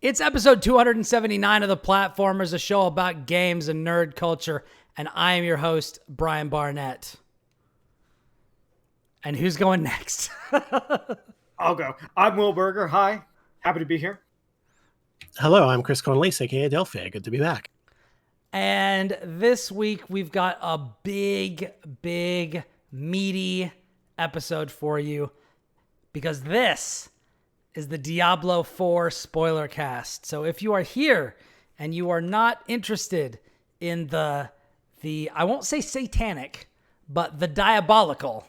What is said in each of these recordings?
It's episode 279 of The Platformers, a show about games and nerd culture, and I am your host, Brian Barnett. And who's going next? I'll go. I'm Will Borger. Hi. Happy to be here. Hello, I'm Kris Cornelisse, aka Delphi. Good to be back. And this week, we've got a big, meaty episode for you, because this is the Diablo IV Spoilercast. So if you are here and you are not interested in the I won't say satanic, but the diabolical,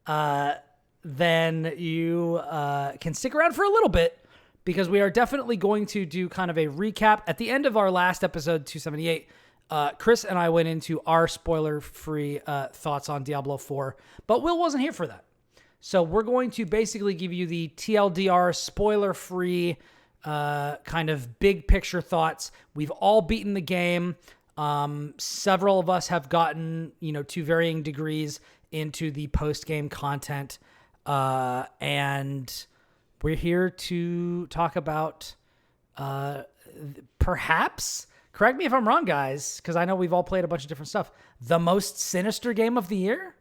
then you can stick around for a little bit, because we are definitely going to do kind of a recap. At the end of our last episode, 278, Kris and I went into our spoiler-free thoughts on Diablo IV, but Will wasn't here for that. So we're going to basically give you the TLDR spoiler-free kind of big picture thoughts. We've all beaten the game. Several of us have gotten, to varying degrees into the post-game content. And we're here to talk about perhaps, correct me if I'm wrong, guys, because I know we've all played a bunch of different stuff, the most sinister game of the year?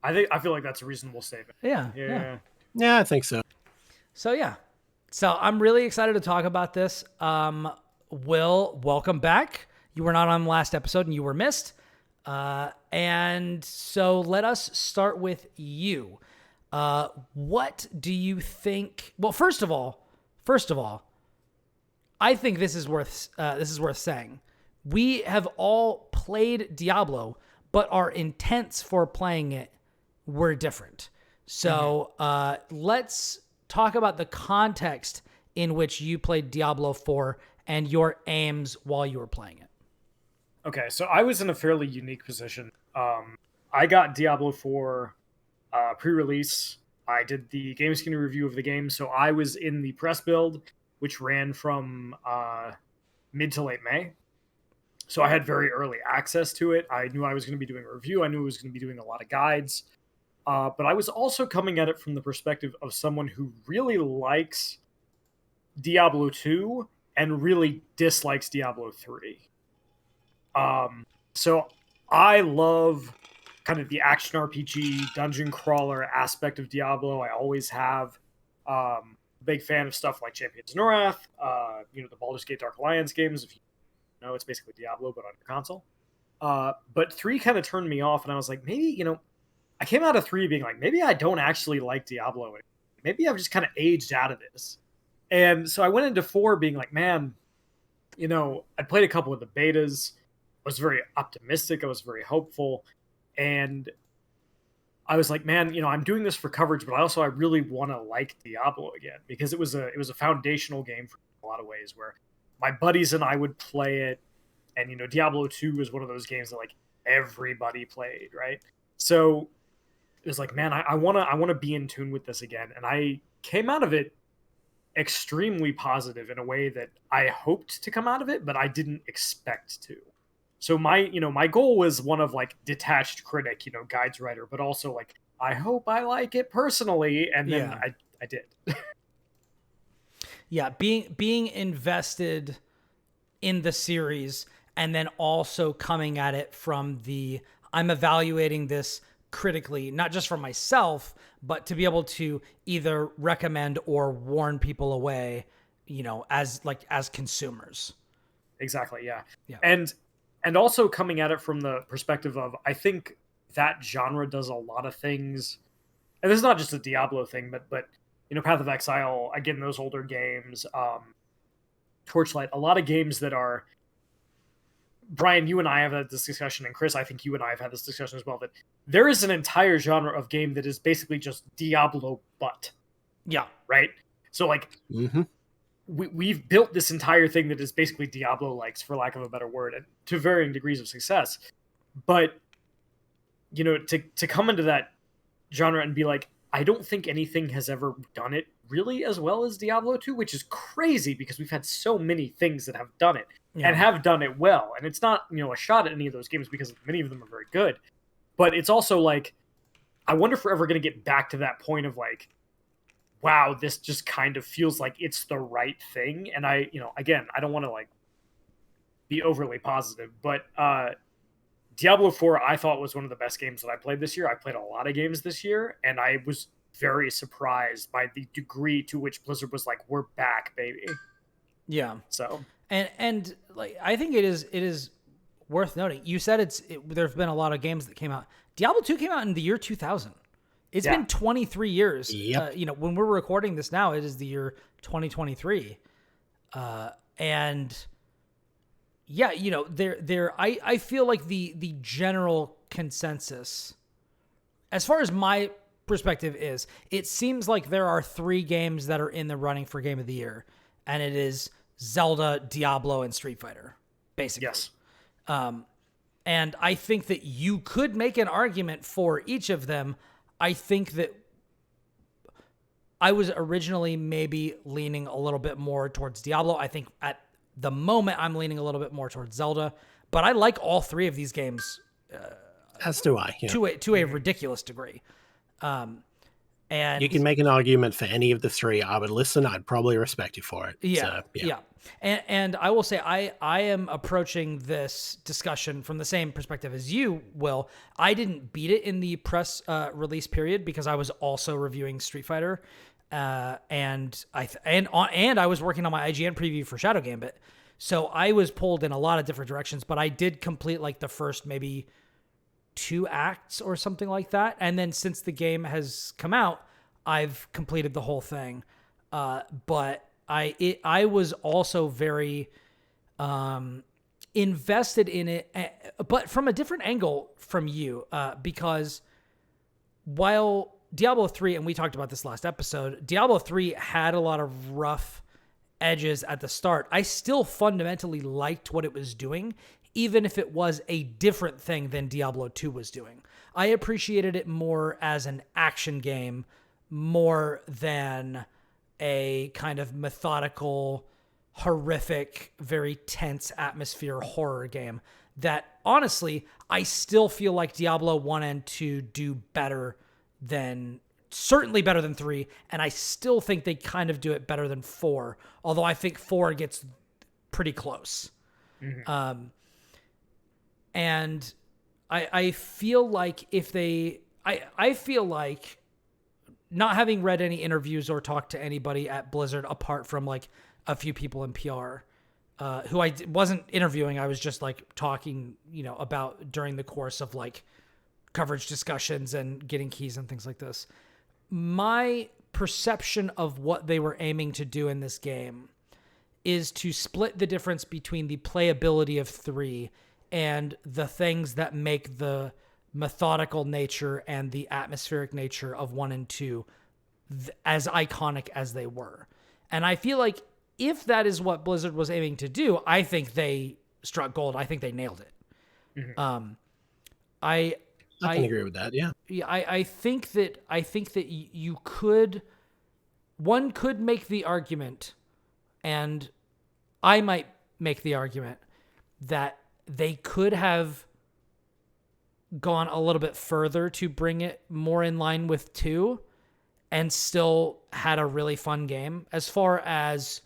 I feel like that's a reasonable statement. Yeah, I think so. So I'm really excited to talk about this. Will, welcome back. You were not on the last episode and you were missed. And so let us start with you. What do you think? Well, first of all, I think this is worth saying. We have all played Diablo, but our intents for playing it were different. So let's talk about the context in which you played Diablo 4 and your aims while you were playing it. Okay, so I was in a fairly unique position. I got Diablo 4 pre-release. I did the game skinny review of the game, so I was in the press build, which ran from mid to late May. So I had very early access to it. I knew I was going to be doing a review. I knew I was going to be doing a lot of guides. But I was also coming at it from the perspective of someone who really likes Diablo 2 and really dislikes Diablo 3. So I love kind of the action RPG, dungeon crawler aspect of Diablo. I always have. Big fan of stuff like Champions of Norath, the Baldur's Gate Dark Alliance games. If you know, it's basically Diablo, but on your console. But 3 kind of turned me off, and I was like, maybe, I came out of 3 being like, maybe I don't actually like Diablo anymore. Maybe I've just kind of aged out of this. And so I went into 4 being like, man, I played a couple of the betas. I was very optimistic. I was very hopeful. And I was like, man, I'm doing this for coverage, but I really want to like Diablo again, because it was a foundational game for a lot of ways, where my buddies and I would play it. And, Diablo 2 was one of those games that like everybody played, right? So it was like, man, I want to be in tune with this again. And I came out of it extremely positive in a way that I hoped to come out of it, but I didn't expect to. So my goal was one of like detached critic, guides writer, but also like, I hope I like it personally. And then I did. Yeah. Being invested in the series, and then also coming at it from I'm evaluating this critically, not just for myself, but to be able to either recommend or warn people away, as consumers. Exactly. Yeah. And also coming at it from the perspective of, I think that genre does a lot of things, and this is not just a Diablo thing, but Path of Exile, again, those older games, Torchlight, a lot of games that are, Brian, you and I have had this discussion, and Kris, I think you and I have had this discussion as well, that there is an entire genre of game that is basically just Diablo but. Yeah. Right? So like, we've built this entire thing that is basically Diablo-likes, for lack of a better word, and to varying degrees of success. But, to come into that genre and be like, I don't think anything has ever done it really as well as Diablo 2, which is crazy because we've had so many things that have done it and have done it well. And it's not, a shot at any of those games, because many of them are very good. But it's also like, I wonder if we're ever going to get back to that point of like, wow, this just kind of feels like it's the right thing. And I, again, I don't want to like be overly positive, but Diablo 4 I thought was one of the best games that I played this year. I played a lot of games this year, and I was very surprised by the degree to which Blizzard was like, "We're back, baby." Yeah. So and like I think it is worth noting. You said there've been a lot of games that came out. Diablo 2 came out in the year 2000. It's been 23 years. Yep. When we're recording this now, it is the year 2023. And yeah, I feel like the general consensus, as far as my perspective is, it seems like there are 3 games that are in the running for Game of the Year, and it is Zelda, Diablo, and Street Fighter, basically. yes, and I think that you could make an argument for each of them. I think that I was originally maybe leaning a little bit more towards Diablo. I think at the moment I'm leaning a little bit more towards Zelda, but I like all 3 of these games. As do I. To a ridiculous degree. And you can make an argument for any of the 3. I would listen. I'd probably respect you for it. Yeah. So, Yeah. And I will say I am approaching this discussion from the same perspective as you, Will. I didn't beat it in the press release period because I was also reviewing Street Fighter, and I was working on my IGN preview for Shadow Gambit, so I was pulled in a lot of different directions. But I did complete like the first maybe 2 acts or something like that, and then since the game has come out, I've completed the whole thing. But I was also very invested in it, but from a different angle from you, because while Diablo 3, and we talked about this last episode, Diablo 3 had a lot of rough edges at the start. I still fundamentally liked what it was doing, even if it was a different thing than Diablo 2 was doing. I appreciated it more as an action game more than a kind of methodical, horrific, very tense atmosphere horror game that, honestly, I still feel like Diablo 1 and 2 do better than, certainly better than 3, and I still think they kind of do it better than 4, although I think 4 gets pretty close. Mm-hmm. And I feel like I feel like, not having read any interviews or talked to anybody at Blizzard apart from like a few people in PR, who I wasn't interviewing, I was just like talking, about during the course of like coverage discussions and getting keys and things like this. My perception of what they were aiming to do in this game is to split the difference between the playability of 3 and the things that make the methodical nature and the atmospheric nature of 1 and 2 as iconic as they were. And I feel like if that is what Blizzard was aiming to do, I think they struck gold. I think they nailed it. Mm-hmm. I can agree with that. Yeah. Yeah. I think that one could make the argument, and I might make the argument, that they could have gone a little bit further to bring it more in line with 2 and still had a really fun game. As far as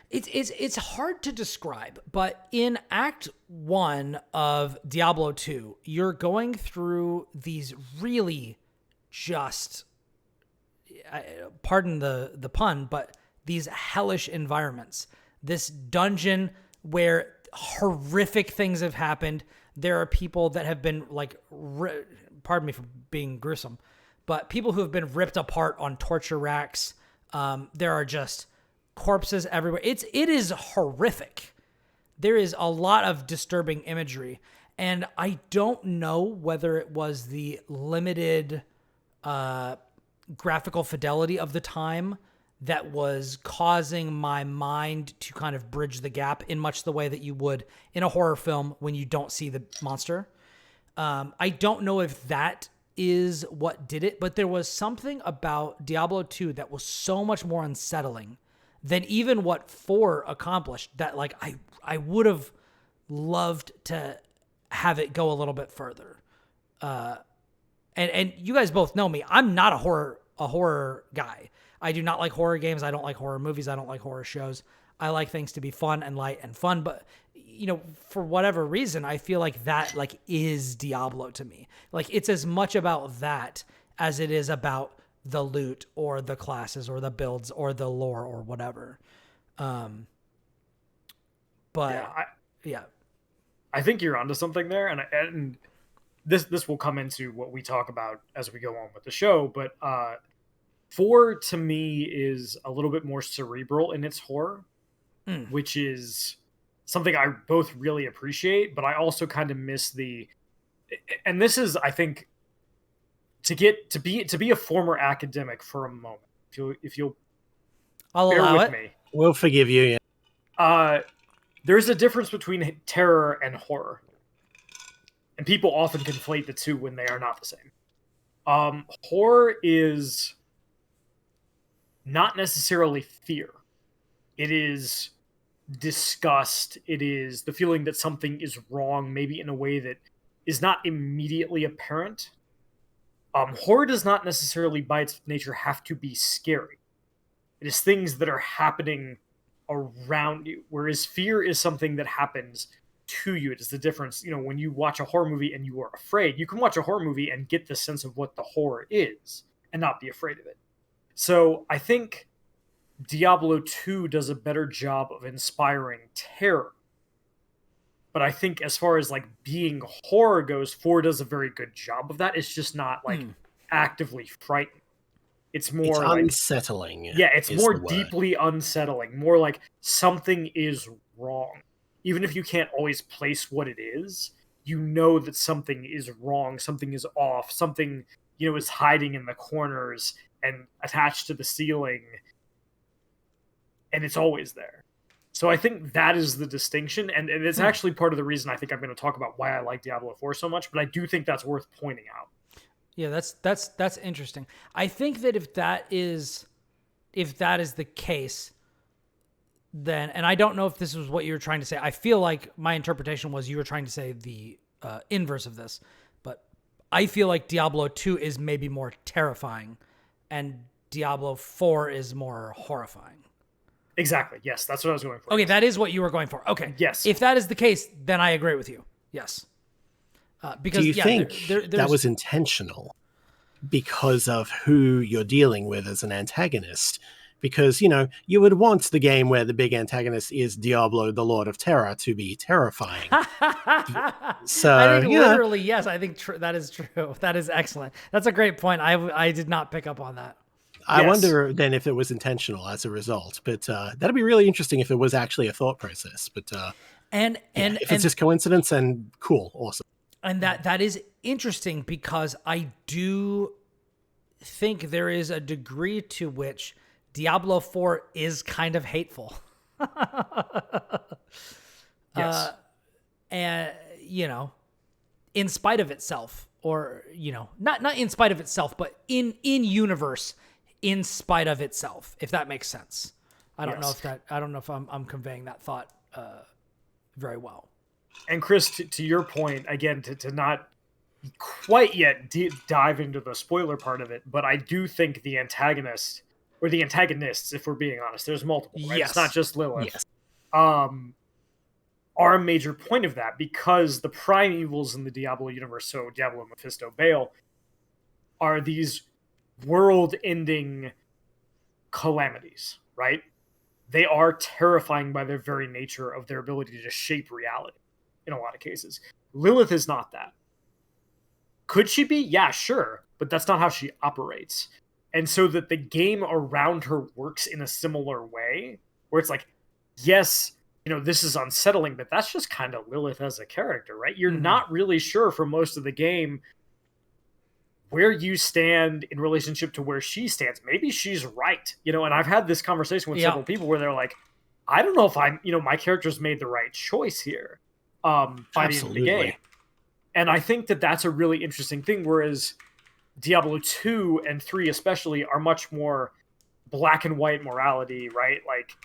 it's hard to describe, but in Act 1 of Diablo 2, you're going through these really just, pardon the pun, but these hellish environments. This dungeon where horrific things have happened. There are people that have been like, pardon me for being gruesome, but people who have been ripped apart on torture racks. There are just corpses everywhere. It is horrific. There is a lot of disturbing imagery, and I don't know whether it was the limited graphical fidelity of the time that was causing my mind to kind of bridge the gap in much the way that you would in a horror film when you don't see the monster. I don't know if that is what did it, but there was something about Diablo 2 that was so much more unsettling than even what 4 accomplished, that like I would have loved to have it go a little bit further. and you guys both know me. I'm not a horror guy. I do not like horror games. I don't like horror movies. I don't like horror shows. I like things to be fun and light and fun, but for whatever reason, I feel like that is Diablo to me. Like it's as much about that as it is about the loot or the classes or the builds or the lore or whatever. I think you're onto something there, and this will come into what we talk about as we go on with the show. But 4 to me is a little bit more cerebral in its horror, which is something I both really appreciate, but I also kind of miss and this is, I think, to be a former academic for a moment. If you'll I'll bear allow with it. me, We'll forgive you. Yeah. There's a difference between terror and horror, and people often conflate the two when they are not the same. Horror is not necessarily fear. It is disgust. It is the feeling that something is wrong, maybe in a way that is not immediately apparent. Horror does not necessarily, by its nature, have to be scary. It is things that are happening around you, whereas fear is something that happens to you. It is the difference. When you watch a horror movie and you are afraid, you can watch a horror movie and get the sense of what the horror is and not be afraid of it. So I think Diablo 2 does a better job of inspiring terror. But I think as far as being horror goes, 4 does a very good job of that. It's just not actively frightening. It's more unsettling. Yeah, it's more deeply unsettling. More like something is wrong. Even if you can't always place what it is, you know that something is wrong, something is off, something, is hiding in the corners and attached to the ceiling. And it's always there. So I think that is the distinction. And it's actually part of the reason I think I'm going to talk about why I like Diablo 4 so much, but I do think that's worth pointing out. Yeah, that's interesting. I think that if that is the case, then, and I don't know if this was what you were trying to say. I feel like my interpretation was you were trying to say the inverse of this, but I feel like Diablo 2 is maybe more terrifying and Diablo 4 is more horrifying. Exactly. Yes, that's what I was going for. Okay, that is what you were going for. Okay. Yes. If that is the case, then I agree with you. Yes. Because do you think that was intentional because of who you're dealing with as an antagonist? Because, you would want the game where the big antagonist is Diablo, the Lord of Terror, to be terrifying. So, I think literally, yes, I think that is true. That is excellent. That's a great point. I did not pick up on that. I wonder then if it was intentional as a result. But that'd be really interesting if it was actually a thought process. But if it's just coincidence, and cool, awesome. And that is interesting because I do think there is a degree to which Diablo 4 is kind of hateful. Yes. And, in spite of itself, or, not in spite of itself, but in universe, in spite of itself, if that makes sense. I don't know if I'm conveying that thought very well. And Kris, to your point, again, to not quite yet dive into the spoiler part of it, but I do think the antagonist, or the antagonists, if we're being honest, there's multiple, right? Yes. It's not just Lilith. Yes. Are a major point of that, because the prime evils in the Diablo universe, so Diablo, Mephisto, Baal, are these world-ending calamities, right? They are terrifying by their very nature of their ability to shape reality in a lot of cases. Lilith is not that. Could she be? Yeah, sure. But that's not how she operates. And so that the game around her works in a similar way, where it's like, yes, this is unsettling, but that's just kind of Lilith as a character, right? You're not really sure for most of the game where you stand in relationship to where she stands. Maybe she's right, and I've had this conversation with several people where they're like, I don't know if my character's made the right choice here. By the end of the game. And I think that that's a really interesting thing, whereas Diablo 2 and 3 especially are much more black and white morality, right? Like,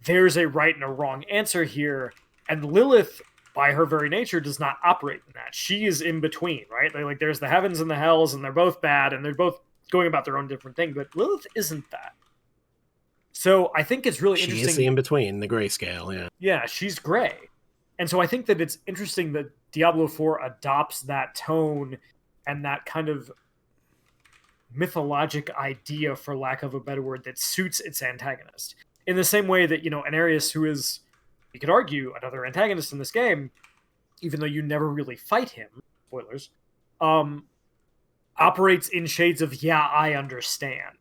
there's a right and a wrong answer here, and Lilith by her very nature, does not operate in that. She is in between, right? Like there's the heavens and the hells, and they're both bad, and they're both going about their own different thing. But Lilith isn't that. So I think it's really interesting. She's the in between, the grayscale. Yeah. Yeah, she's gray, and so I think that it's interesting that Diablo IV adopts that tone and that kind of mythologic idea, for lack of a better word, that suits its antagonist. In the same way that, an Arius, who is, you could argue, another antagonist in this game, even though you never really fight him, spoilers, operates in shades of, yeah, I understand,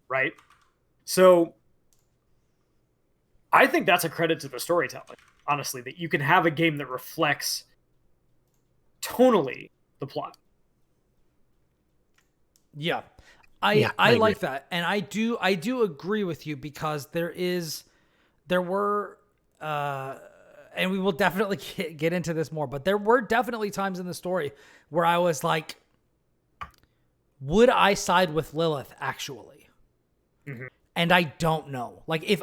right? So I think that's a credit to the storytelling, honestly, that you can have a game that reflects tonally the plot. Yeah. I like that. And I do agree with you, because there were and we will definitely get into this more, but there were definitely times in the story where I was like, would I side with Lilith actually? Mm-hmm. And I don't know. Like if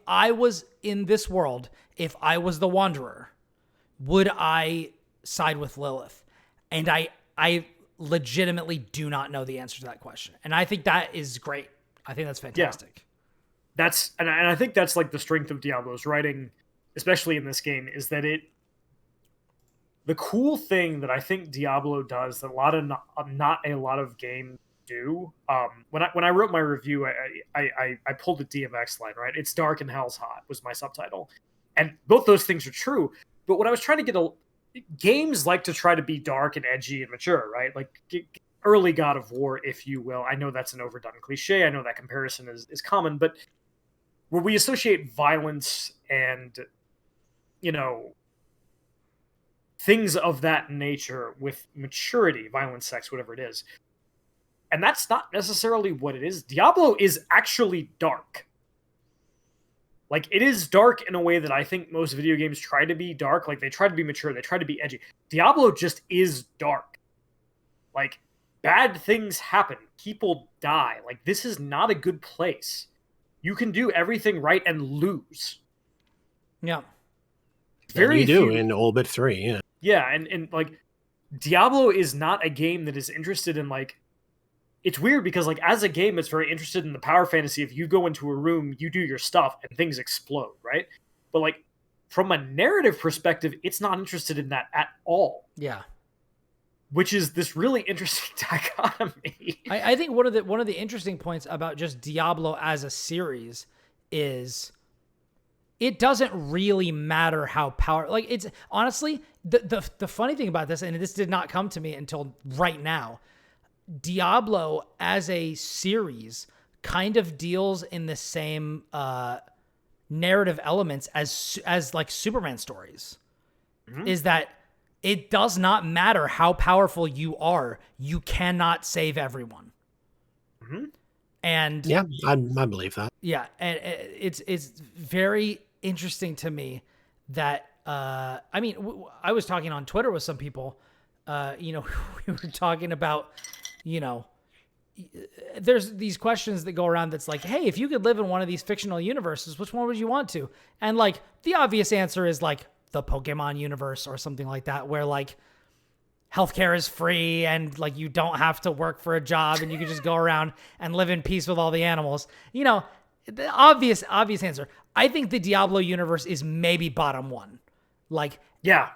I was in this world, if I was the Wanderer, would I side with Lilith? And I legitimately do not know the answer to that question. And I think that is great. I think that's fantastic. Yeah. And I think that's like the strength of Diablo's writing, especially in this game, is that the cool thing that I think Diablo does that not a lot of games do. When I wrote my review, I pulled the DMX line, right? It's dark and hell's hot was my subtitle. And both those things are true. But what I was trying to get games like to try to be dark and edgy and mature, right? Like early God of War, if you will. I know that's an overdone cliche. I know that comparison is common, but where we associate violence and, things of that nature with maturity, violence, sex, whatever it is. And that's not necessarily what it is. Diablo is actually dark. Like, it is dark in a way that I think most video games try to be dark. Like, they try to be mature. They try to be edgy. Diablo just is dark. Like, bad things happen. People die. Like, this is not a good place. You can do everything right and lose. Yeah. Very few in all but 3, yeah. Yeah, and like, Diablo is not a game that is interested in, like, it's weird because, like, as a game, it's very interested in the power fantasy. If you go into a room, you do your stuff, and things explode, right? But, like, from a narrative perspective, it's not interested in that at all. Yeah. Which is this really interesting dichotomy. I think one of the interesting points about just Diablo as a series is it doesn't really matter how like, it's honestly the funny thing about this, and this did not come to me until right now. Diablo as a series kind of deals in the same narrative elements as like Superman stories. Mm-hmm. Is that it does not matter how powerful you are, you cannot save everyone. Mm-hmm. And yeah, I believe that. Yeah, and it's very interesting to me that I mean, I was talking on Twitter with some people. We were talking about, there's these questions that go around that's like, hey, if you could live in one of these fictional universes, which one would you want to? And like, the obvious answer is like the Pokemon universe or something like that, where like healthcare is free and like you don't have to work for a job and you can just go around and live in peace with all the animals. The obvious answer. I think the Diablo universe is maybe bottom one. Like, yeah,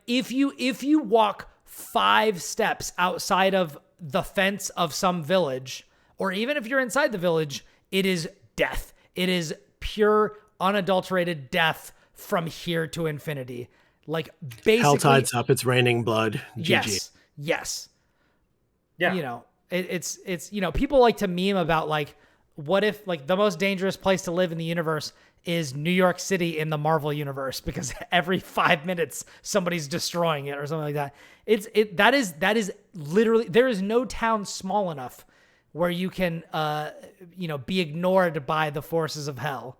if you walk 5 steps outside of the fence of some village, or even if you're inside the village, it is death. It is pure, unadulterated death from here to infinity. Like, basically, hell tides up. It's raining blood. GG. Yes. Yeah. It's people like to meme about like, what if like the most dangerous place to live in the universe is New York City in the Marvel universe, because every 5 minutes somebody's destroying it or something like that. That is literally, there is no town small enough where you can be ignored by the forces of hell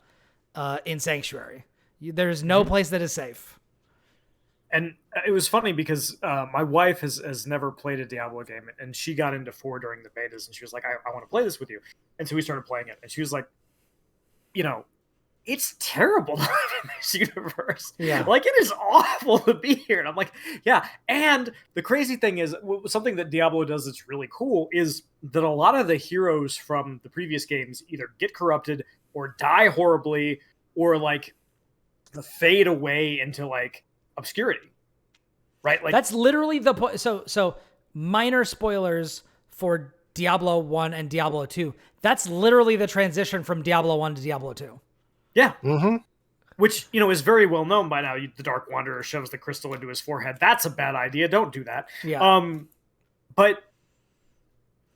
in Sanctuary. There's no place that is safe. And it was funny because my wife has never played a Diablo game, and she got into 4 during the betas, and she was like, I want to play this with you. And so we started playing it, and she was like, it's terrible to live in this universe. Yeah. Like, it is awful to be here. And I'm like, yeah. And the crazy thing is, something that Diablo does that's really cool is that a lot of the heroes from the previous games either get corrupted or die horribly or like fade away into like obscurity. Right? Like, that's literally the point. So minor spoilers for Diablo 1 and Diablo 2. That's literally the transition from Diablo 1 to Diablo 2. Yeah. Mm-hmm. Which, is very well known by now. The Dark Wanderer shoves the crystal into his forehead. That's a bad idea. Don't do that. Yeah. But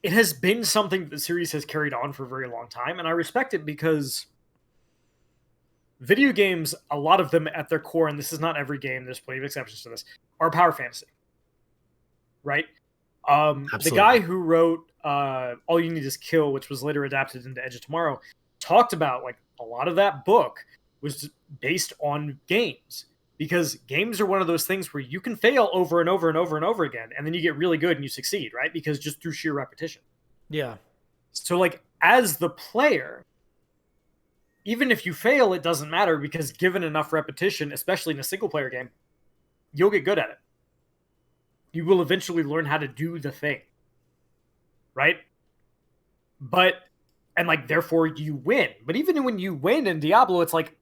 it has been something that the series has carried on for a very long time, and I respect it because video games, a lot of them at their core, and this is not every game, there's plenty of exceptions to this, are power fantasy. Right? The guy who wrote All You Need Is Kill, which was later adapted into Edge of Tomorrow, talked about like a lot of that book was based on games, because games are one of those things where you can fail over and over and over and over again, and then you get really good and you succeed, right? Because just through sheer repetition. Yeah. So like, as the player, even if you fail, it doesn't matter, because given enough repetition, especially in a single player game, you'll get good at it. You will eventually learn how to do the thing. Right? And like, therefore you win. But even when you win in Diablo, it's like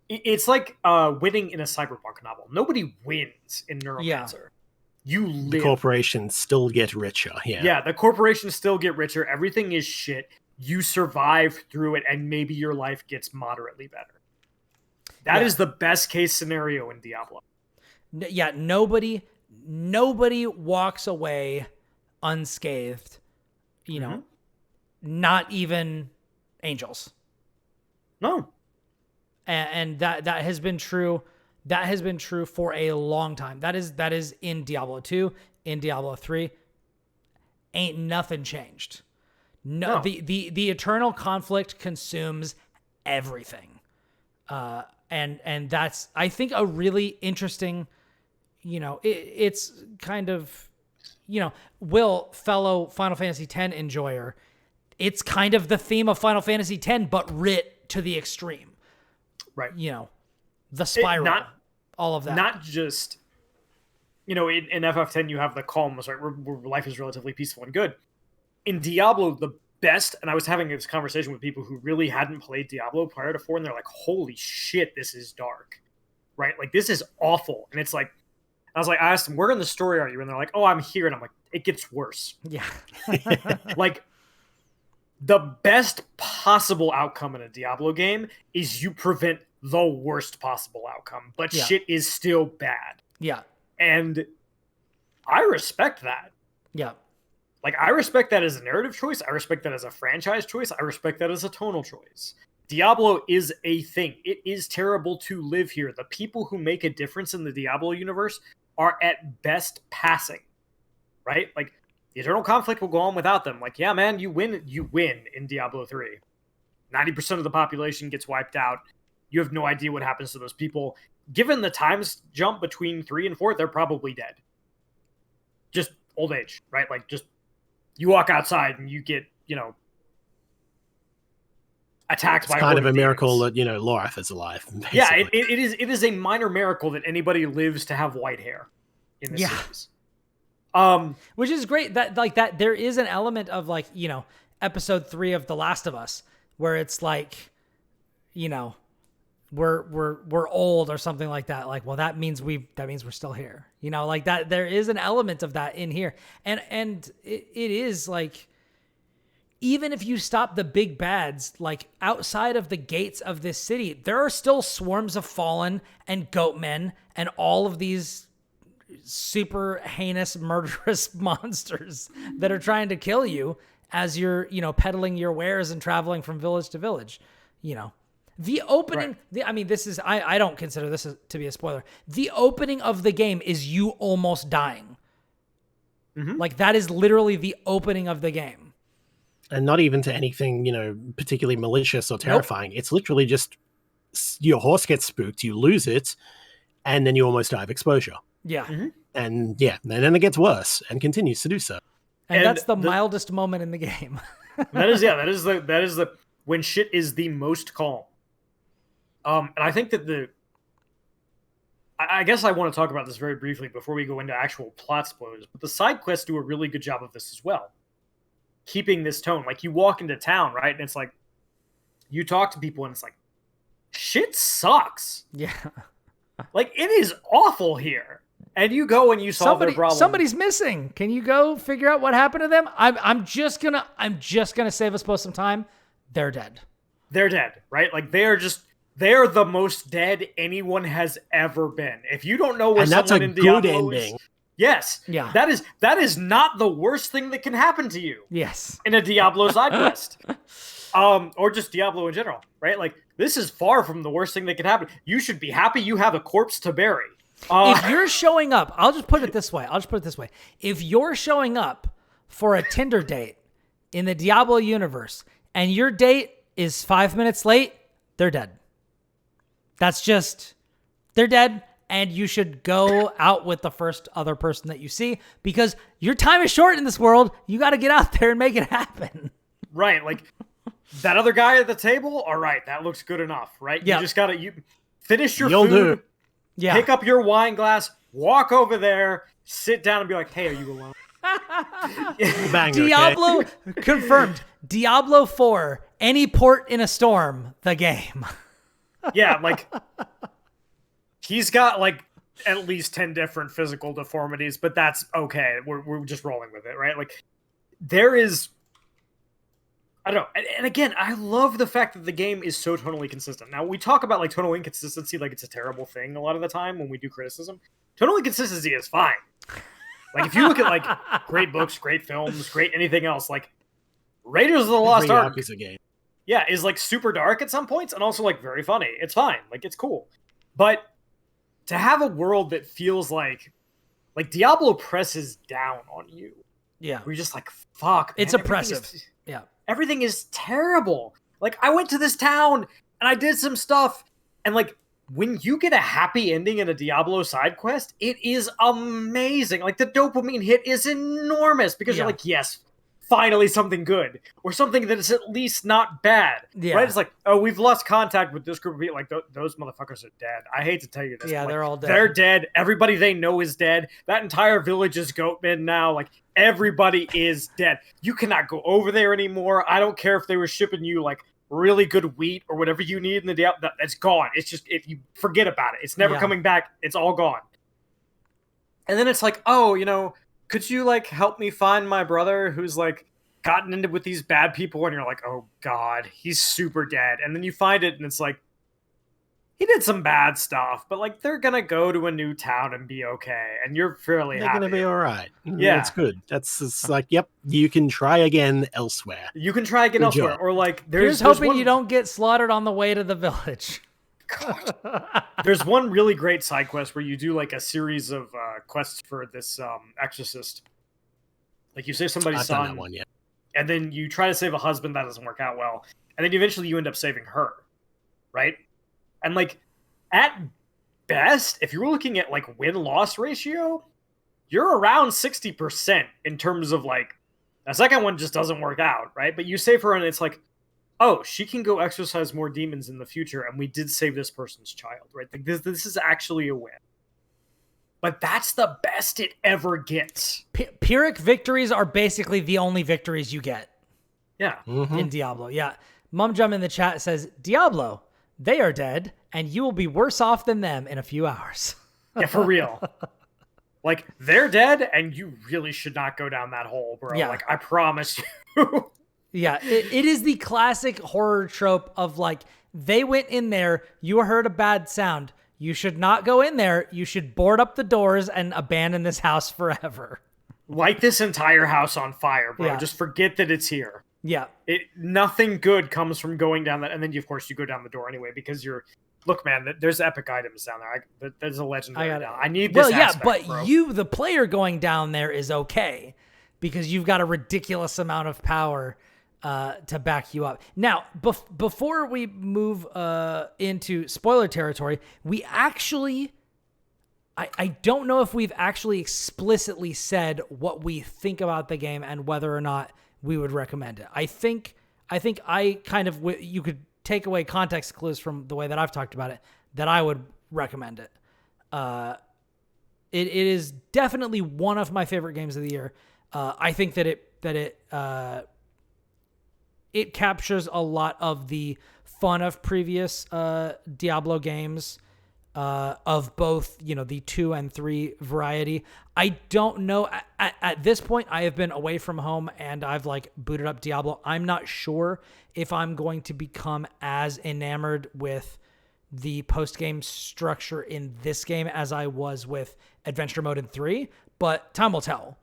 winning in a cyberpunk novel. Nobody wins in Neuromancer. Yeah. You live. The corporations still get richer. Yeah. Yeah, the corporations still get richer. Everything is shit. You survive through it, and maybe your life gets moderately better. That is the best case scenario in Diablo. Yeah, nobody walks away unscathed. Not even angels. No. And that has been true. That has been true for a long time. That is in Diablo 2, in Diablo 3. Ain't nothing changed. No. The eternal conflict consumes everything. And that's, I think, a really interesting, it's kind of, Will, fellow Final Fantasy X enjoyer, it's kind of the theme of Final Fantasy X, but writ to the extreme. Right. The spiral, all of that. Not just, in FF10 you have the calms, right, where life is relatively peaceful and good. In Diablo, the best, and I was having this conversation with people who really hadn't played Diablo prior to 4, and they're like, holy shit, this is dark. Right? Like, this is awful. And it's like, I asked them, where in the story are you? And they're like, oh, I'm here. And I'm like, it gets worse. Yeah. Like, the best possible outcome in a Diablo game is you prevent the worst possible outcome, but shit is still bad. Yeah. And I respect that. Yeah. Like, I respect that as a narrative choice. I respect that as a franchise choice. I respect that as a tonal choice. Diablo is a thing. It is terrible to live here. The people who make a difference in the Diablo universe are at best passing, right? Like, the eternal conflict will go on without them. Like, yeah, man, you win in Diablo 3. 90% of the population gets wiped out. You have no idea what happens to those people. Given the times jump between 3 and 4, they're probably dead. Just old age, right? Like, just, you walk outside and you get, attacked by kind of a demons. miracle that, Lorath is alive. Basically. Yeah, it is a minor miracle that anybody lives to have white hair in this series. Which is great that there is an element of episode 3 of The Last of Us where it's like, we're old or something like that. Like, well, that means we're still here. Like that, there is an element of that in here. And it is like, even if you stop the big bads, like outside of the gates of this city, there are still swarms of fallen and goat men and all of these super heinous, murderous monsters that are trying to kill you as you're, peddling your wares and traveling from village to village. The opening, I don't consider this to be a spoiler. The opening of the game is you almost dying. Mm-hmm. Like, that is literally the opening of the game. And not even to anything, particularly malicious or terrifying. Nope. It's literally just your horse gets spooked, you lose it, and then you almost die of exposure. Yeah. Mm-hmm. And then it gets worse and continues to do so. And that's the mildest moment in the game. that is the when shit is the most calm. And I think that I guess I want to talk about this very briefly before we go into actual plot spoilers, but the side quests do a really good job of this as well. Keeping this tone. Like, you walk into town, right? And it's like, you talk to people and it's like, shit sucks. Yeah. Like, it is awful here. And you go and you solve their problem. Somebody's missing. Can you go figure out what happened to them? I'm just gonna save us both some time. They're dead. They're dead, right? Like, they're the most dead anyone has ever been. If you don't know where someone in Diablo is, yes, yeah, that is not the worst thing that can happen to you. Yes, in a Diablo side quest, or just Diablo in general, right? Like, this is far from the worst thing that can happen. You should be happy you have a corpse to bury. If you're showing up, I'll just put it this way. If you're showing up for a Tinder date in the Diablo universe and your date is 5 minutes late, they're dead. They're dead, and you should go out with the first other person that you see because your time is short in this world. You got to get out there and make it happen. Right. Like, that other guy at the table, all right, that looks good enough, right? Yeah. You just got to finish your food, do. Yeah. Pick up your wine glass, walk over there, sit down and be like, hey, are you alone? Banger, Diablo, okay? confirmed. Diablo 4, any port in a storm, the game. Yeah, like, he's got, like, at least 10 different physical deformities, but that's okay. We're just rolling with it, right? Like, there is... I don't know. And again, I love the fact that the game is so tonally consistent. Now, we talk about, like, tonal inconsistency like it's a terrible thing a lot of the time when we do criticism. Tonal inconsistency is fine. Like, if you look at, like, great books, great films, great anything else, like, Raiders of the Lost Ark is a game. Yeah, is, like, super dark at some points and also, like, very funny. It's fine. Like, it's cool. But to have a world that feels like Diablo presses down on you. Yeah. We're just like, fuck, man, it's oppressive. Yeah. Everything is terrible. Like, I went to this town and I did some stuff, and, like, when you get a happy ending in a Diablo side quest, it is amazing. Like, the dopamine hit is enormous because you're like, yes, finally something good, or something that is at least not bad. Yeah. Right? It's like, oh, we've lost contact with this group of people. Like, those motherfuckers are dead. I hate to tell you this. Yeah, but, like, they're all dead. They're dead. Everybody they know is dead. That entire village is goatmen now. Like, everybody is dead. You cannot go over there anymore. I don't care if they were shipping you, like, really good wheat or whatever you need in the Diablo. That's gone. It's just, if you forget about it, it's never coming back. It's all gone. And then it's like, oh, you know, could you, like, help me find my brother who's, like, gotten into with these bad people? And you're like, oh god, he's super dead. And then you find it and it's like, he did some bad stuff, but, like, they're gonna go to a new town and be okay, and you're fairly happy. They're gonna be all right. Yeah, it's good. That's just like, yep, you can try again elsewhere. You can try again good elsewhere, job. or, like, Here's hoping you don't get slaughtered on the way to the village. There's one really great side quest where you do, like, a series of quests for this exorcist. Like, you save somebody's I've son, done that one, yeah. and then you try to save a husband. That doesn't work out well, and then eventually you end up saving her, right? And, like, at best, if you're looking at, like, win-loss ratio, you're around 60% in terms of, like, the second one just doesn't work out, right? But you save her and it's like, oh, she can go exorcise more demons in the future, and we did save this person's child, right? Like, this is actually a win. But that's the best it ever gets. Pyrrhic victories are basically the only victories you get. Yeah. Mm-hmm. In Diablo, yeah. Mumjum in the chat says, Diablo, they are dead, and you will be worse off than them in a few hours. Yeah, for real. Like, they're dead, and you really should not go down that hole, bro. Yeah. Like, I promise you. Yeah, it is the classic horror trope of, like, they went in there, you heard a bad sound. You should not go in there. You should board up the doors and abandon this house forever. Light this entire house on fire, bro. Yeah. Just forget that it's here. Yeah. Nothing good comes from going down that. And then, of course, you go down the door anyway because you're... Look, man, there's epic items down there. There's a legendary down. I need this aspect, but bro. You, the player going down there, is okay because you've got a ridiculous amount of power to back you up. Now, before we move into spoiler territory, we actually... I don't know if we've actually explicitly said what we think about the game and whether or not we would recommend it. I think I kind of... You could take away context clues from the way that I've talked about it, that I would recommend it. It is definitely one of my favorite games of the year. I think that it captures a lot of the fun of previous Diablo games, of both, the 2 and 3 variety. I don't know. At this point, I have been away from home and I've booted up Diablo. I'm not sure if I'm going to become as enamored with the post-game structure in this game as I was with Adventure Mode in 3, but time will tell.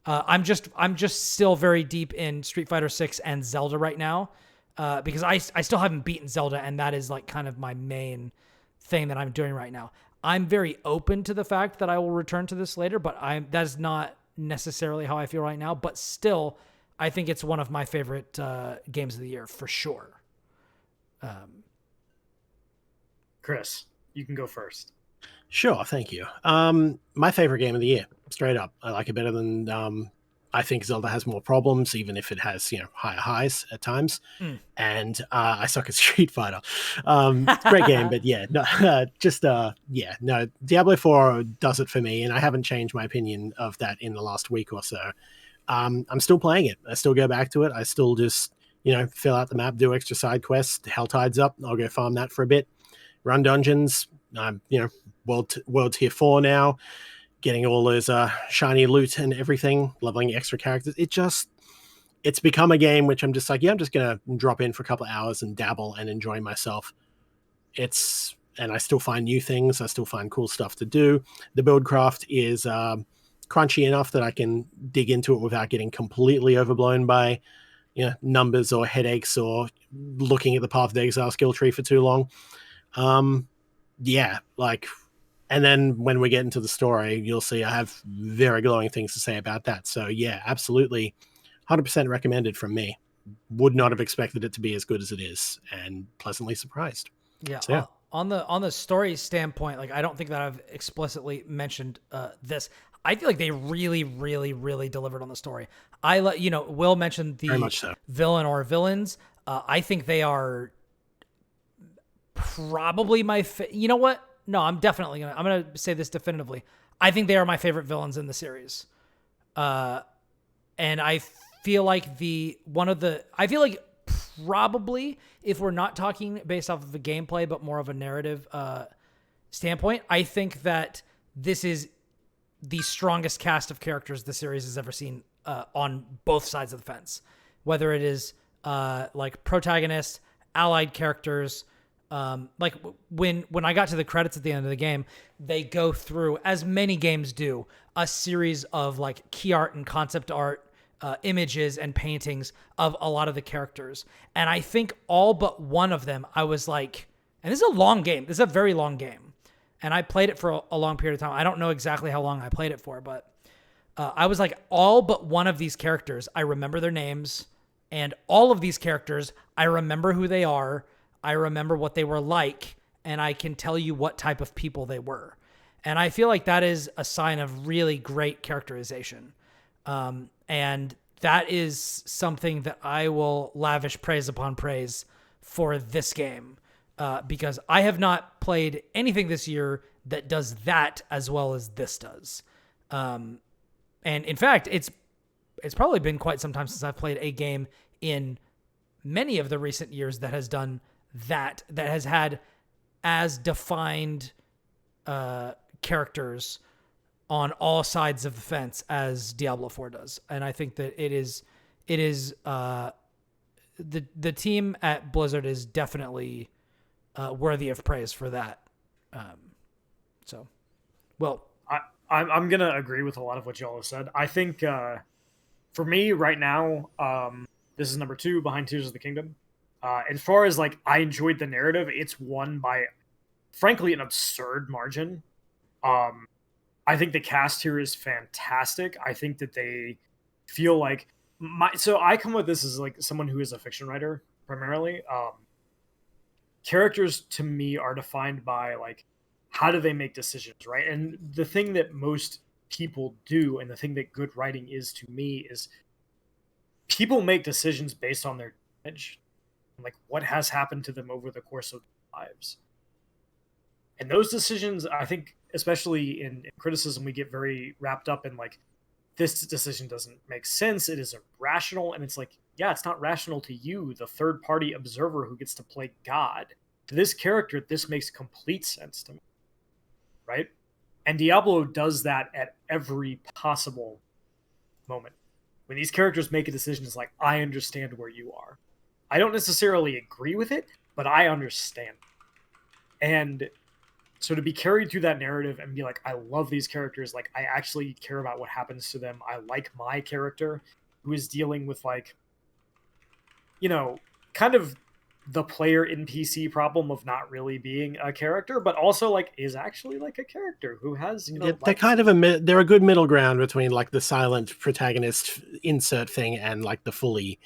I'm just still very deep in Street Fighter 6 and Zelda right now, because I still haven't beaten Zelda, and that is kind of my main thing that I'm doing right now. I'm very open to the fact that I will return to this later, but that's not necessarily how I feel right now. But still, I think it's one of my favorite games of the year for sure. Chris, you can go first. Sure, thank you. My favorite game of the year, straight up. I like it better than I think Zelda has more problems, even if it has, higher highs at times. And I suck at Street Fighter. Great game, but yeah, no, no, Diablo 4 does it for me, and I haven't changed my opinion of that in the last week or so. I'm still playing it. I still go back to it. I still just, fill out the map, do extra side quests. Hell Tide's up. I'll go farm that for a bit. Run dungeons. I'm, world tier 4 now. Getting all those shiny loot and everything, leveling extra characters. It's become a game which I'm just I'm just going to drop in for a couple of hours and dabble and enjoy myself. And I still find new things. I still find cool stuff to do. The build craft is crunchy enough that I can dig into it without getting completely overblown by numbers or headaches or looking at the Path of Exile skill tree for too long. And then when we get into the story, you'll see I have very glowing things to say about that. So yeah, absolutely 100% recommended from me. Would not have expected it to be as good as it is, and pleasantly surprised. Yeah. So, yeah. On the story standpoint, I don't think that I've explicitly mentioned this. I feel like they really, really, really delivered on the story. Will mentioned the Very much so. villain or villains. I think they are probably my you know what? No, I'm gonna say this definitively. I think they are my favorite villains in the series. And I feel like probably, if we're not talking based off of a gameplay, but more of a narrative standpoint, I think that this is the strongest cast of characters the series has ever seen on both sides of the fence. Whether it is protagonists, allied characters. When I got to the credits at the end of the game, they go through, as many games do, a series of key art and concept art, images and paintings of a lot of the characters. And I think all but one of them, I was and this is a long game. This is a very long game. And I played it for a long period of time. I don't know exactly how long I played it for, but I was all but one of these characters, I remember their names. And all of these characters, I remember who they are. I remember what they were like, and I can tell you what type of people they were. And I feel like that is a sign of really great characterization. And that is something that I will lavish praise upon praise for this game, because I have not played anything this year that does that as well as this does. And in fact, it's probably been quite some time since I've played a game in many of the recent years that has done that has had as defined characters on all sides of the fence as Diablo 4 does. And I think that it is the team at Blizzard is definitely worthy of praise for that. I'm going to agree with a lot of what y'all have said. I think for me right now, this is number 2 behind Tears of the Kingdom. As far as I enjoyed the narrative, it's won by, frankly, an absurd margin. I think the cast here is fantastic. I think that they feel so I come with this as someone who is a fiction writer primarily. Characters to me are defined by how do they make decisions, right? And the thing that most people do, and the thing that good writing is to me, is people make decisions based on their image, like what has happened to them over the course of their lives. And those decisions, I think, especially in criticism, we get very wrapped up in like, this decision doesn't make sense. It is irrational. And it's like, yeah, it's not rational to you, the third party observer who gets to play God. To this character, this makes complete sense to me. Right? And Diablo does that at every possible moment. When these characters make a decision, it's like, I understand where you are. I don't necessarily agree with it, but I understand. And so to be carried through that narrative and be like, I love these characters, like I actually care about what happens to them. I like my character who is dealing with like, you know, kind of the player NPC problem of not really being a character, but also like is actually like a character who has, you know, they're kind of they're a good middle ground between like the silent protagonist insert thing and like the fully,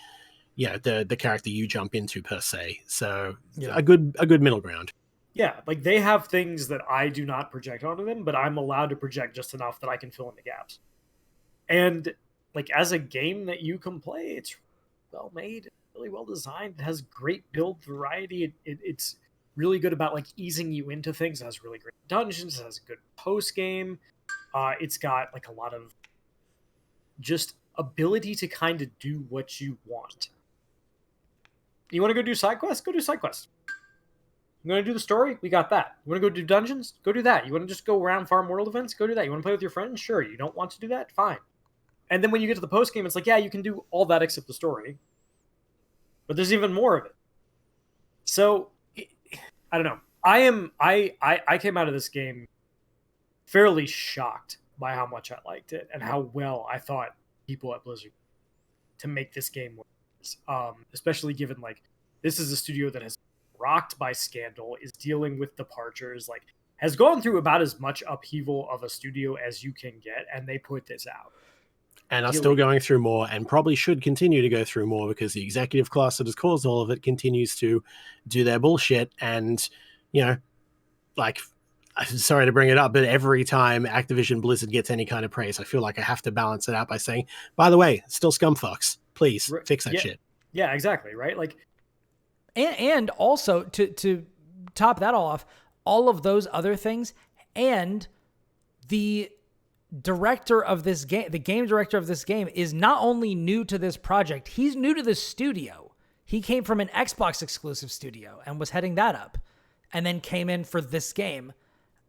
the character you jump into per se. So a good middle ground. Yeah, like they have things that I do not project onto them, but I'm allowed to project just enough that I can fill in the gaps. And like as a game that you can play, it's well made, really well designed. It has great build variety. It's really good about like easing you into things. It has really great dungeons. It has a good post game. It's got like a lot of just ability to kind of do what you want. You want to go do side quests? Go do side quests. You want to do the story? We got that. You want to go do dungeons? Go do that. You want to just go around farm world events? Go do that. You want to play with your friends? Sure. You don't want to do that? Fine. And then when you get to the post game, it's like, yeah, you can do all that except the story. But there's even more of it. So, I don't know. I came out of this game fairly shocked by how much I liked it and how well I thought people at Blizzard to make this game work. Especially given, like, this is a studio that has rocked by scandal, is dealing with departures, like has gone through about as much upheaval of a studio as you can get, and they put this out. And are still going through more, and probably should continue to go through more, because the executive class that has caused all of it continues to do their bullshit. And, like, I'm sorry to bring it up, but every time Activision Blizzard gets any kind of praise, I feel like I have to balance it out by saying, by the way, still scumfucks. Please fix that shit. Yeah, exactly, right? Like, And also, to top that all off, all of those other things, and the director of this game, the game director of this game, is not only new to this project, he's new to this studio. He came from an Xbox exclusive studio and was heading that up, and then came in for this game.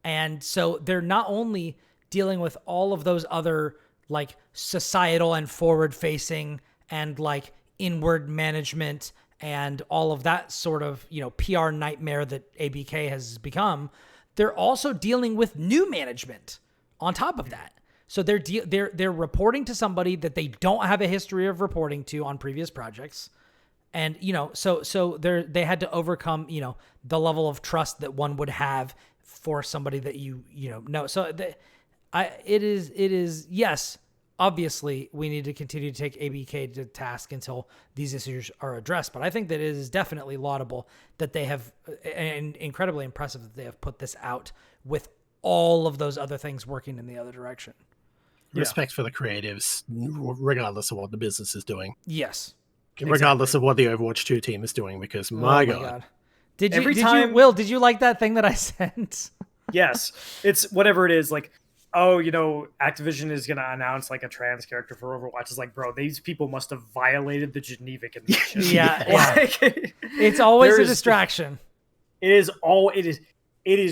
And so they're not only dealing with all of those other like societal and forward-facing and like inward management and all of that sort of, PR nightmare that ABK has become, they're also dealing with new management on top of that. So they're reporting to somebody that they don't have a history of reporting to on previous projects. And, so they had to overcome, the level of trust that one would have for somebody that you know. So it is, yes, obviously, we need to continue to take ABK to task until these issues are addressed. But I think that it is definitely laudable that they have, and incredibly impressive that they have put this out with all of those other things working in the other direction. Respect for the creatives, regardless of what the business is doing. Yes. Regardless of what the Overwatch 2 team is doing, because my God. Did you like that thing that I sent? Yes. It's whatever it is, like, oh, Activision is going to announce like a trans character for Overwatch. It's like, bro, these people must have violated the Geneva Convention. Yeah. It's always a distraction. It is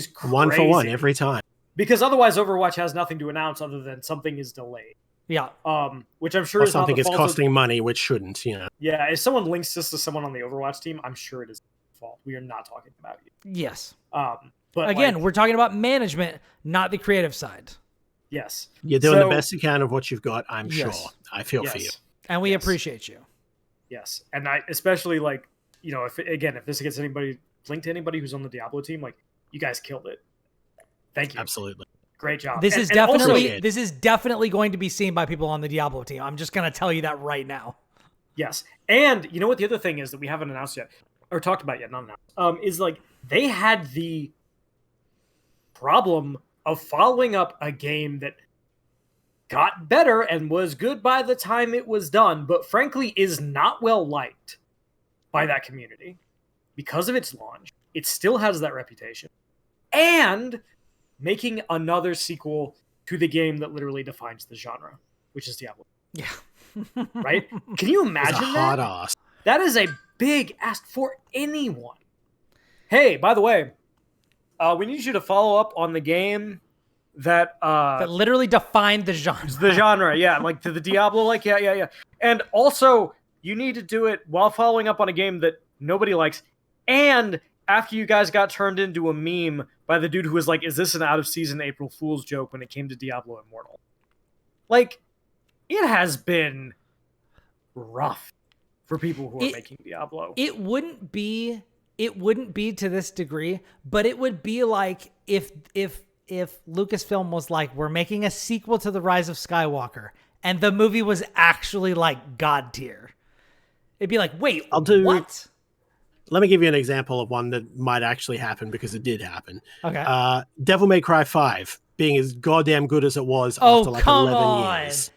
crazy. One for one every time. Because otherwise Overwatch has nothing to announce other than something is delayed. Yeah. Which I'm sure or is something not the is fault costing money, which shouldn't, Yeah, if someone links this to someone on the Overwatch team, I'm sure it is their fault. We are not talking about you. Yes. But again, we're talking about management, not the creative side. Yes. You're doing the best you can of what you've got, I'm sure. I feel for you. And we appreciate you. Yes. And I especially like, if this gets linked to anybody who's on the Diablo team, like, you guys killed it. Thank you. Absolutely. Great job. This is definitely going to be seen by people on the Diablo team. I'm just going to tell you that right now. Yes. And you know what the other thing is that we haven't announced yet, or talked about yet, not announced, is like they had the problem of following up a game that got better and was good by the time it was done, but frankly is not well liked by that community because of its launch. It still has that reputation. And making another sequel to the game that literally defines the genre, which is Diablo. Yeah. Right? Can you imagine It's a hard that? ass. That is a big ask for anyone. Hey, by the way, we need you to follow up on the game that literally defined the genre. The genre, yeah, like the Diablo, like yeah. And also, you need to do it while following up on a game that nobody likes, and after you guys got turned into a meme by the dude who was like, "Is this an out-of-season April Fool's joke?" when it came to Diablo Immortal. Like, it has been rough for people who are making Diablo. It wouldn't be to this degree, but it would be like if Lucasfilm was like, we're making a sequel to The Rise of Skywalker, and the movie was actually like God tier. It'd be like, wait, what? Let me give you an example of one that might actually happen because it did happen. Okay. Devil May Cry 5 being as goddamn good as it was after like 11 years.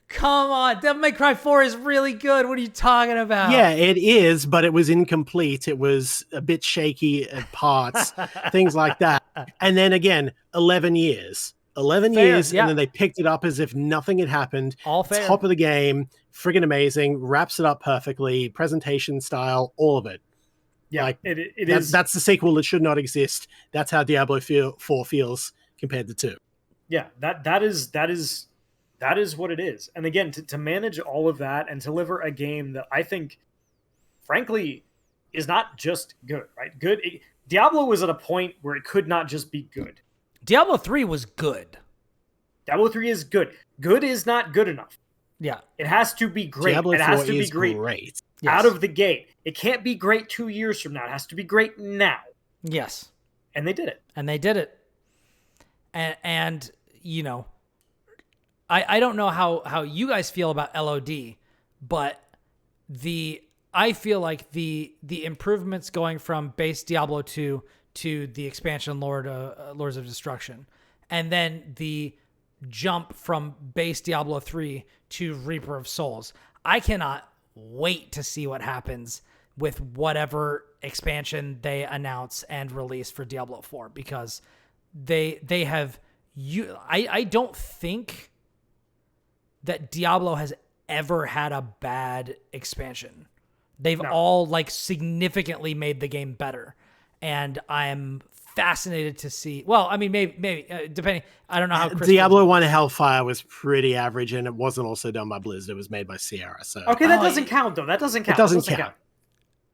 Come on. Devil May Cry 4 is really good. What are you talking about? Yeah, it is, but it was incomplete. It was a bit shaky at parts, things like that. And then again, 11 years. 11 years, and then they picked it up as if nothing had happened. All fair. Top of the game, friggin' amazing, wraps it up perfectly, presentation style, all of it. Yeah, like, it is. That's the sequel that should not exist. That's how Diablo 4 feels compared to 2. Yeah, that is what it is. And again, to manage all of that and deliver a game that I think, frankly, is not just good, right? Diablo was at a point where it could not just be good. Diablo 3 was good. Diablo 3 is good. Good is not good enough. Yeah. It has to be great. Diablo it has 4 to be is great. Yes. Out of the gate. It can't be great 2 years from now. It has to be great now. Yes. And they did it. And you know, I don't know how you guys feel about LOD, but I feel like the improvements going from base Diablo 2 to the expansion Lords of Destruction, and then the jump from base Diablo 3 to Reaper of Souls. I cannot wait to see what happens with whatever expansion they announce and release for Diablo 4, because they have I don't think that Diablo has ever had a bad expansion. They've all like significantly made the game better. And I'm fascinated to see. Well, I mean, maybe depending. I don't know how Chris Diablo 1 Hellfire was pretty average, and it wasn't also done by Blizzard. It was made by Sierra. So okay, that doesn't count though. That doesn't count. It doesn't count.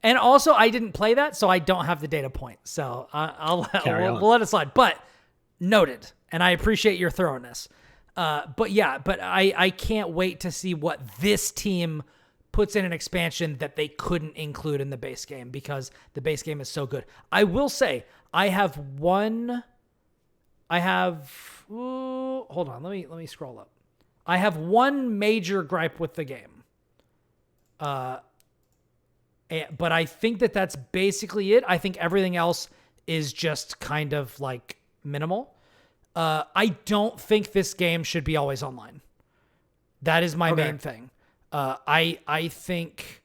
And also, I didn't play that, so I don't have the data point. So we'll let it slide. But noted, and I appreciate your thoroughness. But I can't wait to see what this team puts in an expansion that they couldn't include in the base game, because the base game is so good. I will say, hold on, let me scroll up. I have one major gripe with the game. But I think that's basically it. I think everything else is just kind of like minimal. I don't think this game should be always online. That is my main thing. I think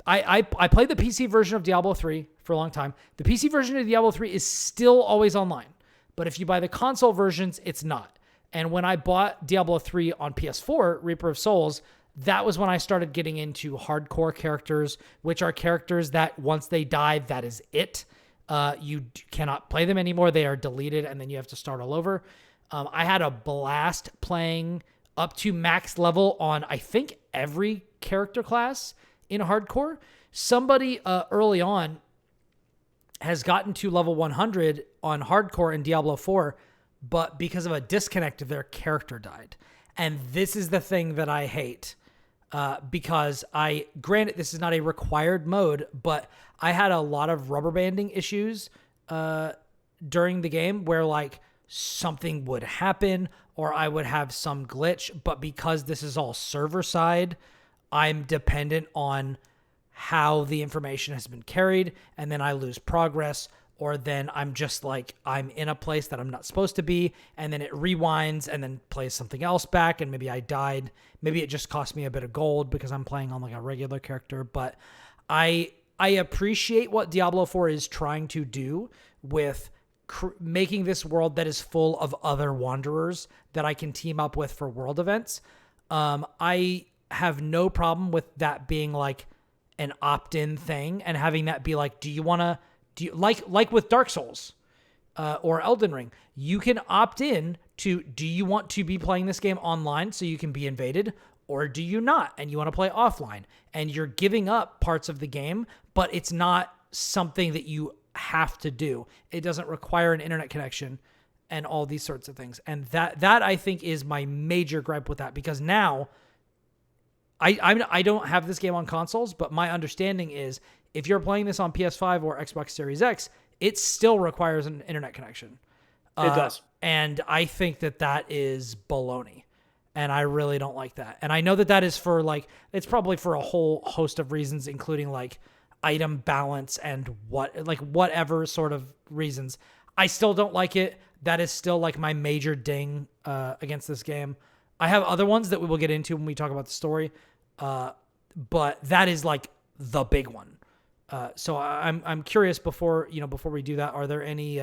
I played the PC version of Diablo 3 for a long time. The PC version of Diablo 3 is still always online, but if you buy the console versions, it's not. And when I bought Diablo 3 on PS4, Reaper of Souls, that was when I started getting into hardcore characters, which are characters that once they die, that is it. You cannot play them anymore. They are deleted, and then you have to start all over. I had a blast playing up to max level on, I think, every character class in hardcore. Somebody early on has gotten to level 100 on hardcore in Diablo 4, but because of a disconnect, their character died. And this is the thing that I hate, because granted, this is not a required mode, but I had a lot of rubber banding issues during the game where like something would happen or I would have some glitch, but because this is all server side, I'm dependent on how the information has been carried, and then I lose progress, or then I'm just like, I'm in a place that I'm not supposed to be, and then it rewinds and then plays something else back, and maybe I died. Maybe it just cost me a bit of gold because I'm playing on like a regular character, but I appreciate what Diablo 4 is trying to do with making this world that is full of other wanderers that I can team up with for world events. I have no problem with that being like an opt-in thing and having that be like, do you like with Dark Souls or Elden Ring, you can opt in to, do you want to be playing this game online so you can be invaded, or do you not and you want to play offline? And you're giving up parts of the game, but it's not something that you have to do. It doesn't require an internet connection and all these sorts of things. And that I think is my major gripe with that, because now I don't have this game on consoles, but my understanding is if you're playing this on PS5 or Xbox Series X, it still requires an internet connection. It does. And I think that is baloney. And I really don't like that. And I know that is for like, it's probably for a whole host of reasons, including like item balance and whatever sort of reasons. I still don't like it. That is still like my major ding against this game. I have other ones that we will get into when we talk about the story. But that is like the big one. So I'm curious before we do that, are there any,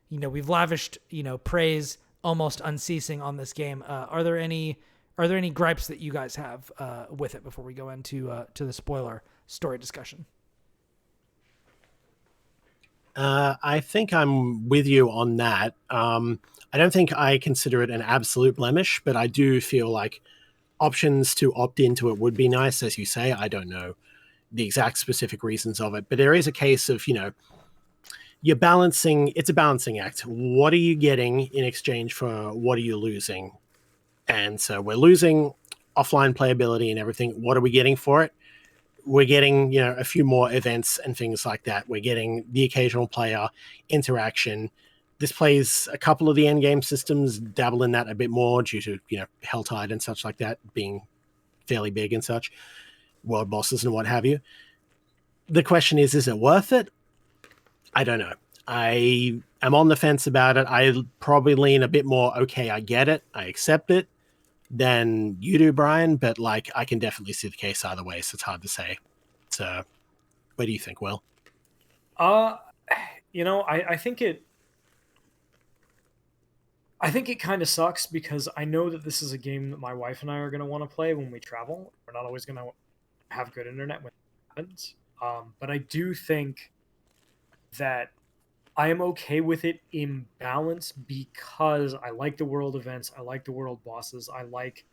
we've lavished, praise almost unceasing on this game. Are there any gripes that you guys have with it before we go into to the spoiler story discussion? I think I'm with you on that. I don't think I consider it an absolute blemish, but I do feel like options to opt into it would be nice. As you say, I don't know the exact specific reasons of it, but there is a case of, you're balancing, it's a balancing act. What are you getting in exchange for what are you losing? And so we're losing offline playability and everything. What are we getting for it? We're getting, a few more events and things like that. We're getting the occasional player interaction. This plays a couple of the end game systems, dabble in that a bit more due to, Helltide and such like that being fairly big and such, world bosses and what have you. The question is it worth it? I don't know. I am on the fence about it. I probably lean a bit more, okay, I get it, I accept it, than you do, Brian, but like I can definitely see the case either way, so it's hard to say. So what do you think, Will? I think it kind of sucks because I know that this is a game that my wife and I are going to want to play when we travel. We're not always going to have good internet when it happens. But I do think that I am okay with it in balance because I like the world events. I like the world bosses. I like,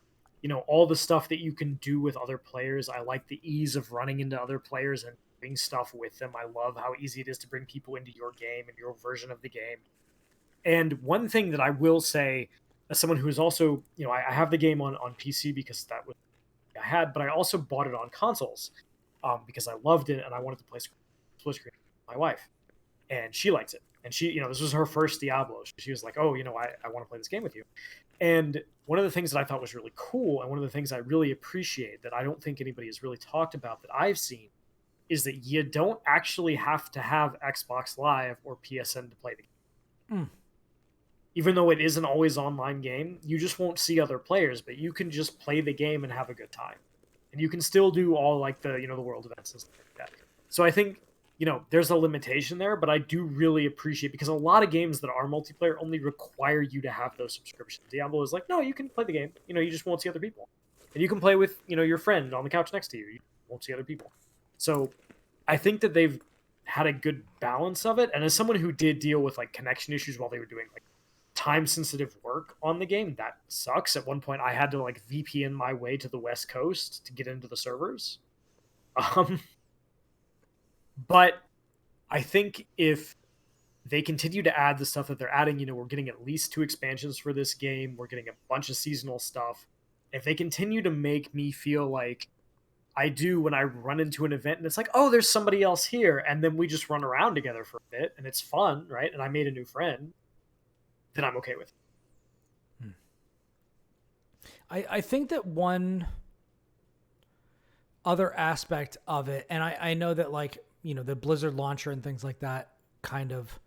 all the stuff that you can do with other players. I like the ease of running into other players and doing stuff with them. I love how easy it is to bring people into your game and your version of the game. And one thing that I will say, as someone who is also, I have the game on PC because that was I had, but I also bought it on consoles because I loved it and I wanted to play split screen with my wife. And she likes it. And she, this was her first Diablo. She was like, oh, I want to play this game with you. And one of the things that I thought was really cool, and one of the things I really appreciate that I don't think anybody has really talked about that I've seen, is that you don't actually have to have Xbox Live or PSN to play the game. Even though it is an always online game, you just won't see other players, but you can just play the game and have a good time. And you can still do all like the, the world events and stuff like that. So I think, there's a limitation there, but I do really appreciate, because a lot of games that are multiplayer only require you to have those subscriptions. Diablo is like, no, you can play the game. You just won't see other people. And you can play with, your friend on the couch next to you. You won't see other people. So I think that they've had a good balance of it. And as someone who did deal with like connection issues while they were doing like time-sensitive work on the game, that sucks. At one point, I had to like VPN my way to the West Coast to get into the servers. But I think if they continue to add the stuff that they're adding, we're getting at least 2 expansions for this game. We're getting a bunch of seasonal stuff. If they continue to make me feel like I do when I run into an event and it's like, oh, there's somebody else here, and then we just run around together for a bit and it's fun, right? And I made a new friend, then I'm okay with it. I think that one other aspect of it, and I know that like, the Blizzard launcher and things like that kind of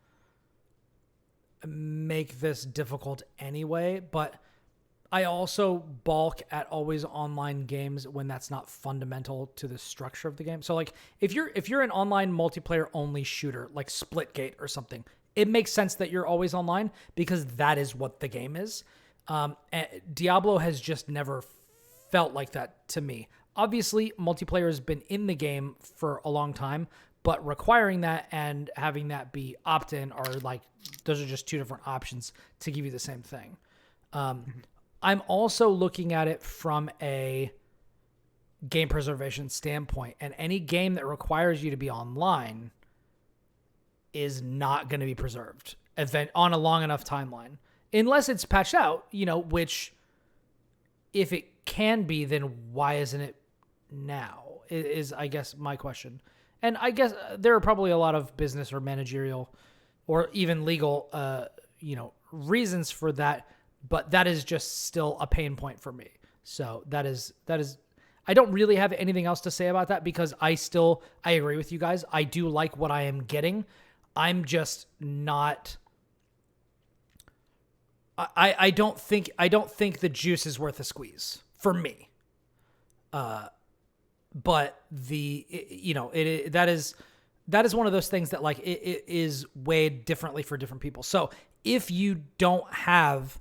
make this difficult anyway, but I also balk at always online games when that's not fundamental to the structure of the game. So like if you're an online multiplayer only shooter like Splitgate or something, it makes sense that you're always online because that is what the game is. And Diablo has just never felt like that to me. Obviously, multiplayer has been in the game for a long time, but requiring that and having that be opt-in are like, those are just two different options to give you the same thing. I'm also looking at it from a game preservation standpoint, and any game that requires you to be online is not going to be preserved on a long enough timeline, unless it's patched out, which if it can be, then why isn't it now is I guess my question. And I guess there are probably a lot of business or managerial or even legal, reasons for that, but that is just still a pain point for me. So that is, I don't really have anything else to say about that because I agree with you guys. I do like what I am getting. I'm just not, I don't think the juice is worth a squeeze for me. But that is one of those things that like it is weighed differently for different people. So if you don't have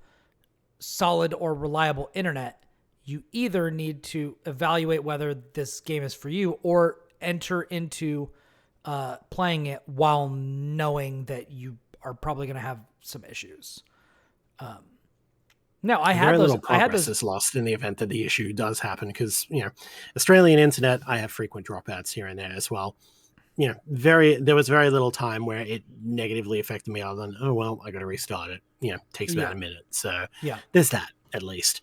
solid or reliable internet, you either need to evaluate whether this game is for you or enter into playing it while knowing that you are probably going to have some issues. No, I had those. Progress is lost in the event that the issue does happen because Australian internet. I have frequent dropouts here and there as well. There was very little time where it negatively affected me other than I got to restart it. Takes about a minute. So there's that at least.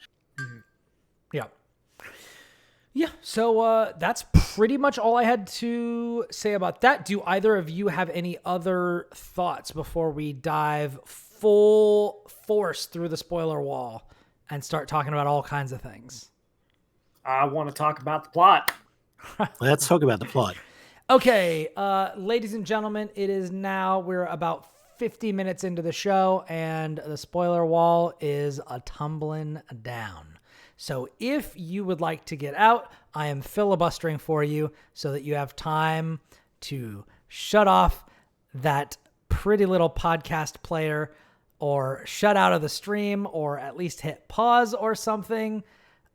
Yeah. So that's pretty much all I had to say about that. Do either of you have any other thoughts before we dive full force through the spoiler wall and start talking about all kinds of things? I want to talk about the plot. Let's talk about the plot. Okay, ladies and gentlemen, we're about 50 minutes into the show and the spoiler wall is a tumbling down. So if you would like to get out, I am filibustering for you so that you have time to shut off that pretty little podcast player or shut out of the stream or at least hit pause or something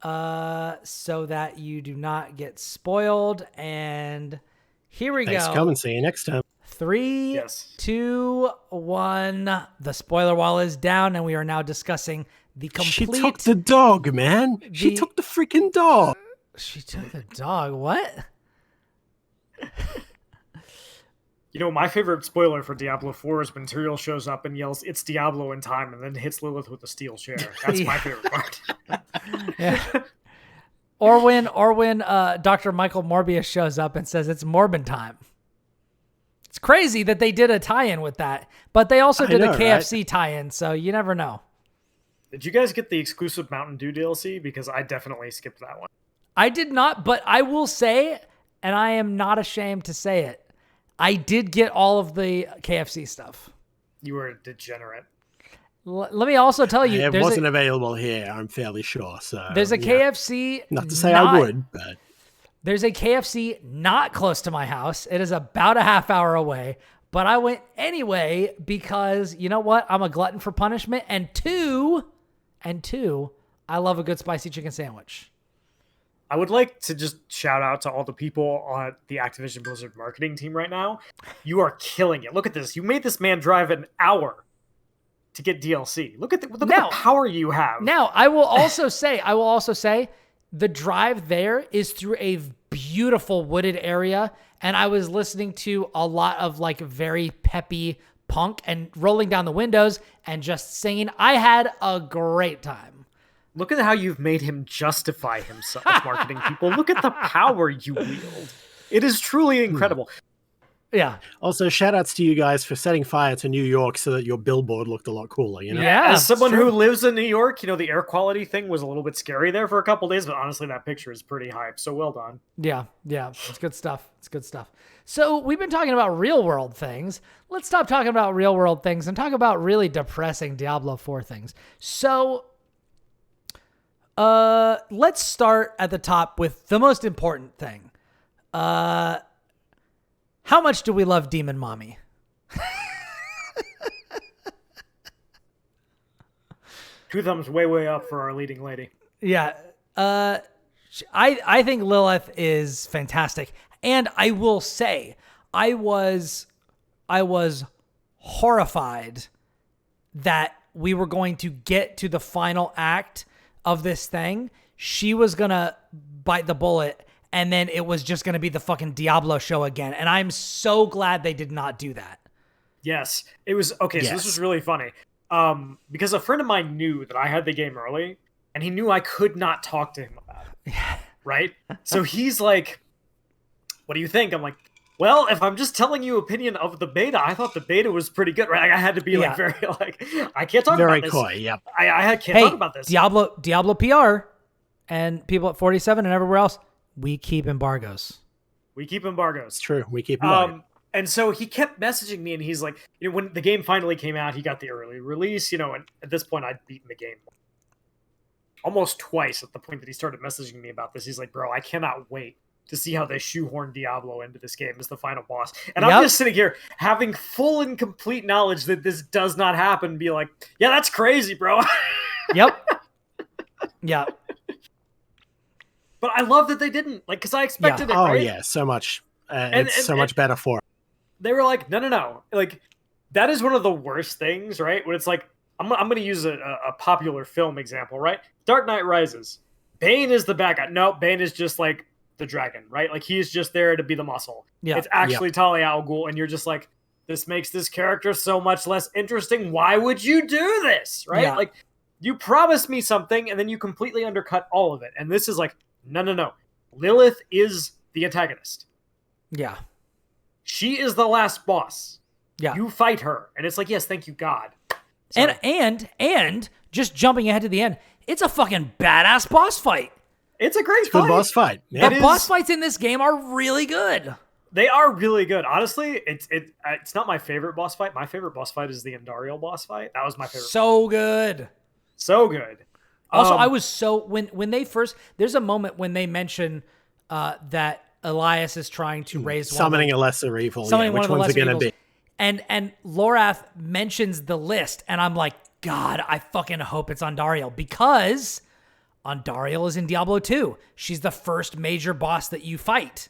so that you do not get spoiled. And here we go. Thanks for coming. See you next time. 3, 2, 1. The spoiler wall is down and we are now discussing the complete... She took the dog, man. She took the freaking dog. She took the dog. What? My favorite spoiler for Diablo IV is when Tyrael shows up and yells, "It's Diablo in time," and then hits Lilith with a steel chair. That's my favorite part. Yeah. Or when Dr. Michael Morbius shows up and says it's Morbin time. It's crazy that they did a tie-in with that, but they also did a KFC tie-in, so you never know. Did you guys get the exclusive Mountain Dew DLC? Because I definitely skipped that one. I did not, but I will say, and I am not ashamed to say it, I did get all of the KFC stuff. You were a degenerate. Let me also tell you, it wasn't available here, I'm fairly sure. So there's a KFC. Not to say I would, but there's a KFC not close to my house. It is about a half hour away, but I went anyway because you know what? I'm a glutton for punishment, and two, I love a good spicy chicken sandwich. I would like to just shout out to all the people on the Activision Blizzard marketing team right now. You are killing it. Look at this. You made this man drive an hour to get DLC. Look at the power you have. Now, I will also say the drive there is through a beautiful wooded area, and I was listening to a lot of like very peppy punk and rolling down the windows and just singing. I had a great time. Look at how you've made him justify himself, marketing people. Look at the power you wield. It is truly incredible. Yeah. Also, shout outs to you guys for setting fire to New York so that your billboard looked a lot cooler, Yeah, as someone who lives in New York, the air quality thing was a little bit scary there for a couple days, but honestly, that picture is pretty hype. So well done. Yeah. It's good stuff. So we've been talking about real world things. Let's stop talking about real world things and talk about really depressing Diablo 4 things. So Let's start at the top with the most important thing. How much do we love Demon Mommy? Two thumbs way up for our leading lady. Yeah. I think Lilith is fantastic. And I will say, I was horrified that we were going to get to the final act of this thing. She was going to bite the bullet, and then it was just going to be the fucking Diablo show again. And I'm so glad they did not do that. Yes. It was, okay, yes. So this was really funny. Because a friend of mine knew that I had the game early, and he knew I could not talk to him about it. Right? So he's like, what do you think? I'm like, well, if I'm just telling you opinion of the beta, I thought the beta was pretty good, right? Like, I had to be like very like, I can't talk about this. Very coy, yep. I can't talk about this. Diablo PR and people at 47 and everywhere else, we keep embargoes. It's true. We keep embargoes. And so he kept messaging me, and he's like, when the game finally came out, he got the early release, and at this point I'd beaten the game almost twice at the point that he started messaging me about this. He's like, bro, I cannot wait to see how they shoehorn Diablo into this game as the final boss. And I'm just sitting here having full and complete knowledge that this does not happen, be like, yeah, that's crazy, bro. Yep. Yeah. But I love that they didn't, like, because I expected it, right? Oh, yeah, so much. It's so much better for it. They were like, no. Like, that is one of the worst things, right? When it's like, I'm going to use a popular film example, right? Dark Knight Rises. Bane is the bad guy. No, Bane is just like the dragon, right? Like, he's just there to be the muscle. Yeah. It's actually Talia al Ghul, and you're just like, this makes this character so much less interesting. Why would you do this, right? Yeah. Like, you promised me something, and then you completely undercut all of it. And this is like, no. Lilith is the antagonist. Yeah. She is the last boss. Yeah. You fight her. And it's like, yes, thank you, God. Sorry. And just jumping ahead to the end, it's a fucking badass boss fight. It's a great fight. Good boss fight. Yeah. The boss fights in this game are really good. They are really good. Honestly, it's not my favorite boss fight. My favorite boss fight is the Andariel boss fight. That was my favorite. So good. So good. Also, I was so when they first, there's a moment when they mention that Elias is trying to raise summoning a lesser evil. Summoning which one's it going to be? And Lorath mentions the list, and I'm like, God, I fucking hope it's Andariel, because Andariel is in Diablo 2. She's the first major boss that you fight.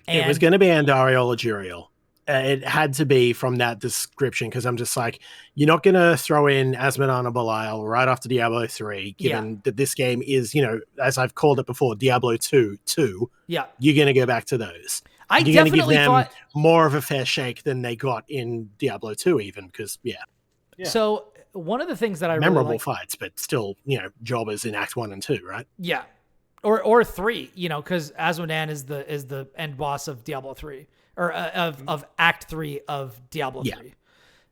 And it was going to be Andariel or Juriel. It had to be from that description, because I'm just like, you're not going to throw in Asmodan or Belial right after Diablo 3, given that this game is, as I've called it before, Diablo 2. Yeah. You're going to go back to those. You're definitely going to give them more of a fair shake than they got in Diablo 2 even, because, yeah. So one of the things that I memorable really like, fights, but still, jobbers in Act 1 and 2, right? Yeah. Or 3, because Asmodan is the end boss of Diablo 3. Or of Act 3 of Diablo 3.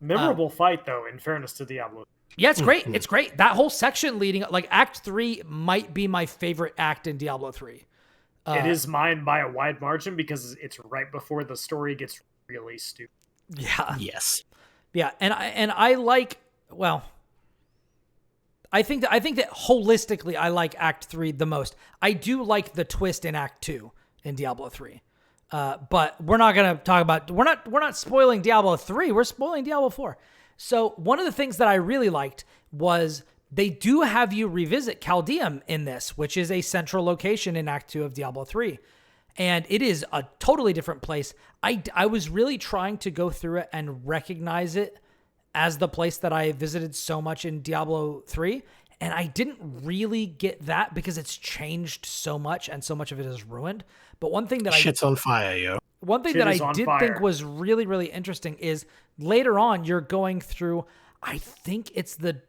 Memorable fight, though, in fairness to Diablo. Yeah, it's great. It's great. That whole section leading, like, Act 3 might be my favorite act in Diablo 3. It is mine by a wide margin, because it's right before the story gets really stupid. Yeah. Yes. Yeah, and I like, well, I think that holistically I like Act 3 the most. I do like the twist in Act 2 in Diablo 3. But we're not going to talk about, we're not spoiling Diablo 3, we're spoiling Diablo 4. So one of the things that I really liked was they do have you revisit Chaldeum in this, which is a central location in Act 2 of Diablo 3. And it is a totally different place. I was really trying to go through it and recognize it as the place that I visited so much in Diablo 3. And I didn't really get that, because it's changed so much and so much of it is ruined. But one thing that shit's on fire, yo. One thing that I did think was really, really interesting is later on you're going through, I think it's the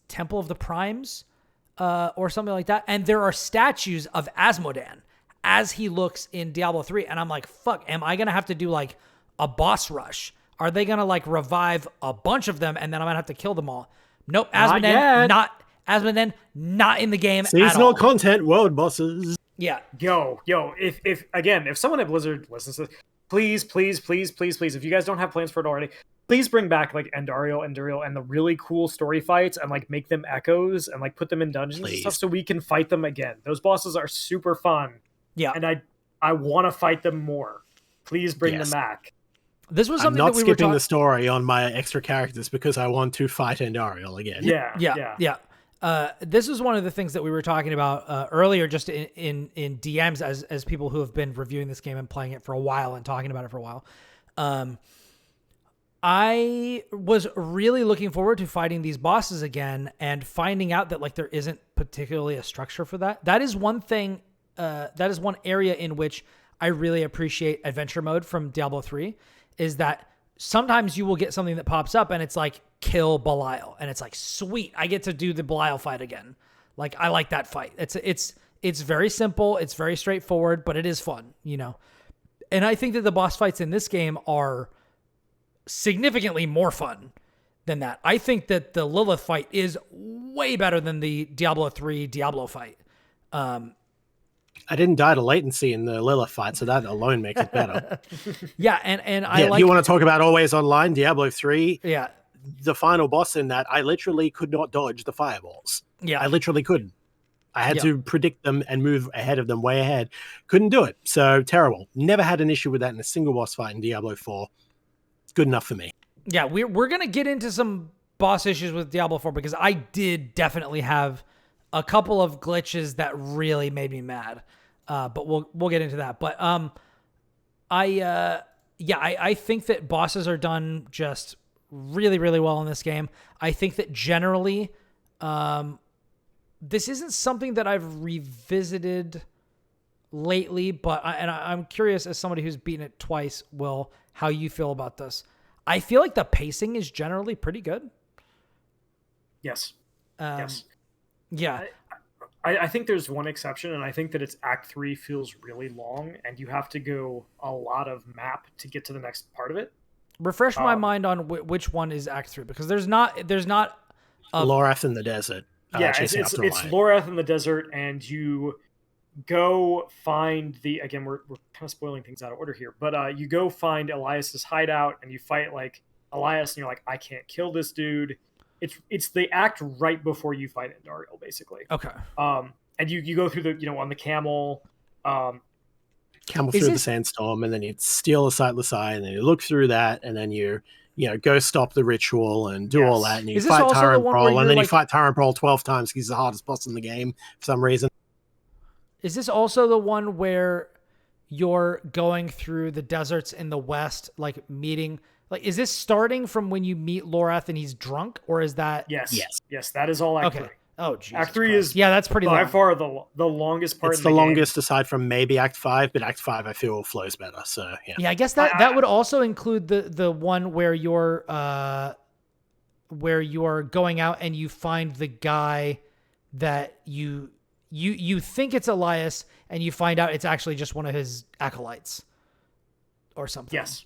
Temple of the Primes or something like that. And there are statues of Asmodan as he looks in Diablo 3. And I'm like, fuck, am I going to have to do like a boss rush? Are they going to like revive a bunch of them and then I'm going to have to kill them all? Nope. Asmodan not in the game at all. Seasonal content, world bosses. Yeah. Yo, if someone at Blizzard listens to this, please, if you guys don't have plans for it already, please bring back like Endario, and the really cool story fights, and like make them echoes, and like put them in dungeons and stuff, so we can fight them again. Those bosses are super fun. Yeah, and I want to fight them more. Please bring them back. This was something I'm not that we skipping were the story on my extra characters because I want to fight Endario again. Yeah. This is one of the things that we were talking about earlier, just in DMs as people who have been reviewing this game and playing it for a while and talking about it for a while. I was really looking forward to fighting these bosses again and finding out that like there isn't particularly a structure for that. That is one thing. That is one area in which I really appreciate adventure mode from Diablo 3, is that sometimes you will get something that pops up and it's like kill Belial, and it's like, sweet, I get to do the Belial fight again. Like, I like that fight. It's very simple, it's very straightforward, but it is fun, you know. And I think that the boss fights in this game are significantly more fun than that. I think that the Lilith fight is way better than the Diablo 3 Diablo fight. I didn't die to latency in the Lilith fight, so that alone makes it better. Yeah, and I like... You want to talk about always online, Diablo 3? Yeah. The final boss in that, I literally could not dodge the fireballs. Yeah. I literally couldn't. I had to predict them and move ahead of them, way ahead. Couldn't do it. So terrible. Never had an issue with that in a single boss fight in Diablo 4. It's good enough for me. Yeah, we're going to get into some boss issues with Diablo 4 because I did definitely have a couple of glitches that really made me mad. But we'll get into that. But I think that bosses are done just really, really well in this game. I think that generally, this isn't something that I've revisited lately, but I'm curious, as somebody who's beaten it twice, Will, how you feel about this. I feel like the pacing is generally pretty good. Yes. Yes. Yeah. I think there's one exception, and I think that it's Act 3 feels really long, and you have to go a lot of map to get to the next part of it. Refresh my mind on which one is Act 3, because there's not Lorath in the desert. Yeah, it's Lorath in the desert, and you go find again, we're kind of spoiling things out of order here, but you go find Elias's hideout, and you fight like Elias, and you're like, I can't kill this dude. It's the act right before you fight Endario, basically. Okay. And you go through on the camel. Camel through the sandstorm, and then you steal a sightless eye, and then you look through that, and then you go stop the ritual and do all that, and you fight Tyrant Prol, and then you fight Tyrant Prol 12 times because he's the hardest boss in the game for some reason. Is this also the one where you're going through the deserts in the west, like meeting? Like, is this starting from when you meet Lorath and he's drunk, or is that? Yes. That is all Act 3. Oh, Jesus Act 3 Christ. is that's pretty by long. far the longest part. It's the longest aside from maybe Act 5, but Act 5 I feel flows better. So yeah. Yeah, I guess that would also include the one where you're going out and you find the guy that you think it's Elias, and you find out it's actually just one of his acolytes or something. Yes.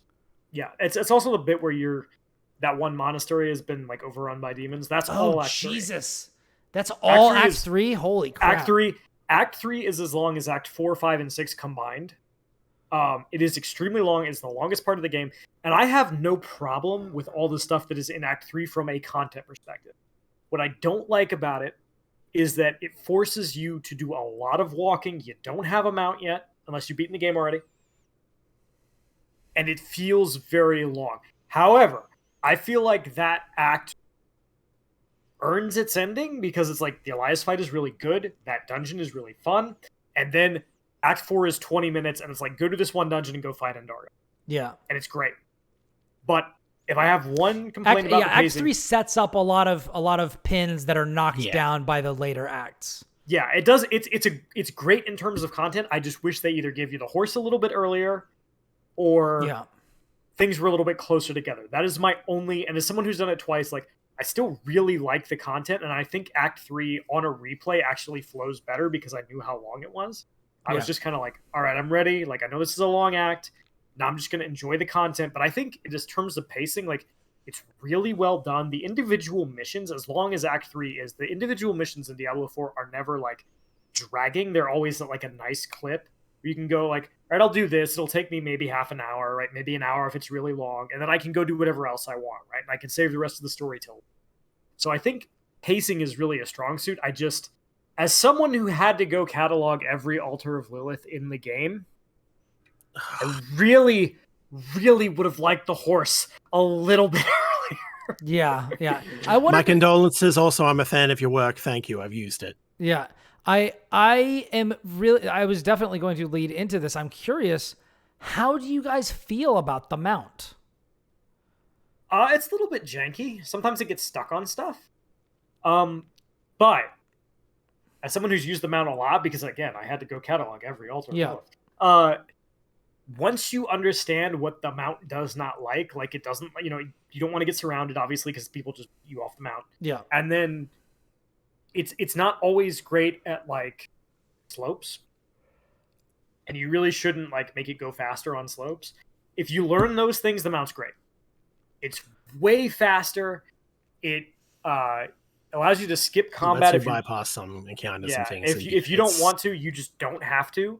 Yeah, it's also the bit where that one monastery has been like overrun by demons. That's all Act 3. Jesus. That's all Act 3? Holy crap. Act 3 is as long as Act 4, 5, and 6 combined. It is extremely long. It's the longest part of the game. And I have no problem with all the stuff that is in Act 3 from a content perspective. What I don't like about it is that it forces you to do a lot of walking. You don't have a mount yet, unless you've beaten the game already. And it feels very long. However, I feel like that act earns its ending because it's like the Elias fight is really good. That dungeon is really fun. And then Act 4 is 20 minutes, and it's like, go to this one dungeon and go fight Endario. Yeah. And it's great. But if I have one complaint about the pacing, Act 3 sets up a lot of pins that are knocked down by the later acts. Yeah, it does. It's great in terms of content. I just wish they either give you the horse a little bit earlier, or things were a little bit closer together. That is my only, and as someone who's done it twice, like, I still really like the content, and I think Act 3 on a replay actually flows better because I knew how long it was. I was just kind of like, all right, I'm ready. Like, I know this is a long act. Now I'm just going to enjoy the content. But I think in just terms of pacing, like, it's really well done. The individual missions, as long as Act 3 is, the individual missions in Diablo 4 are never, like, dragging. They're always at, like, a nice clip. where you can go like, all right, I'll do this. It'll take me maybe half an hour, right? Maybe an hour if it's really long. And then I can go do whatever else I want, right? And I can save the rest of the story till. So I think pacing is really a strong suit. As someone who had to go catalog every Altar of Lilith in the game, I really, really would have liked the horse a little bit earlier. Yeah. My condolences. Also, I'm a fan of your work. Thank you. I've used it. Yeah. I was definitely going to lead into this. I'm curious, how do you guys feel about the mount? It's a little bit janky. Sometimes it gets stuck on stuff. But as someone who's used the mount a lot, because again, I had to go catalog every Altar. Yeah. Once you understand what the mount does not like it doesn't, you don't want to get surrounded, obviously, because people just beat you off the mount. Yeah. And then it's not always great at like slopes. And you really shouldn't like make it go faster on slopes. If you learn those things, the mount's great. It's way faster. It allows you to skip combat if you bypass some encounters and things. If you don't want to, you just don't have to.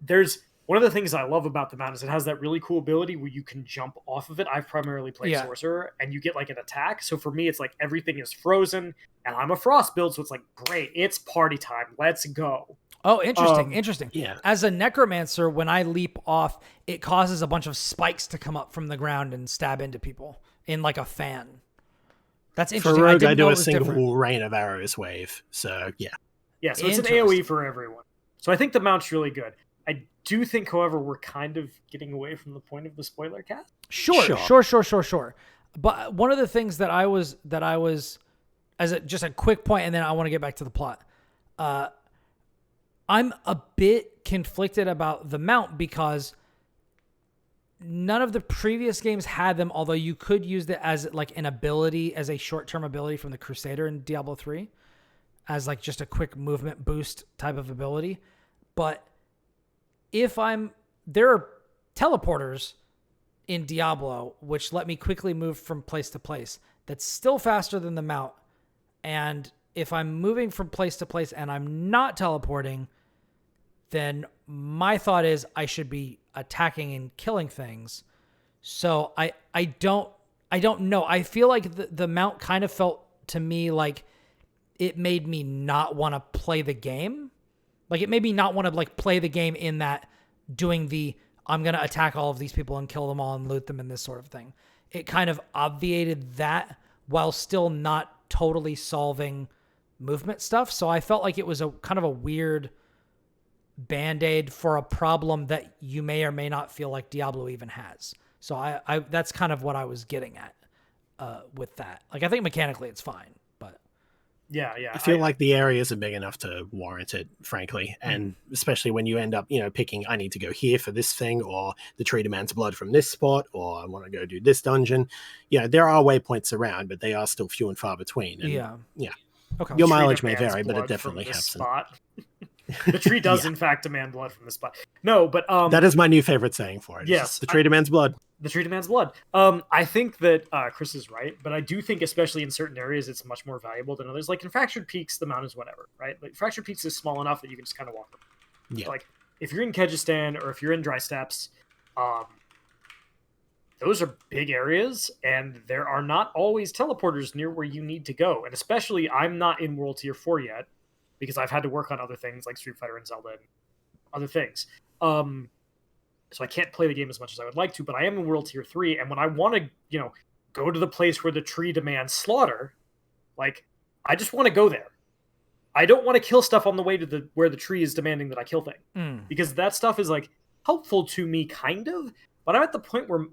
There's one of the things I love about the mount is it has that really cool ability where you can jump off of it. I've primarily played Sorcerer, and you get like an attack. So for me, it's like everything is frozen, and I'm a Frost build, so it's like, great, it's party time. Let's go. Oh, interesting. Yeah. As a Necromancer, when I leap off, it causes a bunch of spikes to come up from the ground and stab into people in like a fan. That's interesting. For Rogue, I do a single rain of arrows wave. So, yeah. Yeah, so it's an AoE for everyone. So I think the mount's really good. I do think, however, we're kind of getting away from the point of the spoiler cast. Sure. But one of the things that I was just a quick point, and then I want to get back to the plot. I'm a bit conflicted about the mount because none of the previous games had them, although you could use it as like an ability, as a short-term ability from the Crusader in Diablo 3, as like just a quick movement boost type of ability. But there are teleporters in Diablo, which let me quickly move from place to place. That's still faster than the mount. And if I'm moving from place to place and I'm not teleporting, then my thought is I should be attacking and killing things. So I don't know. I feel like the mount kind of felt to me like it made me not want to play the game. Like it made me not want to like play the game in that doing I'm going to attack all of these people and kill them all and loot them and this sort of thing. It kind of obviated that while still not totally solving movement stuff. So I felt like it was a kind of a weird Band-Aid for a problem that you may or may not feel like Diablo even has. So I that's kind of what I was getting at with that. Like I think mechanically it's fine, but yeah. I feel like the areas are big enough to warrant it, frankly, and especially when you end up, picking I need to go here for this thing, or the Tree Demands Blood from this spot, or I want to go do this dungeon. Yeah, there are waypoints around, but they are still few and far between. And yeah. Okay. Your mileage may vary, but it definitely helps. The tree does, in fact, demand blood from the spot. No, but that is my new favorite saying for it. Yes, the tree demands blood. The tree demands blood. I think that Kris is right, but I do think, especially in certain areas, it's much more valuable than others. Like in Fractured Peaks, the mount is whatever, right? Like Fractured Peaks is small enough that you can just kind of walk around. Yeah. Like if you're in Kyrgyzstan or if you're in Dry Steppes, those are big areas, and there are not always teleporters near where you need to go. And especially, I'm not in World Tier 4 yet, because I've had to work on other things like Street Fighter and Zelda and other things. So I can't play the game as much as I would like to, but I am in World Tier 3, and when I want to, go to the place where the tree demands slaughter, like, I just want to go there. I don't want to kill stuff on the way to where the tree is demanding that I kill things. Because that stuff is, like, helpful to me, kind of, but I'm at the point where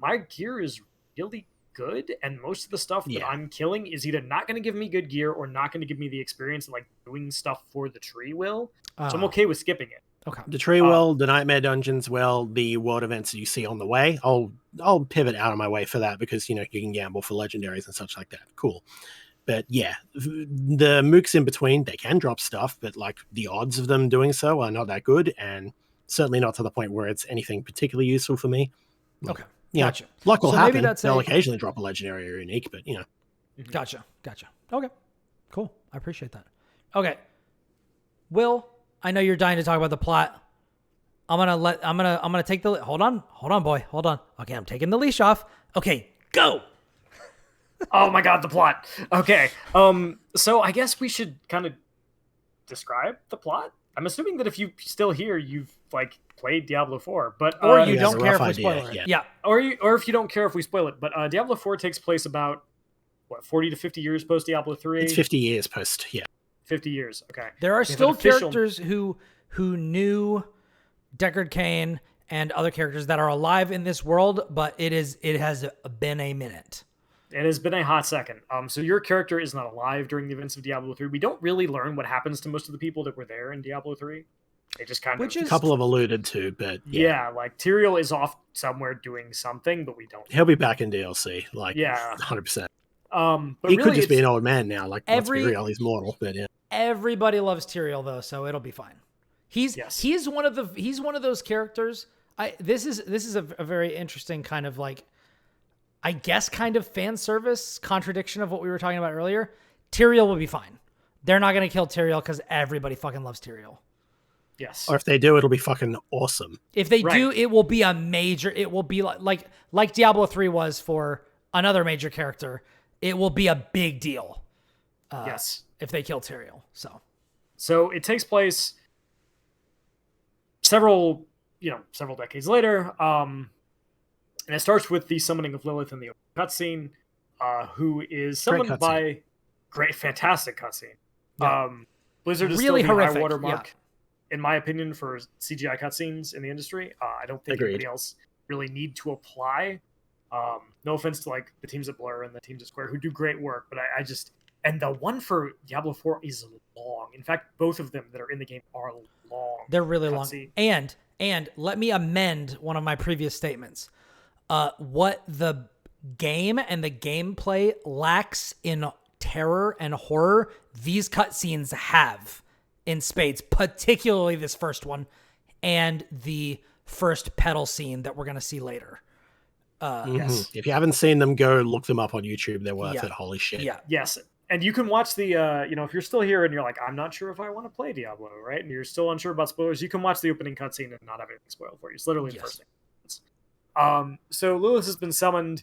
my gear is really good, and most of the stuff that I'm killing is either not going to give me good gear or not going to give me the experience of like doing stuff for the tree will. So I'm okay with skipping it. Okay. The tree will, the nightmare dungeons, the world events that you see on the way, I'll pivot out of my way for that because you can gamble for legendaries and such like that. Cool. But yeah, the mooks in between, they can drop stuff, but like the odds of them doing so are not that good, and certainly not to the point where it's anything particularly useful for me. Okay. Yeah, gotcha. Luck will happen. They'll occasionally drop a legendary or unique, but Gotcha. Okay, cool. I appreciate that. Okay, Will, I know you're dying to talk about the plot. I'm gonna take the hold on, boy, hold on. Okay, I'm taking the leash off. Okay, go. Oh my god, the plot. Okay. So I guess we should kind of describe the plot. I'm assuming that if you still here, you've like played Diablo 4, but Or you Yeah, don't it's a care if rough we idea, spoil it. yeah. Yeah. or if you don't care if we spoil it. But Diablo 4 takes place about what 40 to 50 years post Diablo 3. It's 50 years post. Yeah. 50 years. Okay. There are We have still an official- characters who knew Deckard Cain and other characters that are alive in this world, but it has been a minute. It has been a hot second. So your character is not alive during the events of Diablo 3. We don't really learn what happens to most of the people that were there in Diablo 3. They just kind Which of... is- A couple have alluded to, but Yeah, like Tyrael is off somewhere doing something, but we don't. he'll be back in DLC. Like, Yeah. 100%. But He really could just be it's- an old man now. Like, let's Every- be real, he's mortal. But yeah. Everybody loves Tyrael though, so it'll be fine. He's one of those characters. This is a very interesting kind of like, I guess, kind of fan service contradiction of what we were talking about earlier. Tyrael will be fine. They're not going to kill Tyrael because everybody fucking loves Tyrael. Yes. Or if they do, it'll be fucking awesome. If they Right. do, it will be a major. It will be like Diablo 3 was for another major character. It will be a big deal. Yes. If they kill Tyrael. So it takes place several decades later. And it starts with the summoning of Lilith in the cutscene, who is summoned by fantastic cutscene. Yeah. Blizzard is Really still the high horrific, watermark, in my opinion, for CGI cutscenes in the industry. I don't think Agreed. anybody else really need to apply. No offense to like the teams at Blur and the teams at Square who do great work, but I just and the one for Diablo 4 is long. In fact, both of them that are in the game are long. They're really long. cutscene. And let me amend one of my previous statements. What the game and the gameplay lacks in terror and horror, these cutscenes have in spades, particularly this first one and the first pedal scene that we're going to see later. Yes. If you haven't seen them, go look them up on YouTube. They're worth Yeah. it. Holy shit. Yeah. Yes. And you can watch the, if you're still here and you're like, I'm not sure if I want to play Diablo, right? And you're still unsure about spoilers, you can watch the opening cutscene and not have anything spoiled for you. It's literally the first thing. So Lilith has been summoned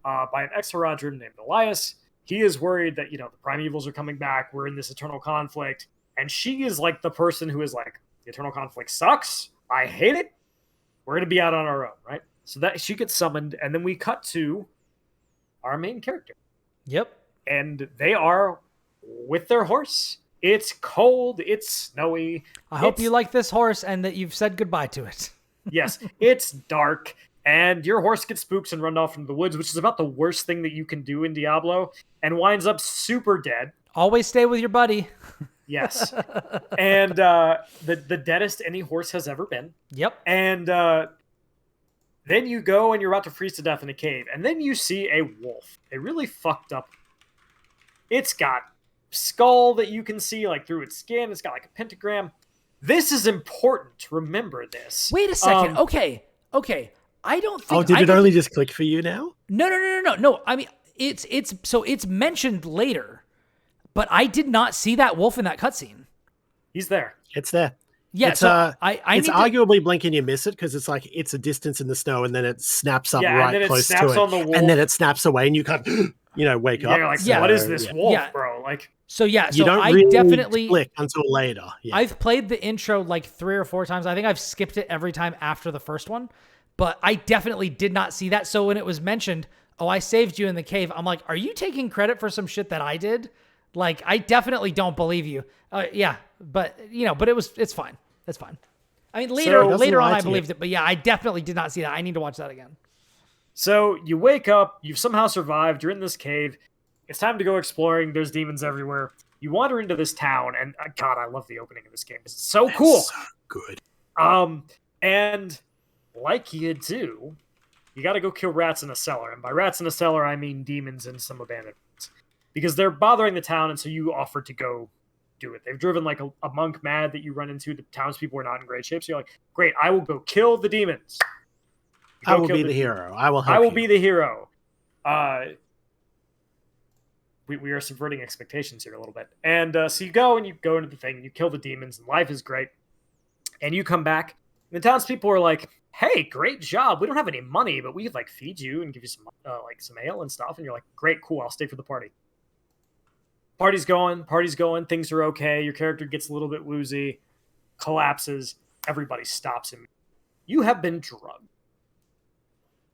by an ex-Haradrim named Elias. He is worried that, the primevals are coming back. We're in this eternal conflict. And she is like the person who is like, the eternal conflict sucks. I hate it. We're going to be out on our own, right? So that she gets summoned, and then we cut to our main character. Yep. And they are with their horse. It's cold. It's snowy. I hope you like this horse and that you've said goodbye to it. Yes, it's dark. And your horse gets spooked and run off into the woods, which is about the worst thing that you can do in Diablo, and winds up super dead. Always stay with your buddy. Yes. And the deadest any horse has ever been. Yep. And then you go and you're about to freeze to death in a cave. And then you see a wolf. A really fucked up. It's got skull that you can see like through its skin. It's got like a pentagram. This is important to remember this. Wait a second. Okay. I don't think. Oh, did it only just click for you now? No. I mean, it's mentioned later, but I did not see that wolf in that cutscene. He's there. It's there. Yeah, it's, so it's arguably blink and you miss it because it's like it's a distance in the snow and then it snaps up right close to it, on the wolf. and then it snaps away and you can't, wake up. You're like, Yeah. what is this wolf, Yeah. bro? Like, So yeah, you don't I really definitely click until later. Yeah. I've played the intro like 3 or 4 times. I think I've skipped it every time after the first one, but I definitely did not see that. So when it was mentioned, oh, I saved you in the cave, I'm like, are you taking credit for some shit that I did? Like, I definitely don't believe you. Yeah, but it's fine. It's fine. I mean, later on I believed it, but yeah, I definitely did not see that. I need to watch that again. So you wake up, you've somehow survived, you're in this cave. It's time to go exploring. There's demons everywhere. You wander into this town, and God, I love the opening of this game. It's so cool. So good. And like you do, you got to go kill rats in a cellar. And by rats in a cellar, I mean demons in some abandoned ruins. Because they're bothering the town, and so you offer to go do it. They've driven like a monk mad that you run into. The townspeople are not in great shape. So you're like, great, I will go kill the demons. I will be the hero. I will help I will you. be the hero. We are subverting expectations here a little bit. And so you go into the thing, and you kill the demons, and life is great. And you come back, The townspeople are like, hey, great job. We don't have any money, but we could like feed you and give you some some ale and stuff. And you're like, great, cool. I'll stay for the party. Party's going. Things are okay. Your character gets a little bit woozy, collapses. Everybody stops him. You have been drugged.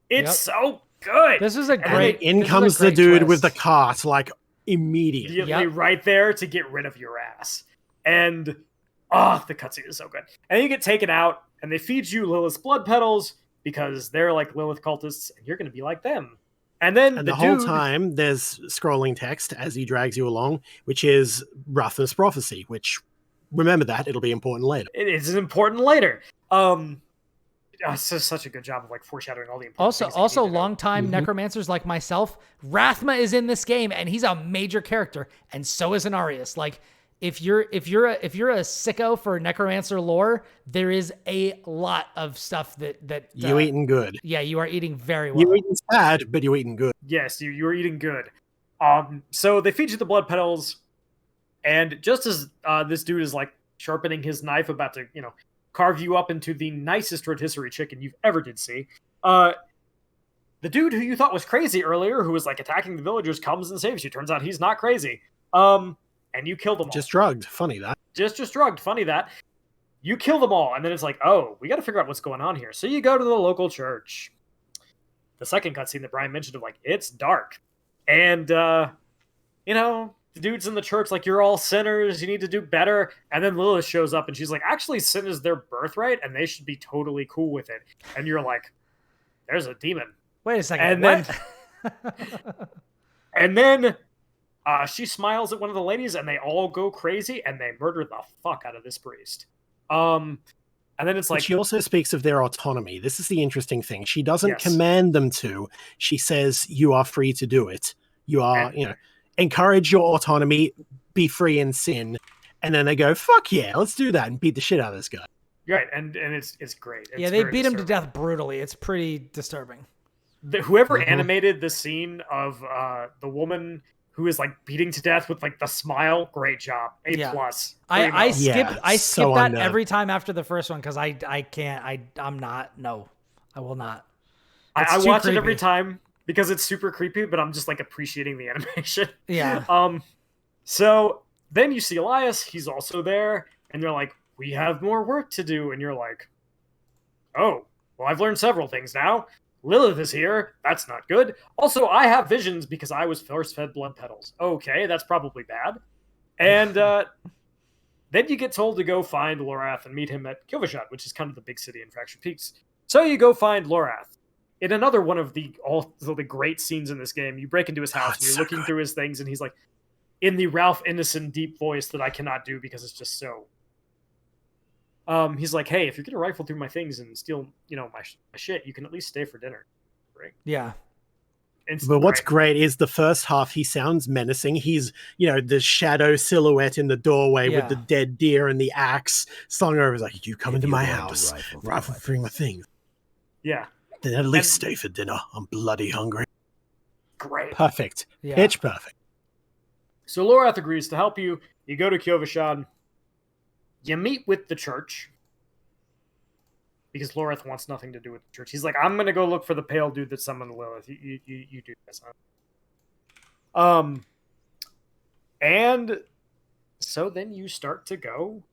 It's so good. This is a great. In comes the dude with the cart, like immediately right there to get rid of your ass. And the cutscene is so good. And you get taken out, and they feed you Lilith's blood petals because they're like Lilith cultists, and you're going to be like them. And then the whole time there's scrolling text as he drags you along, which is Rathna's prophecy. Which, remember that, it'll be important later. It is important later. It's just such a good job of like foreshadowing all the important things. Also, longtime necromancers like myself, Rathma is in this game, and he's a major character, and so is Inarius. Like, if you're a sicko for necromancer lore, there is a lot of stuff that you eating good. Yeah, you are eating very well. You're eating sad, but you're eating good. Yes, you are eating good. So they feed you the blood petals, and just as this dude is like sharpening his knife, about to carve you up into the nicest rotisserie chicken you've ever did see, the dude who you thought was crazy earlier, who was like attacking the villagers, comes and saves you. Turns out he's not crazy. And you kill them all. Just drugged. Funny that. Just drugged. Funny that. You kill them all, and then it's like, oh, we got to figure out what's going on here. So you go to the local church. The second cutscene that Brian mentioned of like, it's dark. And, the dude's in the church like, you're all sinners, you need to do better. And then Lilith shows up, and she's like, actually, sin is their birthright, and they should be totally cool with it. And you're like, there's a demon. Wait a second. And what? then she smiles at one of the ladies, and they all go crazy, and they murder the fuck out of this priest. And then it's like... She also speaks of their autonomy. This is the interesting thing. She doesn't command them to. She says, you are free to do it. You are, encourage your autonomy, be free in sin. And then they go, fuck yeah, let's do that, and beat the shit out of this guy. Right, and it's great. It's they beat him to death brutally. It's pretty disturbing. Whoever animated the scene of the woman who is like beating to death with like the smile, great job. A+. I skip that every time after the first one because I will not. I watch it every time because it's super creepy, but I'm just like appreciating the animation. Yeah. So then you see Elias, he's also there, and they're like, we have more work to do, and you're like, oh, well, I've learned several things now. Lilith is here. That's not good. Also, I have visions because I was force-fed blood petals. Okay, that's probably bad. And then you get told to go find Lorath and meet him at Kyovashad, which is kind of the big city in Fractured Peaks. So you go find Lorath. In another one of the great scenes in this game, you break into his house and you're looking through his things, and he's like, in the Ralph Ineson deep voice that I cannot do because it's just so... he's like, hey, if you're gonna rifle through my things and steal, my shit, you can at least stay for dinner, right? Yeah. But what's great is the first half, he sounds menacing. He's, the shadow silhouette in the doorway with the dead deer and the axe slung over. He's like, you come into my house, rifle through my things. Yeah. Then at least stay for dinner. I'm bloody hungry. Great. Perfect. Yeah. Pitch perfect. So Lorath agrees to help you. You go to Kyovashad. You meet with the church because Lorath wants nothing to do with the church. He's like, I'm going to go look for the pale dude that summoned Lilith. You do this. And so then you start to go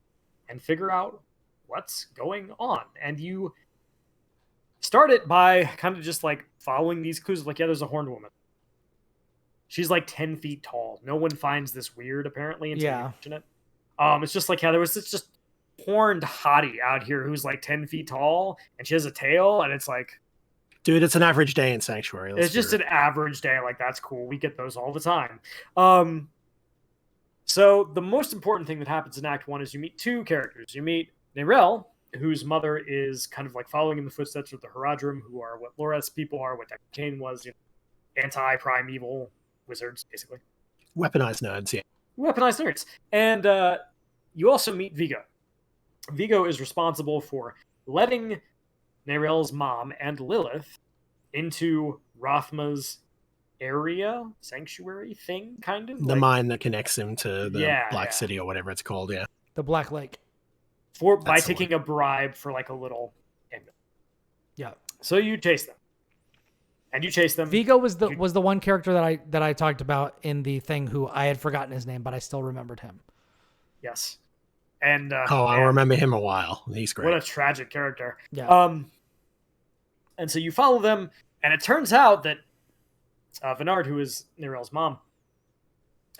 and figure out what's going on. And you start it by kind of just like following these clues. Like, there's a horned woman. She's like 10 feet tall. No one finds this weird, apparently, until you mention it. It's just like how there was this just horned hottie out here who's like 10 feet tall, and she has a tail, and it's like... Dude, it's an average day in Sanctuary. It's just an average day. Like, that's cool. We get those all the time. So the most important thing that happens in Act 1 is you meet two characters. You meet Nerel, whose mother is kind of like following in the footsteps of the Haradrim, who are what Lorath's people are, what Kane was, anti-primeval wizards, basically. Weaponized nerds, yeah. Weaponized nerds. And you also meet Vigo. Vigo is responsible for letting Nerel's mom and Lilith into Rathma's area, sanctuary thing, kind of. The mine that connects him to the Black City or whatever it's called, yeah. The Black Lake. by taking a bribe for like a little amulet. Yeah. So you chase them. And you chase them. Vigo was the one character that I talked about in the thing who I had forgotten his name, but I still remembered him. Yes. And I remember him a while. He's great. What a tragic character. Yeah. And so you follow them, and it turns out that Venard, who is Nirel's mom,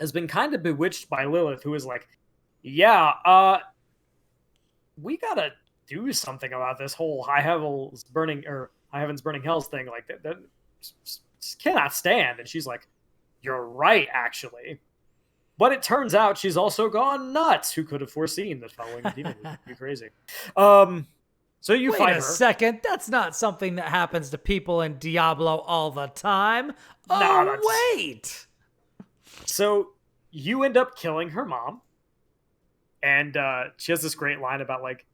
has been kind of bewitched by Lilith, who is like, yeah, we gotta do something about this whole High Heavens Burning Hells thing. Like, that just cannot stand. And she's like, you're right, actually. But it turns out she's also gone nuts. Who could have foreseen that following a demon would be crazy? So you fight her. Wait a second. That's not something that happens to people in Diablo all the time. Wait. So you end up killing her mom. And she has this great line about, like,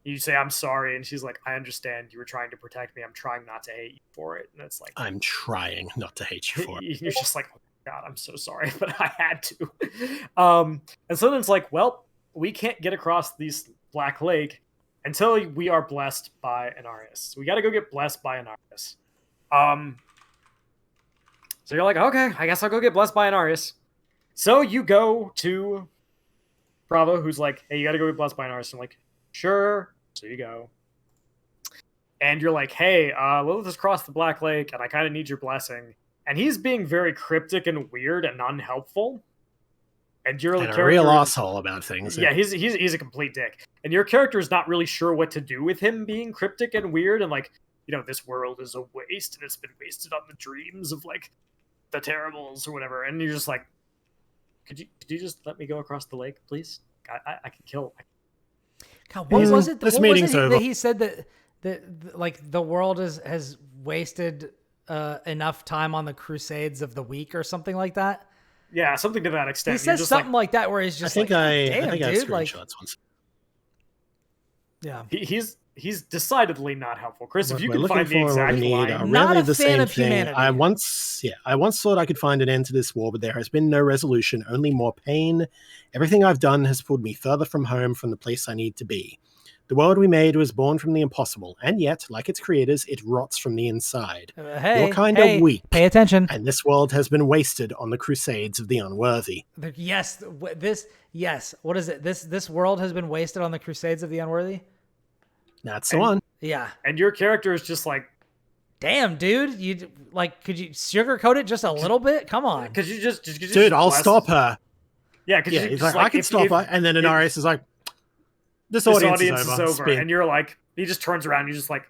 you say, I'm sorry. And she's like, I understand. You were trying to protect me. I'm trying not to hate you for it. And it's like, I'm trying not to hate you for it. You're just like, oh, God, I'm so sorry, but I had to. And so then it's like, well, we can't get across this Black Lake until we are blessed by an Arius. So we got to go get blessed by an Arius. So you're like, okay, I guess I'll go get blessed by an Arius. So you go to Bravo, who's like, hey, you got to go get blessed by an Arius. I'm like, sure. So you go. And you're like, hey, Lilith has crossed the Black Lake, and I kind of need your blessing. And he's being very cryptic and weird and unhelpful. And you're a real asshole about things. Yeah, he's a complete dick. And your character is not really sure what to do with him being cryptic and weird and like, you know, this world is a waste and it's been wasted on the dreams of like the terribles or whatever. And you're just like, could you just let me go across the lake, please? I can kill. God, what was it? This meeting's over. That he said that like the world has wasted enough time on the Crusades of the Weak or something like that. Yeah, something to that extent. He says something like that where he's just I think I dude, have screenshots once. Yeah. He's decidedly not helpful. Chris, if you can find the exact line. Not a fan of humanity. I once thought I could find an end to this war, but there has been no resolution, only more pain. Everything I've done has pulled me further from home, from the place I need to be. The world we made was born from the impossible, and yet, like its creators, it rots from the inside. You're kind of weak. Pay attention. And this world has been wasted on the crusades of the unworthy. Yes, what is it? This world has been wasted on the crusades of the unworthy? That's the one. Yeah. And your character is just like, damn, dude, could you sugarcoat it just a little bit? Come on. Could you just dude, I'll stop her. Yeah, he's like, I can stop her. And then Anarius is like, this audience is over. And you're like, he just turns around and you're just like,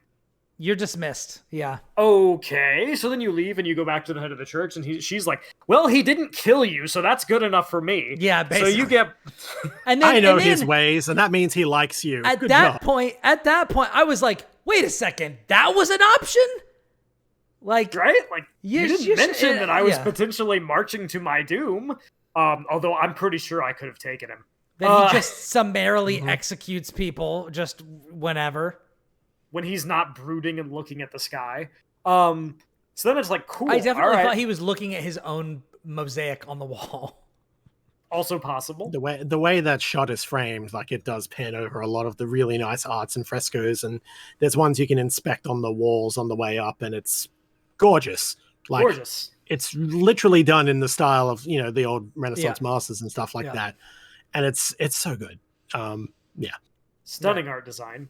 you're dismissed. Yeah. Okay. So then you leave and you go back to the head of the church and she's like, well, he didn't kill you, so that's good enough for me. Yeah, basically. So you get and then, I know his ways, and that means he likes you. At that point, I was like, wait a second, that was an option? Like, right? Like, you didn't mention that I was potentially marching to my doom. Although I'm pretty sure I could have taken him. Then he just summarily executes people just whenever. When he's not brooding and looking at the sky. So then it's like, cool. I definitely thought he was looking at his own mosaic on the wall. Also possible. The way that shot is framed, like it does pan over a lot of the really nice arts and frescoes, and there's ones you can inspect on the walls on the way up, and it's gorgeous. Like, gorgeous. It's literally done in the style of, you know, the old Renaissance masters and stuff like that. And it's so good. Stunning art design.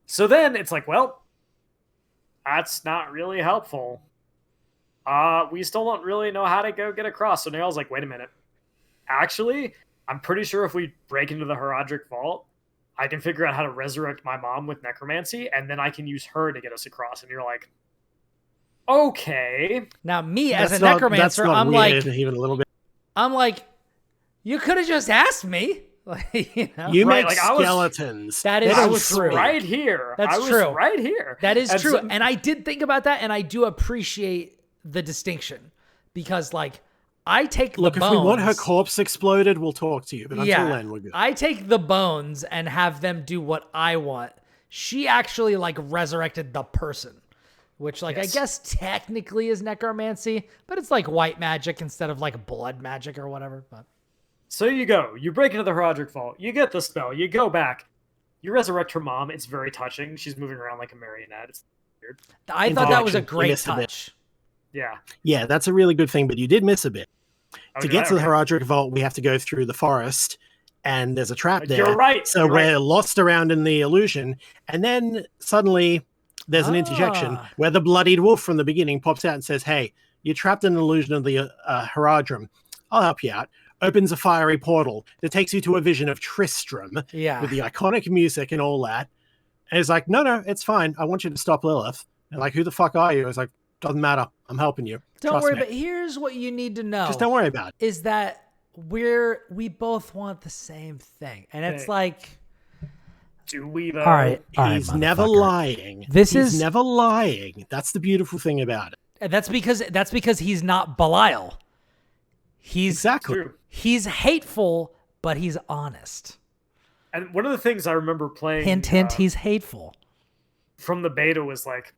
So then it's like, well, that's not really helpful. We still don't really know how to go get across. So Neryl's like, wait a minute. Actually, I'm pretty sure if we break into the Herodric Vault, I can figure out how to resurrect my mom with necromancy, and then I can use her to get us across. And you're like, okay. Now me as a necromancer, I'm like, even a little bit. I'm like, you could have just asked me. Like, you know? You make skeletons. That is true. Right here. That's true. Right here. That is true. And I did think about that, and I do appreciate the distinction because, like, I take the bones. If we want her corpse exploded, we'll talk to you. But until then, we're good. I take the bones and have them do what I want. She actually, like, resurrected the person, which, like, I guess technically is necromancy, but it's like white magic instead of like blood magic or whatever. But So you go. You break into the Herodric Vault. You get the spell. You go back. You resurrect her mom. It's very touching. She's moving around like a marionette. It's weird. I thought that was a You great missed a bit. touch. Yeah. Yeah, that's a really good thing, but you did miss a bit. Oh, To did get I? to the Okay. Herodric Vault, we have to go through the forest, and there's a trap there. You're right. So You're we're right. lost around in the illusion, and then suddenly there's an interjection Ah. where the bloodied wolf from the beginning pops out and says, "Hey, you're trapped in an illusion of the Herodrum. I'll help you out." Opens a fiery portal that takes you to a vision of Tristram Yeah. with the iconic music and all that. And it's like, no, it's fine. I want you to stop Lilith. And like, who the fuck are you? It's like, doesn't matter. I'm helping you. Don't Trust worry, me. but here's what you need to know. Just don't worry about it. Is that we both want the same thing. And it's Hey. like, Do we though? all right, He's never motherfucker. lying. This He's is- never lying. That's the beautiful thing about it. And that's because he's not Belial. He's Exactly. True. he's hateful, but he's honest. And one of the things I remember playing Hint, hint, he's hateful. from the beta was like,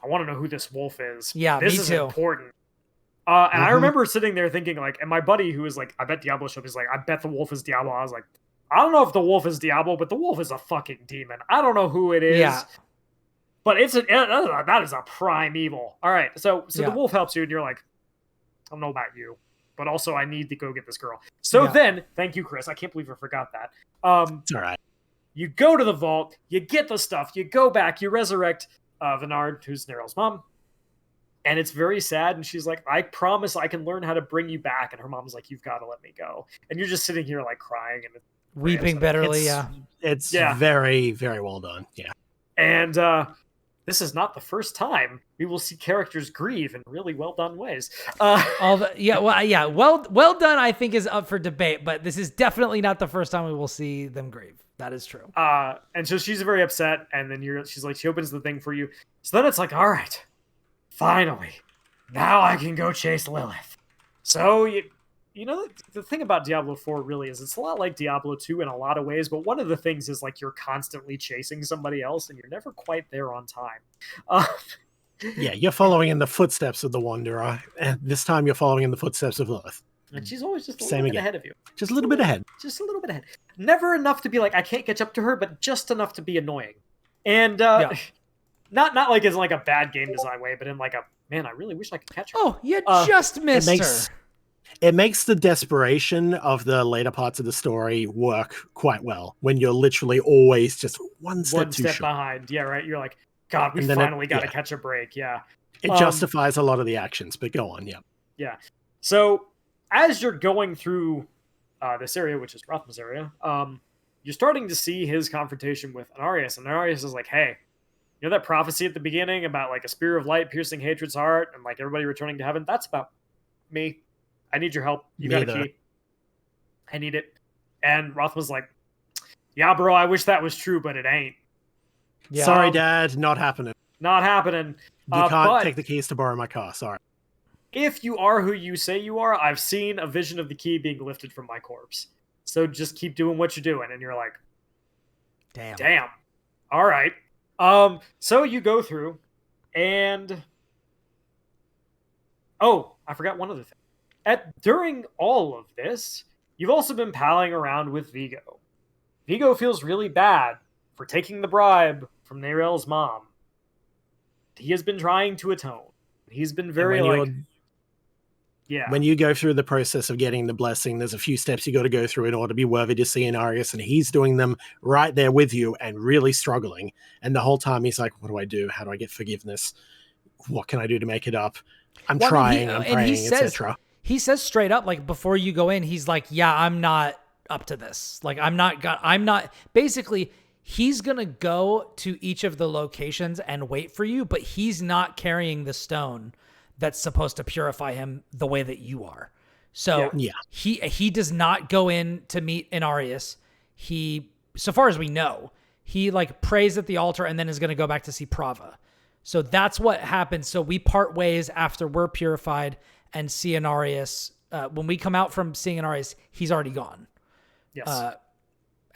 I want to know who this wolf is. Yeah, this me is too. important. And I Mhm. remember sitting there thinking, like, and my buddy who was like, I bet Diablo showed up, is like, I bet the wolf is Diablo. I was like, I don't know if the wolf is Diablo, but the wolf is a fucking demon. I don't know who it is. Yeah. But that is a prime evil. All right, so Yeah. the wolf helps you, and you're like, I don't know about you, but also I need to go get this girl. So Yeah. then, thank you, Chris. I can't believe I forgot that. It's all right. You go to the vault, you get the stuff, you go back, you resurrect Venard, who's Neryl's mom, and it's very sad. And she's like, "I promise I can learn how to bring you back." And her mom's like, "You've got to let me go." And you're just sitting here like crying and Weeping upset. bitterly, It's, yeah. it's Yeah. very, very well done. Yeah. And this is not the first time we will see characters grieve in really well done ways. Well, well done, I think, is up for debate, but this is definitely not the first time we will see them grieve. That is true. And so she's very upset, and then she's like, she opens the thing for you. So then it's like, all right, finally, now I can go chase Lilith. So you know, the thing about Diablo 4 really is it's a lot like Diablo 2 in a lot of ways, but one of the things is like you're constantly chasing somebody else and you're never quite there on time. Yeah, you're following in the footsteps of the Wanderer, and this time you're following in the footsteps of Lilith. And she's always just a Same little bit again. ahead of you. Just a little bit ahead. Just a little bit ahead. Never enough to be like, I can't catch up to her, but just enough to be annoying. And Yeah. not like as like a bad game design way, but in like a, man, I really wish I could catch her. Oh, you Uh, just missed makes- her. It makes the desperation of the later parts of the story work quite well when you're literally always just one step One too step short. behind. Yeah, right. You're like, God, we And then finally got to yeah. catch a break. Yeah. It justifies a lot of the actions, but go on, yeah. Yeah. So as you're going through this area, which is Rothman's area, you're starting to see his confrontation with Anarius. And Anarius is like, hey, you know that prophecy at the beginning about like a spear of light piercing hatred's heart and like everybody returning to heaven? That's about me. I need your help. You Me got a either. key. I need it. And Rothman's like, yeah, bro, I wish that was true, but it ain't. Yeah. Sorry, Dad, not happening. Not happening. You can't but take the keys to borrow my car. Sorry. if you are who you say you are, I've seen a vision of the key being lifted from my corpse. So just keep doing what you're doing. And you're like, damn. All right. So you go through and I forgot one other thing. During all of this, you've also been palling around with Vigo. Vigo feels really bad for taking the bribe from Neryl's mom. He has been trying to atone. He's been very When you go through the process of getting the blessing, there's a few steps you got to go through in order to be worthy to see Anarius, and he's doing them right there with you and really struggling. And the whole time he's like, what do I do? How do I get forgiveness? What can I do to make it up? I'm trying, I'm praying, etc. He says straight up, like, before you go in, he's like, yeah, I'm not up to this. Like, I'm not, basically, he's going to go to each of the locations and wait for you, but he's not carrying the stone that's supposed to purify him the way that you are. So Yeah. he does not go in to meet Anarius. He, so far as we know, he like prays at the altar and then is going to go back to see Prava. So that's what happens. So we part ways after we're purified and see Anarius. When we come out from seeing Anarius, he's already gone. Yes.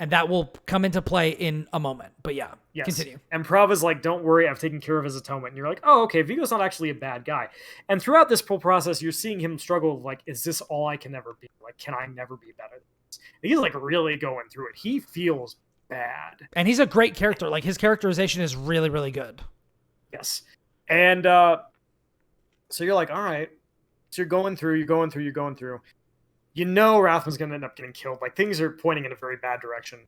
And that will come into play in a moment. But yeah. Yes. Continue. And Prava's like, don't worry, I've taken care of his atonement. And you're like, oh, okay, Vigo's not actually a bad guy. And throughout this whole process, you're seeing him struggle with, like, is this all I can ever be? Like, can I never be better than this? And he's, like, really going through it. He feels bad. And he's a great character. Like, his characterization is really, really good. Yes. And so you're like, all right. So you're going through. You know Rathman's going to end up getting killed. Like, things are pointing in a very bad direction.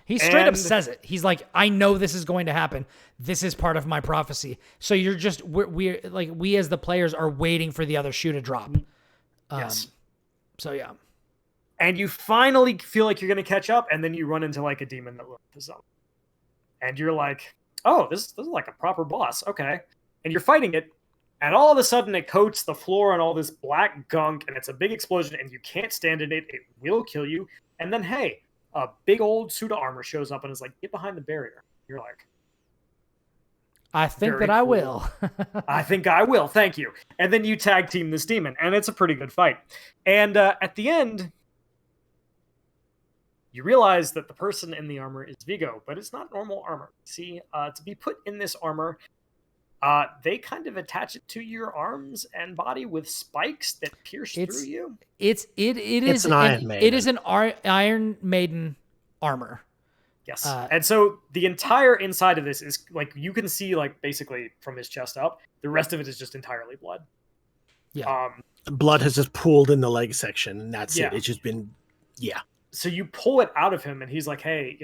He straight up says it. He's like, I know this is going to happen. This is part of my prophecy. So you're just, we as the players are waiting for the other shoe to drop. Yes. So yeah. And you finally feel like you're going to catch up, and then you run into like a demon that looks up. And you're like, oh, this is like a proper boss. Okay. And you're fighting it, and all of a sudden it coats the floor on all this black gunk, and it's a big explosion, and you can't stand in it. It will kill you. And then, hey, a big old suit of armor shows up and is like, get behind the barrier. You're like, I think that cool. I will. I think I will. Thank you. And then you tag team this demon, and it's a pretty good fight. And at the end, you realize that the person in the armor is Vigo, but it's not normal armor. See, to be put in this armor, they kind of attach it to your arms and body with spikes that pierce through you. It's an Iron Maiden. It is an Iron Maiden armor. Yes. And so the entire inside of this is like, you can see like basically from his chest up, the rest of it is just entirely blood. Yeah. Blood has just pooled in the leg section, and that's Yeah. it. It's just been, yeah. So you pull it out of him, and he's like, hey,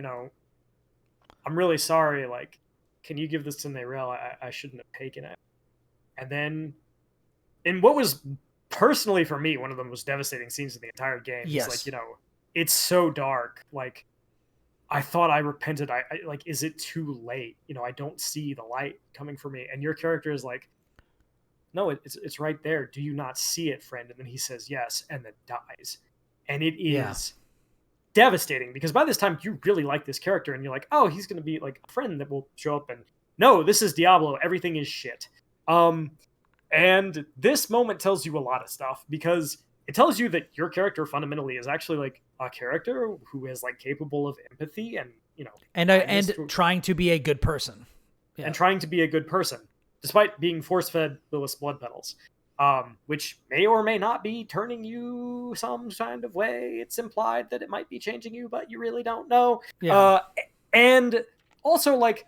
I'm really sorry. Like, can you give this to Neyrelle? I shouldn't have taken it. And then, in what was personally for me one of the most devastating scenes in the entire game, yes. It's like, it's so dark. Like, I thought I repented. I like, is it too late? I don't see the light coming for me. And your character is like, no, it's right there. Do you not see it, friend? And then he says yes, and then dies. And it is devastating, because by this time you really like this character, and you're like, oh, he's going to be like a friend that will show up. And no, this is Diablo. Everything is shit. And this moment tells you a lot of stuff, because it tells you that your character fundamentally is actually like a character who is like capable of empathy and, and trying to be a good person. Yeah. And trying to be a good person, despite being force-fed Lilith's blood petals. Which may or may not be turning you some kind of way. It's implied that it might be changing you, but you really don't know. Yeah. And also, like,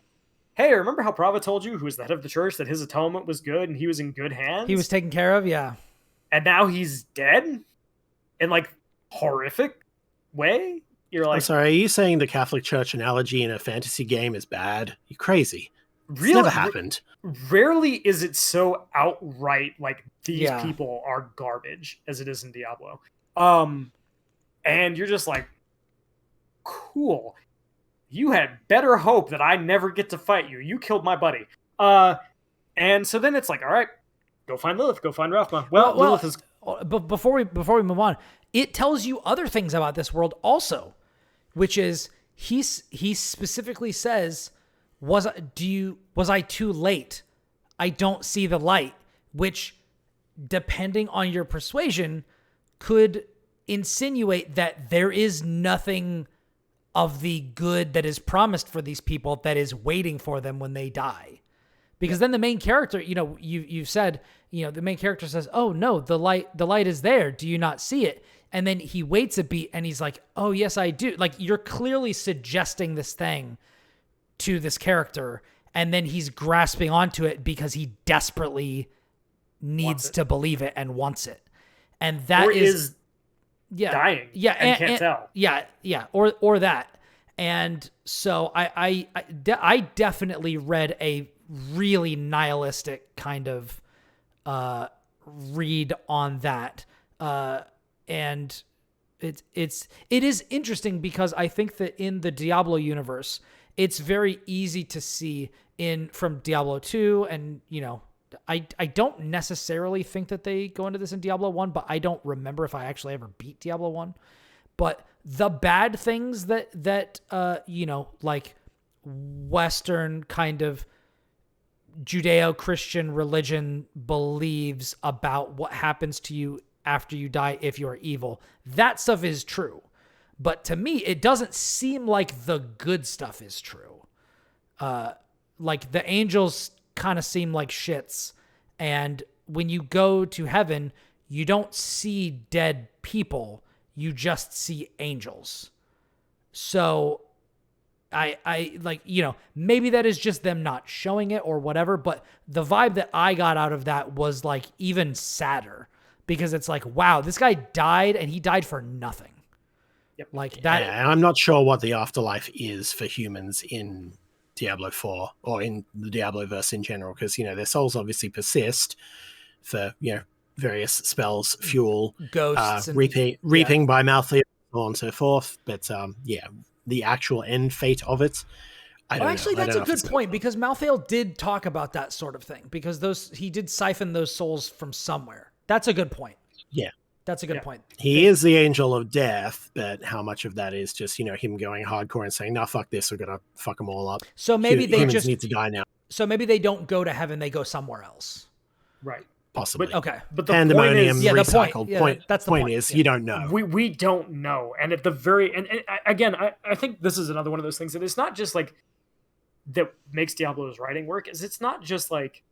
hey, remember how Prava told you, who was the head of the church, that his atonement was good and he was in good hands? He was taken care of, yeah. And now he's dead? In, like, horrific way? You're like... I'm sorry, are you saying the Catholic Church analogy in a fantasy game is bad? You're crazy. Really? It's never happened. Rarely is it so outright like these people are garbage as it is in Diablo. And you're just like, cool. You had better hope that I never get to fight you. You killed my buddy. And so then it's like, all right, go find Lilith, go find Rathma. Well, Lilith is... But before we move on, it tells you other things about this world also, which is he specifically says, was I too late? I don't see the light, which, depending on your persuasion, could insinuate that there is nothing of the good that is promised for these people that is waiting for them when they die. Because then the main character, you've said, the main character says, oh no, the light is there. Do you not see it? And then he waits a beat and he's like, oh yes, I do. Like, you're clearly suggesting this thing to this character, and then he's grasping onto it because he desperately needs to believe it and wants it. And that is dying. Yeah. And can't tell. Yeah. Or that. And so I definitely read a really nihilistic kind of read on that. And it is interesting, because I think that in the Diablo universe, it's very easy to see from Diablo 2, and I don't necessarily think that they go into this in Diablo 1, but I don't remember if I actually ever beat Diablo 1. But the bad things that like Western kind of Judeo-Christian religion believes about what happens to you after you die if you're evil, that stuff is true. But to me, it doesn't seem like the good stuff is true. Like the angels kind of seem like shits, and when you go to heaven, you don't see dead people, you just see angels. So I like, maybe that is just them not showing it or whatever, but the vibe that I got out of that was like even sadder, because it's like, wow, this guy died and he died for nothing. Yep. Like that. Yeah, and I'm not sure what the afterlife is for humans in Diablo 4 or in the Diabloverse in general, because, their souls obviously persist for, various spells, fuel, Ghosts, and reaping by Malthael, so on and so forth. But, the actual end fate of it, I don't know. Actually, that's a good point, because Malthael did talk about that sort of thing, because he did siphon those souls from somewhere. That's a good point. Yeah. That's a good point. He is the angel of death, but how much of that is just, him going hardcore and saying, no, fuck this, we're going to fuck them all up. So maybe humans need to die now. So maybe they don't go to heaven, they go somewhere else. Right. Possibly. But the Pandemonium, point is, recycled. That's the point. You don't know. We don't know. And at the very and again, I think this is another one of those things that it's not just like that makes Diablo's writing work, is it's not just like,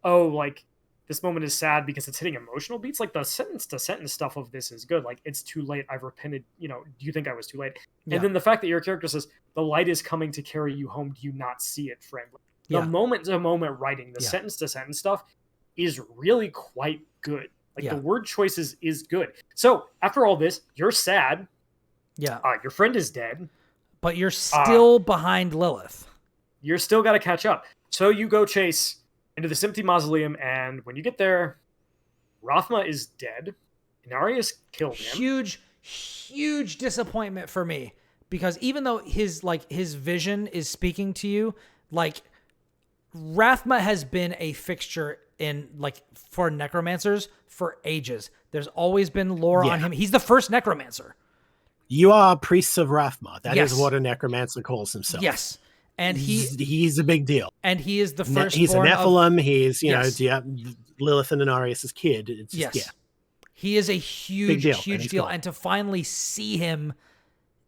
oh, like this moment is sad because it's hitting emotional beats. Like the sentence to sentence stuff of this is good. Like, it's too late, I've repented, do you think I was too late? And then the fact that your character says, the light is coming to carry you home, do you not see it, friend? The moment to moment writing, the sentence to sentence stuff is really quite good. Like the word choices is good. So after all this, you're sad. Yeah. Your friend is dead. But you're still behind Lilith. You're still got to catch up. So you go chase into this empty mausoleum, and when you get there, Rathma is dead. Inarius killed him. Huge disappointment for me, because even though his vision is speaking to you, like Rathma has been a fixture in for necromancers for ages. There's always been lore on him. He's the first necromancer. You are priests of Rathma. That is what a necromancer calls himself. Yes. And he's a big deal. And he is the first. He's a Nephilim. He's Lilith and Inarius' kid. It's just, he is a huge deal. And to finally see him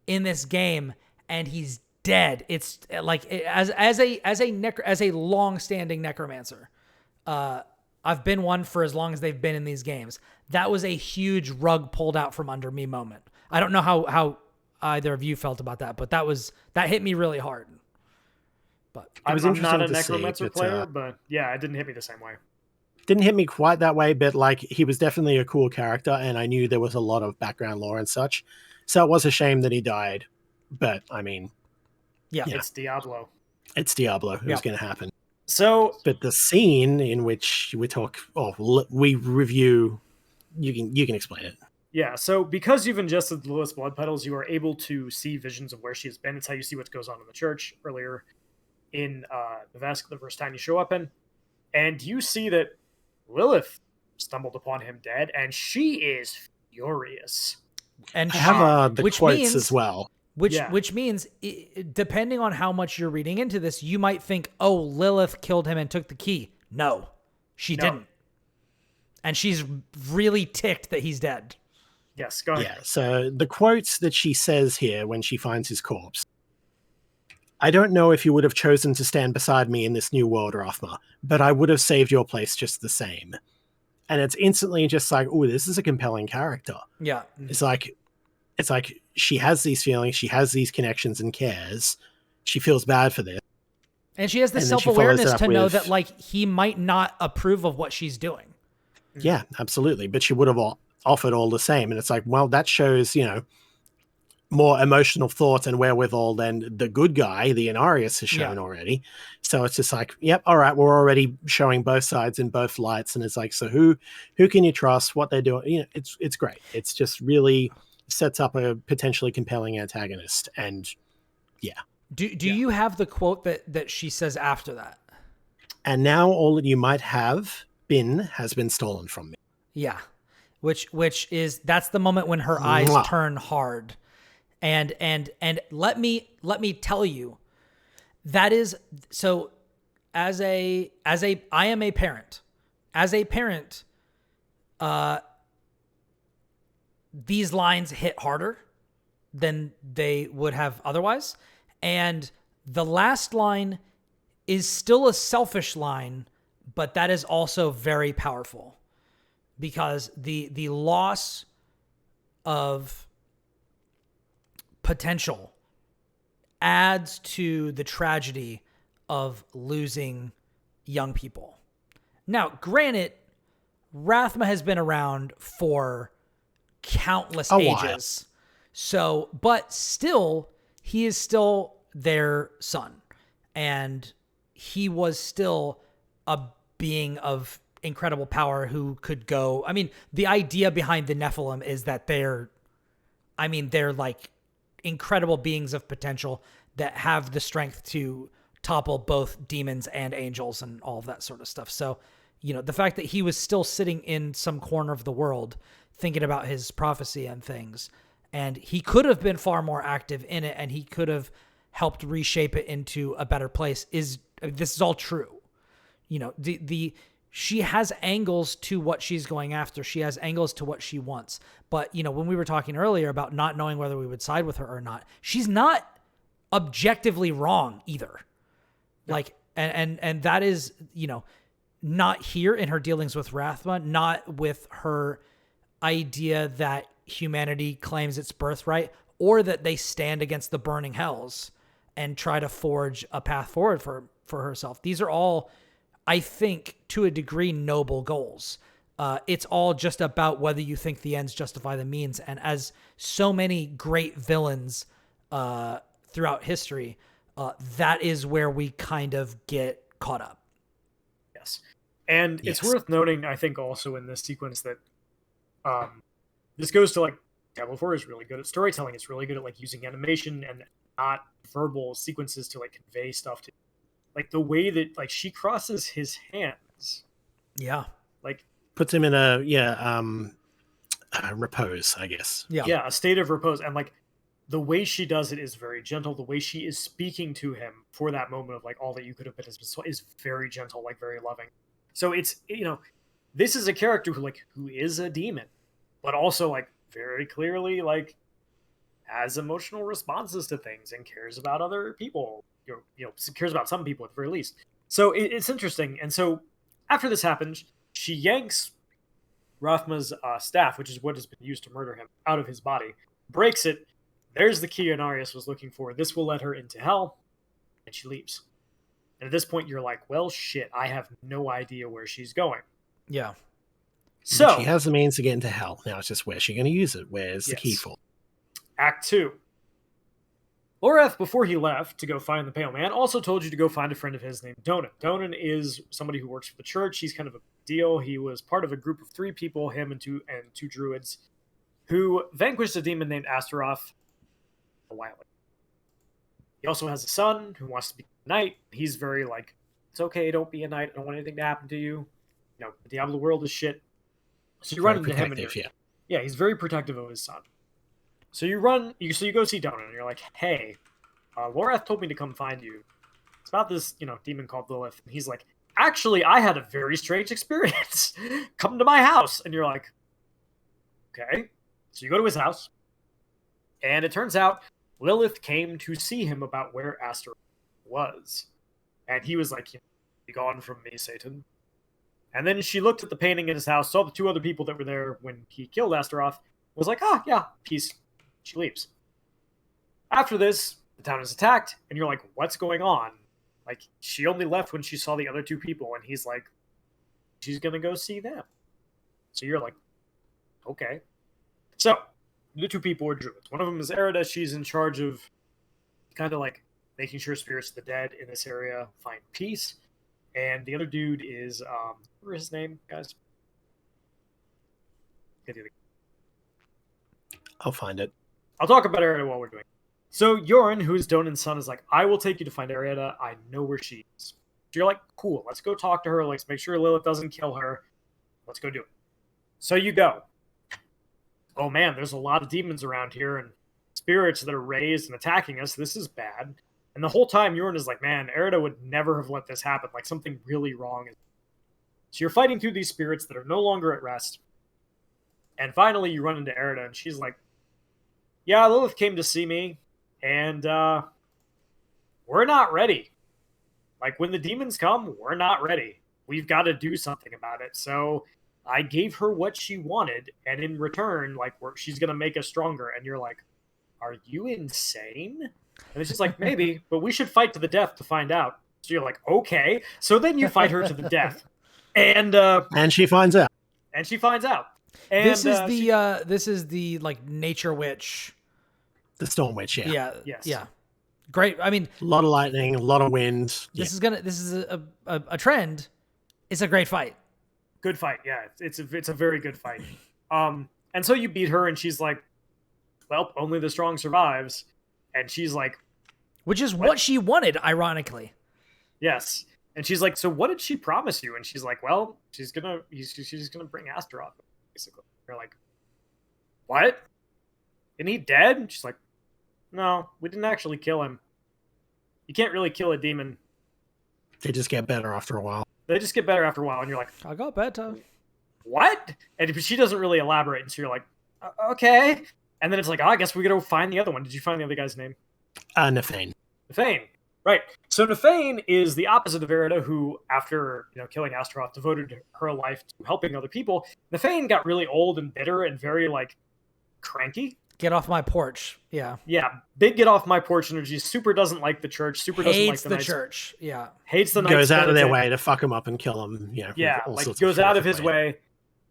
in this game and he's dead, it's like as a long-standing necromancer. I've been one for as long as they've been in these games. That was a huge rug pulled out from under me moment. I don't know how either of you felt about that, but that hit me really hard. But I'm not a necromancer player, but it didn't hit me the same way. Didn't hit me quite that way, but he was definitely a cool character, and I knew there was a lot of background lore and such. So it was a shame that he died, but I mean, it's Diablo. It's Diablo. It was going to happen. So, but the scene in which we review, you can explain it. Yeah, so because you've ingested the Lilith's blood petals, you are able to see visions of where she has been. It's how you see what goes on in the church earlier in the Vesk, the first time you show up in. And you see that Lilith stumbled upon him dead, and she is furious. And I have the quotes as well. Which means, depending on how much you're reading into this, you might think, oh, Lilith killed him and took the key. No, she didn't. And she's really ticked that he's dead. Yes, go ahead. Yeah, so the quotes that she says here when she finds his corpse. I don't know if you would have chosen to stand beside me in this new world, Rathma, but I would have saved your place just the same. And it's instantly just like, oh, this is a compelling character. Yeah. It's like she has these feelings, she has these connections and cares. She feels bad for this. And she has the self-awareness to know that he might not approve of what she's doing. Yeah, absolutely. But she would have offered all the same. And it's like, well, that shows, more emotional thought and wherewithal than the good guy, the Inarius, has shown already. So it's just like, yep, all right, we're already showing both sides in both lights. And it's like, so who can you trust, what they're doing? It's great. It's just really sets up a potentially compelling antagonist. And Do you have the quote that she says after that? And now all that you might have been has been stolen from me. Yeah. Which is, that's the moment when her eyes turn hard. And let me tell you, that is, so I am a parent. As a parent, these lines hit harder than they would have otherwise. And the last line is still a selfish line, but that is also very powerful because the loss of potential adds to the tragedy of losing young people. Now, granted, Rathma has been around for countless ages. So, but still, he is still their son. And he was still a being of incredible power who could go. I mean, the idea behind the Nephilim is that they're like incredible beings of potential that have the strength to topple both demons and angels and all of that sort of stuff. So, the fact that he was still sitting in some corner of the world thinking about his prophecy and things, and he could have been far more active in it, and he could have helped reshape it into a better place. This is all true. She has angles to what she's going after. She has angles to what she wants. But, when we were talking earlier about not knowing whether we would side with her or not, she's not objectively wrong either. No. Like, and that is, not here in her dealings with Rathma, not with her idea that humanity claims its birthright or that they stand against the burning hells and try to forge a path forward for herself. These are all, I think, to a degree, noble goals. It's all just about whether you think the ends justify the means. And as so many great villains throughout history, that is where we kind of get caught up. Yes. And it's worth noting, I think, also in this sequence that this goes to, like, Diablo IV is really good at storytelling. It's really good at, like, using animation and not verbal sequences to, like, convey stuff to, like, the way that, like, she crosses his hands. Yeah. Like, puts him in a repose, I guess. Yeah, a state of repose. And, like, the way she does it is very gentle. The way she is speaking to him for that moment of, like, all that you could have been is very gentle, like, very loving. So it's, this is a character who is a demon, but also, like, very clearly, like, has emotional responses to things and cares about other people, cares about some people at the very least. So it's interesting. And so after this happens, she yanks Rathma's staff, which is what has been used to murder him, out of his body, breaks it. There's the key Inarius was looking for. This will let her into hell, and she leaves. And at this point, you're like, well, shit, I have no idea where she's going. Yeah. So but she has the means to get into hell. Now it's just where's she going to use it? Where's the key for? Act 2. Loreth, before he left to go find the Pale Man, also told you to go find a friend of his named Donan. Donan is somebody who works for the church. He's kind of a deal. He was part of a group of 3 people, him and two druids, who vanquished a demon named Astaroth a while ago. He also has a son who wants to be a knight. He's very like, it's okay, don't be a knight. I don't want anything to happen to you. The Diablo world is shit. So you run into him and he's very protective of his son. So you go see Donan and you're like, hey, Loreth told me to come find you. It's about this, demon called Lilith. And he's like, actually, I had a very strange experience. Come to my house. And you're like, okay. So you go to his house. And it turns out Lilith came to see him about where Astaroth was. And he was like, be gone from me, Satan. And then she looked at the painting in his house, saw the 2 other people that were there when he killed Astaroth, was like, yeah, peace. She leaves. After this, the town is attacked, and you're like, what's going on? Like, she only left when she saw the other 2 people, and he's like, she's gonna go see them. So you're like, okay. So, the 2 people are druids. One of them is Erida. She's in charge of kind of like making sure spirits of the dead in this area find peace. And the other dude is, what is his name, guys? I'll find it. I'll talk about Erida while we're doing it. So Yorin, who's Donan's son, is like, I will take you to find Erida. I know where she is. So you're like, cool, let's go talk to her. Let's make sure Lilith doesn't kill her. Let's go do it. So you go. Oh man, there's a lot of demons around here and spirits that are raised and attacking us. This is bad. And the whole time Yorin is like, man, Erida would never have let this happen. Like something really wrong. So you're fighting through these spirits that are no longer at rest. And finally you run into Erida and she's like, yeah, Lilith came to see me and we're not ready. Like, when the demons come, we're not ready. We've got to do something about it. So I gave her what she wanted, and in return, like, she's going to make us stronger. And you're like, are you insane? And it's just like, maybe, but we should fight to the death to find out. So you're like, okay. So then you fight her to the death. And she finds out. And she finds out. And this is the like nature witch. The storm witch, yeah. Yeah. Yes. Yeah. Great. I mean, a lot of lightning, a lot of wind. This is a trend. It's a great fight. Good fight. Yeah. It's a very good fight. And so you beat her and she's like, well, only the strong survives. And she's like, which is what she wanted, ironically. Yes. And she's like, so what did she promise you? And she's like, well, she's gonna bring Astaroth, basically. You're like, what? Isn't he dead? And she's like, no, we didn't actually kill him. You can't really kill a demon. They just get better after a while. They just get better after a while. And you're like, I got better. What? And she doesn't really elaborate. And so you're like, okay. And then it's like, oh, I guess we gotta find the other one. Did you find the other guy's name? Nefane. Nefane. Right. So Nefane is the opposite of Erida, who, after killing Astaroth, devoted her life to helping other people. Nefane got really old and bitter and very like cranky. Get off my porch. Yeah. Yeah. Big get off my porch energy. Super doesn't like the church. Super doesn't like the church. Yeah. Hates the Knights. Goes out of their way to fuck him up and kill him. Yeah. Like goes out of his way.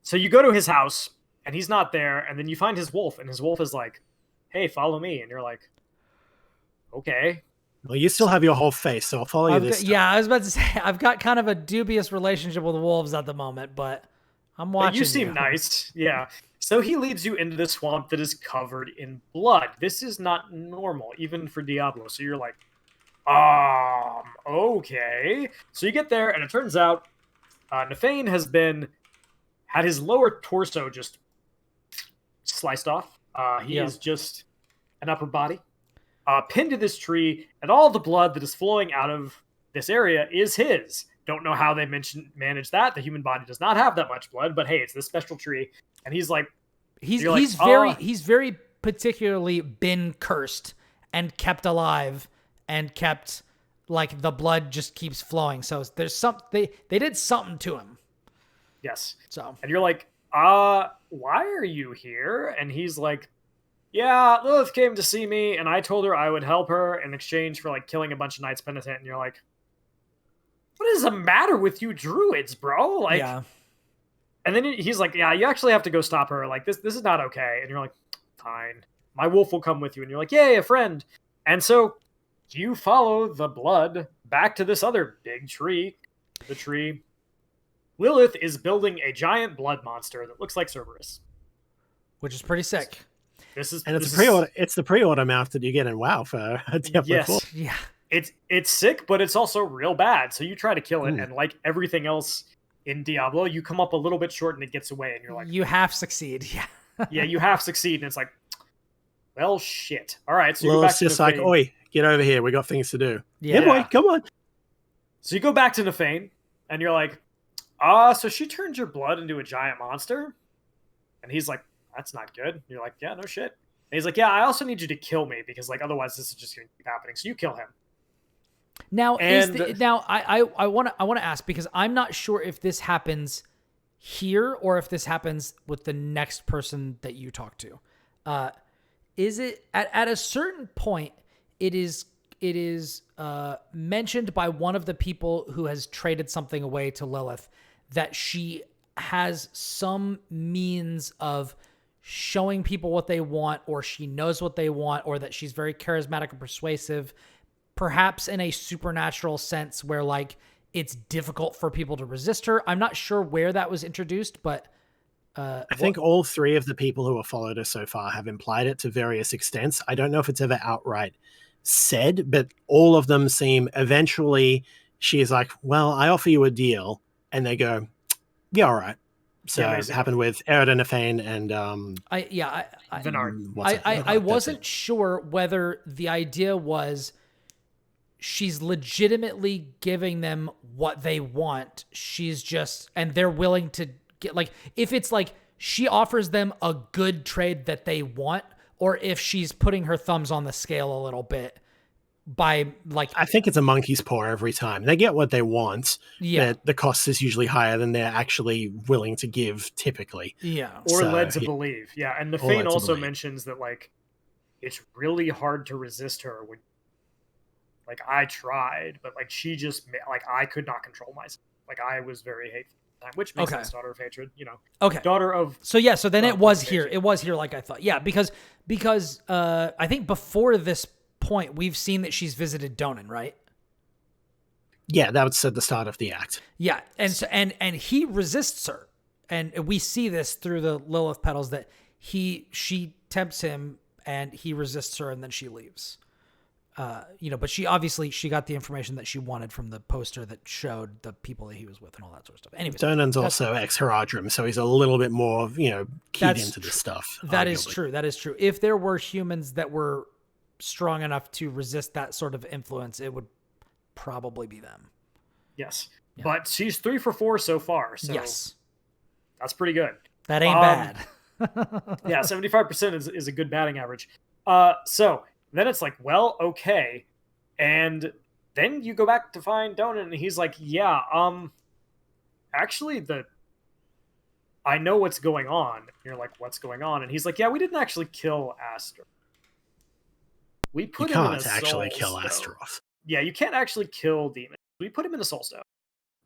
So you go to his house and he's not there. And then you find his wolf and his wolf is like, hey, follow me. And you're like, okay. Well, you still have your whole face, so I'll follow you this time. Yeah, I was about to say, I've got kind of a dubious relationship with wolves at the moment, but I'm watching. But you seem nice. Yeah. So he leads you into the swamp that is covered in blood. This is not normal, even for Diablo. So you're like, okay. So you get there, and it turns out Nefane had his lower torso just sliced off. He is just an upper body. Pinned to this tree, and all the blood that is flowing out of this area is his. Don't know how they manage that. The human body does not have that much blood, but hey, it's this special tree. And he's like, he's very particularly been cursed and kept alive and kept like the blood just keeps flowing. So there's they did something to him. Yes. So and you're like, why are you here? And he's like, yeah, Lilith came to see me, and I told her I would help her in exchange for, like, killing a bunch of Knights Penitent. And you're like, what is the matter with you druids, bro? Like, yeah. And then he's like, yeah, you actually have to go stop her. Like, this is not okay. And you're like, fine. My wolf will come with you. And you're like, yay, a friend. And so you follow the blood back to this other big tree. The tree. Lilith is building a giant blood monster that looks like Cerberus. Which is pretty sick. It's the pre-order mount that you get in WoW for Diablo 4. Yeah. It's sick, but it's also real bad. So you try to kill it, and like everything else in Diablo, you come up a little bit short and it gets away, and you're like, you half succeed. Yeah. Yeah, you half succeed, and it's like, well, shit. All right, so you go back to Nefane. It's just like, oi, get over here. We got things to do. Yeah, boy, come on. So you go back to Nefane, and you're like, so she turned your blood into a giant monster? And he's like, that's not good. And you're like, yeah, no shit. And he's like, yeah, I also need you to kill me because like otherwise this is just going to keep happening. So you kill him. Now, I want to ask because I'm not sure if this happens here or if this happens with the next person that you talk to. Is it at a certain point? It is mentioned by one of the people who has traded something away to Lilith that she has some means of showing people what they want, or she knows what they want, or that she's very charismatic and persuasive, perhaps in a supernatural sense where like it's difficult for people to resist her. I'm not sure where that was introduced, but I think all three of the people who have followed her so far have implied it to various extents. I don't know if it's ever outright said, but all of them seem eventually she is like, well, I offer you a deal, and they go, yeah, all right. So it happened with Erida, Nefane, and Vinard. I wasn't sure whether the idea was she's legitimately giving them what they want. She's just, and they're willing to get, like, if it's like she offers them a good trade that they want, or if she's putting her thumbs on the scale a little bit by like I think it's a monkey's paw every time. They get what they want, but the cost is usually higher than they're actually willing to give typically. Or led to believe. Yeah, and Nefane also mentions that like it's really hard to resist her when like I tried, but like she just like I could not control myself. Like I was very hateful at the time, which makes sense, daughter of hatred, you know. Okay. Daughter of So then it was here. It was here like I thought. Yeah, because I think before this point we've seen that she's visited Donan, right? Yeah, that was at the start of the act. Yeah, and so and he resists her. And we see this through the Lilith petals that she tempts him and he resists her and then she leaves. But she got the information that she wanted from the poster that showed the people that he was with and all that sort of stuff. Anyways, Donan's also ex-Haradrim, so he's a little bit more, keyed into this stuff. That is true. That is true. If there were humans that were strong enough to resist that sort of influence, it would probably be them. Yes. Yeah. But she's 3 for 4 so far. So yes. That's pretty good. That ain't bad. Yeah, 75% is a good batting average. So then it's like, well, okay. And then you go back to find Donan, and he's like, yeah, actually, I know what's going on. And you're like, what's going on? And he's like, yeah, we didn't actually kill Astaroth. We put him in a actually soul kill stone. Astaroth. Yeah, you can't actually kill demons. We put him in a soul stone.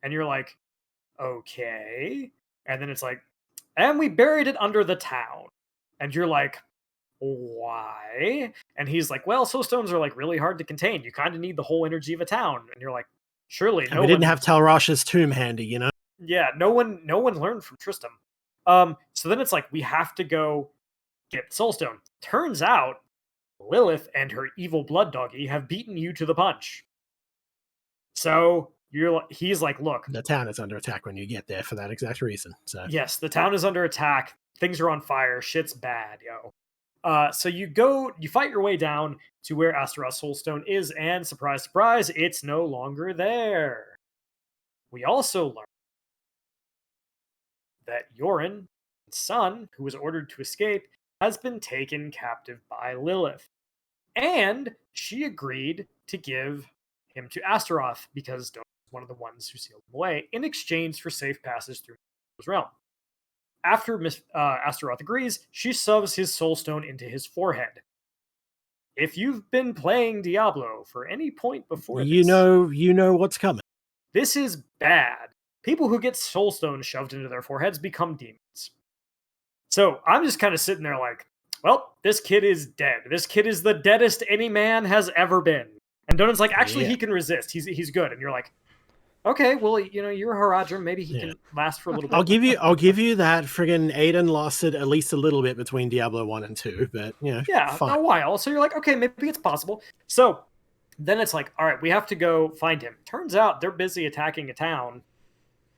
And you're like, okay. And then it's like, and we buried it under the town. And you're like, why? And he's like, well, soul stones are like really hard to contain. You kind of need the whole energy of a town. And you're like, surely we didn't have Talrash's tomb handy, you know? Yeah, no one learned from Tristram. So then it's like, we have to go get Soulstone. Turns out Lilith and her evil blood doggy have beaten you to the punch. So he's like, look, the town is under attack when you get there for that exact reason. So yes, the town is under attack. Things are on fire. Shit's bad, yo. So you fight your way down to where Astaroth's Soulstone is, and surprise, surprise, it's no longer there. We also learn that Yorin, his son, who was ordered to escape, has been taken captive by Lilith. And she agreed to give him to Astaroth because Donan was one of the ones who sealed him away in exchange for safe passage through his realm. After Astaroth agrees, she shoves his soulstone into his forehead. If you've been playing Diablo for any point before this, you know what's coming. This is bad. People who get soulstones shoved into their foreheads become demons. So I'm just kind of sitting there like, well, this kid is dead. This kid is the deadest any man has ever been. And Donan's like, actually, he can resist. He's good. And you're like, okay, well, you're Haradrim. Maybe he can last for a little bit. I'll give you that. Friggin' Aiden lasted at least a little bit between Diablo 1 and 2, but fine. A while. So you're like, okay, maybe it's possible. So then it's like, all right, we have to go find him. Turns out they're busy attacking a town,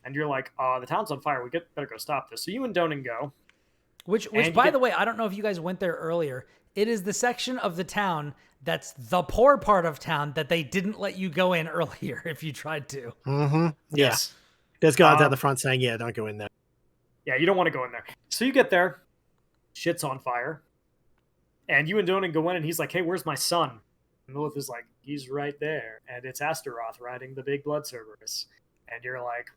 and you're like, the town's on fire. We better go stop this. So you and Donan go. Which by the way, I don't know if you guys went there earlier. It is the section of the town that's the poor part of town that they didn't let you go in earlier if you tried to. Mm-hmm. Yes. There's guards out the front saying, yeah, don't go in there. Yeah, you don't want to go in there. So you get there. Shit's on fire. And you and Donan go in, and he's like, hey, where's my son? And Lilith is like, he's right there. And it's Astaroth riding the big blood Cerberus. And you're like,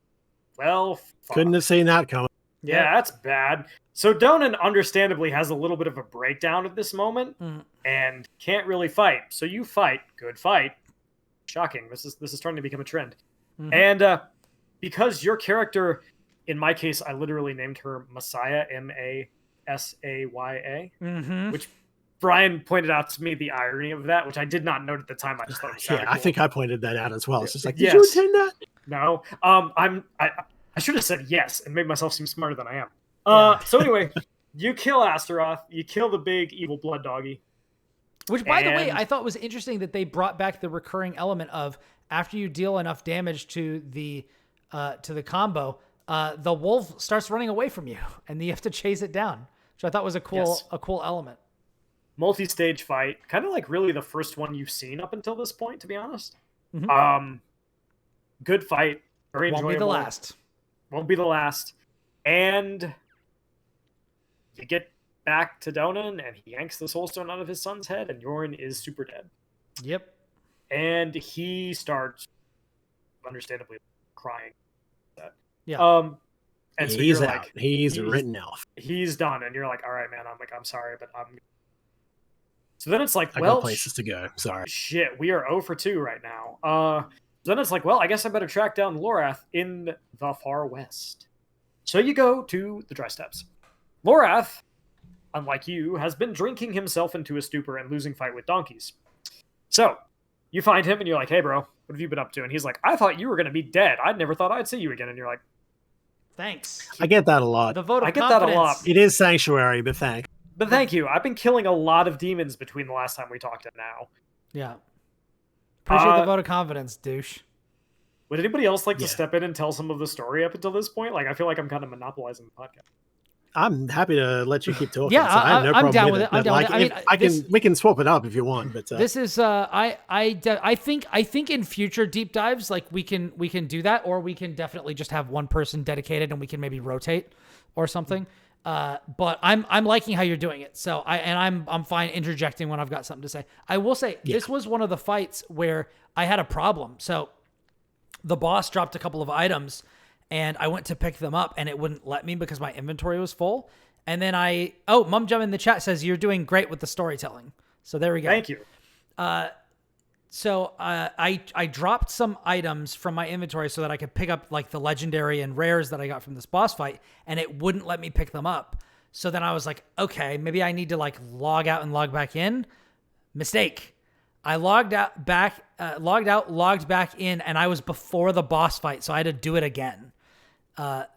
well, fuck. Couldn't have seen that coming. Yeah, that's bad. So Donan understandably has a little bit of a breakdown at this moment and can't really fight. So you fight. Good fight. Shocking. This is starting to become a trend. Mm-hmm. And because your character, in my case, I literally named her Messiah, Masaya, which Brian pointed out to me the irony of that, which I did not note at the time. I just thought it was cool. I think I pointed that out as well. It's just like, did you intend that? No. I should have said yes and made myself seem smarter than I am. So anyway, you kill Astaroth. You kill the big evil blood doggy. Which, by the way, I thought was interesting that they brought back the recurring element of after you deal enough damage to the combo, the wolf starts running away from you, and you have to chase it down. Which I thought was a cool element. Multi-stage fight, kind of like really the first one you've seen up until this point, to be honest. Mm-hmm. Good fight, very enjoyable. Won't be the last. And you get back to Donan, and he yanks the soulstone out of his son's head, and Yorin is super dead. Yep. and he starts understandably crying. Yeah. And so he's you're out. like, He's written off. He's done, and you're like, all right, man. I'm sorry, but I'm. So then it's like, I well, got places to go. Sorry. shit, we are 0 for 2 right now. Then it's like, well, I guess I better track down Lorath in the far west. So you go to the dry steppes. Lorath, unlike you, has been drinking himself into a stupor and losing fight with donkeys. So you find him and you're like, hey, bro, what have you been up to? And he's like, I thought you were going to be dead. I never thought I'd see you again. And you're like, thanks. I get that a lot. The vote of I get confidence. that a lot. It is Sanctuary, but thanks. But thank you. I've been killing a lot of demons between the last time we talked and now. Yeah. Appreciate the vote of confidence, douche. Would anybody else like to step in and tell some of the story up until this point? Like, I feel like I'm kind of monopolizing the podcast. I'm happy to let you keep talking. Yeah, so I have no problem I'm down with with it. I'm down with it. I mean, we can swap it up if you want, but this is I think in future deep dives, like we can do that, or we can definitely just have one person dedicated and we can maybe rotate or something. But I'm liking how you're doing it. So I'm fine interjecting when I've got something to say. I will say this was one of the fights where I had a problem. So the boss dropped a couple of items and I went to pick them up and it wouldn't let me because my inventory was full. And then Mum Jum in the chat says you're doing great with the storytelling. So there we go. Thank you. So I dropped some items from my inventory so that I could pick up like the legendary and rares that I got from this boss fight, and it wouldn't let me pick them up. So then I was like, okay, maybe I need to like log out and log back in. Mistake. I logged out, logged back in, and I was before the boss fight, so I had to do it again.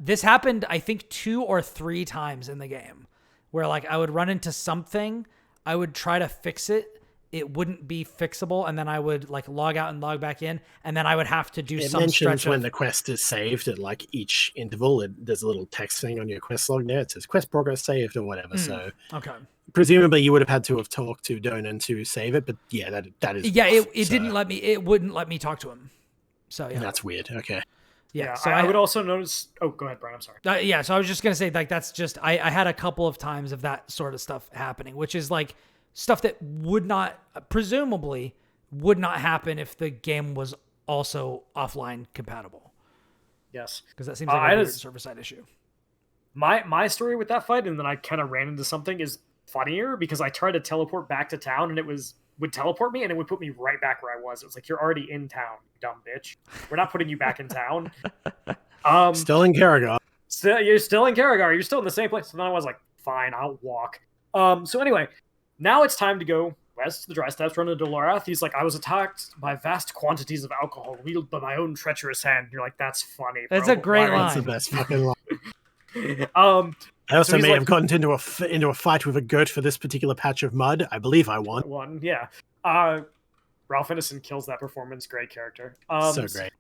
This happened, I think, 2 or 3 times in the game, where like I would run into something, I would try to fix it, it wouldn't be fixable, and then I would like log out and log back in, and then I would have to do some stretch. It mentions when the quest is saved at like each interval. There's a little text thing on your quest log there. It says quest progress saved or whatever. So okay, presumably you would have had to have talked to Donan to save it, but yeah, that is it didn't let me. It wouldn't let me talk to him. So yeah, that's weird. Okay. Yeah, so I would also notice. Oh, go ahead, Brian. I'm sorry. Yeah, so I was just gonna say like that's just I had a couple of times of that sort of stuff happening, which is like stuff that presumably would not happen if the game was also offline compatible. Yes, because that seems like a weird server-side issue. My story with that fight, and then I kind of ran into something, is funnier because I tried to teleport back to town, and would teleport me, and it would put me right back where I was. It was like, you're already in town, you dumb bitch. We're not putting you back in town. Still in Karaggar. You're still in Karaggar. You're still in the same place. So then I was like, fine, I'll walk. So anyway, now it's time to go west to the dry steppes, run into Lorath. He's like, I was attacked by vast quantities of alcohol wielded by my own treacherous hand. You're like, that's funny, bro. That's a great line. That's the best fucking line. I also so may like, have gotten into a fight with a goat for this particular patch of mud. I believe I won. Yeah. Ralph Ineson kills that performance. Great character. So great.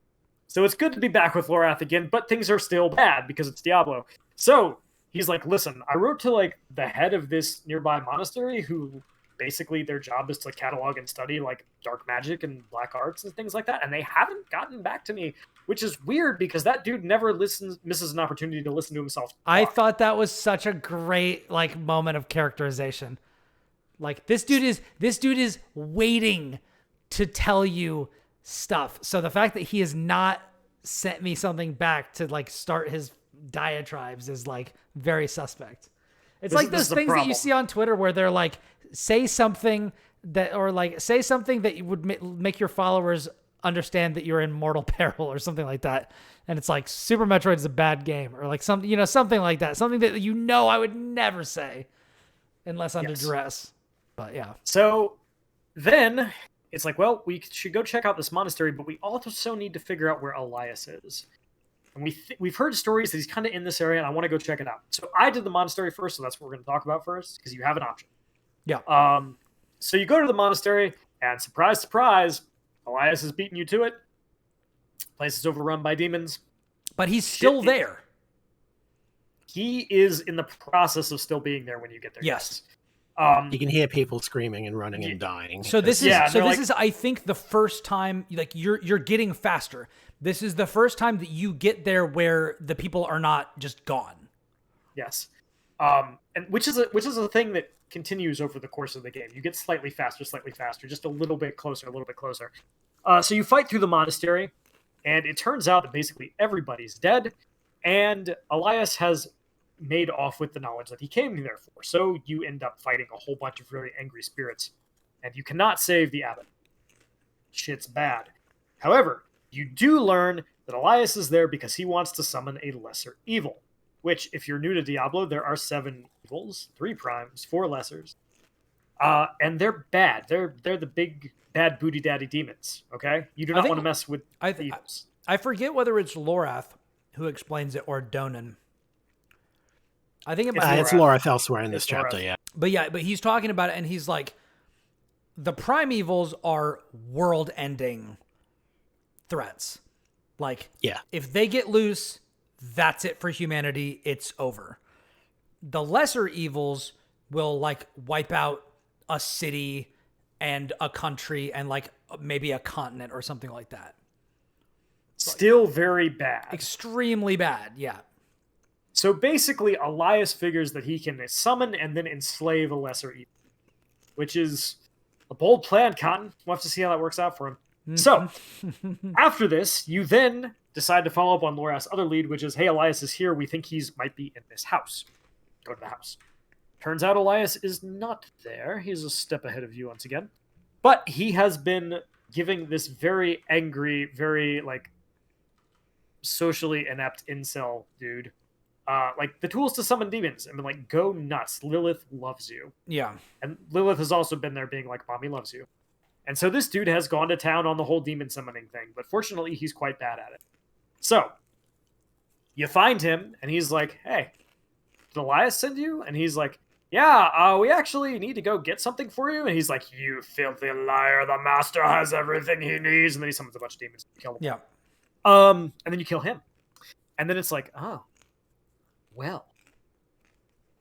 So it's good to be back with Lorath again, but things are still bad because it's Diablo. So he's like, listen, I wrote to like the head of this nearby monastery who basically their job is to catalog and study like dark magic and black arts and things like that. And they haven't gotten back to me, which is weird because that dude never misses an opportunity to listen to himself talk. I thought that was such a great like moment of characterization. Like this dude is waiting to tell you stuff. So the fact that he has not sent me something back to like start his diatribes is like very suspect. It's like those things that you see on Twitter where they're like, say something that would make your followers understand that you're in mortal peril or something like that. And it's like Super Metroid is a bad game or like something like that. Something that I would never say unless under duress. But yeah. So then it's like, well, we should go check out this monastery, but we also need to figure out where Elias is. And we've heard stories that he's kind of in this area, and I want to go check it out. So I did the monastery first, so that's what we're going to talk about first, because you have an option. Yeah. So you go to the monastery, and surprise, surprise, Elias is beating you to it. Place is overrun by demons. But he's still there. He is in the process of still being there when you get there. Yes. You can hear people screaming and running and dying. So this is I think the first time like you're getting faster. This is the first time that you get there where the people are not just gone. Yes. And which is a thing that continues over the course of the game. You get slightly faster, just a little bit closer. So you fight through the monastery, and it turns out that basically everybody's dead, and Elias has made off with the knowledge that he came there for. So you end up fighting a whole bunch of really angry spirits, and you cannot save the abbot. Shit's bad. However, you do learn that Elias is there because he wants to summon a lesser evil, which, if you're new to Diablo, there are 7 evils, 3 primes, 4 lessers. And they're bad. They're the big bad booty daddy demons, okay? You do not want to mess with the evils. I forget whether it's Lorath who explains it or Donan. I think it's Lorath elsewhere in this chapter, yeah. But he's talking about it, and he's like, the prime evils are world-ending threats. Like, if they get loose, that's it for humanity. It's over. The lesser evils will, like, wipe out a city and a country and, like, maybe a continent or something like that. Still very bad. Extremely bad, yeah. So basically, Elias figures that he can summon and then enslave a lesser evil, which is a bold plan, Cotton. We'll have to see how that works out for him. So, after this, you then decide to follow up on Lorath's other lead, which is, hey, Elias is here. We think might be in this house. Go to the house. Turns out Elias is not there. He's a step ahead of you once again. But he has been giving this very angry, very, like, socially inept incel dude like the tools to summon demons and been like, go nuts. Lilith loves you. Yeah. And Lilith has also been there being like, mommy loves you. And so this dude has gone to town on the whole demon summoning thing, but fortunately he's quite bad at it. So you find him and he's like, hey, did Elias send you? And he's like, yeah, we actually need to go get something for you. And he's like, you filthy liar, the master has everything he needs. And then he summons a bunch of demons to kill them. Yeah. And then you kill him. And then it's like, oh, well,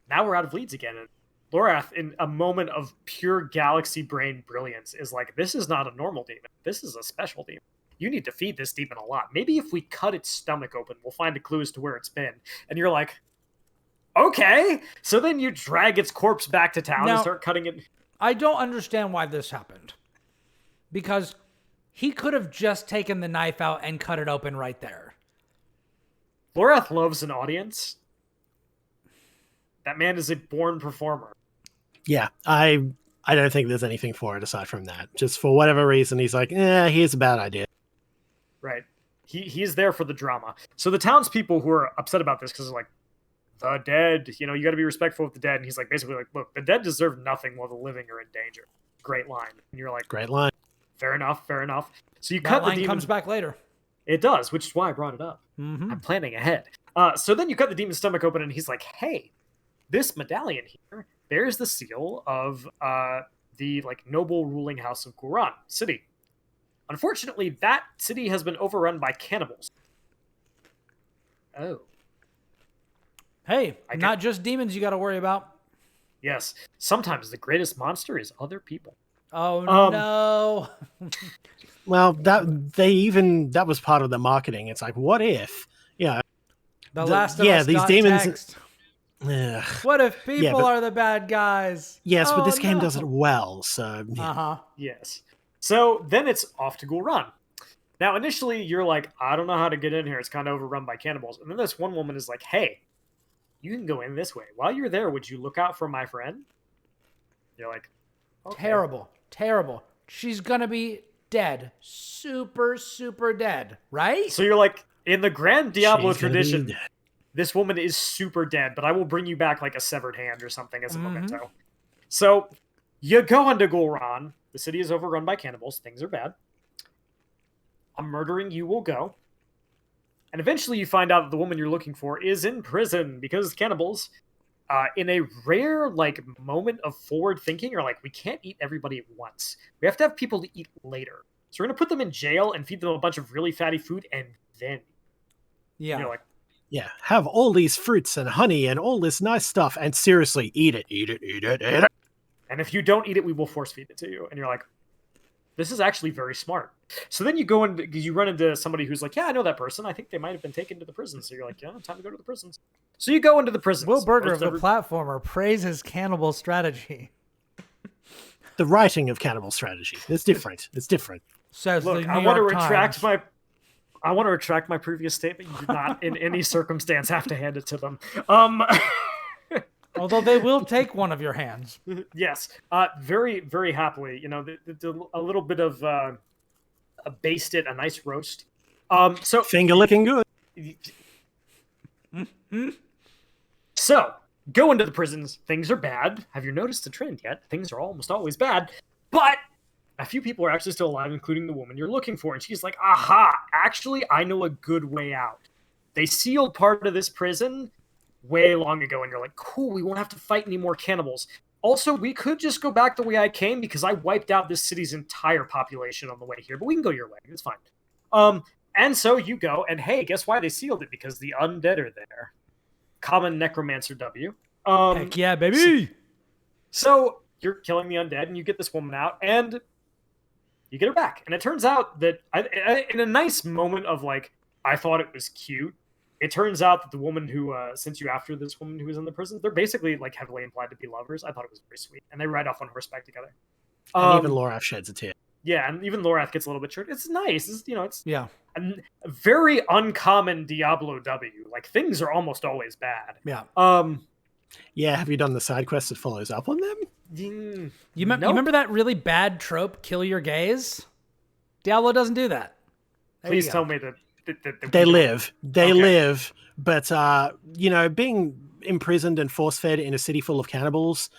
now we're out of leads again. And Lorath, in a moment of pure galaxy brain brilliance, is like, this is not a normal demon. This is a special demon. You need to feed this demon a lot. Maybe if we cut its stomach open, we'll find a clue as to where it's been. And you're like, okay. So then you drag its corpse back to town and start cutting it. I don't understand why this happened. Because he could have just taken the knife out and cut it open right there. Lorath loves an audience. That man is a born performer. Yeah, I don't think there's anything for it aside from that. Just for whatever reason, he's like, here's a bad idea. Right. He's there for the drama. So the townspeople who are upset about this because they're like, the dead, you got to be respectful of the dead. And he's like, basically like, look, the dead deserve nothing while the living are in danger. Great line. And you're like, great line. Fair enough. So you that cut line the demon. Comes back later. It does, which is why I brought it up. Mm-hmm. I'm planning ahead. So then you cut the demon's stomach open and he's like, hey, this medallion here bears the seal of the like noble ruling house of Guran city. Unfortunately, that city has been overrun by cannibals. Oh. Hey, not just demons you got to worry about. Yes. Sometimes the greatest monster is other people. Oh, no. Well, that was part of the marketing. It's like, what if, the last of us these got demons. Text. What if people are the bad guys? Yes, but this game does it well, so... Yeah. Yes. So then it's off to Guran. Now, initially, you're like, I don't know how to get in here. It's kind of overrun by cannibals. And then this one woman is like, hey, you can go in this way. While you're there, would you look out for my friend? You're like, okay. Terrible. She's gonna be dead. Super, super dead, right? So you're like, in the grand Diablo tradition... This woman is super dead, but I will bring you back like a severed hand or something as a memento. So you go into Guran. The city is overrun by cannibals. Things are bad. A murdering you will go. And eventually you find out that the woman you're looking for is in prison because cannibals, in a rare like moment of forward thinking, are like, we can't eat everybody at once. We have to have people to eat later. So we're going to put them in jail and feed them a bunch of really fatty food and then... Yeah. You're like, yeah, have all these fruits and honey and all this nice stuff, and seriously, eat it. And if you don't eat it, we will force feed it to you. And you're like, this is actually very smart. So then you go in, because you run into somebody who's like, yeah, I know that person. I think they might have been taken to the prison. So you're like, yeah, time to go to the prisons. So you go into the prisons. Will Borger of the Platformer praises cannibal strategy. The writing of cannibal strategy. It's different. It's different. Says Look, the New I want to York retract Times. I want to retract my previous statement. You did not, in any circumstance, have to hand it to them. Although they will take one of your hands. Yes, very, very happily. You know, a little bit of a basted, a nice roast. So Finger-Lickin Good. So go into the prisons. Things are bad. Have you noticed the trend yet? Things are almost always bad, but a few people are actually still alive, including the woman you're looking for. And she's like, aha, actually, I know a good way out. They sealed part of this prison way long ago, and you're like, cool, we won't have to fight any more cannibals. Also, we could just go back the way I came, because I wiped out this city's entire population on the way here, but we can go your way. It's fine. And so you go, and hey, guess why they sealed it? Because the undead are there. Common Necromancer W. Heck yeah, baby! So you're killing the undead, and you get this woman out, and you get her back. And it turns out that, in a nice moment of, like, I thought it was cute, it turns out that the woman who sent you after this woman who was in the prison, they're basically, like, heavily implied to be lovers. I thought it was very sweet. And they ride off on horseback together. And even Lorath sheds a tear. Yeah, and even Lorath gets a little bit short. It's nice. It's yeah, a very uncommon Diablo W. Like, things are almost always bad. Yeah. Yeah, have you done the side quest that follows up on them? You remember that really bad trope, kill your gays? Diablo doesn't do that. Please tell me that they live. They live, but being imprisoned and force-fed in a city full of cannibals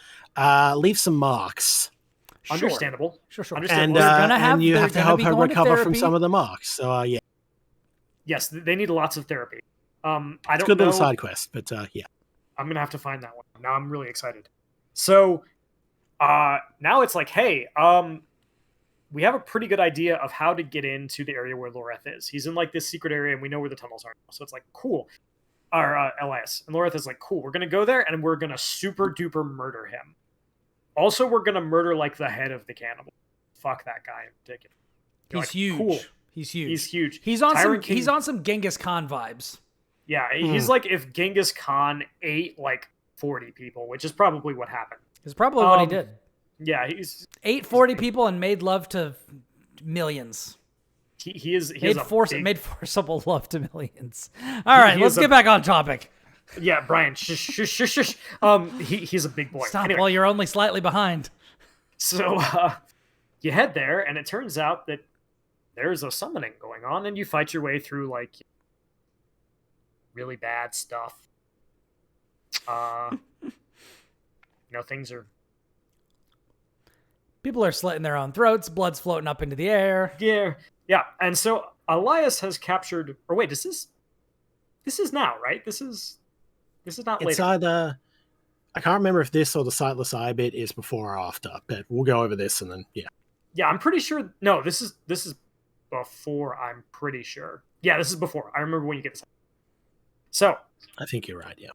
leaves some marks. Understandable. Sure. And you have to help her recover from some of the marks. So yeah. Yes, they need lots of therapy. I don't know. It's a good little side quest, but yeah. I'm gonna have to find that one. Now I'm really excited. So now it's like, hey, we have a pretty good idea of how to get into the area where Lorath is. He's in, like, this secret area, and we know where the tunnels are. So it's like, cool. Or Elias. And Lorath is like, cool, we're going to go there, and we're going to super duper murder him. Also, we're going to murder, like, the head of the cannibal. Fuck that guy in particular. He's huge. Cool. He's huge. He's huge. He's on some Genghis Khan vibes. Yeah, he's like if Genghis Khan ate, like, 40 people, which is probably what happened. It's probably what he did. Yeah, ate 40 people and made love to millions. He made forcible love to millions. All right, let's get back on topic. Yeah, Brian, shush. He's a big boy. Stop, anyway. well, you're only slightly behind. So you head there, and it turns out that there's a summoning going on, and you fight your way through, like, really bad stuff. Things are... People are slitting their own throats, blood's floating up into the air. Yeah, and so Elias has captured... Or wait, this is now, right? This is not later. It's either... I can't remember if this or the Sightless Eye bit is before or after, but we'll go over this and then, yeah. Yeah, I'm pretty sure... No, this is before, I'm pretty sure. Yeah, this is before. I remember when you get this. So... I think you're right, yeah.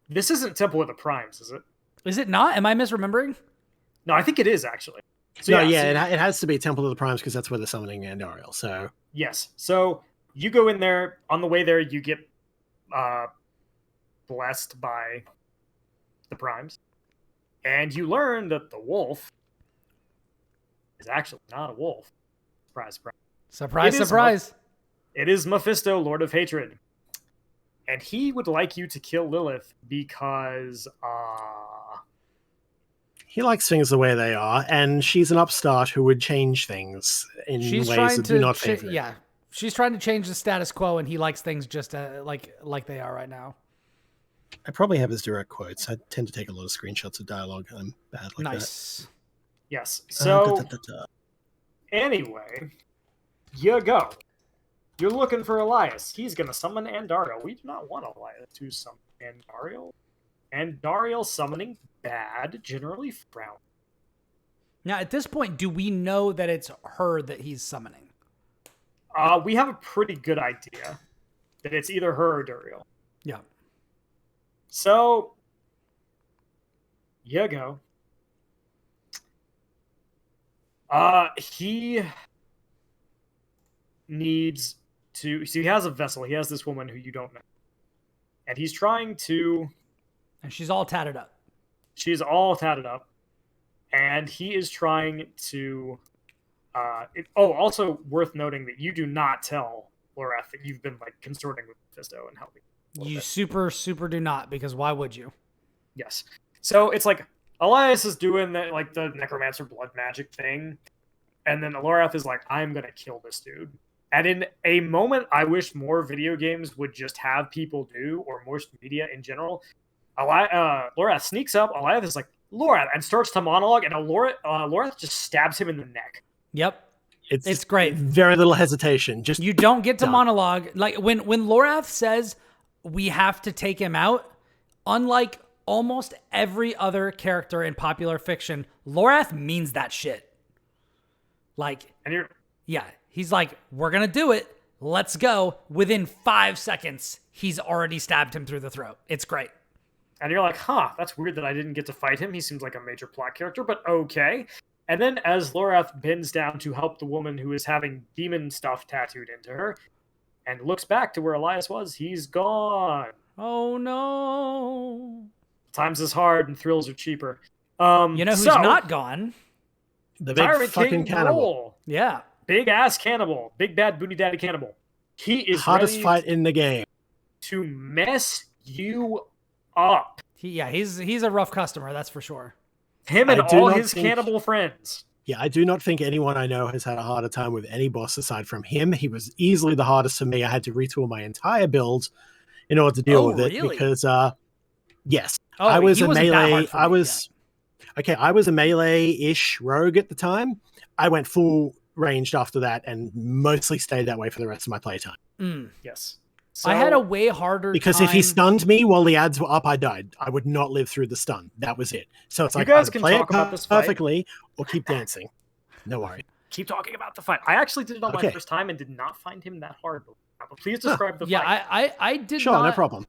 This isn't Temple of the Primes, is it? Is it not? Am I misremembering? No, I think it is, actually. So, it has to be Temple of the Primes because that's where they're summoning Andariel. So yes. So you go in there. On the way there, you get blessed by the Primes. And you learn that the wolf is actually not a wolf. Surprise. Surprise. It is Mephisto, Lord of Hatred. And he would like you to kill Lilith because... he likes things the way they are, and she's an upstart who would change things in ways that do not favor him. Yeah, she's trying to change the status quo, and he likes things just like they are right now. I probably have his direct quotes. I tend to take a lot of screenshots of dialogue. I'm bad like nice. that. Yes. So, anyway, you go. You're looking for Elias. He's going to summon Andariel. We do not want Elias to summon Andariel. Andariel summoning bad, generally frowned. Now, at this point, do we know that it's her that he's summoning? We have a pretty good idea that it's either her or Duriel. Yeah. So, you go. He needs to. See, he has a vessel. He has this woman who you don't know, and he's trying to. And she's all tatted up. She's all tatted up, and he is trying to. Also worth noting that you do not tell Loreth that you've been like consorting with Mephisto and helping. You super do not, because why would you? Yes. So it's like Elias is doing the necromancer blood magic thing, and then Loreth is like, I'm gonna kill this dude. And in a moment I wish more video games would just have people do, or more media in general, Loreth sneaks up, Elias is like, Loreth, and starts to monologue, and Loreth just stabs him in the neck. Yep. It's great. Very little hesitation. Just you don't get to monologue. Like when Lorath says we have to take him out, unlike almost every other character in popular fiction, Lorath means that shit. Like, he's like, we're gonna do it. Let's go. Within 5 seconds, he's already stabbed him through the throat. It's great. And you're like, that's weird that I didn't get to fight him. He seems like a major plot character, but okay. And then as Lorath bends down to help the woman who is having demon stuff tattooed into her and looks back to where Elias was, he's gone. Oh, no. Times is hard and thrills are cheaper. You know who's not gone? The big fucking cannibal. Yeah. Big ass cannibal. Big bad booty daddy cannibal. He is hardest fight in the game. To mess you up. He's a rough customer, that's for sure. Him and all his cannibal friends. Yeah, I do not think anyone I know has had a harder time with any boss aside from him. He was easily the hardest for me. I had to retool my entire build in order to deal with it because, yes, I was a melee. I was a melee-ish rogue at the time. I went full ranged after that and mostly stayed that way for the rest of my playtime. Yes. So, I had a way harder because if he stunned me while the ads were up, I died. I would not live through the stun. That was it. So it's like you guys either can play talk it about this fight perfectly or keep dancing. No worry. Keep talking about the fight. I actually did it on my first time and did not find him that hard. But please describe the fight. Yeah, I did sure, not. No problem.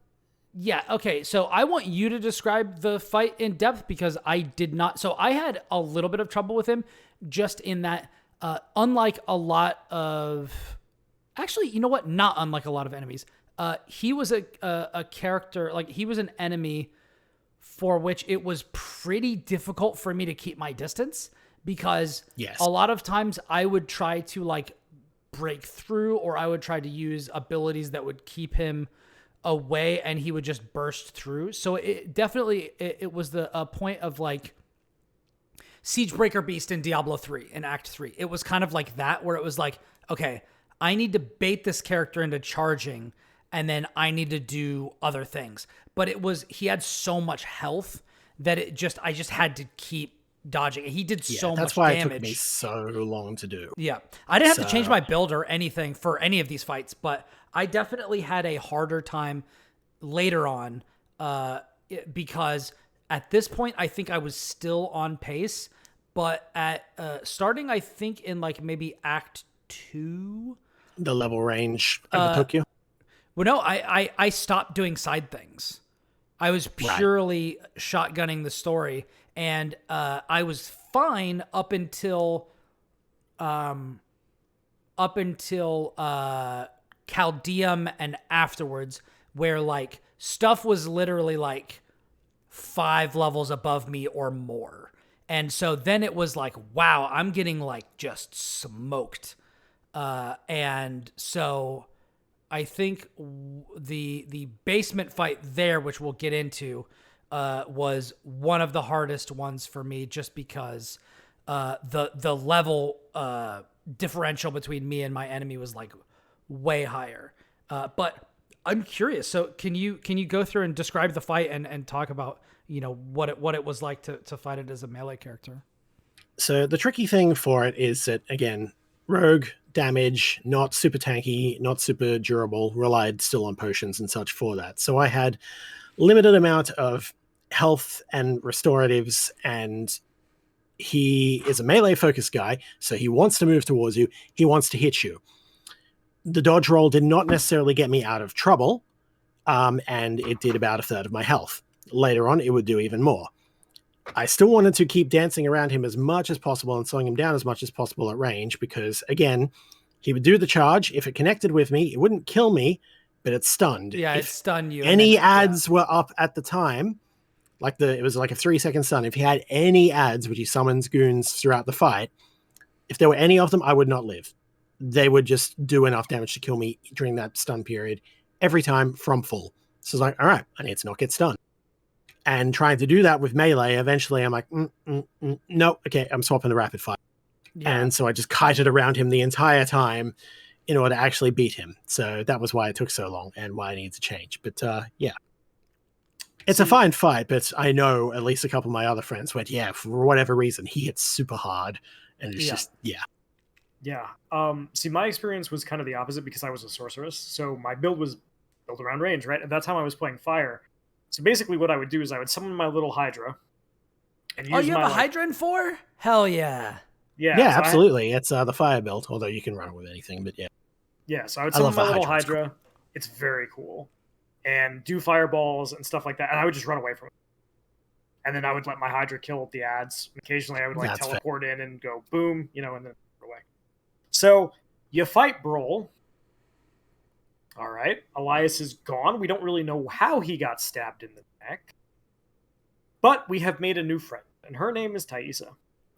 Yeah, okay. So I want you to describe the fight in depth because I did not. So I had a little bit of trouble with him just in that, unlike a lot of... Actually, you know what? Not unlike a lot of enemies. He was a character, like he was an enemy for which it was pretty difficult for me to keep my distance because a lot of times I would try to like break through or I would try to use abilities that would keep him away and he would just burst through. So it definitely, it was a point of like Siegebreaker Beast in Diablo 3 in Act 3. It was kind of like that where it was like, okay, I need to bait this character into charging and then I need to do other things. But he had so much health that I just had to keep dodging. He did so much damage. That's why it took me so long to do. Yeah. I didn't have to change my build or anything for any of these fights, but I definitely had a harder time later on because at this point, I think I was still on pace, but at starting, I think in like maybe Act 2. The level range overtook you? Well, no, I stopped doing side things. I was purely shotgunning the story, and I was fine up until Chaldeum and afterwards, where like stuff was literally like 5 levels above me or more. And so then it was like, wow, I'm getting like just smoked. And so I think the basement fight there, which we'll get into, was one of the hardest ones for me, just because the level differential between me and my enemy was like way higher. But I'm curious. So can you go through and describe the fight and talk about what it was like to fight it as a melee character? So the tricky thing for it is that, again, rogue damage, not super tanky, not super durable, relied still on potions and such for that. So I had limited amount of health and restoratives, and he is a melee focused guy, so he wants to move towards you, he wants to hit you. The dodge roll did not necessarily get me out of trouble, and it did about a third of my health. Later on, it would do even more. I still wanted to keep dancing around him as much as possible and slowing him down as much as possible at range because, again, he would do the charge. If it connected with me, it wouldn't kill me, but it stunned. Yeah, if it stunned you. Any ads were up at the time, it was like a 3-second stun. If he had any ads, which he summons goons throughout the fight, if there were any of them, I would not live. They would just do enough damage to kill me during that stun period every time from full. So it's like, all right, I need to not get stunned. And trying to do that with melee, eventually I'm like, no, okay, I'm swapping the rapid fire. Yeah. And so I just kited around him the entire time in order to actually beat him. So that was why it took so long and why I needed to change. But yeah. It's a fine fight, but I know at least a couple of my other friends went, yeah, for whatever reason, he hits super hard. And it's just, yeah. Yeah. See, my experience was kind of the opposite because I was a sorceress. So my build was built around range, right? At that time I was playing fire. So basically what I would do is I would summon my little Hydra. And use you have a Hydra in 4? Hell yeah. Yeah, so absolutely. It's the fire build, although you can run it with anything, but yeah. Yeah, so I would summon my little Hydra. Cool. It's very cool. And do fireballs and stuff like that. And I would just run away from it. And then I would let my Hydra kill the ads. Occasionally I would teleport in and go boom, and then away. So you fight Brawl. All right. Elias is gone. We don't really know how he got stabbed in the neck. But we have made a new friend. And her name is Thaisa.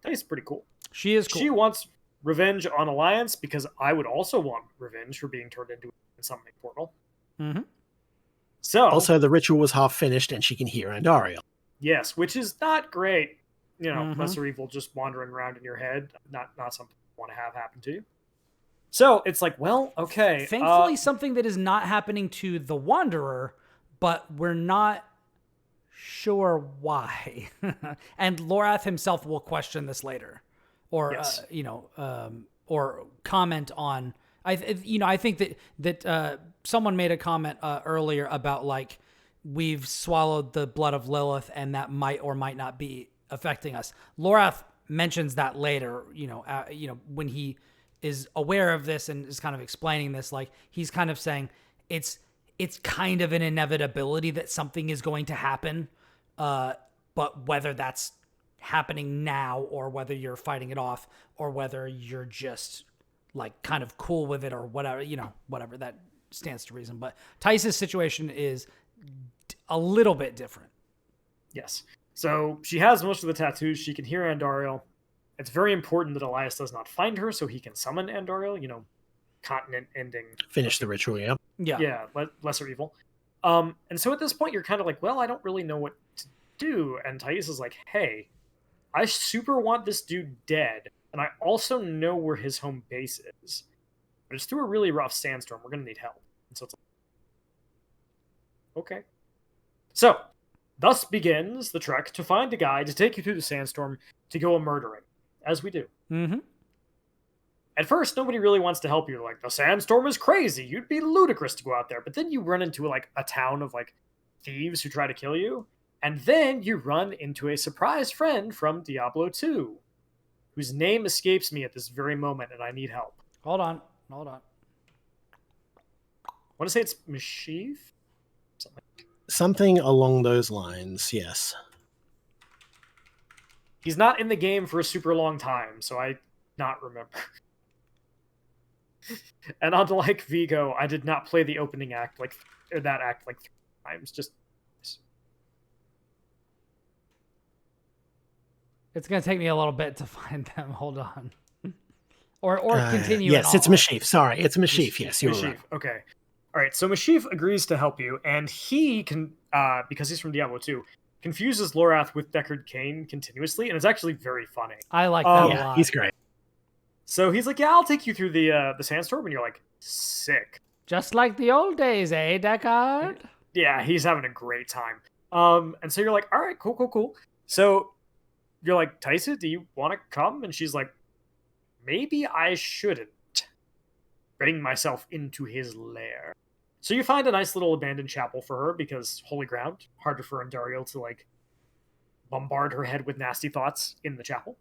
Thaisa's pretty cool. She is cool. She wants revenge on Alliance because I would also want revenge for being turned into a summoning portal. Mm-hmm. So also, the ritual was half finished and she can hear Andariel. Yes, which is not great. Lesser evil just wandering around in your head. Not something you want to have happen to you. So it's like, well, okay. Thankfully, something that is not happening to the Wanderer, but we're not sure why. And Lorath himself will question this later, or yes. Or comment on. I think that someone made a comment earlier about like we've swallowed the blood of Lilith, and that might or might not be affecting us. Lorath mentions that later. When he is aware of this and is kind of explaining this, like he's kind of saying it's kind of an inevitability that something is going to happen, but whether that's happening now or whether you're fighting it off or whether you're just like kind of cool with it or whatever, whatever, that stands to reason. But Thaisa's situation is a little bit different. Yes. So she has most of the tattoos. She can hear Andariel. It's very important that Elias does not find her so he can summon Andariel, continent ending. Finish the ritual, yeah. Yeah, lesser evil. And so at this point, you're kind of like, well, I don't really know what to do. And Thaisa's like, hey, I super want this dude dead. And I also know where his home base is. But it's through a really rough sandstorm. We're going to need help. And so it's like, okay. So, thus begins the trek to find a guide to take you through the sandstorm to go a-murdering. As we do. Mm-hmm. At first, nobody really wants to help you. Like, the sandstorm is crazy. You'd be ludicrous to go out there. But then you run into, like, a town of, like, thieves who try to kill you. And then you run into a surprise friend from Diablo II, whose name escapes me at this very moment, and I need help. Hold on. I want to say it's Mephisto? Something along those lines, yes. He's not in the game for a super long time, so I not remember. And unlike Vigo, I did not play the opening act like 3 times. Just it's gonna take me a little bit to find them. Hold on, or continue. Yes, it's Mephisto. Sorry, it's Mephisto. Yes, you're right. Okay, all right. So Mephisto agrees to help you, and he can, because he's from Diablo 2. Confuses Lorath with Deckard Cain continuously, and it's actually very funny. I like that a lot. He's great. So he's like, yeah, I'll take you through the sandstorm, and you're like, sick. Just like the old days, eh, Deckard? Yeah, he's having a great time. And so you're like, all right, cool. So you're like, Thaisa, do you want to come? And she's like, maybe I shouldn't bring myself into his lair. So you find a nice little abandoned chapel for her because holy ground, harder for Andariel to like bombard her head with nasty thoughts in the chapel.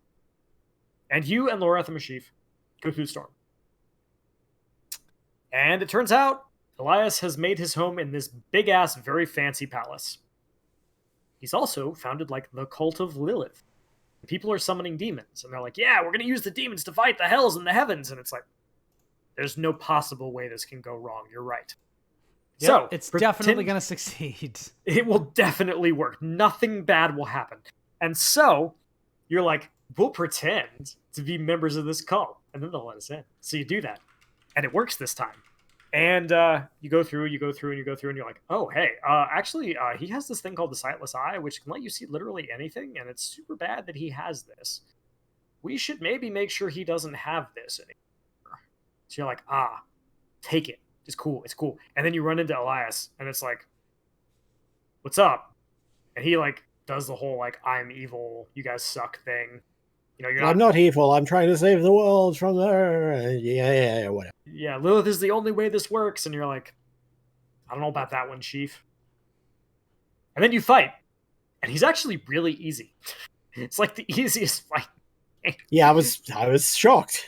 And you and Lorath and Mephisto go through the storm. And it turns out Elias has made his home in this big ass, very fancy palace. he's also founded like the cult of Lilith. People are summoning demons, and they're like, yeah, we're going to use the demons to fight the hells and the heavens. And it's like, there's no possible way this can go wrong. You're right. Yep, so it's definitely going to succeed. It will definitely work. Nothing bad will happen. And so you're like, we'll pretend to be members of this cult, and then they'll let us in. So you do that, and it works this time. And you go through, and you're like, oh, hey, actually, he has this thing called the Sightless Eye, which can let you see literally anything, and it's super bad that he has this. We should maybe make sure he doesn't have this anymore. So you're like, take it. It's cool. And then you run into Elias, and it's like, what's up? And he, like, does the whole, like, I'm evil, you guys suck thing. You know, I'm not evil. I'm trying to save the world from there. Yeah, whatever. Yeah, Lilith is the only way this works. And you're like, I don't know about that one, Chief. And then you fight. And he's actually really easy. It's like the easiest fight. Yeah, I was shocked.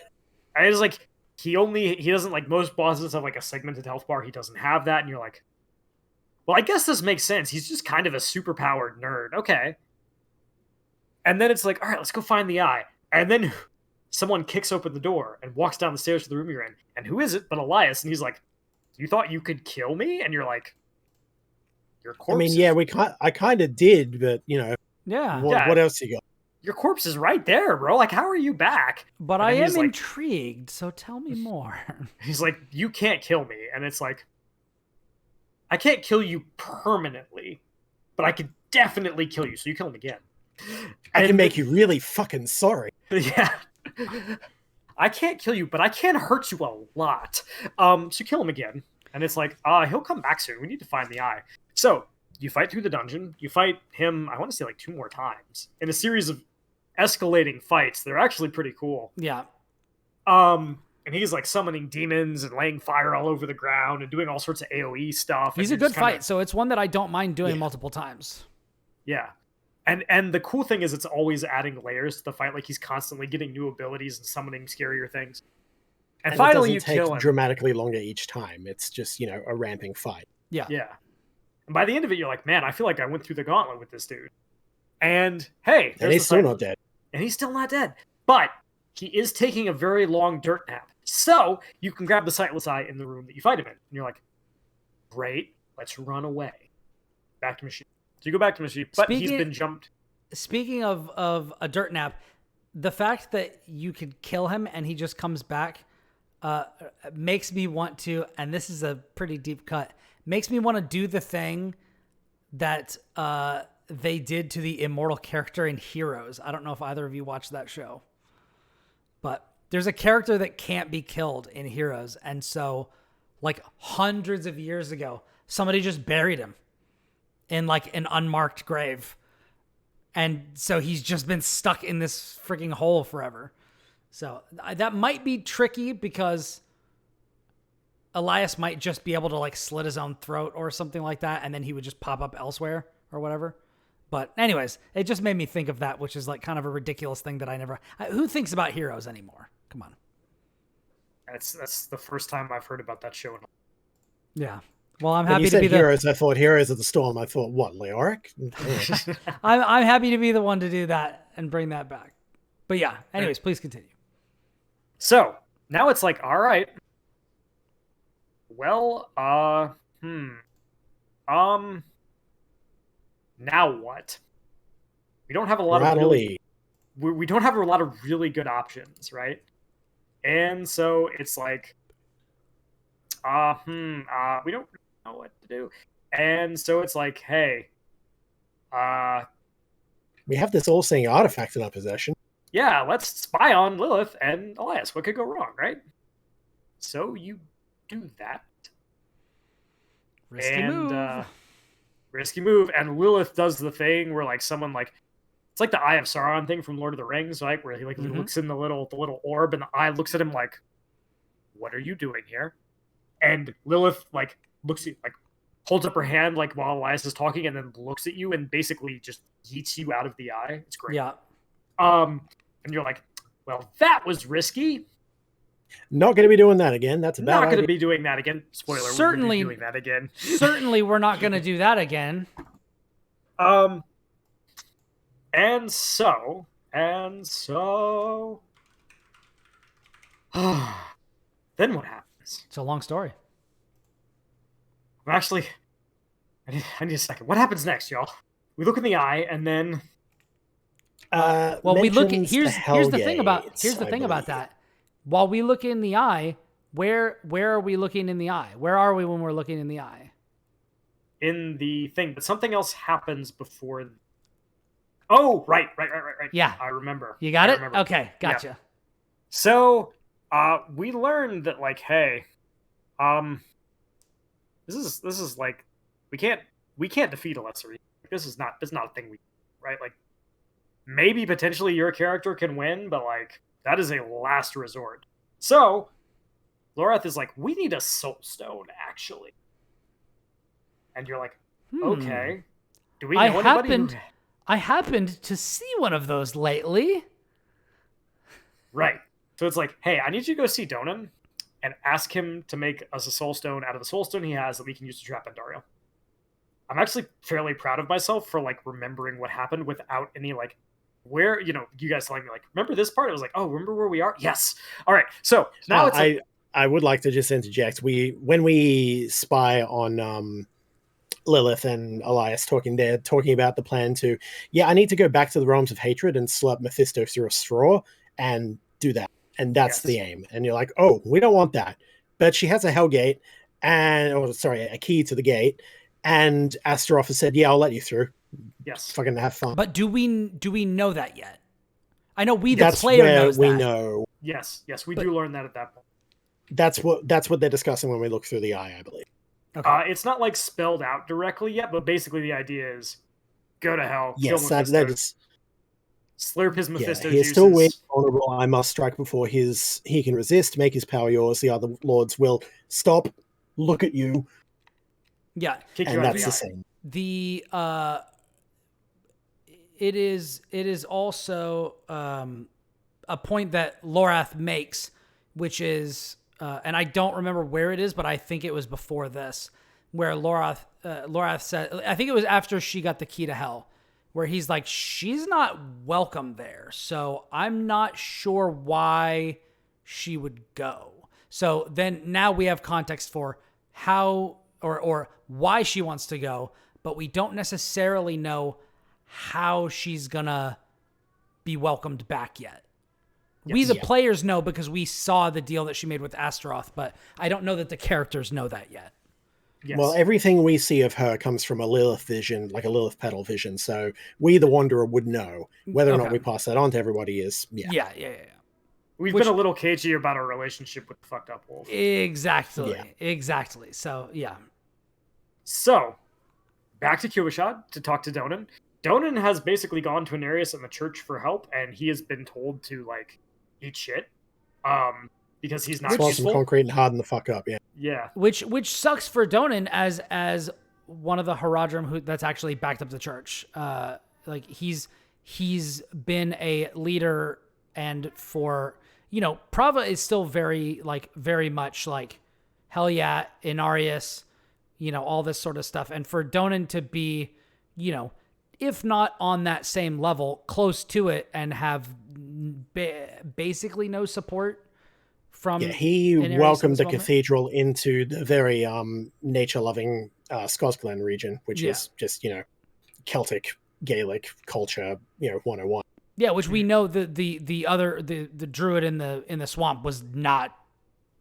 And it's like, he doesn't, like, most bosses have, like, a segmented health bar. He doesn't have that. And you're like, well, I guess this makes sense. He's just kind of a superpowered nerd. Okay. And then it's like, all right, let's go find the eye. And then someone kicks open the door and walks down the stairs to the room you're in. And who is it but Elias? And he's like, you thought you could kill me? And you're like, your corpse. I mean, yeah, I kind of did, but, you know. Yeah. What else you got? Your corpse is right there, bro. Like, how are you back? But I am intrigued, so tell me more. He's like, you can't kill me. And it's like, I can't kill you permanently, but I could definitely kill you. So you kill him again. I can make you really fucking sorry. Yeah. I can't kill you, but I can hurt you a lot. So kill him again. And it's like, he'll come back soon. We need to find the eye. So you fight through the dungeon. You fight him, I want to say, like 2 more times. In a series of escalating fights. They're actually pretty cool. Yeah. And he's like summoning demons and laying fire all over the ground and doing all sorts of AoE stuff. He's a good fight, so it's one that I don't mind doing multiple times. Yeah. And the cool thing is it's always adding layers to the fight. Like he's constantly getting new abilities and summoning scarier things. And finally you kill him. Dramatically longer each time. It's just, you know, a ramping fight. Yeah. Yeah. And by the end of it, you're like, man, I feel like I went through the gauntlet with this dude. And hey, and he's still not dead. And he's still not dead. But he is taking a very long dirt nap. So you can grab the Sightless Eye in the room that you fight him in. And you're like, great, let's run away. Back to Machine. So you go back to Machine, but he's been jumped. Speaking of a dirt nap, the fact that you could kill him and he just comes back makes me want to, and this is a pretty deep cut, makes me want to do the thing that they did to the immortal character in Heroes. I don't know if either of you watched that show, but there's a character that can't be killed in Heroes. And so like hundreds of years ago, somebody just buried him in like an unmarked grave. And so he's just been stuck in this freaking hole forever. So that might be tricky because Elias might just be able to like slit his own throat or something like that. And then he would just pop up elsewhere or whatever. But anyways, it just made me think of that, which is like kind of a ridiculous thing that who thinks about Heroes anymore? Come on. That's the first time I've heard about that show. Yeah. Well, I'm when happy you to said be Heroes, I thought Heroes of the Storm. I thought, what, Leoric? I'm happy to be the one to do that and bring that back. But yeah, anyways, please continue. So now it's like, all right. Well, now what? We don't have a lot of we don't have a lot of really good options, right? And so it's like, we don't know what to do. And so it's like, hey, we have this all-seeing artifact in our possession. Yeah, let's spy on Lilith and Elias. What could go wrong, right? So you do that. Risky move. Risky move. And Lilith does the thing where like someone like, it's like the Eye of Sauron thing from Lord of the Rings, right? Where he like looks in the little orb and the eye looks at him like, what are you doing here? And Lilith like looks at, like holds up her hand like while Elias is talking and then looks at you and basically just yeets you out of the eye. It's great. Yeah. And you're like, well, that was risky. Not going to be doing that again. That's not going to be doing that again. Spoiler. Certainly we're doing that again. Certainly, we're not going to do that again. And so, then what happens? It's a long story. Actually, I need a second. What happens next, y'all? We look in the eye, and then Well, we look at mentions here's the thing about Hellgates, that. While we look in the eye, where are we looking in the eye? Where are we when we're looking in the eye? in the thing, but something else happens before. Oh, right. Yeah. I remember. You got I it? remember. Okay, gotcha. Yeah. So, we learned that, like, hey, this is like, we can't defeat a lesser evil. This is not a thing we, right? Like, maybe potentially your character can win, but like that is a last resort. So, Lorath is like, we need a soul stone, actually. And you're like, okay. Do we know anybody? I happened to see one of those lately. Right. So it's like, hey, I need you to go see Donan and ask him to make us a soul stone out of the soul stone he has that we can use to trap Andario. I'm actually fairly proud of myself for like remembering what happened without any like where, you guys telling me like, remember this part? I was like, oh, remember where we are? Yes. All right. So now I would like to just interject. When we spy on Lilith and Elias talking about the plan to, I need to go back to the realms of hatred and slap Mephisto through a straw and do that. And that's the aim. And you're like, oh, we don't want that. But she has a Hellgate a key to the gate. And Astaroth has said, I'll let you through. Yes. Fucking have fun. But do we know that yet? I know the player knows we that. know. Yes, we do learn that at that point. That's what they're discussing when we look through the eye, I believe. Okay. It's not like spelled out directly yet, but basically the idea is go to hell, kill Mephisto, that is, slurp his Mephisto he is juices. still weak, vulnerable. I must strike before he can resist, make his power yours. The other lords will stop, look at you. Yeah. And that's the same. It is also a point that Lorath makes, which is, and I don't remember where it is, but I think it was before this, where Lorath said, I think it was after she got the key to hell, where he's like, she's not welcome there, so I'm not sure why she would go. So then now we have context for how or why she wants to go, but we don't necessarily know how she's gonna be welcomed back yet. Yes. We, the players, know because we saw the deal that she made with Astaroth, but I don't know that the characters know that yet. Yes. Well, everything we see of her comes from a Lilith vision, like a Lilith petal vision, so we, the Wanderer, would know. Whether or not we pass that on to everybody is, Yeah. We've been a little cagey about our relationship with the fucked up wolf. Exactly. So, yeah. So, back to Kubishad to talk to Donan. Donan has basically gone to Anarius and the church for help, and he has been told to, like, eat shit. Because he's not useful. Some concrete and harden the fuck up, Yeah. Which sucks for Donan as one of the Haradrim that's actually backed up the church. Like, he's been a leader, and for... Prava is still very much like, hell yeah, Inarius, all this sort of stuff. And for Donan to be, if not on that same level, close to it, and have basically no support from... he welcomed the cathedral into the very nature-loving Skosglen region, which is just, Celtic, Gaelic culture, 101. Yeah, which we know the other druid in the swamp was not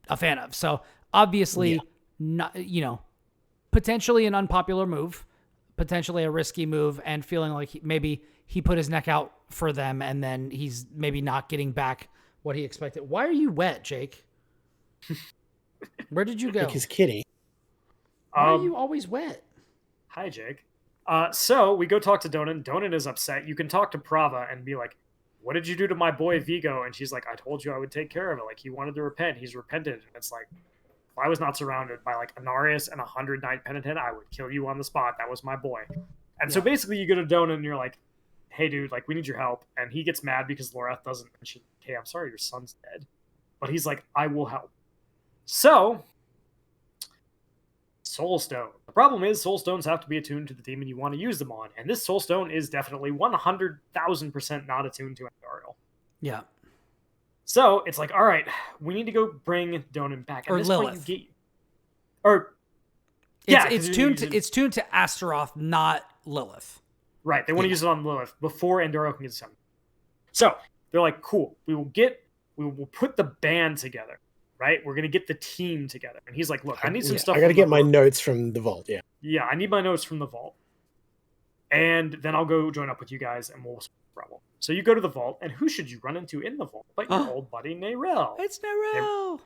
a fan of. So obviously, not, potentially an unpopular move, potentially a risky move, and feeling like maybe he put his neck out for them, and then he's maybe not getting back what he expected. Why are you wet, Jake? Where did you go? Because kitty. Why are you always wet? Hi, Jake. So we go talk to Donan. Donan is upset. You can talk to Prava and be like, what did you do to my boy Vigo? And she's like, I told you I would take care of it. Like, he wanted to repent. He's repented. And it's like, if I was not surrounded by like Anarius and 100 Knight Penitent, I would kill you on the spot. That was my boy. And so basically you go to Donan and you're like, hey dude, like, we need your help. And he gets mad because Lorath doesn't mention, hey, I'm sorry, your son's dead. But he's like, I will help. So Soul Stone. The problem is Soul Stones have to be attuned to the demon you want to use them on, and this Soul Stone is definitely 100,000% not attuned to Andariel. Yeah. So it's like, all right, we need to go bring Donan back. Or At this Lilith. Point, yeah, it's tuned to Astaroth, not Lilith. Right, they want to use it on Lilith before Andariel can get the summon. So they're like, cool, we will put the band together, right? We're gonna get the team together. And he's like, look, I need some stuff. I gotta get my notes from the vault. Yeah. Yeah, I need my notes from the vault. And then I'll go join up with you guys and we'll rebel. So you go to the vault, and who should you run into in the vault but your old buddy Nerel? It's Nerel.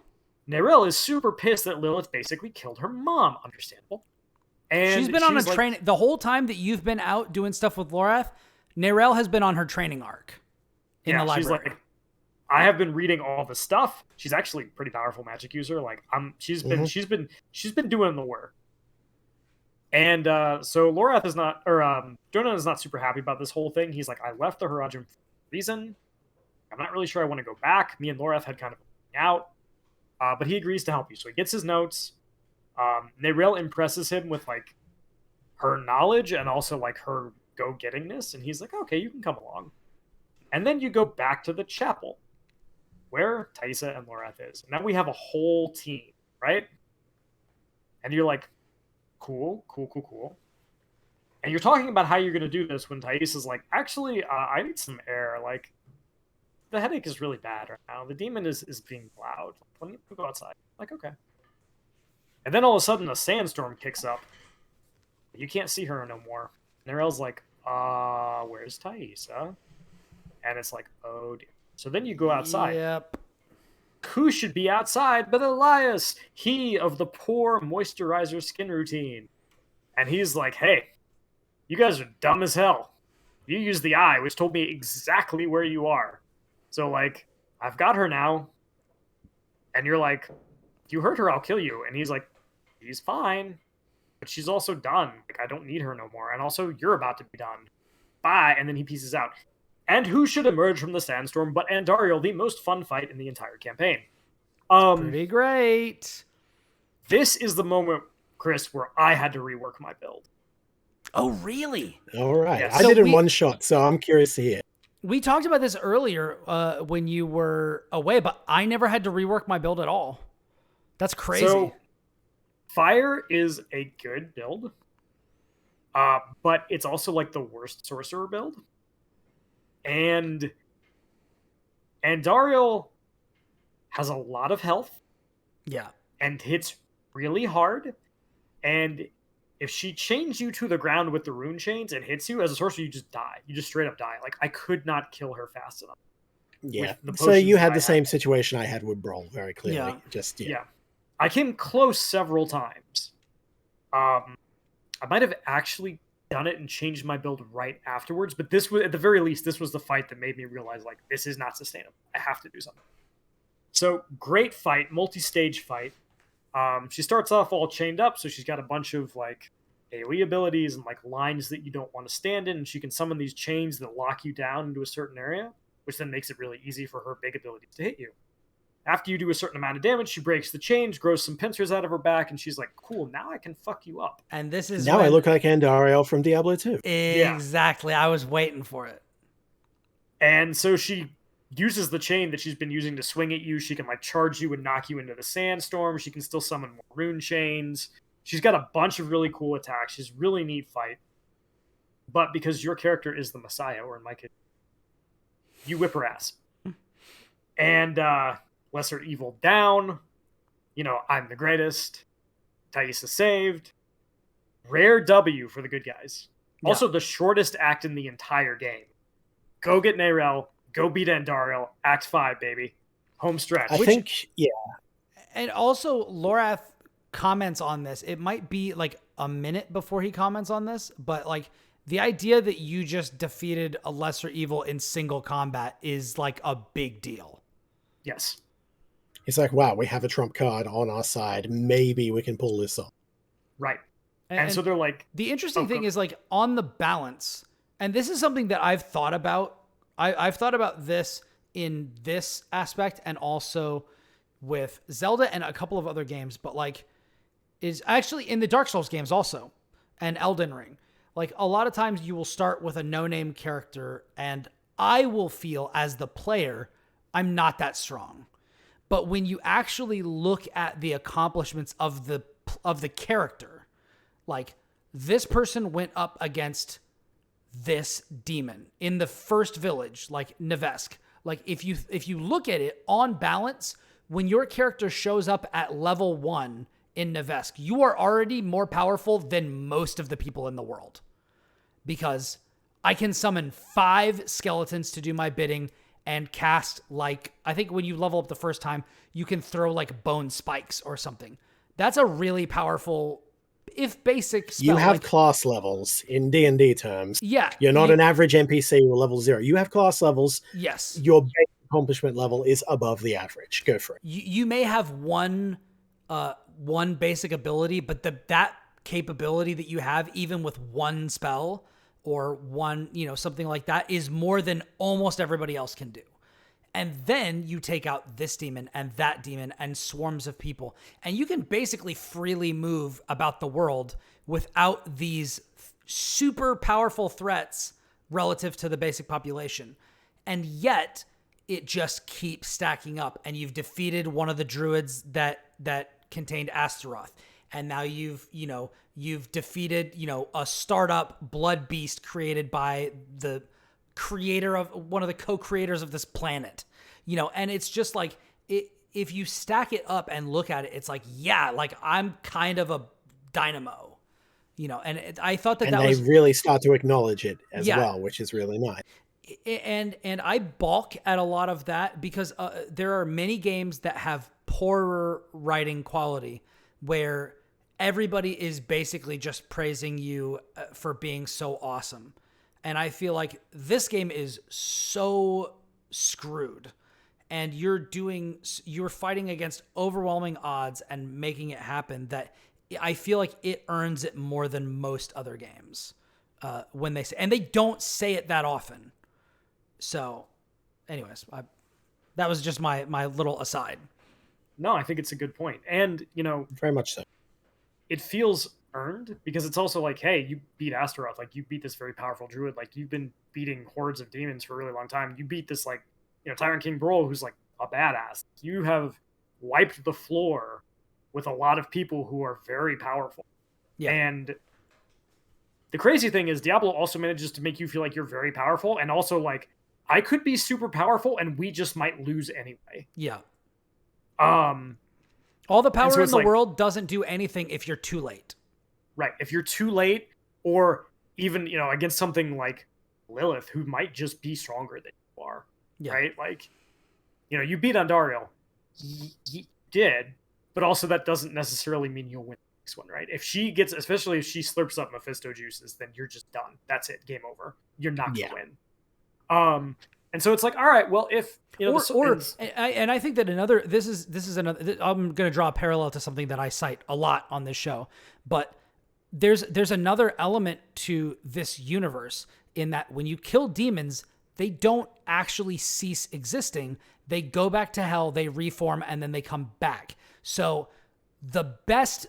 Nerel is super pissed that Lilith basically killed her mom. Understandable. And she's been on a training the whole time that you've been out doing stuff with Lorath. Nerel has been on her training arc in the library. She's like, I have been reading all the stuff. She's actually a pretty powerful magic user. Like she's been doing the work. And so Lorath is not, or Donan is not super happy about this whole thing. He's like, I left the Harajim for a reason. I'm not really sure I want to go back. Me and Lorath had kind of out, but he agrees to help you. So he gets his notes. Nerel impresses him with like her knowledge and also like her go-gettingness, and he's like, okay, you can come along. And then you go back to the chapel where Thaisa and Lorath is. And now we have a whole team, right? And you're like, cool. And you're talking about how you're going to do this when Thaisa's like, actually, I need some air. Like, the headache is really bad right now. The demon is being loud. Let me go outside. Like, okay. And then all of a sudden, a sandstorm kicks up. You can't see her no more. Nerel's like, where's Thaisa? And it's like, oh, dear. So then you go outside. Yep. Who should be outside but Elias? He of the poor moisturizer skin routine. And he's like, hey, you guys are dumb as hell. You used the eye, which told me exactly where you are. So, like, I've got her now. And you're like, if you hurt her, I'll kill you. And he's like, she's fine. But she's also done. Like, I don't need her no more. And also, you're about to be done. Bye. And then he pieces out. And who should emerge from the sandstorm but Andariel, the most fun fight in the entire campaign. Pretty great. This is the moment, Chris, where I had to rework my build. Oh, really? All right. Yes. I did in one shot, so I'm curious to hear. We talked about this earlier when you were away, but I never had to rework my build at all. That's crazy. So, Fire is a good build, but it's also like the worst sorcerer build. And Andariel has a lot of health. Yeah. And hits really hard. And if she chains you to the ground with the rune chains and hits you, as a sorcerer, you just die. You just straight up die. Like, I could not kill her fast enough. Yeah. So you had the same situation I had with Brawl, very clearly. Yeah. I came close several times. I might have actually done it and changed my build right afterwards, but this was, at the very least, this was the fight that made me realize, like, this is not sustainable. I have to do something. So, great fight, multi-stage fight. She starts off all chained up, so she's got a bunch of, like, AoE abilities and, like, lines that you don't want to stand in, and she can summon these chains that lock you down into a certain area, which then makes it really easy for her big abilities to hit you. After you do a certain amount of damage, she breaks the chains, grows some pincers out of her back, and she's like, cool, now I can fuck you up. And this is now I look like Andariel from Diablo 2. Exactly. I was waiting for it. And so she uses the chain that she's been using to swing at you. She can, like, charge you and knock you into the sandstorm. She can still summon more rune chains. She's got a bunch of really cool attacks. She's a really neat fight. But because your character is the Messiah, or in my case, you whip her ass. And, Lesser Evil down. You know, I'm the greatest. Thaisa saved. Rare W for the good guys. Yeah. Also, the shortest act in the entire game. Go get Nerel. Go beat Andariel. Act 5, baby. Home stretch. I think, yeah. And also, Lorath comments on this. It might be like a minute before he comments on this, but like the idea that you just defeated a lesser evil in single combat is like a big deal. Yes. It's like, wow, we have a trump card on our side. Maybe we can pull this off. Right. And so they're like... The interesting thing is, like, on the balance, and this is something that I've thought about. I've thought about this in this aspect and also with Zelda and a couple of other games, but, like, is actually in the Dark Souls games also, and Elden Ring. Like, a lot of times you will start with a no-name character, and I will feel as the player, I'm not that strong. But when you actually look at the accomplishments of the character, like, this person went up against this demon in the first village, like Nevesk. Like, if you look at it on balance, when your character shows up at level 1 in Nevesk, you are already more powerful than most of the people in the world. Because I can summon 5 skeletons to do my bidding and cast, like, I think when you level up the first time, you can throw like bone spikes or something. That's a really powerful, if basic spell. You have class levels in D&D terms. Yeah. You're not an average NPC or level 0. You have class levels. Yes. Your base accomplishment level is above the average. Go for it. You may have one basic ability, but that capability that you have, even with one spell or one, something like that, is more than almost everybody else can do. And then you take out this demon and that demon and swarms of people, and you can basically freely move about the world without these super powerful threats relative to the basic population. And yet it just keeps stacking up, and you've defeated one of the druids that contained Astaroth. And now you've defeated, a startup blood beast created by the creator of one of the co-creators of this planet, and it's just like, if you stack it up and look at it, it's like, yeah, like, I'm kind of a dynamo, and I thought that they really start to acknowledge it as well, which is really nice. And I balk at a lot of that because there are many games that have poorer writing quality where everybody is basically just praising you for being so awesome. And I feel like this game is so screwed, and you're fighting against overwhelming odds and making it happen, that I feel like it earns it more than most other games when they say, and they don't say it that often. So anyways, that was just my little aside. No, I think it's a good point. And, very much so. It feels earned because it's also like, hey, you beat Astaroth. Like, you beat this very powerful druid. Like, you've been beating hordes of demons for a really long time. You beat this, like, Tyrant King Brawl, who's like a badass. You have wiped the floor with a lot of people who are very powerful. Yeah. And the crazy thing is Diablo also manages to make you feel like you're very powerful, and also like, I could be super powerful and we just might lose anyway. Yeah. All the power in the world doesn't do anything if you're too late. Right. If you're too late, or even, against something like Lilith, who might just be stronger than you are. Yeah. Right? Like, you beat Andariel. You did, but also that doesn't necessarily mean you'll win the next one, right? Especially if she slurps up Mephisto juices, then you're just done. That's it. Game over. You're not going to win. And so it's like, all right, well, if and I think that this is another. I'm going to draw a parallel to something that I cite a lot on this show, but there's another element to this universe in that when you kill demons, they don't actually cease existing. They go back to hell, they reform, and then they come back. So the best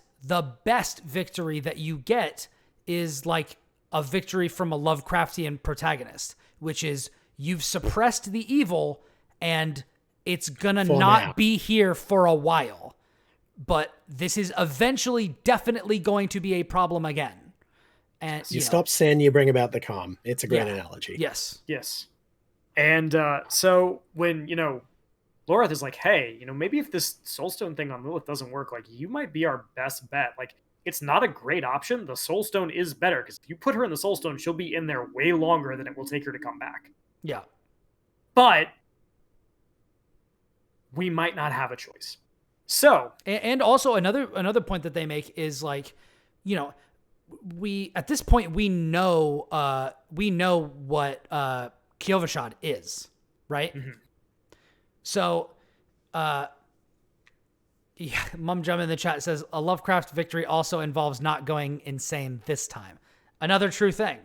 victory that you get is like a victory from a Lovecraftian protagonist, which is you've suppressed the evil and it's gonna not be here for a while. But this is eventually definitely going to be a problem again. And you stop sin, you bring about the calm. It's a great analogy. Yes. Yes. And so when, Loreth is like, hey, maybe if this Soulstone thing on Lilith doesn't work, like, you might be our best bet. Like, it's not a great option. The Soulstone is better, because if you put her in the Soulstone, she'll be in there way longer than it will take her to come back. Yeah. But we might not have a choice. So, and also another point that they make is like, we at this point we know what Kyovashad is, right? Mm-hmm. So, Mum Jum in the chat says a Lovecraft victory also involves not going insane this time. Another true thing.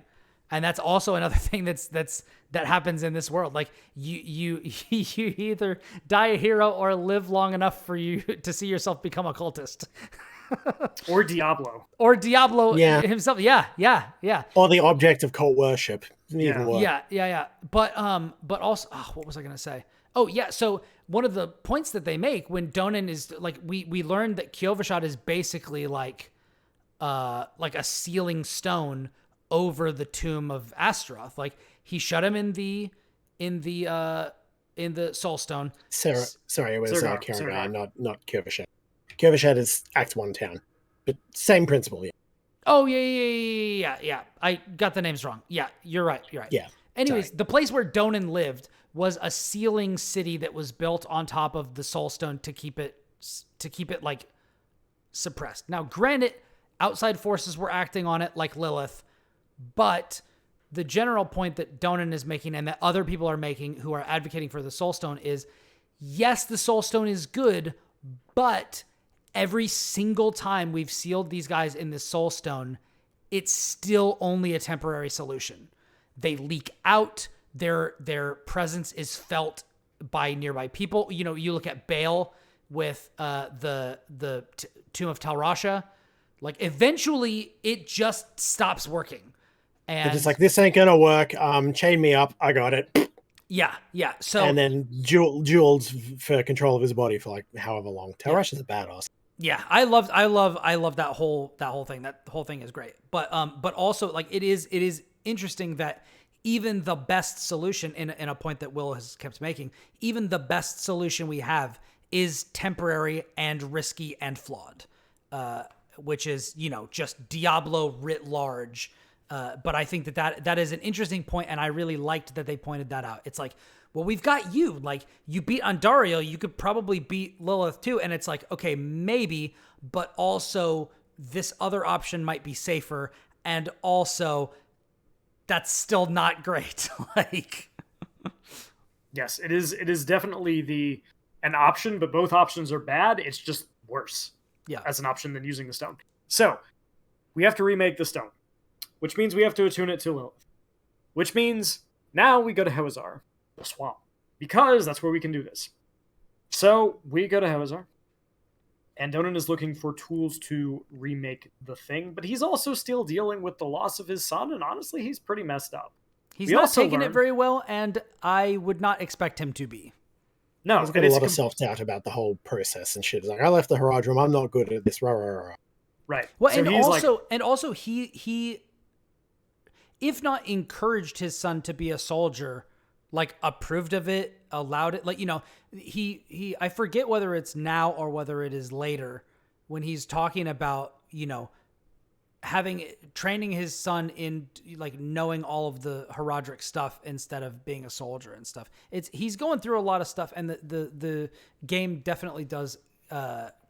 And that's also another thing that happens in this world. Like you either die a hero or live long enough for you to see yourself become a cultist. Or Diablo. Or Diablo himself. Yeah. Or the object of cult worship. Even worse. Yeah. But also, what was I gonna say? Oh yeah. So one of the points that they make when Donan is like, we learned that Kyovashad is basically like a sealing stone over the tomb of Astaroth. Like he shut him in the Soul Stone. Sorry, it was Karagar, not Kyovashad. Kyovashad is Act 1 town, but same principle. Yeah. Oh yeah. I got the names wrong. Yeah, you're right. Yeah. Anyways, the place where Donan lived was a sealing city that was built on top of the Soul Stone to keep it like suppressed. Now, granted, outside forces were acting on it like Lilith, but the general point that Donan is making and that other people are making who are advocating for the Soul Stone is, yes, the Soul Stone is good, but every single time we've sealed these guys in the Soul Stone, it's still only a temporary solution. They leak out. Their presence is felt by nearby people. You know, you look at Baal with the Tomb of Tal Rasha. Like, eventually, it just stops working. And it's like, this ain't gonna work. Chain me up. I got it. Yeah. So, and then duels for control of his body for like however long. Tal Rasha's a badass. Yeah, I love that whole thing. That whole thing is great. But also, like, it is interesting that even the best solution, in a point that Will has kept making, even the best solution we have is temporary and risky and flawed, which is, you know, just Diablo writ large. But I think that is an interesting point, and I really liked that they pointed that out. It's like, well, we've got you. Like, you beat Andariel, you could probably beat Lilith too. And it's like, okay, maybe, but also this other option might be safer, and also that's still not great. Like, yes, it is definitely an option, but both options are bad. It's just worse as an option than using the stone. So we have to remake the stone, which means we have to attune it to Lilith, which means now we go to Hewazar, the swamp, because that's where we can do this. So we go to Hewazar, and Donan is looking for tools to remake the thing, but he's also still dealing with the loss of his son, and honestly, he's pretty messed up. He's not taking it very well, and I would not expect him to be. No, he's got a lot of self-doubt about the whole process and shit. It's like, I left the Haradrim, I'm not good at this. Right. Well, so and also he if not encouraged his son to be a soldier, like approved of it, allowed it, like, you know, he I forget whether it's now or whether it is later when he's talking about, you know, training his son in like knowing all of the Haradric stuff instead of being a soldier and stuff. He's going through a lot of stuff, and the game definitely does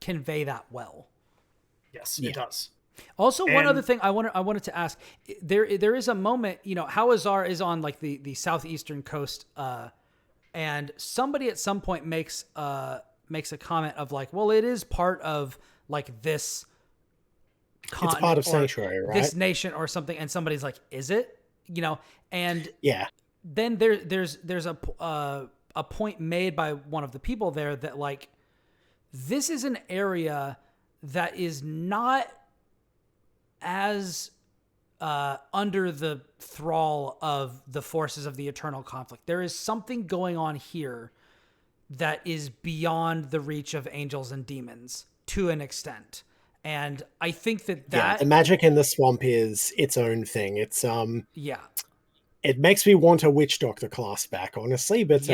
convey that well. Yes, it does. Also, one other thing I wanted to ask, there is a moment, you know, Hewazar is on like the southeastern coast, and somebody at some point makes a comment of like, well, it is part of like this continent, it's part of Sanctuary, right? This nation or something, and somebody's like, is it? You know, and yeah, then there's a point made by one of the people there that like, this is an area that is not as under the thrall of the forces of the eternal conflict. There is something going on here that is beyond the reach of angels and demons to an extent. And I think that the magic in the swamp is its own thing. It's it makes me want a witch doctor class back, honestly, but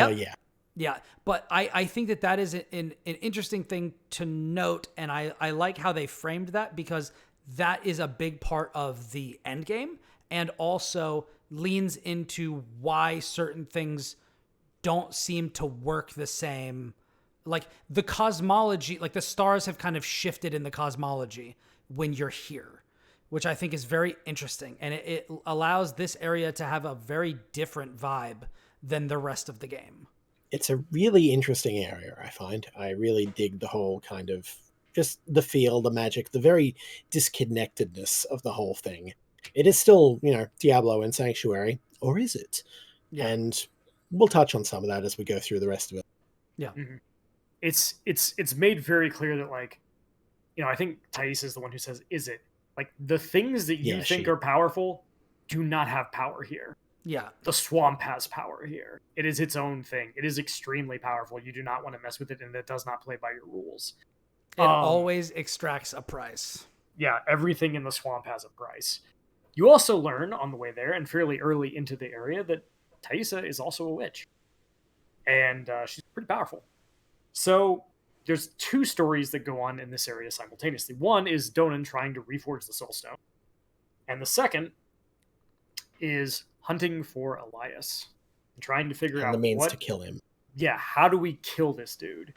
yeah, but I think that is an interesting thing to note, and I like how they framed that, because that is a big part of the end game, and also leans into why certain things don't seem to work the same. Like the cosmology, like the stars have kind of shifted in the cosmology when you're here, which I think is very interesting. And it allows this area to have a very different vibe than the rest of the game. It's a really interesting area, I find. I really dig the whole kind of just the feel, the magic, the very disconnectedness of the whole thing. It is still, you know, Diablo and Sanctuary, or is it? Yeah. And we'll touch on some of that as we go through the rest of it. Yeah. Mm-hmm. It's made very clear that like I think Thais is the one who says, "Is it?" Like the things that you think she- are powerful do not have power here. Yeah. The swamp has power here. It is its own thing. It is extremely powerful. You do not want to mess with it, and it does not play by your rules. It always extracts a price. Yeah, everything in the swamp has a price. You also learn on the way there and fairly early into the area that Thaisa is also a witch. And she's pretty powerful. So there's two stories that go on in this area simultaneously. One is Donan trying to reforge the Soul Stone. And the second is hunting for Elias and trying to figure out the means to kill him. Yeah, how do we kill this dude?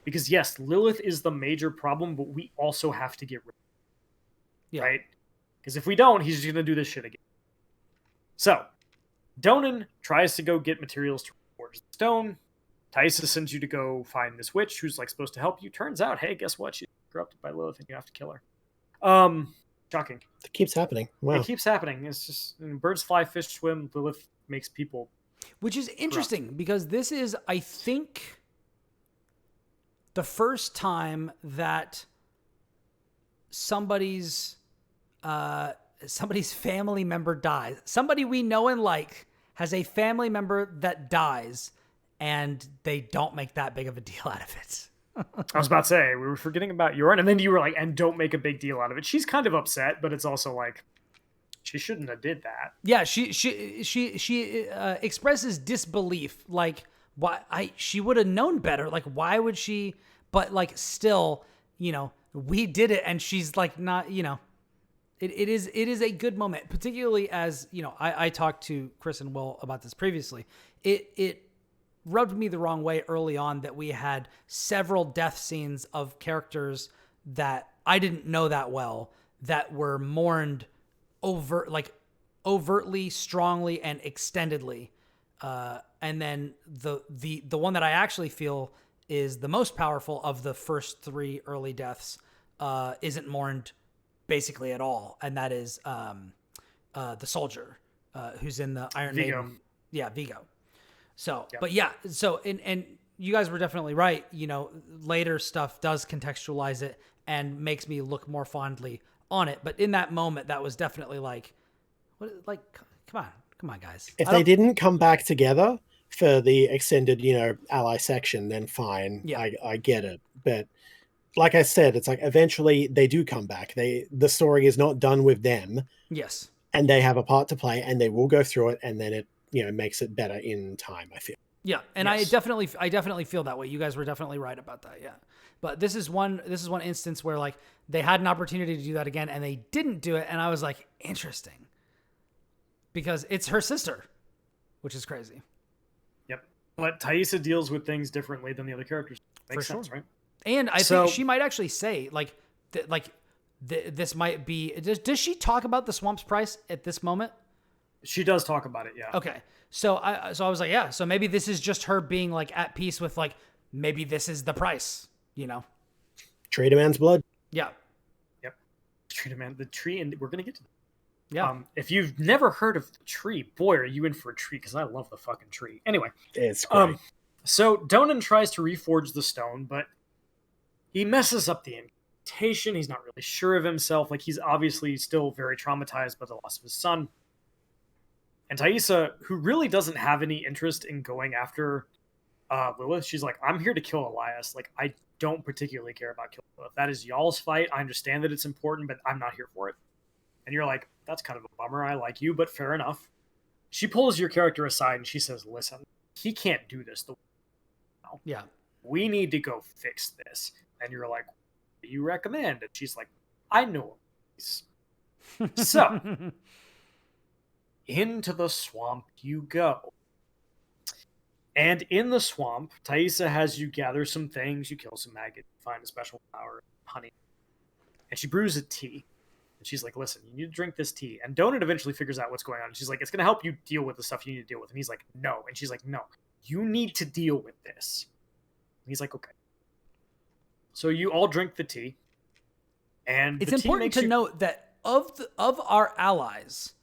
Because yes, Lilith is the major problem, but we also have to get rid of him. Yeah. Right? Because if we don't, he's just going to do this shit again. So, Donan tries to go get materials to reforge the stone. Thaisa sends you to go find this witch who's like supposed to help you. Turns out, hey, guess what? She's corrupted by Lilith and you have to kill her. Shocking. It keeps happening. Wow. It keeps happening. It's just birds fly, fish swim. Lilith makes people. Which is interesting because this is, I think, the first time that somebody's family member dies. Somebody we know and like has a family member that dies, and they don't make that big of a deal out of it. I was about to say, we were forgetting about Yoren, and then you were like, and don't make a big deal out of it. She's kind of upset, but it's also like, she shouldn't have did that. Yeah, she expresses disbelief, like she would have known better. Like, why would she? But like, still, we did it, and she's like, not, It is a good moment, particularly as, I talked to Kris and Will about this previously. It rubbed me the wrong way early on that we had several death scenes of characters that I didn't know that well that were mourned overtly, strongly, and extendedly. And then the one that I actually feel is the most powerful of the first three early deaths isn't mourned basically at all, and that is the soldier who's in the Iron Vigo. Maiden. Yeah, Vigo. So, Yep. but yeah, so and you guys were definitely right. Later stuff does contextualize it and makes me look more fondly on it. But in that moment, that was definitely like, what? Like, come on, guys. If they didn't come back together for the extended, ally section, then fine. Yeah. I get it, but. Like I said, it's like eventually they do come back. The story is not done with them. Yes. And they have a part to play, and they will go through it, and then it makes it better in time, I feel. Yeah, and yes. I definitely feel that way. You guys were definitely right about that. Yeah. But this is one instance where like they had an opportunity to do that again and they didn't do it, and I was like, interesting. Because it's her sister, which is crazy. Yep. But Thaisa deals with things differently than the other characters. Makes sense, right? And I think she might actually say, this might be... Does she talk about the swamp's price at this moment? She does talk about it, yeah. Okay. So I was like, yeah, so maybe this is just her being, like, at peace with, like, maybe this is the price, Trade a man's blood. Yeah. Yep. Trade a man... The tree, and we're going to get to that. Yeah. If you've never heard of the tree, boy, are you in for a treat, because I love the fucking tree. Anyway. It's great. So Donan tries to reforge the stone, but he messes up the incantation. He's not really sure of himself. Like, he's obviously still very traumatized by the loss of his son. And Thaisa, who really doesn't have any interest in going after Lilith, she's like, I'm here to kill Elias. Like, I don't particularly care about killing Lilith. That is y'all's fight. I understand that it's important, but I'm not here for it. And you're like, that's kind of a bummer. I like you, but fair enough. She pulls your character aside and she says, listen, he can't do this the way now. Yeah. We need to go fix this. And you're like, what do you recommend? And she's like, I know a place. So, into the swamp you go. And in the swamp, Thaisa has you gather some things. You kill some maggots, find a special flower, honey. And she brews a tea. And she's like, listen, you need to drink this tea. And Donan eventually figures out what's going on. And she's like, it's going to help you deal with the stuff you need to deal with. And he's like, no. And she's like, no, you need to deal with this. And he's like, okay. So you all drink the tea. And it's important to note that of our allies,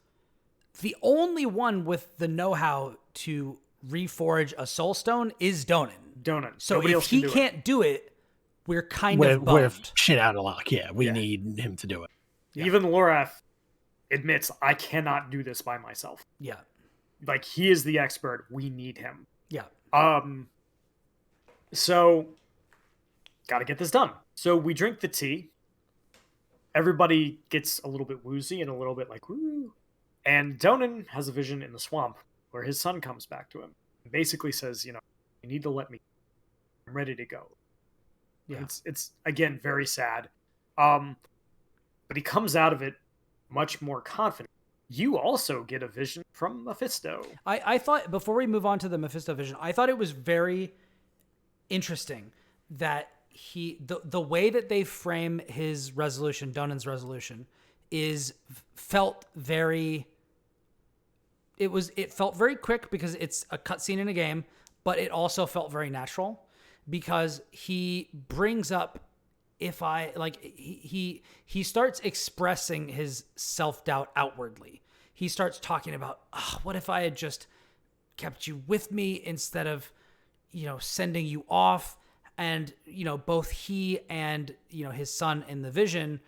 the only one with the know-how to reforge a soul stone is Donan. Donan. So if he can't do it, we're kind we're of buffed. shit out of luck. Yeah, we Yeah. need him to do it. Yeah. Even Lorath admits, I cannot do this by myself. Yeah. Like, he is the expert. We need him. Yeah. So, gotta get this done. So we drink the tea. Everybody gets a little bit woozy and a little bit like, woo. And Donan has a vision in the swamp where his son comes back to him and basically says, you need to let me. I'm ready to go. Yeah. It's again, very sad. But he comes out of it much more confident. You also get a vision from Mephisto. I thought, before we move on to the Mephisto vision, I thought it was very interesting that the way that they frame his resolution, Donan's resolution, felt very quick because it's a cutscene in a game, but it also felt very natural because he brings up, he starts expressing his self-doubt outwardly. He starts talking about, what if I had just kept you with me instead of, sending you off? And, both he and, his son in the vision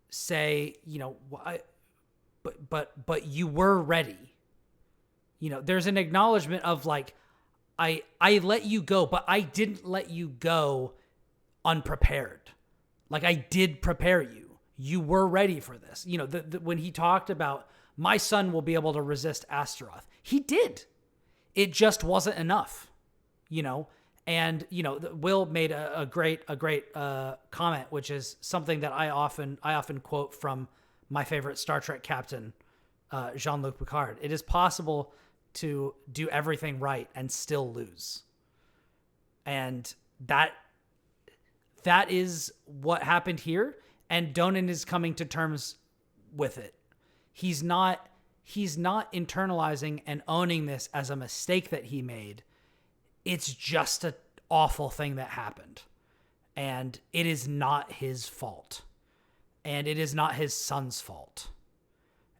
say, but you were ready. There's an acknowledgement of like, I let you go, but I didn't let you go unprepared. Like, I did prepare you. You were ready for this. When he talked about my son will be able to resist Astaroth, he did. It just wasn't enough, And, Will made a great comment, which is something that I often quote from my favorite Star Trek captain, Jean-Luc Picard. It is possible to do everything right and still lose. And that is what happened here. And Donan is coming to terms with it. He's not internalizing and owning this as a mistake that he made. It's just an awful thing that happened. And it is not his fault. And it is not his son's fault.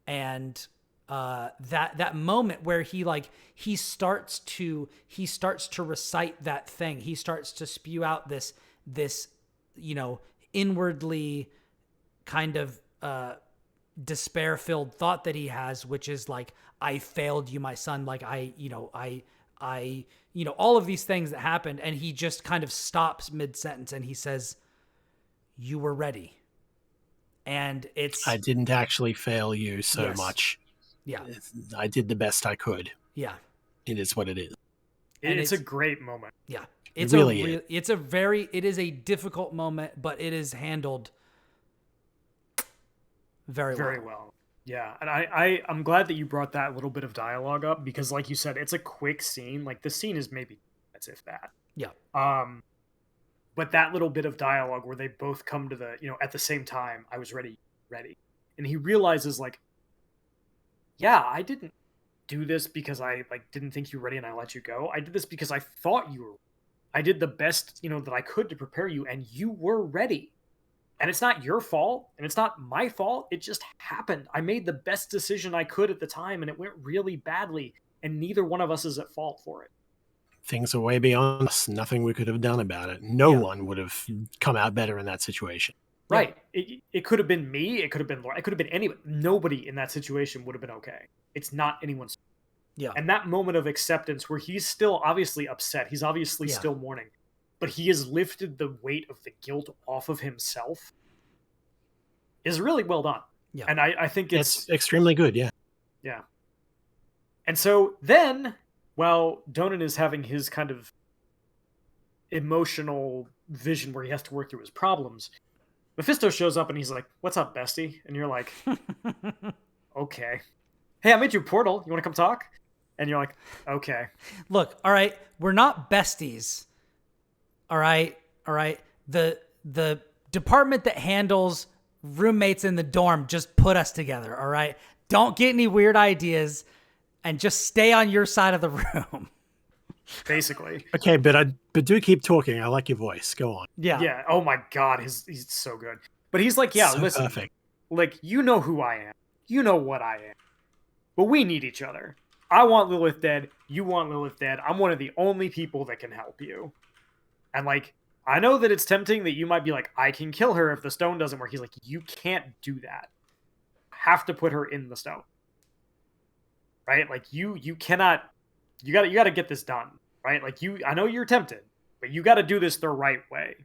And that moment where he starts to recite that thing. He starts to spew out this inwardly kind of despair-filled thought that he has, which is like, I failed you, my son. Like, all of these things that happened. And he just kind of stops mid-sentence and he says, you were ready. And I didn't actually fail you so much. Yeah. I did the best I could. Yeah. It is what it is. It's a great moment. Yeah. It really is. It is a difficult moment, but it is handled very well. Yeah. And I'm glad that you brought that little bit of dialogue up because, like you said, it's a quick scene. Like, the scene is maybe that's if that. Yeah. But that little bit of dialogue where they both come to the, at the same time, I was ready. And he realizes, like, yeah, I didn't do this because I didn't think you were ready and I let you go. I did this because I thought you were. I did the best, that I could to prepare you, and you were ready. And it's not your fault, and it's not my fault. It just happened. I made the best decision I could at the time, and it went really badly, and neither one of us is at fault for it. Things are way beyond us. Nothing we could have done about it. No one would have come out better in that situation. Right. It could have been me. It could have been Laura. It could have been anybody. Nobody in that situation would have been okay. It's not anyone's. Yeah. And that moment of acceptance where he's still obviously upset. He's obviously still mourning. But he has lifted the weight of the guilt off of himself is really well done. Yeah. And I think it's extremely good. Yeah. Yeah. And so then, while Donan is having his kind of emotional vision where he has to work through his problems, Mephisto shows up and he's like, "What's up, bestie?" And you're like, "Okay. Hey, I made you a portal. You want to come talk?" And you're like, "Okay." Look, all right, we're not besties. All right. The department that handles roommates in the dorm just put us together. All right. Don't get any weird ideas and just stay on your side of the room. Basically. Okay, but do keep talking. I like your voice. Go on. Yeah. Yeah. Oh my God. He's so good. But he's like, yeah, so listen, perfect. Like, you know who I am. You know what I am. But we need each other. I want Lilith dead. You want Lilith dead. I'm one of the only people that can help you. And like, I know that it's tempting that you might be like, I can kill her if the stone doesn't work. He's like, you can't do that. Have to put her in the stone. Right? Like you cannot, you gotta get this done. Right? Like I know you're tempted, but you gotta do this the right way.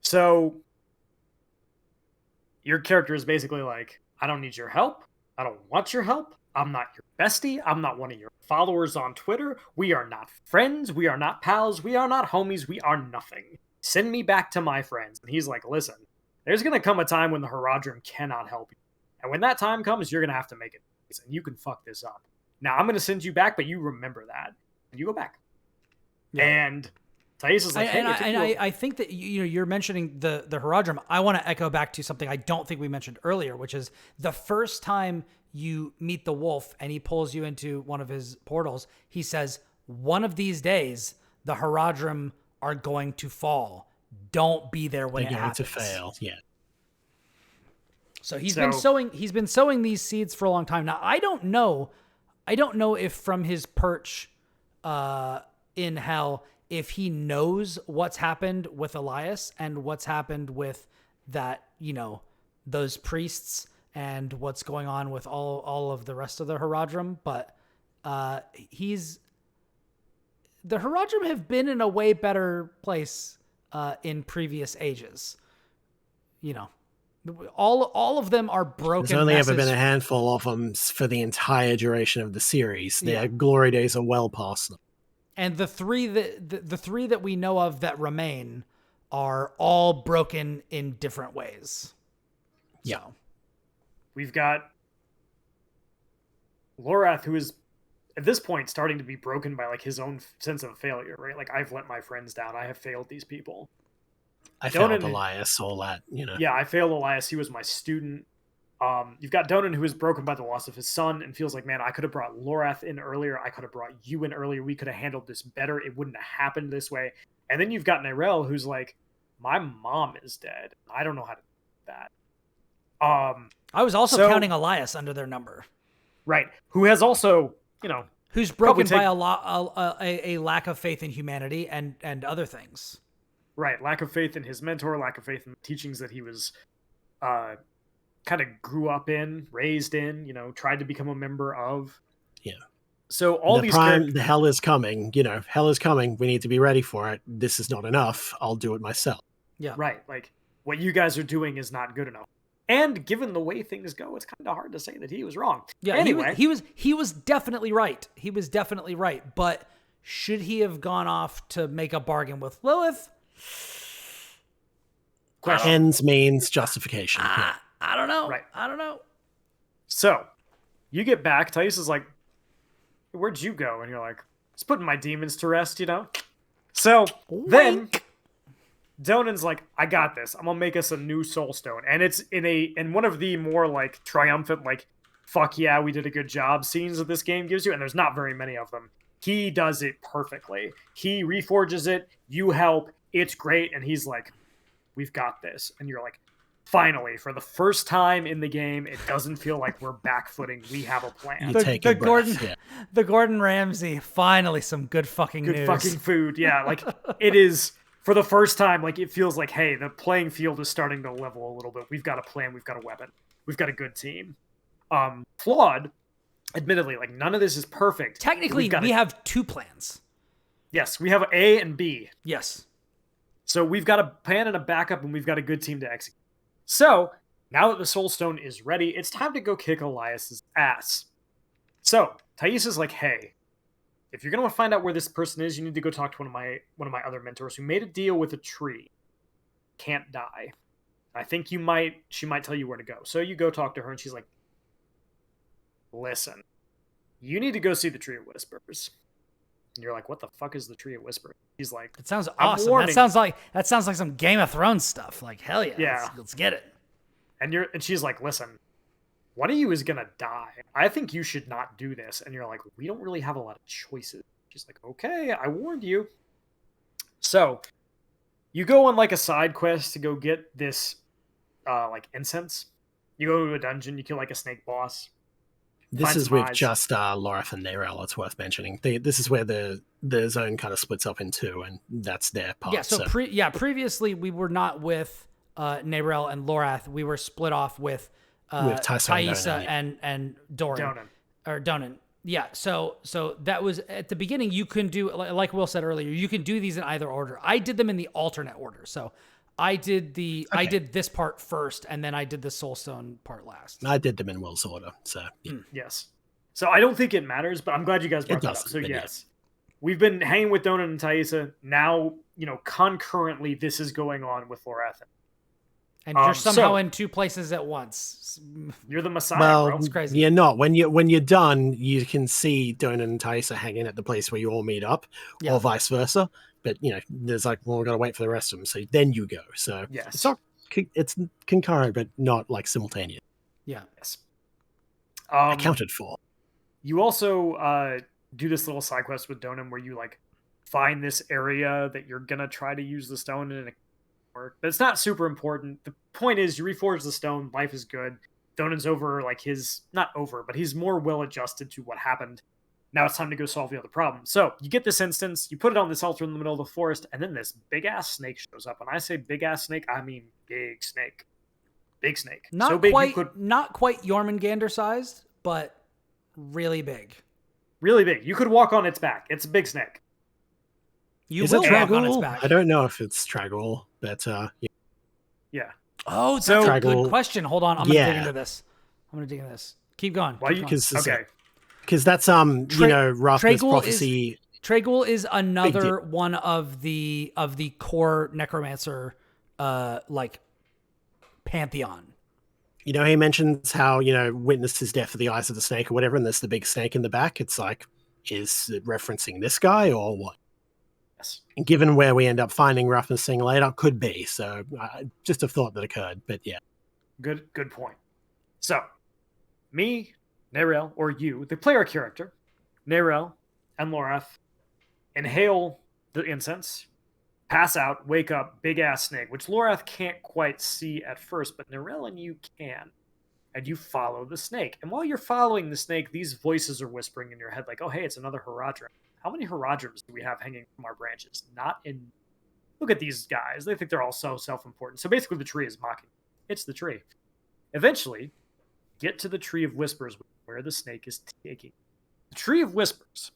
So your character is basically like, I don't need your help. I don't want your help. I'm not your bestie. I'm not one of your followers on Twitter. We are not friends. We are not pals. We are not homies. We are nothing. Send me back to my friends. And he's like, listen, there's going to come a time when the Haradrim cannot help you. And when that time comes, you're going to have to make it. And you can fuck this up. Now, I'm going to send you back, but you remember that. And you go back. Yeah. And Thais is like, I think that you're mentioning the Haradrim. I want to echo back to something I don't think we mentioned earlier, which is the first time you meet the wolf and he pulls you into one of his portals, he says, one of these days, the Haradrim are going to fall. Don't be there when it happens. They're going to fail, yeah. So he's been sowing these seeds for a long time. Now, I don't know if from his perch in hell, if he knows what's happened with Elias and what's happened with that, those priests and what's going on with all of the rest of the Haradrim, but the Haradrim have been in a way better place in previous ages. All of them are broken. There's only ever been a handful of them for the entire duration of the series. Their glory days are well past them. And the three that we know of that remain are all broken in different ways. Yeah. So. We've got Lorath, who is at this point starting to be broken by like his own sense of failure, right? Like, I've let my friends down. I have failed these people. I failed Elias, all that, Yeah, I failed Elias. He was my student. You've got Donan, who is broken by the loss of his son and feels like, man, I could have brought Lorath in earlier. I could have brought you in earlier. We could have handled this better. It wouldn't have happened this way. And then you've got Nyrel, who's like, my mom is dead. I don't know how to do that. I was also counting Elias under their number. Right. Who has also, who's broken by a lack of faith in humanity and other things. Right. Lack of faith in his mentor, lack of faith in the teachings that he was kind of grew up in, raised in, tried to become a member of. Yeah. So the hell is coming, hell is coming. We need to be ready for it. This is not enough. I'll do it myself. Yeah. Right. Like, what you guys are doing is not good enough. And given the way things go, it's kind of hard to say that he was wrong. Yeah. Anyway, he was definitely right. He was definitely right. But should he have gone off to make a bargain with Lilith? Ends means justification. I don't know. Right. I don't know. So, you get back. Thais is like, where'd you go? And you're like, just putting my demons to rest, So, then Donan's like, I got this. I'm gonna make us a new soul stone. And it's in one of the more like triumphant, like, fuck yeah, we did a good job scenes that this game gives you, and there's not very many of them. He does it perfectly. He reforges it, you help, it's great, and he's like, we've got this. And you're like, finally, for the first time in the game, it doesn't feel like we're backfooting. We have a plan. The Gordon Ramsay, finally some good fucking news. Good fucking food, yeah. Like, it is, for the first time, like, it feels like, hey, the playing field is starting to level a little bit. We've got a plan, we've got a weapon. We've got a good team. Flawed, admittedly, like, none of this is perfect. Technically, we have two plans. Yes, we have A and B. Yes. So we've got a plan and a backup, and we've got a good team to execute. So, now that the Soul Stone is ready, it's time to go kick Elias's ass. So, Thais is like, hey, if you're going to find out where this person is, you need to go talk to one of my other mentors who made a deal with a tree. Can't die. I think she might tell you where to go. So you go talk to her, and she's like, listen, you need to go see the Tree of Whispers. And you're like, what the fuck is the Tree of Whispers? He's like, it sounds awesome. That sounds like some Game of Thrones stuff. Like, hell yeah. Yeah. Let's get it. And she's like, listen, one of you is gonna die. I think you should not do this. And you're like, we don't really have a lot of choices. She's like, okay, I warned you. So you go on like a side quest to go get this like incense. You go to a dungeon, you kill like a snake boss. This find is some with eyes. just Lorath and Nerel, it's worth mentioning. This is where the zone kind of splits up in two, and that's their part. Yeah, so previously we were not with Nerel and Lorath. We were split off with Thaisa and Doran. Donan. Yeah, so that was at the beginning. You can do, like Will said earlier, you can do these in either order. I did them in the alternate order. So I did this part first, and then I did the Soulstone part last. I did them in Will's order. So Yes. So I don't think it matters, but I'm glad you guys brought that up. So yes, we've been hanging with Donan and Thaisa. Now, concurrently, this is going on with Lorath. And you're somehow in two places at once. You're the Messiah, bro. It's crazy. You're not. When you're done, you can see Donan and Thaisa hanging at the place where you all meet up, or vice versa. But there's we've got to wait for the rest of them. So then you go. So yes, it's concurrent, but not like simultaneous. Yeah. Yes. Accounted for. You also do this little side quest with Donan where you find this area that you're gonna try to use the stone in, but it's not super important. The point is, you reforge the stone. Life is good. Donan's over, not over, but he's more well adjusted to what happened. Now it's time to go solve the other problem. So you get this instance, you put it on this altar in the middle of the forest, and then this big ass snake shows up. When I say big ass snake, I mean big snake. Big snake. Not so big quite, not quite Jormungandr sized, but really big. Really big. You could walk on its back. It's a big snake. Is it walk on its back? I don't know if it's Traggle, but yeah. Oh, that's a good question. Hold on, I'm gonna dig into this. Keep going. Why you? Okay. Because that's Wrathman's prophecy. Traggle is another one of the core necromancer pantheon. He mentions how witnessed his death for the eyes of the snake or whatever, and there's the big snake in the back. It's is it referencing this guy or what? Yes. And given where we end up finding Wrathman's thing later, could be. So just a thought that occurred, but yeah. Good point. So, me, Nerel, or you, the player character, Nerel and Lorath, inhale the incense, pass out, wake up, big ass snake, which Lorath can't quite see at first, but Nerel and you can. And you follow the snake. And while you're following the snake, these voices are whispering in your head, oh, hey, it's another Haradrim. How many Haradrims do we have hanging from our branches? Look at these guys. They think they're all so self-important. So basically the tree is mocking. It's the tree. Eventually, get to the Tree of Whispers, where the snake is taking. The Tree of Whispers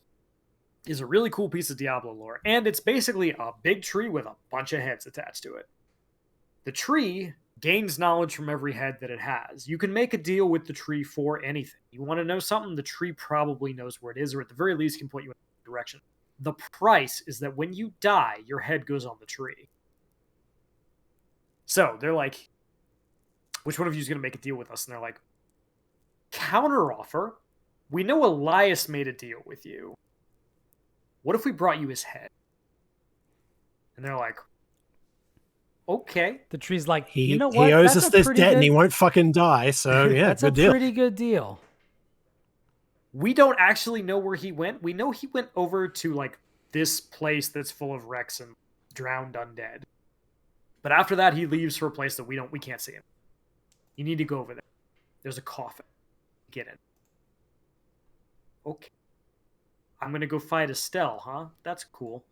is a really cool piece of Diablo lore, and it's basically a big tree with a bunch of heads attached to it. The tree gains knowledge from every head that it has. You can make a deal with the tree for anything. You want to know something, the tree probably knows where it is, or at the very least can point you in the direction. The price is that when you die, your head goes on the tree. So they're like, which one of you is going to make a deal with us? And they're like, counteroffer. We know Elias made a deal with you. What if we brought you his head? And they're like, okay. The tree's like, you know what? He owes us this debt and he won't fucking die. So yeah, that's a pretty good deal. We don't actually know where he went. We know he went over to this place that's full of wrecks and drowned undead. But after that, he leaves for a place that we can't see him. You need to go over there. There's a coffin. Get in. Okay. I'm gonna go fight Estelle, huh? That's cool.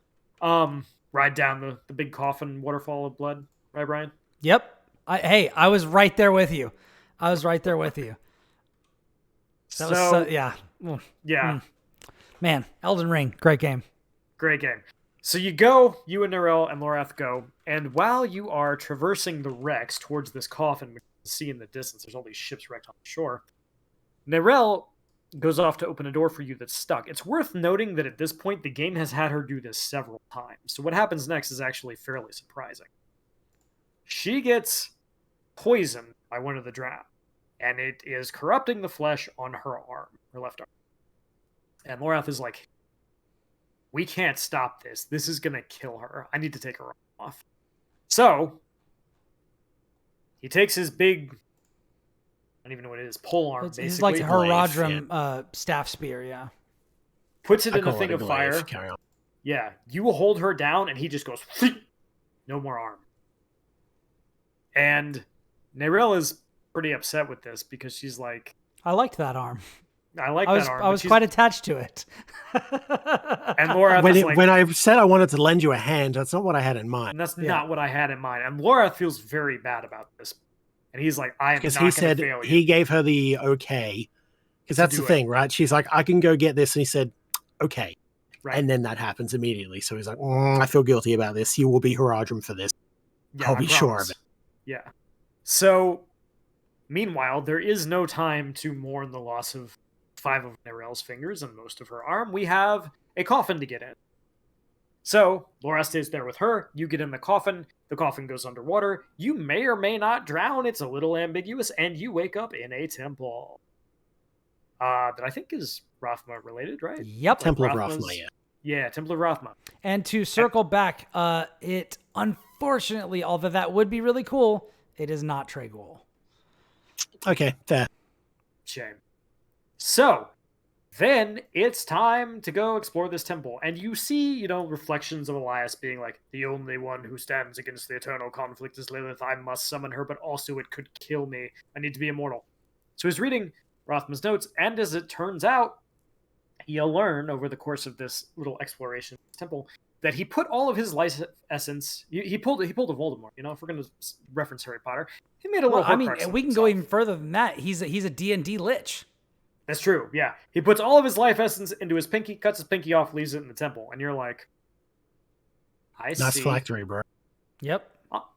Ride down the big coffin waterfall of blood, right, Brian? Yep. I was right there with you. Yeah. Yeah. Man, Elden Ring, great game. Great game. So you and Nerel and Lorath go, and while you are traversing the wrecks towards this coffin, which you can see in the distance, there's all these ships wrecked on the shore, Nerel goes off to open a door for you that's stuck. It's worth noting that at this point, the game has had her do this several times. So what happens next is actually fairly surprising. She gets poisoned by one of the drow, and it is corrupting the flesh on her arm, her left arm. And Lorath is like, we can't stop this. This is going to kill her. I need to take her off. So, he takes his big, I don't even know what it is, polearm, basically. It's like Haradrim staff spear, yeah. Puts it in a thing of fire. Carry on. Yeah. You will hold her down, and he just goes, no more arm. And Nerel is pretty upset with this because she's like, I liked that arm. I like that arm. I was quite attached to it. And Lorath when I said I wanted to lend you a hand, that's not what I had in mind. And that's not what I had in mind. And Lorath feels very bad about this. And he's like, I am not going to fail you. He gave her the okay. Because that's the thing, right? She's like, I can go get this. And he said, okay. Right. And then that happens immediately. So he's like, I feel guilty about this. You will be Haradrim for this. Yeah, I'll be sure of it. Yeah. So, meanwhile, there is no time to mourn the loss of 5 of Narelle's fingers and most of her arm. We have a coffin to get in. So, Laura stays there with her. You get in the coffin. The coffin goes underwater. You may or may not drown. It's a little ambiguous. And you wake up in a temple. That I think is Rathma related, right? Yep. Temple of Rathma, yeah. Yeah, Temple of Rathma. And to circle back, it unfortunately, although that would be really cool, it is not Tregul. Okay, fair. Shame. So, then it's time to go explore this temple. And you see, reflections of Elias being like, the only one who stands against the eternal conflict is Lilith. I must summon her, but also it could kill me. I need to be immortal. So he's reading Rathma's notes, and as it turns out, you'll learn over the course of this little exploration of the temple that he put all of his life essence. He pulled a Voldemort. If we're going to reference Harry Potter, he made a little. I mean, we can go even further than that. He's a D&D lich. That's true. Yeah, he puts all of his life essence into his pinky, cuts his pinky off, leaves it in the temple, and you're like, I see. That's phylactery, bro. Yep.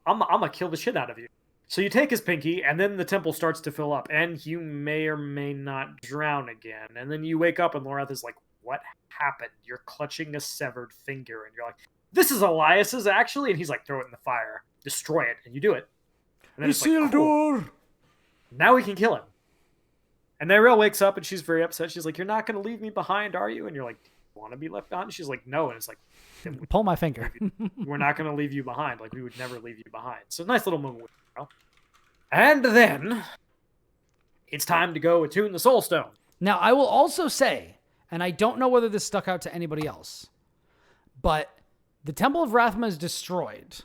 I'm gonna kill the shit out of you. So you take his pinky, and then the temple starts to fill up, and you may or may not drown again. And then you wake up, and Lorath is like, what happened? You're clutching a severed finger. And you're like, this is Elias's, actually? And he's like, throw it in the fire. Destroy it. And you do it. And then it's like, cool. Now we can kill him. And Narelle wakes up, and she's very upset. She's like, you're not going to leave me behind, are you? And you're like, do you want to be left behind? And she's like, no. And it's like, pull my finger. We're not going to leave you behind. Like, we would never leave you behind. So nice little moment with Narelle. And then it's time to go attune the Soul Stone. Now, I will also say, and I don't know whether this stuck out to anybody else, but the Temple of Rathma is destroyed.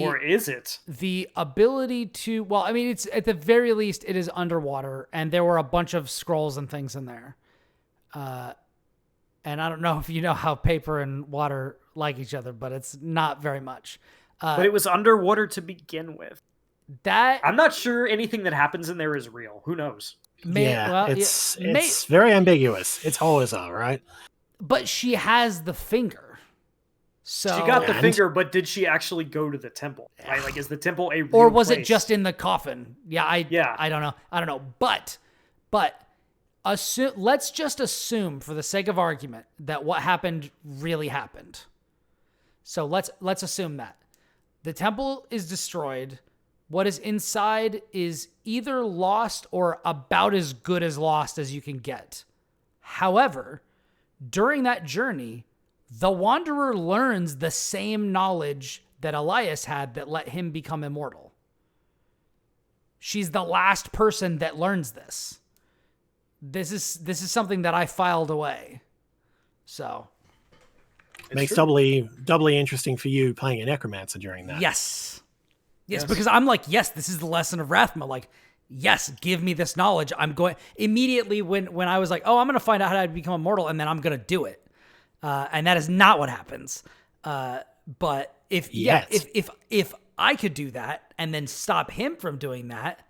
Or is it? The ability to, well, I mean, it's at the very least, it is underwater, and there were a bunch of scrolls and things in there. And I don't know if you know how paper and water like each other, but it's not very much. But it was underwater to begin with. I'm not sure anything that happens in there is real. Who knows? It's very ambiguous. It's always all right. But she has the finger. So she got the finger, but did she actually go to the temple? Right? Like, is the temple a real or was place? It just in the coffin? I don't know. But let's just assume, for the sake of argument, that what happened really happened. So let's assume that the temple is destroyed. What is inside is either lost or about as good as lost as you can get. However, during that journey, the Wanderer learns the same knowledge that Elias had that let him become immortal. She's the last person that learns this. This is something that I filed away. So makes doubly interesting for you playing a necromancer during that. Yes, because I'm like, yes, this is the lesson of Rathma. Like, yes, give me this knowledge. I'm going immediately when I was like, oh, I'm going to find out how to become immortal, and then I'm going to do it. And that is not what happens. But if I could do that and then stop him from doing that,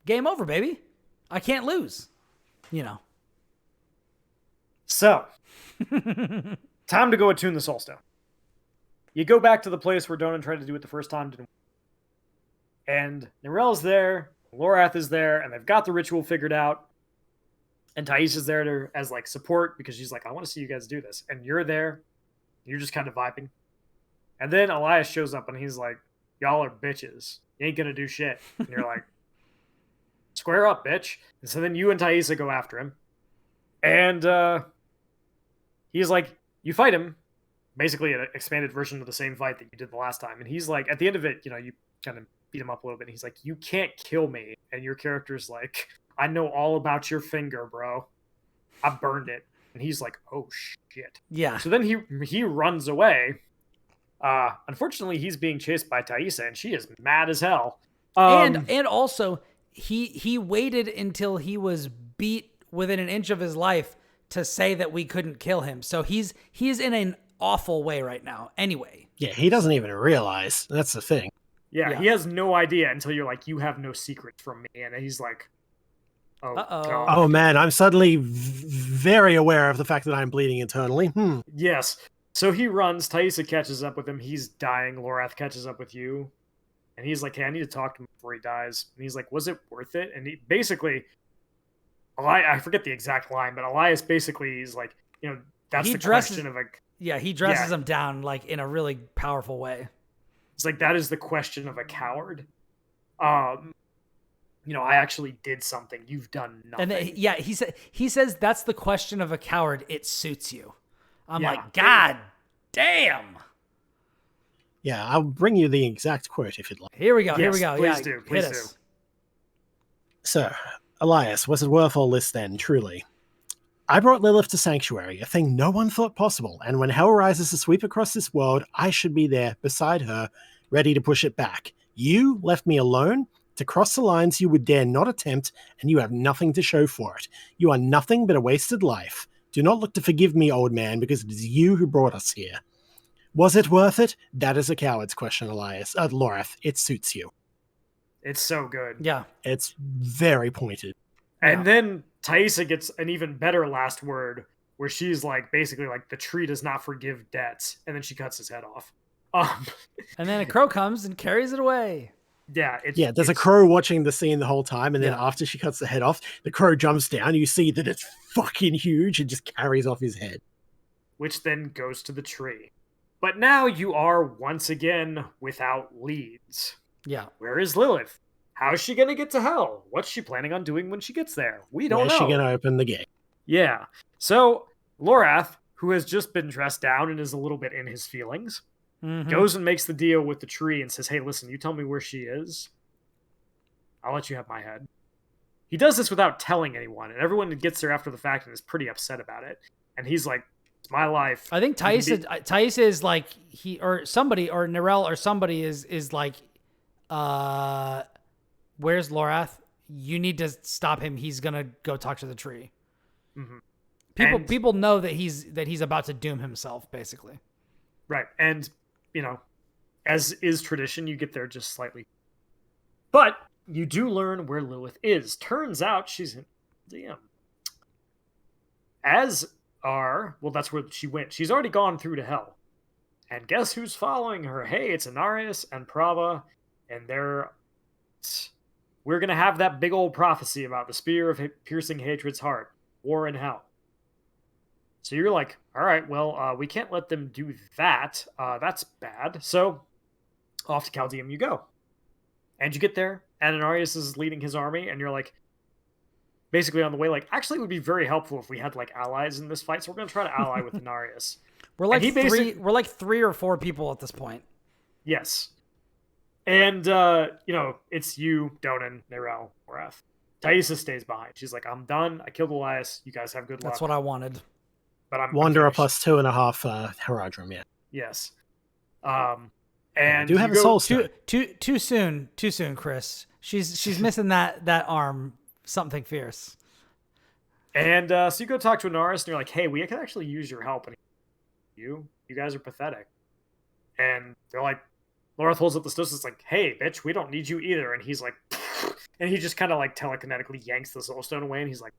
game over, baby. I can't lose. So, time to go attune the Soul Stone. You go back to the place where Donan tried to do it the first time. And Narelle's there, Lorath is there, and they've got the ritual figured out. And Thais is there as like support because she's like, I want to see you guys do this. And you're there. You're just kind of vibing. And then Elias shows up and he's like, y'all are bitches. You ain't gonna do shit. And you're like, square up, bitch. And so then you and Thaisa go after him. And he's like, you fight him. Basically an expanded version of the same fight that you did the last time. And he's like, at the end of it, you kind of beat him up a little bit. And he's like, you can't kill me. And your character's like, I know all about your finger, bro. I burned it. And he's like, oh, shit. Yeah. So then he runs away. Unfortunately, he's being chased by Thaisa, and she is mad as hell. And also, he waited until he was beat within an inch of his life to say that we couldn't kill him. So he's in an awful way right now. Anyway. Yeah, he doesn't even realize. That's the thing. Yeah, he has no idea until you're like, you have no secrets from me. And he's like, oh, God. Oh, man, I'm suddenly very aware of the fact that I'm bleeding internally. Yes. So he runs. Taissa catches up with him. He's dying. Lorath catches up with you. And he's like, hey, I need to talk to him before he dies. And he's like, was it worth it? And he basically, I forget the exact line, but Elias basically is like, that's the question of like... Yeah, he dresses him down like in a really powerful way. It's like, that is the question of a coward. I actually did something. You've done nothing. And he says that's the question of a coward. It suits you. I'm like, God damn. Yeah, I'll bring you the exact quote if you'd like. Here we go. Please do. Please do. So, Elias, was it worth all this then, truly? I brought Lilith to Sanctuary, a thing no one thought possible, and when hell rises to sweep across this world, I should be there, beside her, ready to push it back. You left me alone to cross the lines you would dare not attempt, and you have nothing to show for it. You are nothing but a wasted life. Do not look to forgive me, old man, because it is you who brought us here. Was it worth it? That is a coward's question, Elias. Lorath, it suits you. It's so good. Yeah. It's very pointed. And then Taissa gets an even better last word, where she's like, basically like, the tree does not forgive debts, and then she cuts his head off. And then a crow comes and carries it away. Yeah. There's a crow watching the scene the whole time, and then after she cuts the head off, the crow jumps down, you see that it's fucking huge, and just carries off his head. Which then goes to the tree. But now you are once again without leads. Yeah. Where is Lilith? How is she going to get to hell? What's she planning on doing when she gets there? We don't know. Where's she going to open the gate? Yeah. So, Lorath, who has just been dressed down and is a little bit in his feelings, goes and makes the deal with the tree and says, hey, listen, you tell me where she is. I'll let you have my head. He does this without telling anyone, and everyone gets there after the fact and is pretty upset about it. And he's like, it's my life. I think Taissa is like, somebody, or Narelle or somebody is like, where's Lorath? You need to stop him. He's gonna go talk to the tree. Mm-hmm. People know that he's about to doom himself, basically. Right. And, as is tradition, you get there just slightly. But you do learn where Lilith is. Turns out she's in DM. That's where she went. She's already gone through to hell. And guess who's following her? Hey, it's Inarius and Prava, and we're going to have that big old prophecy about the spear of piercing hatred's heart, war in hell. So you're like, all right, well, we can't let them do that. That's bad. So off to Chaldeum you go. And you get there, and Inarius is leading his army, and you're like, basically on the way, like, actually it would be very helpful if we had like allies in this fight, so we're going to try to ally with Inarius. We're like three or four people at this point. Yes. And, it's you, Donan, Narelle, Lorath. Taissa stays behind. She's like, I'm done. I killed Elias. You guys have good luck. That's what I wanted. But I'm Wanderer plus 2.5 Herodrum, yeah. Yes. And do have a soul stone. Too soon, Kris. She's missing that arm. Something fierce. And so you go talk to Inarius, and you're like, hey, we can actually use your help. And you guys are pathetic. And they're like, Lorath holds up the stone, it's like, hey, bitch, we don't need you either. And he's like, and he just kind of like telekinetically yanks the soul stone away, and he's like,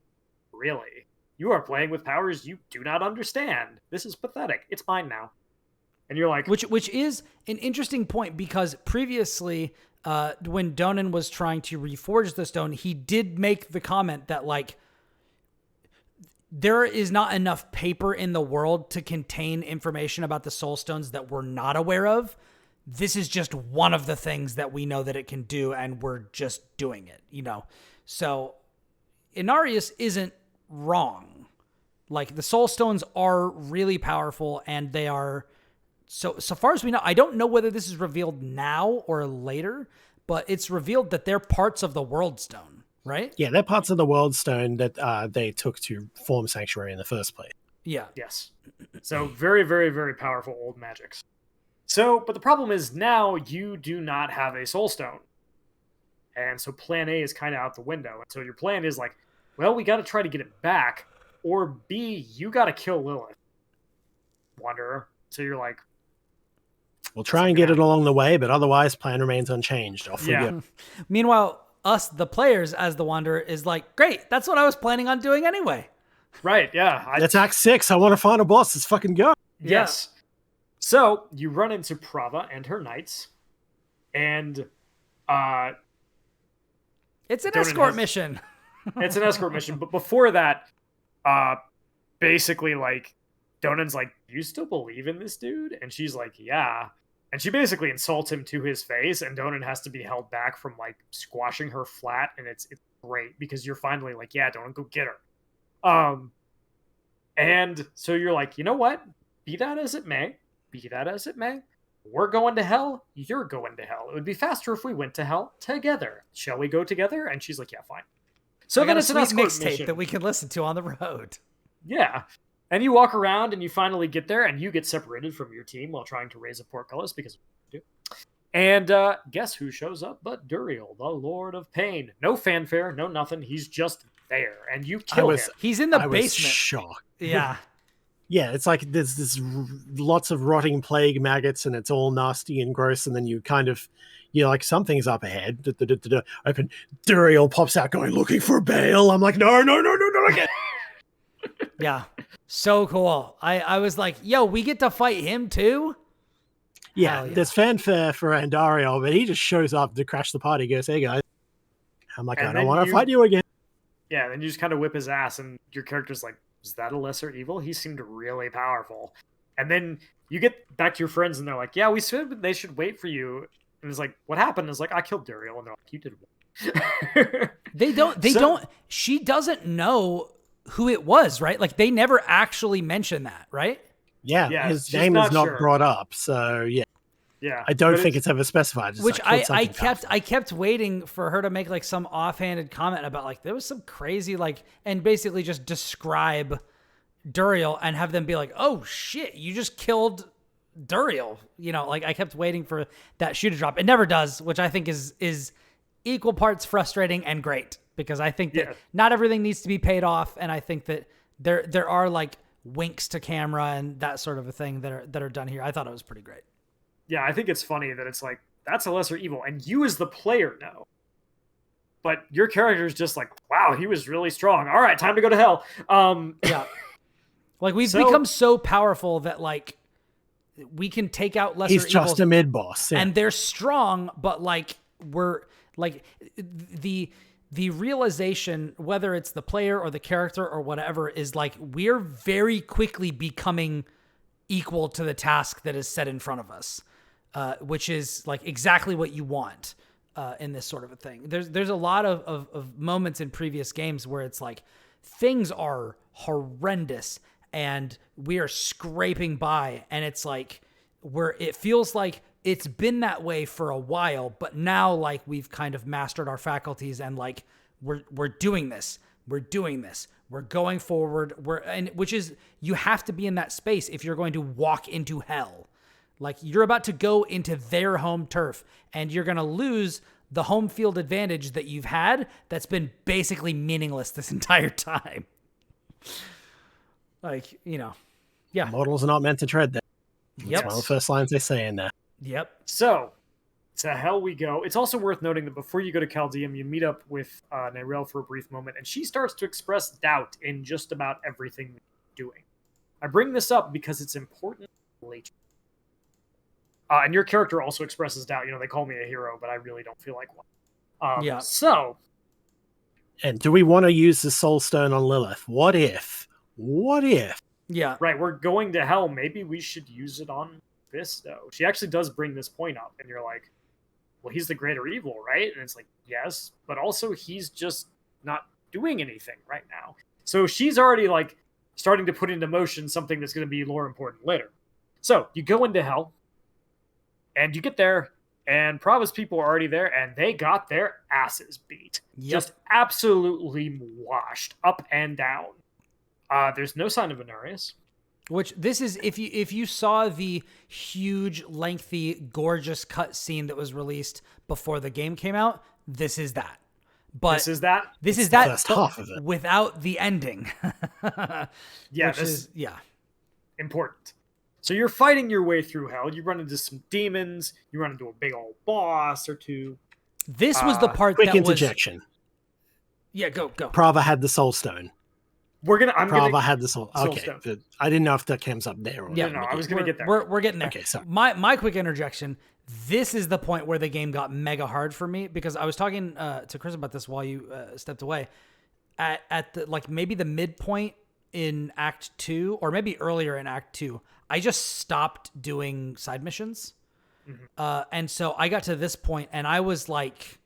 really? You are playing with powers you do not understand. This is pathetic. It's mine now. And you're like... Which is an interesting point, because previously, when Donan was trying to reforge the stone, he did make the comment that, like, there is not enough paper in the world to contain information about the soul stones that we're not aware of. This is just one of the things that we know that it can do, and we're just doing it, So Inarius isn't wrong. Like, the soul stones are really powerful, and they are... So far as we know, I don't know whether this is revealed now or later, but it's revealed that they're parts of the World Stone, right? Yeah, they're parts of the World Stone that they took to form Sanctuary in the first place. Yeah. Yes. So very, very, very powerful old magics. So, but the problem is now you do not have a Soul Stone. And so plan A is kind of out the window. And so your plan is like, well, we got to try to get it back, or B, you got to kill Lilith, Wanderer. So you're like, we'll try and get it along the way, but otherwise, plan remains unchanged. Off we go. Meanwhile, us, the players, as the Wanderer, is like, great, that's what I was planning on doing anyway. Right, yeah. That's Act 6. I want to find a boss. Let's fucking go. Yes. Yeah. So you run into Prava and her knights, and it's an escort mission. It's an escort mission, but before that, basically, like, Donan's like, you still believe in this dude? And she's like, yeah. And she basically insults him to his face, and Donan has to be held back from, like, squashing her flat, and it's great, because you're finally like, yeah, Donan, go get her. And so you're like, you know what? Be that as it may, we're going to hell, you're going to hell. It would be faster if we went to hell together. Shall we go together? And she's like, yeah, fine. So then it's an escort mixtape that we can listen to on the road. Yeah. And you walk around and you finally get there, and you get separated from your team while trying to raise a portcullis, because you do. And guess who shows up but Duriel, the Lord of Pain. No fanfare, no nothing. He's just there, and you kill him. He's in the basement. Was shocked. Yeah. Yeah, it's like there's lots of rotting plague maggots, and it's all nasty and gross, and then you're like, something's up ahead. Open, Duriel pops out going, looking for Bale. I'm like, no, again. Yeah, so cool. I was like, yo, we get to fight him too? Yeah, there's fanfare for Andariel, but he just shows up to crash the party. He goes, hey guys. I'm like, I don't want to fight you again. Yeah, then you just kind of whip his ass, and your character's like, is that a lesser evil? He seemed really powerful. And then you get back to your friends, and they're like, yeah, we said they should wait for you. And it's like, what happened? It's like, I killed Duriel. And they're like, you did what? They don't, she doesn't know who it was, right? Like, they never actually mention that, right? Yeah, his name is not brought up, so yeah. Yeah, I don't think it's ever specified. It's which like, I kept waiting for her to make like some offhanded comment about like there was some crazy like, and basically just describe Duriel and have them be like, oh shit, you just killed Duriel. You know, like I kept waiting for that shoe to drop. It never does, which I think is equal parts frustrating and great, because I think that not everything needs to be paid off, and I think that there are like winks to camera and that sort of a thing that are done here. I thought it was pretty great. Yeah, I think it's funny that it's like, that's a lesser evil, and you as the player know. But your character is just like, wow, he was really strong. All right, time to go to hell. Yeah. Like, we've become so powerful that, like, we can take out lesser evils. He's just a mid-boss. Yeah. And they're strong, but, like, we're, like, the realization, whether it's the player or the character or whatever, is, like, we're very quickly becoming equal to the task that is set in front of us. Which is like exactly what you want in this sort of a thing. There's a lot of moments in previous games where it's like things are horrendous and we are scraping by, and it's like it feels like it's been that way for a while, but now like we've kind of mastered our faculties and like we're doing this. We're going forward. Which is, you have to be in that space if you're going to walk into hell. Like, you're about to go into their home turf, and you're going to lose the home field advantage that you've had that's been basically meaningless this entire time. Like, you know, yeah. Mortals are not meant to tread there. Yep. That's one of the first lines they say in there. Yep. So, to hell we go. It's also worth noting that before you go to Chaldeum, you meet up with Nerel for a brief moment, and she starts to express doubt in just about everything you're doing. I bring this up because it's important later. And your character also expresses doubt. You know, they call me a hero, but I really don't feel like one. Yeah. So. And do we want to use the Soul Stone on Lilith? What if? Yeah. Right, we're going to hell. Maybe we should use it on Mephisto. She actually does bring this point up, and you're like, well, he's the greater evil, right? And it's like, yes, but also he's just not doing anything right now. So she's already like starting to put into motion something that's going to be more important later. So you go into hell. And you get there, and Prava's people are already there, and they got their asses beat. Yep. Just absolutely washed up and down. There's no sign of Venarius. Which, this is, if you saw the huge, lengthy, gorgeous cut scene that was released before the game came out, this is that. But this is that. This is the that first half of it. without the ending. Yeah, which is important. So you're fighting your way through hell. You run into some demons. You run into a big old boss or two. This was the part Quick that interjection. was. Yeah, go. Prava had the soul stone. Prava had the soul. Okay, stone. but I didn't know if that comes up there. Or Yeah, No, I was going to get there. We're getting there. Okay, sorry. My quick interjection. This is the point where the game got mega hard for me because I was talking to Kris about this while you stepped away. At the, like maybe the midpoint in Act 2 or maybe earlier in Act 2, I just stopped doing side missions. Mm-hmm. And so I got to this point and I was like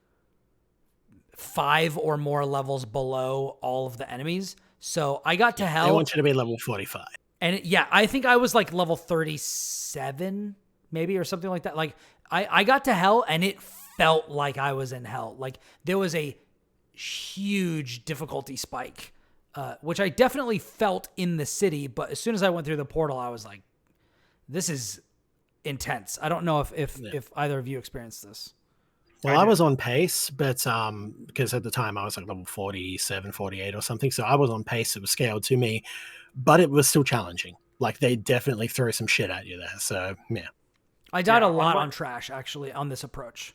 5 or more levels below all of the enemies. So I got to hell. They want you to be level 45. And I think I was like level 37 maybe or something like that. Like I got to hell and it felt like I was in hell. Like there was a huge difficulty spike, which I definitely felt in the city. But as soon as I went through the portal, I was like, this is intense. I don't know if either of you experienced this. Well, I was on pace, but because at the time I was like level 47, 48 or something. So I was on pace. It was scaled to me, but it was still challenging. Like they definitely throw some shit at you there. So yeah. I died a lot on trash, actually, on this approach.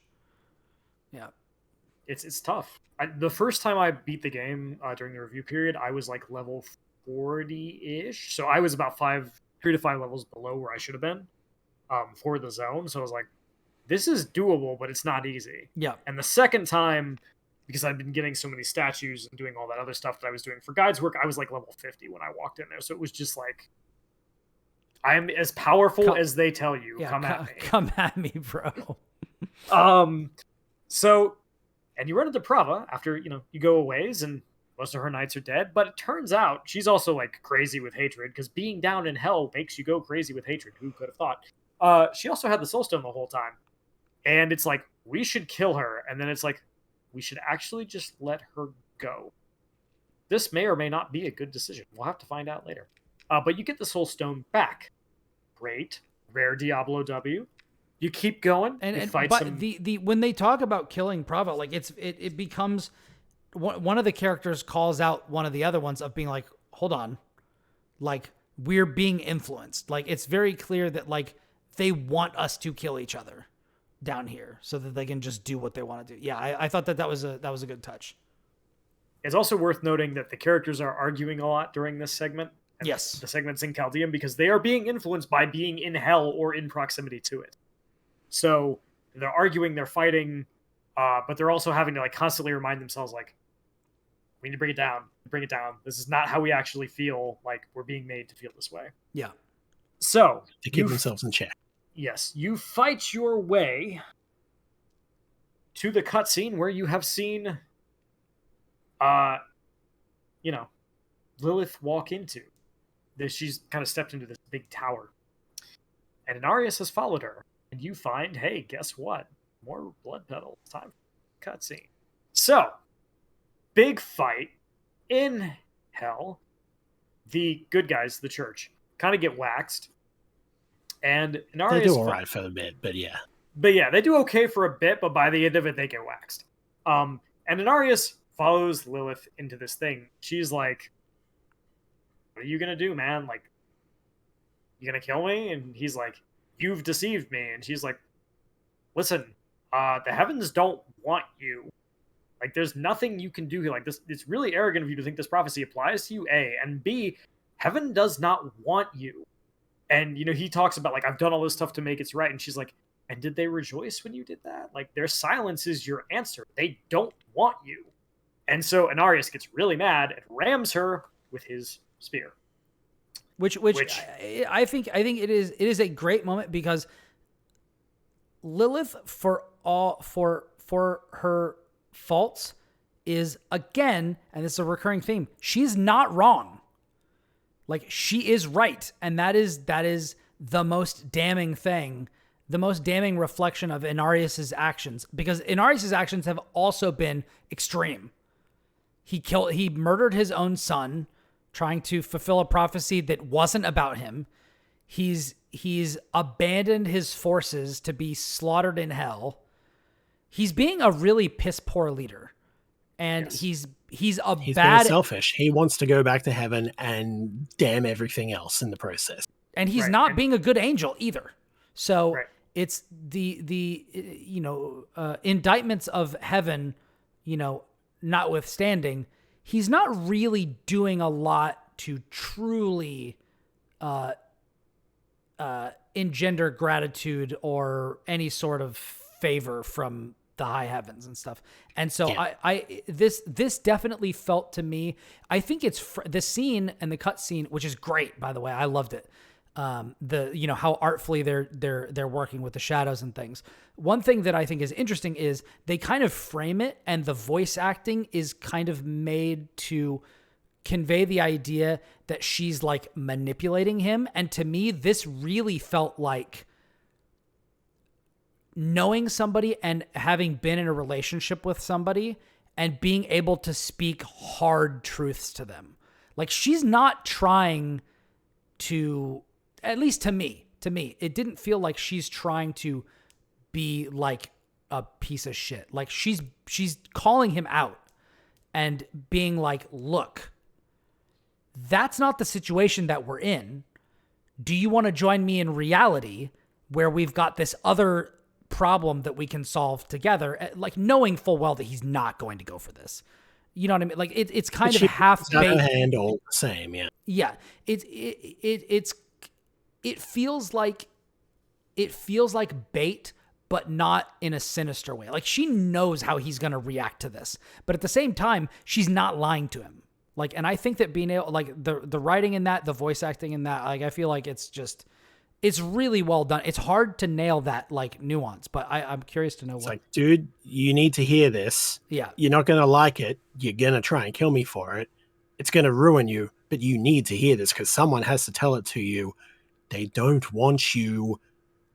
Yeah. It's tough. The first time I beat the game during the review period, I was like level 40-ish. So I was about 3 to 5 levels below where I should have been for the zone. So I was like, this is doable, but it's not easy. Yeah. And the second time, because I've been getting so many statues and doing all that other stuff that I was doing for guides work, I was like level 50 when I walked in there. So it was just like, I'm as powerful as they tell you. Yeah, come at me. Come at me, bro. So, and you run into Prava after, you go a ways and most of her knights are dead. But it turns out she's also like crazy with hatred because being down in hell makes you go crazy with hatred. Who could have thought? She also had the soul stone the whole time. And it's like, we should kill her. And then it's like, we should actually just let her go. This may or may not be a good decision. We'll have to find out later. But you get the soul stone back. Great. Rare Diablo W. You keep going. When they talk about killing Prava, like it becomes one of the characters calls out one of the other ones of being like, hold on, like we're being influenced. Like it's very clear that like they want us to kill each other down here so that they can just do what they want to do. Yeah, I thought that was a good touch. It's also worth noting that the characters are arguing a lot during this segment. Yes. The segment's in Chaldean because they are being influenced by being in hell or in proximity to it. So they're arguing, they're fighting, but they're also having to like constantly remind themselves like, we need to bring it down. This is not how we actually feel. Like we're being made to feel this way. Yeah. So to keep themselves in check. Yes. You fight your way to the cutscene where you have seen, Lilith walk into. She's kind of stepped into this big tower. And Inarius has followed her. And you find, hey, guess what? More blood petals. Time for cutscene. So, big fight in hell. The good guys, the church, kind of get waxed. And Inarius... They do all right for a bit, but yeah. But yeah, they do okay for a bit, but by the end of it, they get waxed. And Inarius follows Lilith into this thing. She's like, what are you going to do, man? Like, you going to kill me? And he's like, you've deceived me. And she's like, listen, the heavens don't want you. Like, there's nothing you can do here. Like, this, it's really arrogant of you to think this prophecy applies to you, A. And B, heaven does not want you. And, he talks about, like, I've done all this stuff to make it right. And she's like, and did they rejoice when you did that? Like, their silence is your answer. They don't want you. And so Inarius gets really mad and rams her with his spear. Which I think it is a great moment because Lilith, for her faults, is again, and this is a recurring theme, she's not wrong. Like, she is right, and that is the most damning thing, the most damning reflection of Inarius's actions, because Inarius's actions have also been extreme. He murdered his own son, trying to fulfill a prophecy that wasn't about him. He's abandoned his forces to be slaughtered in hell. He's being a really piss poor leader. and Yes. he's He's bad, very selfish. He wants to go back to heaven and damn everything else in the process. and he's Right, not and- being a good angel either. So Right. it's the indictments of heaven, notwithstanding, he's not really doing a lot to truly engender gratitude or any sort of favor from the high heavens and stuff. And so Yeah. this definitely felt to me, I think it's the scene and the cut scene, which is great, by the way. I loved it. How artfully they're working with the shadows and things. One thing that I think is interesting is they kind of frame it, and the voice acting is kind of made to convey the idea that she's like manipulating him. And to me, this really felt like knowing somebody and having been in a relationship with somebody and being able to speak hard truths to them. Like, she's not trying to, at least to me, it didn't feel like she's trying to be like a piece of shit. Like, she's calling him out and being like, look, that's not the situation that we're in. Do you want to join me in reality where we've got this other problem that we can solve together? Like, knowing full well that he's not going to go for this. You know what I mean? Like, it's kind of half-baked. Hand all the same, yeah. Yeah. It feels like bait, but not in a sinister way. Like, she knows how he's going to react to this, but at the same time, she's not lying to him. Like, and I think that being able, like, the writing in that, the voice acting in that, like, I feel like it's really well done. It's hard to nail that, like, nuance, but I'm curious to know It's like, dude, you need to hear this. Yeah. You're not going to like it. You're going to try and kill me for it. It's going to ruin you, but you need to hear this because someone has to tell it to you. They don't want you.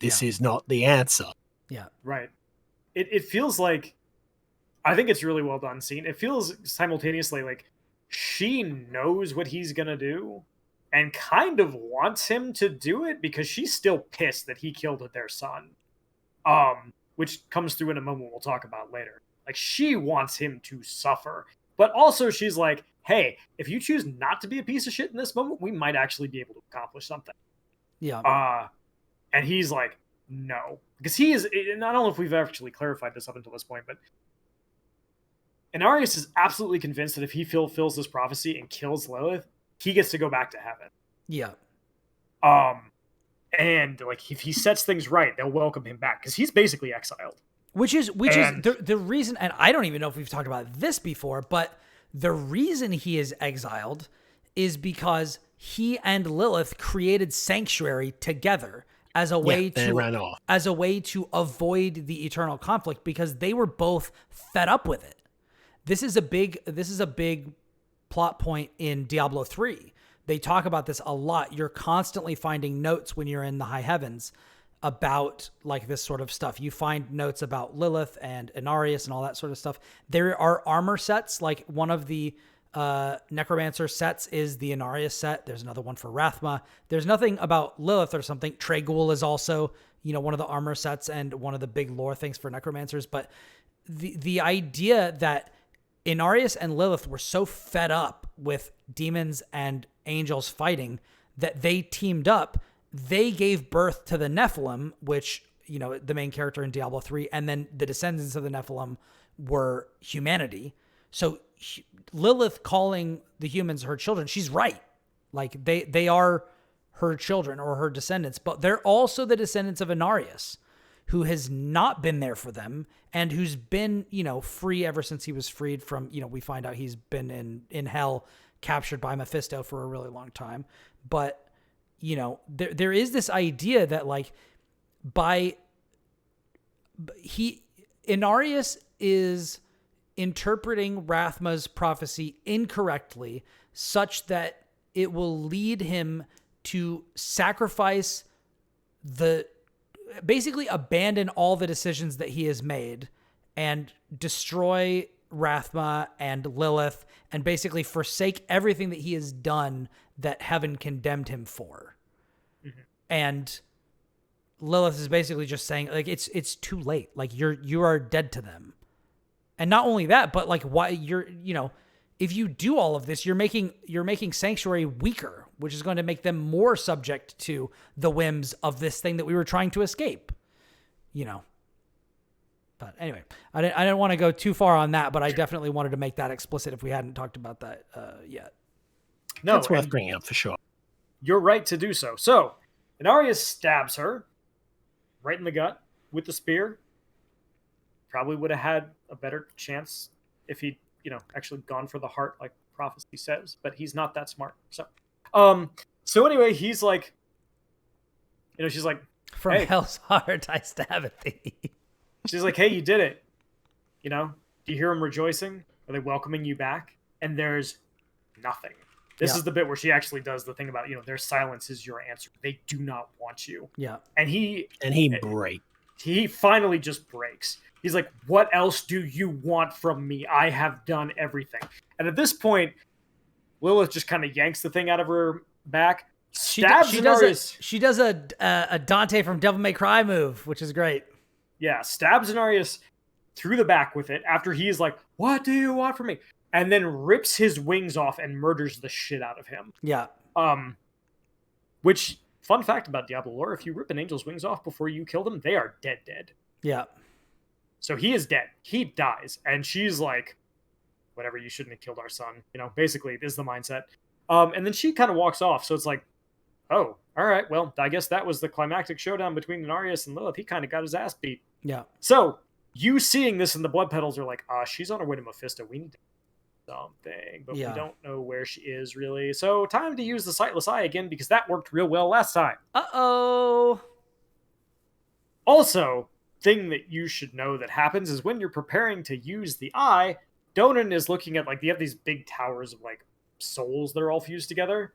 This is not the answer. Yeah. Right. It feels like, I think it's really well done scene. It feels simultaneously like she knows what he's going to do and kind of wants him to do it because she's still pissed that he killed their son. Which comes through in a moment we'll talk about later. Like, she wants him to suffer. But also she's like, hey, if you choose not to be a piece of shit in this moment, we might actually be able to accomplish something. Yeah. And he's like, no. Because he is, and I don't know if we've actually clarified this up until this point, but Inarius is absolutely convinced that if he fulfills this prophecy and kills Lilith, he gets to go back to heaven. Yeah. And like, if he sets things right, they'll welcome him back because he's basically exiled. Which is the reason, and I don't even know if we've talked about this before, but the reason he is exiled is because he and Lilith created Sanctuary together as a way to avoid the eternal conflict, because they were both fed up with it. This is a big plot point in Diablo 3. They talk about this a lot. You're constantly finding notes when you're in the high heavens about like this sort of stuff. You find notes about Lilith and Inarius and all that sort of stuff. There are armor sets, like one of the Necromancer sets is the Inarius set. There's another one for Rathma. There's nothing about Lilith or something. Tragul is also, one of the armor sets and one of the big lore things for Necromancers. But the idea that Inarius and Lilith were so fed up with demons and angels fighting that they teamed up. They gave birth to the Nephilim, which, the main character in Diablo 3, and then the descendants of the Nephilim were humanity. So Lilith calling the humans her children, she's right. Like, they are her children or her descendants, but they're also the descendants of Inarius, who has not been there for them and who's been, free ever since he was freed from, we find out he's been in hell, captured by Mephisto for a really long time. But, there is this idea that like Inarius is interpreting Rathma's prophecy incorrectly, such that it will lead him to sacrifice basically abandon all the decisions that he has made and destroy Rathma and Lilith and basically forsake everything that he has done that heaven condemned him for. Mm-hmm. And Lilith is basically just saying, like, it's too late. Like, you are dead to them. And not only that, but like why if you do all of this, you're making Sanctuary weaker, which is going to make them more subject to the whims of this thing that we were trying to escape. But anyway, I didn't want to go too far on that, but I definitely wanted to make that explicit if we hadn't talked about that yet. No, that's worth bringing up for sure. You're right to do so. So, Inarius stabs her right in the gut with the spear. Probably would have had a better chance if he'd, actually gone for the heart like prophecy says, but he's not that smart. So anyway, he's like, she's like, from hell's heart I stab at thee. She's like, hey, you did it. Do you hear them rejoicing? Are they welcoming you back? And there's nothing. This is the bit where she actually does the thing about, their silence is your answer. They do not want you. Yeah. And he breaks. He finally just breaks. He's like, what else do you want from me? I have done everything. And at this point, Lilith just kind of yanks the thing out of her back. She does a Dante from Devil May Cry move, which is great. Yeah, stabs Inarius through the back with it after he's like, what do you want from me? And then rips his wings off and murders the shit out of him. Yeah. Which, fun fact about Diablo lore, if you rip an angel's wings off before you kill them, they are dead. Yeah. So he is dead. He dies. And she's like, whatever, you shouldn't have killed our son. Basically, this is the mindset. And then she kind of walks off. So it's like, oh, all right, well, I guess that was the climactic showdown between Inarius and Lilith. He kind of got his ass beat. Yeah. So you seeing this in the blood petals are like, she's on her way to Mephisto. We need to do something, but we don't know where she is really. So time to use the Sightless Eye again because that worked real well last time. Uh-oh. Also, thing that you should know that happens is when you're preparing to use the eye, Donan is looking at, you have these big towers of, souls that are all fused together.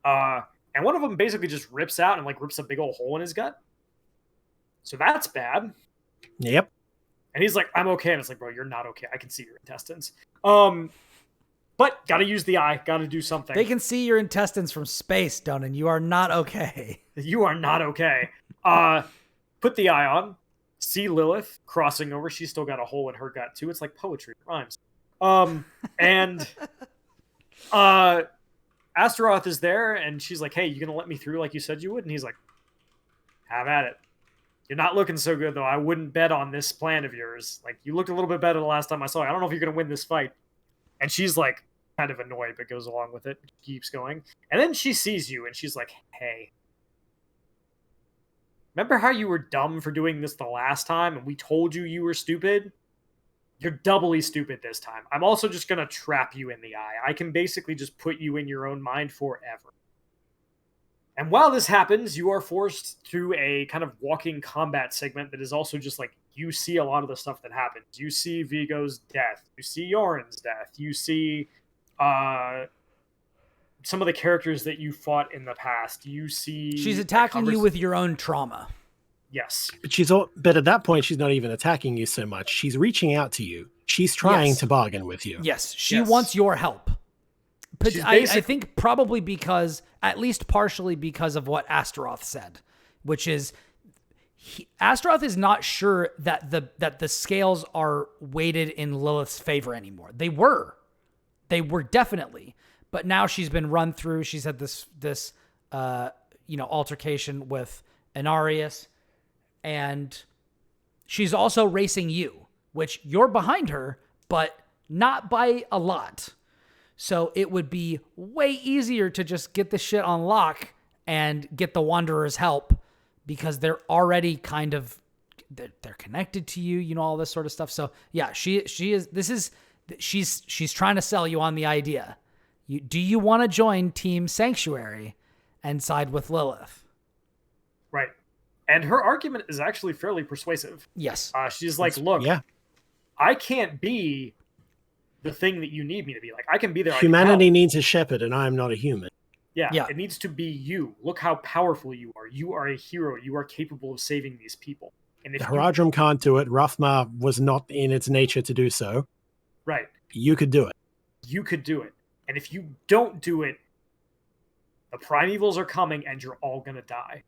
And one of them basically just rips out and, rips a big old hole in his gut. So that's bad. Yep. And he's like, I'm okay. And it's like, bro, you're not okay. I can see your intestines. But gotta use the eye. Gotta do something. They can see your intestines from space, Donan. You are not okay. You are not okay. Put the eye on. See Lilith crossing over. She's still got a hole in her gut, too. It's like poetry. It rhymes. And Astaroth is there, and she's like, hey, you gonna let me through like you said you would? And he's like, have at it. You're not looking so good, though. I wouldn't bet on this plan of yours. You looked a little bit better the last time I saw you. I don't know if you're gonna win this fight. And she's kind of annoyed, but goes along with it. Keeps going. And then she sees you, and she's like, hey, remember how you were dumb for doing this the last time, and we told you were stupid? You're doubly stupid this time. I'm also just going to trap you in the eye. I can basically just put you in your own mind forever. And while this happens, you are forced through a kind of walking combat segment that is also just you see a lot of the stuff that happens. You see Vigo's death. You see Yoren's death. You see some of the characters that you fought in the past. You see... She's attacking you with your own trauma. Yes. But at that point, she's not even attacking you so much. She's reaching out to you. She's trying to bargain with you. Yes. She wants your help. But I think probably at least partially because of what Astaroth said, which is Astaroth is not sure that the scales are weighted in Lilith's favor anymore. They were definitely, but now she's been run through. She's had this altercation with Inarius. And she's also racing you, which you're behind her, but not by a lot. So it would be way easier to just get the shit on lock and get the Wanderer's help because they're already they're connected to you, all this sort of stuff. So yeah, she's trying to sell you on the idea. Do you want to join Team Sanctuary and side with Lilith? Right. And her argument is actually fairly persuasive. Yes. She's like, look, I can't be the thing that you need me to be. I can be there. Humanity needs a shepherd, and I am not a human. Yeah, it needs to be you. Look how powerful you are. You are a hero. You are capable of saving these people. And if the Haradrim can't do it, Rathma was not in its nature to do so. Right. You could do it. You could do it. And if you don't do it, the primevals are coming, and you're all going to die.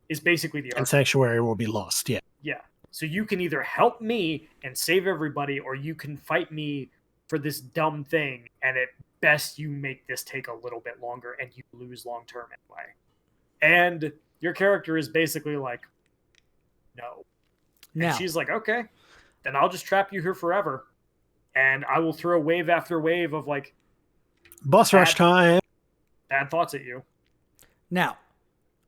Is basically the argument. And Sanctuary will be lost, yeah. Yeah. So you can either help me and save everybody, or you can fight me for this dumb thing, and at best you make this take a little bit longer and you lose long term anyway. And your character is basically like, no. Now, And she's like, okay, then I'll just trap you here forever. And I will throw wave after wave of like boss rush time. Bad thoughts at you. Now,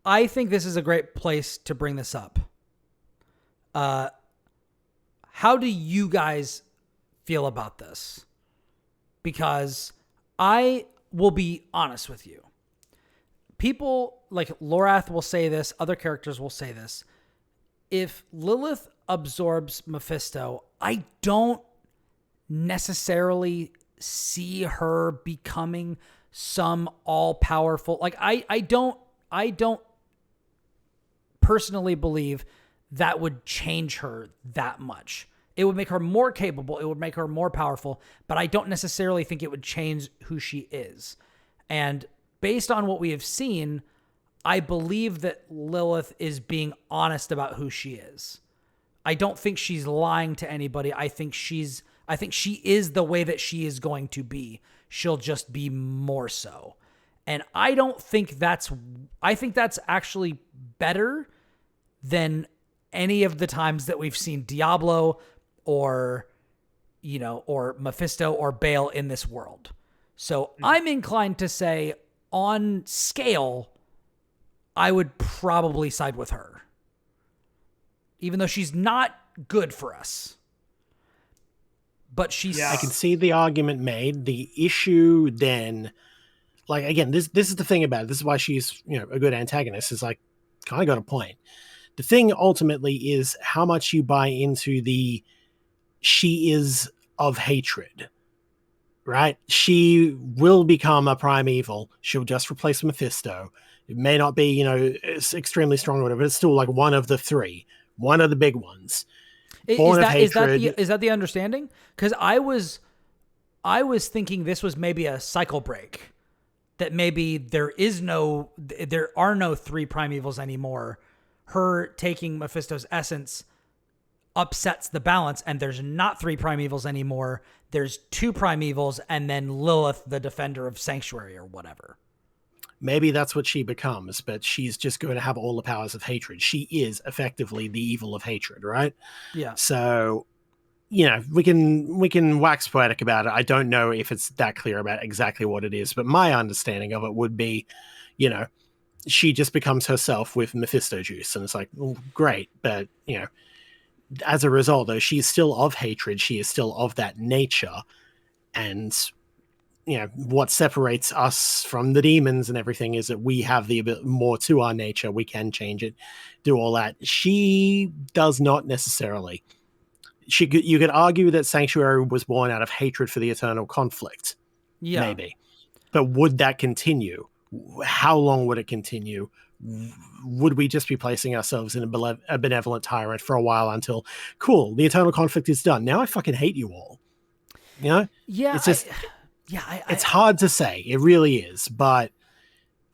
I think this is a great place to bring this up. How do you guys feel about this? Because I will be honest with you. People like Lorath will say this, other characters will say this. If Lilith absorbs Mephisto, I don't necessarily see her becoming some all-powerful, like I don't personally believe that would change her that much. It would make her more capable, it would make her more powerful, but I don't necessarily think it would change who she is. And based on what we have seen, I believe that Lilith is being honest about who she is. I don't think she's lying to anybody. I think she is the way that she is going to be. She'll just be more so. And I think that's actually better than any of the times that we've seen Diablo or Mephisto or Baal in this world. So I'm inclined to say on scale, I would probably side with her. Even though she's not good for us. But she's... I can see the argument made. The issue then, like, again, this is the thing about it. This is why she's, a good antagonist, is like, kind of got a point. The thing ultimately is how much you buy into she is of hatred, right? She will become a primeval. She'll just replace Mephisto. It may not be, it's extremely strong or whatever, but it's still like one of the three, one of the big ones. Is that the understanding? Because I was thinking this was maybe a cycle break, that maybe there are no three primevals anymore. Her taking Mephisto's essence upsets the balance, and there's not three primevals anymore. There's two primevals, and then Lilith, the defender of Sanctuary or whatever. Maybe that's what she becomes, but she's just going to have all the powers of hatred. She is effectively the evil of hatred, right? Yeah. So, we can wax poetic about it. I don't know if it's that clear about exactly what it is, but my understanding of it would be, she just becomes herself with Mephisto juice, and it's like, well, great, but, as a result, though, she's still of hatred. She is still of that nature, and what separates us from the demons and everything is that we have the ability more to our nature. We can change it, do all that. She does not necessarily. You could argue that Sanctuary was born out of hatred for the eternal conflict. Yeah. Maybe. But would that continue? How long would it continue? Would we just be placing ourselves in a benevolent tyrant for a while until, cool, the eternal conflict is done. Now I fucking hate you all. Yeah. It's just... it's hard to say. It really is. But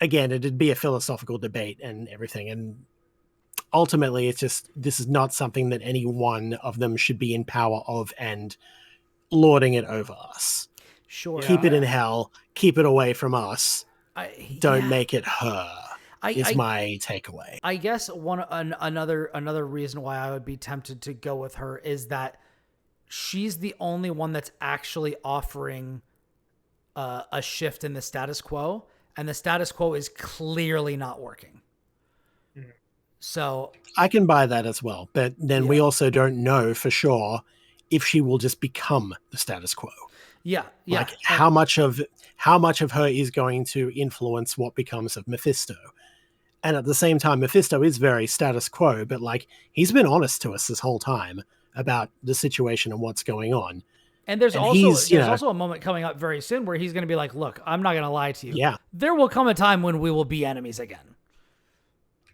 again, it'd be a philosophical debate and everything. And ultimately, it's just, this is not something that any one of them should be in power of and lording it over us. Sure. Keep it in hell. Keep it away from us. Don't make it her. Is my takeaway. I guess another reason why I would be tempted to go with her is that she's the only one that's actually offering a shift in the status quo, and the status quo is clearly not working. Mm-hmm. So I can buy that as well, but then we also don't know for sure if she will just become the status quo. Yeah. Like how much of her is going to influence what becomes of Mephisto. And at the same time, Mephisto is very status quo, but like he's been honest to us this whole time about the situation and what's going on. And there's also a moment coming up very soon where he's going to be like, look, I'm not going to lie to you. Yeah. There will come a time when we will be enemies again.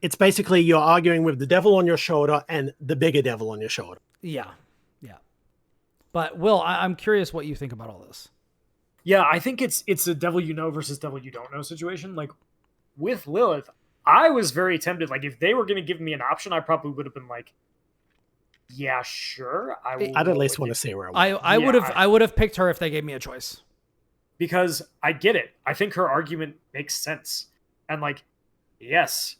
It's basically you're arguing with the devil on your shoulder and the bigger devil on your shoulder. Yeah. But Will, I'm curious what you think about all this. Yeah, I think it's a devil you know versus devil you don't know situation. Like with Lilith, I was very tempted. Like if they were going to give me an option, I probably would have been like, yeah, sure. I'd at least want to see where I would have picked her if they gave me a choice. Because I get it. I think her argument makes sense. And like, yes,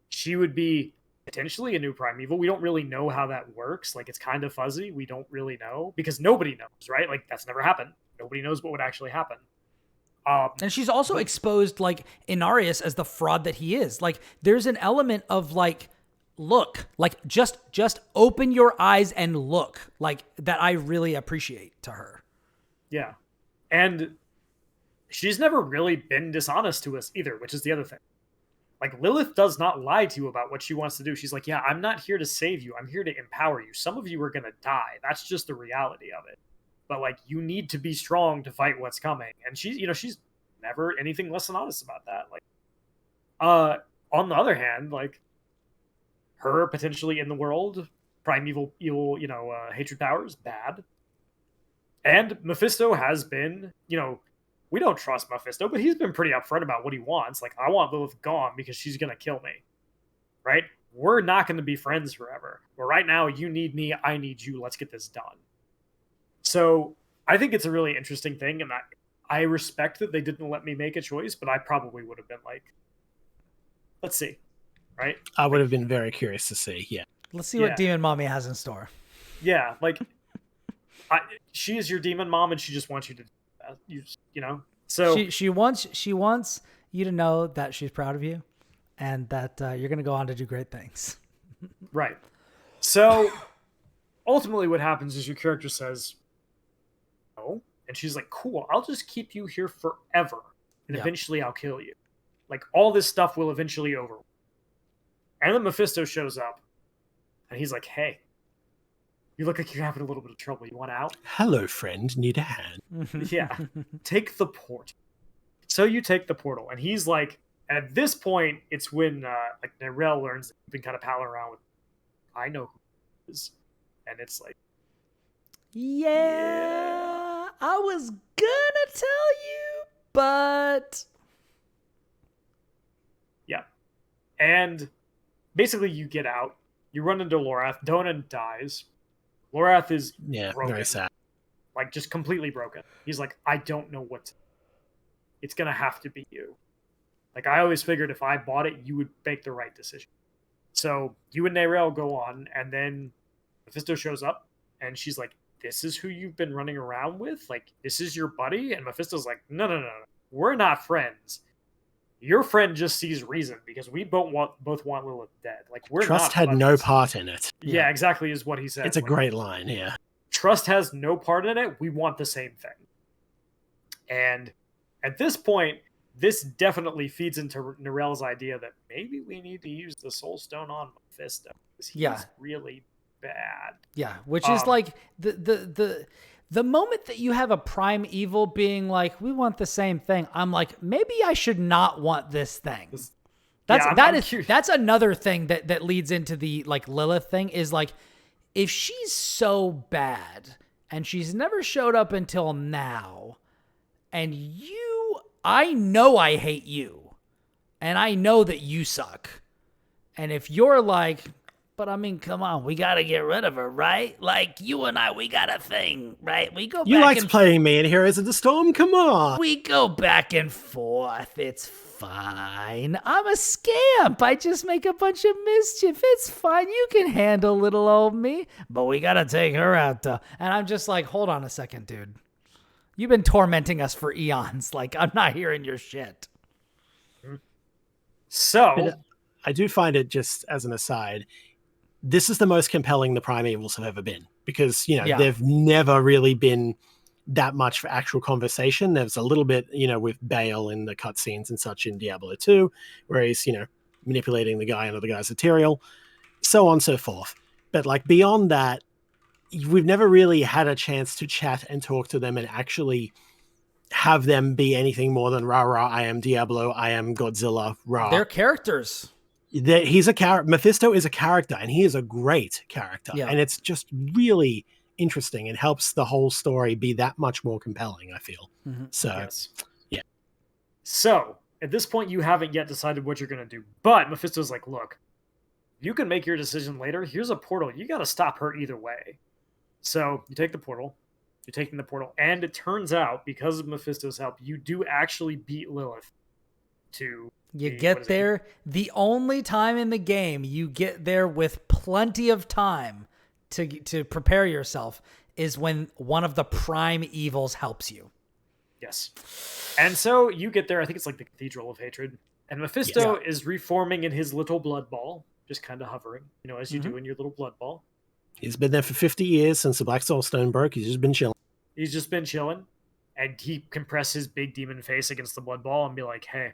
she would be potentially a new primeval. We don't really know how that works. Like, it's kind of fuzzy. We don't really know because nobody knows, right? Like, that's never happened. Nobody knows what would actually happen. And she's also exposed like Inarius as the fraud that he is. Like, there's an element of like, look, like just open your eyes and look, like, that I really appreciate to her. Yeah. And she's never really been dishonest to us either, which is the other thing. Like, Lilith does not lie to you about what she wants to do. She's like, yeah, I'm not here to save you. I'm here to empower you. Some of you are going to die. That's just the reality of it. But like, you need to be strong to fight what's coming. And she's never anything less than honest about that. Like, on the other hand, like, her potentially in the world, primeval evil, hatred powers, bad. And Mephisto has been, we don't trust Mephisto, but he's been pretty upfront about what he wants. Like, I want Lilith gone because she's going to kill me. Right? We're not going to be friends forever. But right now, you need me, I need you. Let's get this done. So I think it's a really interesting thing. And I respect that they didn't let me make a choice, but I probably would have been like, let's see. Right? I would have been very curious to see. Yeah. Let's see what Demon Mommy has in store. Yeah. Like, she is your demon mom and she just wants you to so she wants you to know that she's proud of you and that you're going to go on to do great things. Right. So ultimately what happens is your character says no, and she's like, cool, I'll just keep you here forever and eventually I'll kill you. Like, all this stuff will eventually over. And then Mephisto shows up and he's like, hey, you look like you're having a little bit of trouble. You want out? Hello, friend. Need a hand? Yeah. Take the portal. So you take the portal. And he's like, at this point, it's when like Nerel learns that you've been kind of palling around with, I know who it is. And it's like, yeah, I was gonna tell you, but... Yeah. And basically you get out. You run into Lorath. Donan dies. Lorath is broken. Very sad. Like, just completely broken. He's like, I don't know what to do. It's going to have to be you. Like, I always figured if I bought it, you would make the right decision. So you and Nerel go on, and then Mephisto shows up, and she's like, this is who you've been running around with? Like, this is your buddy? And Mephisto's like, no. We're not friends. Your friend just sees reason because we both want Lilith dead. Like, we're Trust not had buddies. no part in it. Yeah, exactly is what he said. It's a great line, yeah. Trust has no part in it. We want the same thing. And at this point, this definitely feeds into Nerel's idea that maybe we need to use the Soul Stone on Mephisto because he's really bad. Yeah, which is like the moment that you have a prime evil being like, we want the same thing, I'm like, maybe I should not want this thing. That's another thing that leads into the like Lilith thing is like, if she's so bad and she's never showed up until now, and I know I hate you, and I know that you suck, and if you're like, but I mean, come on, we got to get rid of her, right? Like, you and I, we got a thing, right? We go. You liked playing me in Heroes of the Storm? Come on. We go back and forth. It's fine. I'm a scamp. I just make a bunch of mischief. It's fine. You can handle little old me. But we got to take her out, though. And I'm just like, hold on a second, dude. You've been tormenting us for eons. Like, I'm not hearing your shit. So, I do find it, just as an aside, this is the most compelling the Primevals have ever been because, they've never really been that much for actual conversation. There's a little bit, with Bale in the cutscenes and such in Diablo 2, where he's, manipulating the guy under the guy's material, so on and so forth. But like beyond that, we've never really had a chance to chat and talk to them and actually have them be anything more than rah, I am Diablo, I am Godzilla, rah. They're characters. He's a character. Mephisto is a character, and he is a great character. Yeah. And it's just really interesting and helps the whole story be that much more compelling, I feel. Mm-hmm. So, yes. Yeah. So, at this point, you haven't yet decided what you're going to do. But Mephisto's like, look, You can make your decision later. Here's a portal. You got to stop her either way. So you take the portal. You're taking the portal. And it turns out, because of Mephisto's help, you do actually beat Lilith to... You get there. The only time in the game you get there with plenty of time to prepare yourself is when one of the prime evils helps you. Yes. And so you get there. I think it's like the Cathedral of Hatred. And Mephisto is reforming in his little blood ball, just kind of hovering, as you do in your little blood ball. He's been there for 50 years since the Black Soul Stone broke. He's just been chilling. And he can press his big demon face against the blood ball and be like, hey,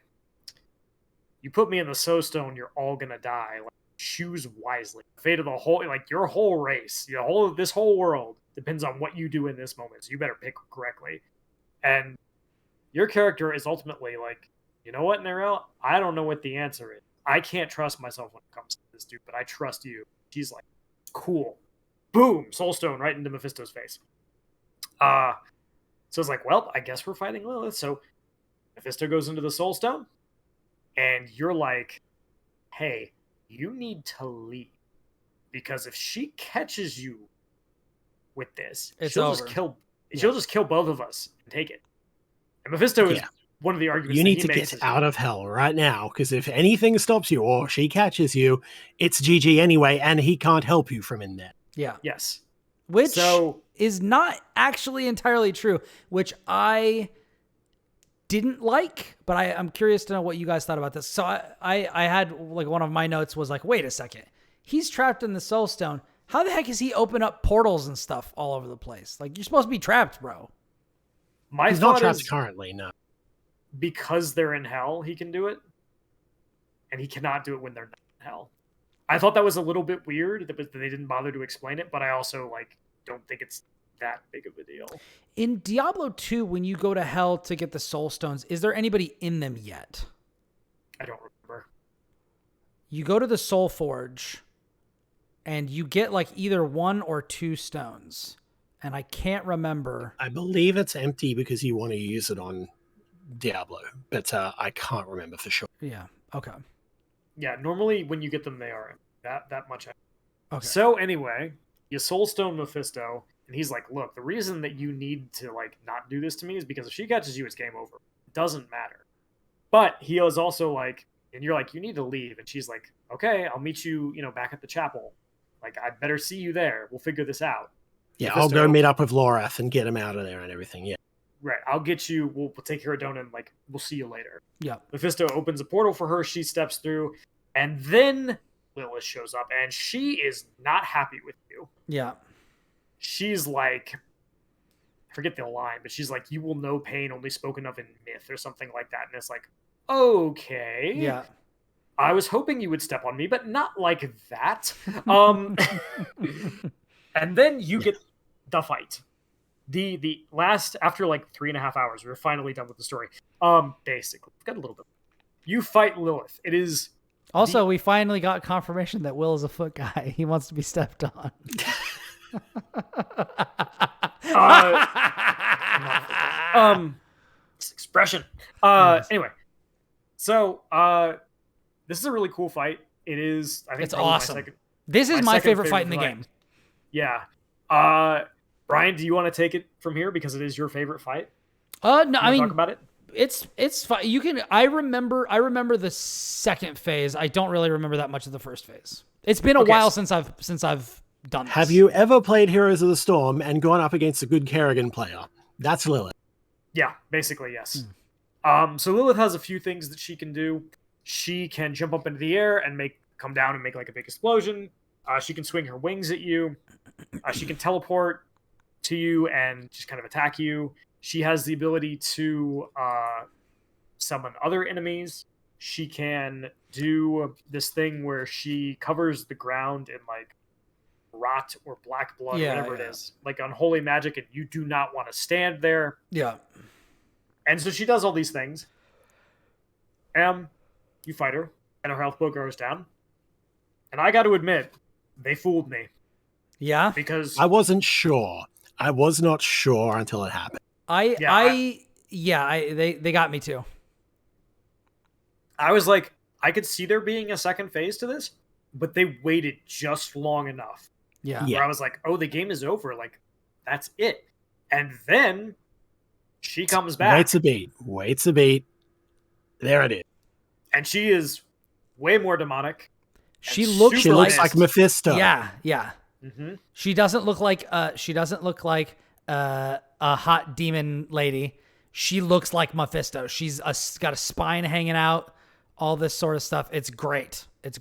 you put me in the Soul Stone, you're all going to die. Like, choose wisely. The fate of the whole, like your whole race, this whole world depends on what you do in this moment. So you better pick correctly. And your character is ultimately like, you know what, Narelle? I don't know what the answer is. I can't trust myself when it comes to this dude, but I trust you. She's like, cool. Boom! Soulstone right into Mephisto's face. So it's like, well, I guess we're fighting Lilith. So Mephisto goes into the Soulstone, and you're like, hey, you need to leave. Because if she catches you with this, she'll just kill both of us and take it. And Mephisto is one of the arguments you that need to get out of hell right now, because if anything stops you or she catches you, it's GG anyway, and he can't help you from in there. Yeah. Yes. Which is not actually entirely true, which I didn't like, but I'm curious to know what you guys thought about this. So I had, like, one of my notes was like, wait a second. He's trapped in the Soul Stone. How the heck is he open up portals and stuff all over the place? Like, you're supposed to be trapped, bro. He's not trapped currently, no. Because they're in hell, he can do it. And he cannot do it when they're not in hell. I thought that was a little bit weird that they didn't bother to explain it, but I also don't think it's that big of a deal. In Diablo 2, when you go to hell to get the Soul Stones, is there anybody in them yet? I don't remember. You go to the Soul Forge, and you get either 1 or 2 stones. And I can't remember. I believe it's empty because you want to use it on Diablo, but I can't remember for sure. Yeah. Okay. Yeah. Normally, when you get them, they are that much. Okay. So anyway, you Soulstone Mephisto, and he's like, "Look, the reason that you need to not do this to me is because if she catches you, it's game over. It doesn't matter." But he was also like, and you're like, "You need to leave," and she's like, "Okay, I'll meet you, back at the chapel. I'd better see you there. We'll figure this out." Yeah, Mephisto, I'll go meet up with Lorath and get him out of there and everything. Yeah. Right. I'll get you. We'll take care of Dona and we'll see you later. Yeah. Mephisto opens a portal for her. She steps through, and then Lilith shows up, and she is not happy with you. Yeah. She's like, I forget the line, but she's like, "You will know pain only spoken of in myth," or something like that. And it's like, okay. Yeah. I was hoping you would step on me, but not like that. And then you get the fight. The last, after 3.5 hours, we were finally done with the story. Basically, we've got a little bit. You fight Lilith. It is also we finally got confirmation that Will is a foot guy. He wants to be stepped on. It's expression. Yes. Anyway, so this is a really cool fight. It is. I think it's awesome. This is my favorite fight in the game. Yeah. Brian, do you want to take it from here because it is your favorite fight? No, I mean, talk about it. It's fine. You can. I remember the second phase. I don't really remember that much of the first phase. It's been a while since I've done this. Have you ever played Heroes of the Storm and gone up against a good Kerrigan player? That's Lilith. Yeah, basically yes. So Lilith has a few things that she can do. She can jump up into the air and come down and make a big explosion. She can swing her wings at you. She can teleport to you and just kind of attack you. She has the ability to summon other enemies. She can do this thing where she covers the ground in rot or black blood, whatever it is, unholy magic, and you do not want to stand there. Yeah. And so she does all these things. You fight her, and her health bar goes down. And I got to admit, they fooled me. Yeah? Because I wasn't sure. I was not sure until it happened. They got me too. I was like, I could see there being a second phase to this, but they waited just long enough. Yeah. Where I was like, oh, the game is over. Like, that's it. And then she comes back. Waits a beat. There it is. And she is way more demonic. She looks like Mephisto. Yeah. Mm-hmm. She doesn't look like a hot demon lady. She looks like Mephisto. She's got a spine hanging out, all this sort of stuff. It's great. It's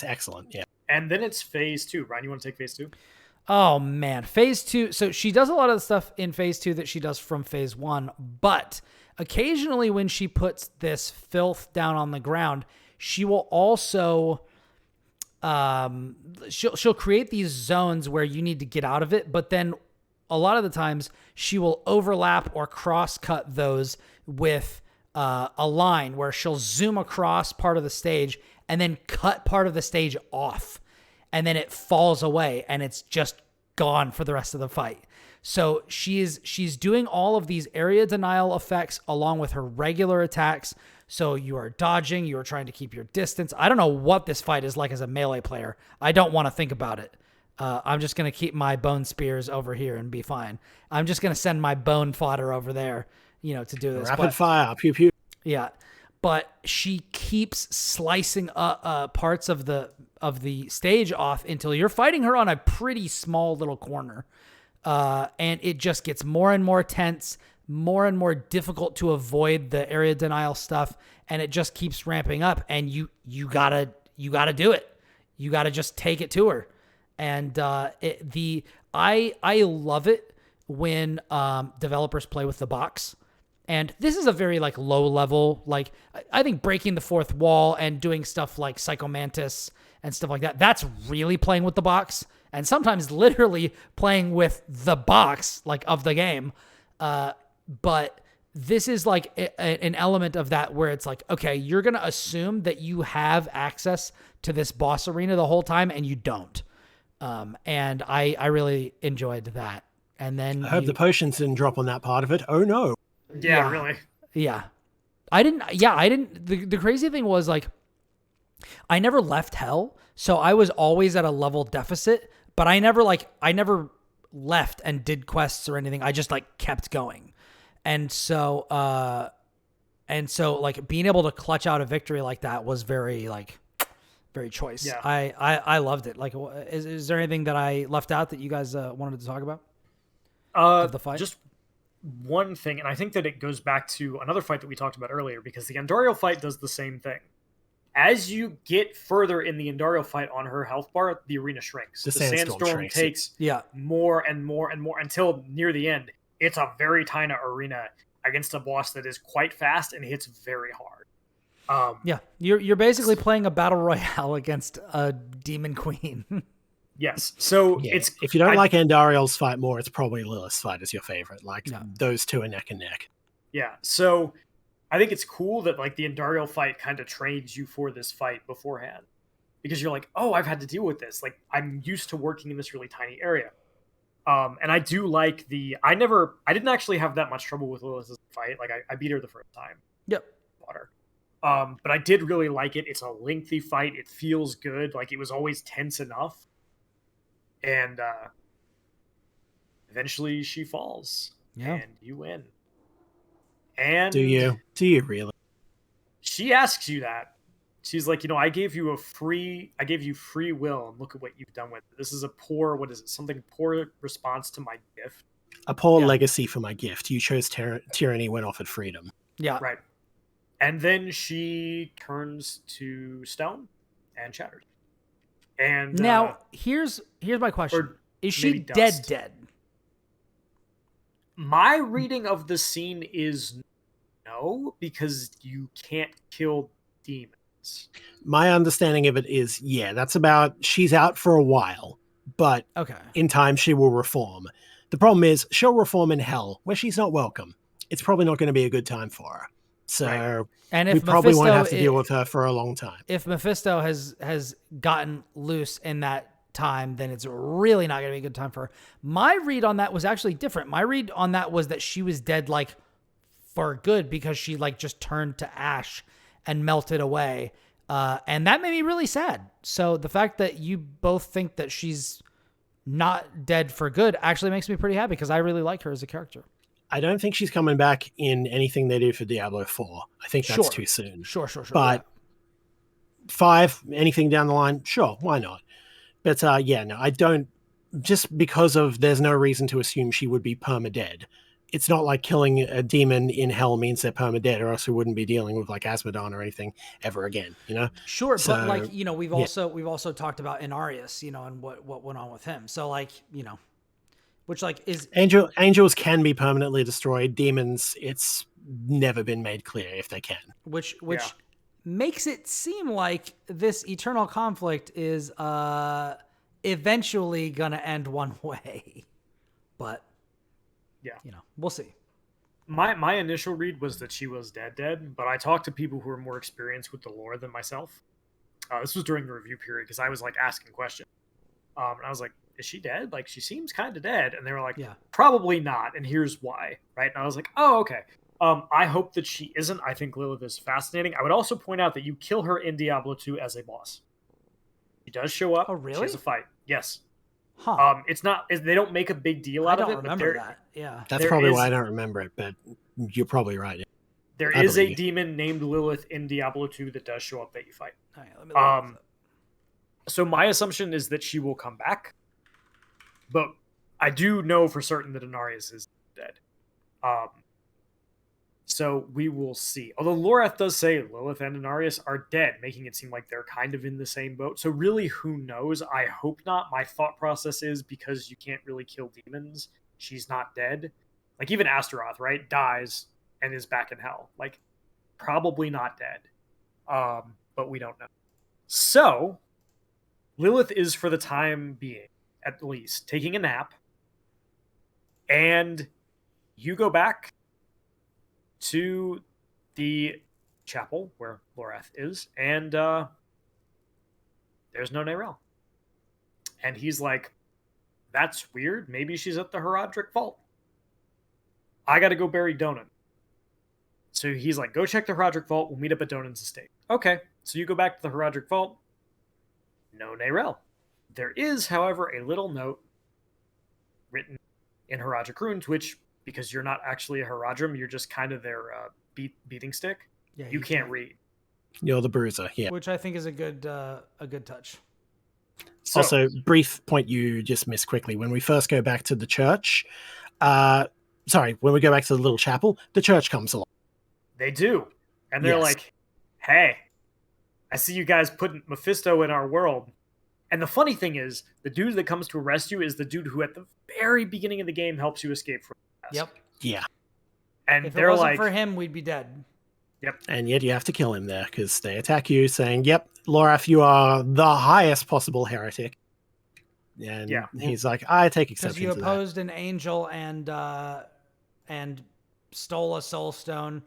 excellent. Yeah. And then it's phase 2. Ryan, you want to take phase 2? Oh man, phase 2. So she does a lot of the stuff in phase 2 that she does from phase 1, but occasionally when she puts this filth down on the ground, she will also she'll create these zones where you need to get out of it, but then a lot of the times she will overlap or cross-cut those with a line where she'll zoom across part of the stage and then cut part of the stage off, and then it falls away and it's just gone for the rest of the fight. So she's doing all of these area denial effects along with her regular attacks. So you are dodging, you are trying to keep your distance. I don't know what this fight is like as a melee player. I don't want to think about it. I'm just going to keep my bone spears over here and be fine. I'm just going to send my bone fodder over there, to do this. Rapid fire, pew pew. Yeah, but she keeps slicing parts of the stage off until you're fighting her on a pretty small little corner, and it just gets more and more tense, more and more difficult to avoid the area denial stuff, and it just keeps ramping up. And you gotta do it. You gotta just take it to her. And I love it when developers play with the box. And this is a very low level, I think breaking the fourth wall and doing stuff like Psychomantis and stuff like that. That's really playing with the box, and sometimes literally playing with the box of the game. But this is an element of that where it's okay, you're going to assume that you have access to this boss arena the whole time, and you don't. And I really enjoyed that. And then I hope the potions didn't drop on that part of it. Oh no. Yeah, really. Yeah. I didn't. The crazy thing was I never left hell. So I was always at a level deficit, but I never left and did quests or anything. I just kept going. And so being able to clutch out a victory like that was very choice. Yeah. I loved it. Is there anything that I left out that you guys wanted to talk about? Of the fight? Just one thing, and I think that it goes back to another fight that we talked about earlier, because the Andariel fight does the same thing. As you get further in the Andariel fight on her health bar, the arena shrinks. The sandstorm takes more and more and more until near the end. It's a very tiny arena against a boss that is quite fast and hits very hard. You're basically playing a battle royale against a demon queen. Yes. So it's if you don't like Andariel's fight more, it's probably Lilith's fight is your favorite. Those two are neck and neck. Yeah. So I think it's cool that the Andariel fight kind of trains you for this fight beforehand, because you're oh, I've had to deal with this. I'm used to working in this really tiny area. And I do like I didn't actually have that much trouble with Lilith's fight. I beat her the first time. Yep. Water. But I did really like it. It's a lengthy fight. It feels good. It was always tense enough. And eventually she falls. Yeah. And you win. And do you really? She asks you that. She's I gave you free will, and look at what you've done with it. This is a poor, something poor response to my gift. A poor legacy for my gift. You chose tyranny when offered freedom. Yeah. Right. And then she turns to stone and shatters. And now here's my question: is she dead? My reading of the scene is no, because you can't kill demons. My understanding of it is, that's about she's out for a while, but in time she will reform. The problem is she'll reform in hell, where she's not welcome. It's probably not going to be a good time for her. So and if we probably won't have to deal with her for a long time. If Mephisto has gotten loose in that time, then it's really not going to be a good time for her. My read on that was actually different. My read on that was that she was dead for good, because she just turned to ash and melted away. And that made me really sad. So the fact that you both think that she's not dead for good actually makes me pretty happy because I really like her as a character. I don't think she's coming back in anything they do for Diablo 4. I think that's too soon. Sure. But 5, anything down the line, sure, why not? But no, I don't, just because of there's no reason to assume she would be perma-dead. It's not like killing a demon in hell means they're perma-dead, or else we wouldn't be dealing with like Asmodon or anything ever again, you know? Sure, so, but like, you know, we've also talked about Inarius, you know, and what went on with him. So like, you know, which like is angels can be permanently destroyed. Demons, it's never been made clear if they can. Which makes it seem like this eternal conflict is eventually gonna end one way. But yeah, you know, we'll see. My initial read was that she was dead, but I talked to people who are more experienced with the lore than myself. This was during the review period because I was like asking questions. And I was like, is she dead? Like, she seems kind of dead. And they were like, probably not. And here's why. Right. And I was like, oh, okay. I hope that she isn't. I think Lilith is fascinating. I would also point out that you kill her in Diablo 2 as a boss. She does show up. Oh, really? She has a fight. Yes. Huh. It's not. They don't make a big deal out of it. I don't remember that. Yeah. That's probably why I don't remember it, but you're probably right. There is a demon named Lilith in Diablo 2 that does show up that you fight. All right, let me look this up. So my assumption is that she will come back, but I do know for certain that Inarius is dead. So we will see. Although Lorath does say Lilith and Inarius are dead, making it seem like they're kind of in the same boat. So really, who knows? I hope not. My thought process is because you can't really kill demons, she's not dead. Like even Astaroth, right, dies and is back in hell. Like probably not dead, but we don't know. So Lilith is, for the time being, at least, taking a nap, and you go back to the chapel where Lorath is, and there's no Neyrelle. And he's like, that's weird. Maybe she's at the Herodric Vault. I gotta go bury Donan. So he's like, go check the Herodric Vault. We'll meet up at Donan's estate. Okay, so you go back to the Herodric Vault. No Neyrelle. There is, however, a little note written in Herodric runes, which, because you're not actually a Herodrim, you're just kind of their beating stick. Yeah, you can't read. You're the bruiser, yeah. Which I think is a good touch. So, also, brief point you just missed quickly. When we first go back to the church, when we go back to the little chapel, the church comes along. They do. And they're like, hey, I see you guys putting Mephisto in our world. And the funny thing is, the dude that comes to arrest you is the dude who at the very beginning of the game helps you escape from the Yep. Yeah. And if it wasn't for him, we'd be dead. Yep. And yet you have to kill him there because they attack you saying, yep, Lorath, you are the highest possible heretic. And he's like, I take exception to that. Because you opposed an angel and stole a soul stone.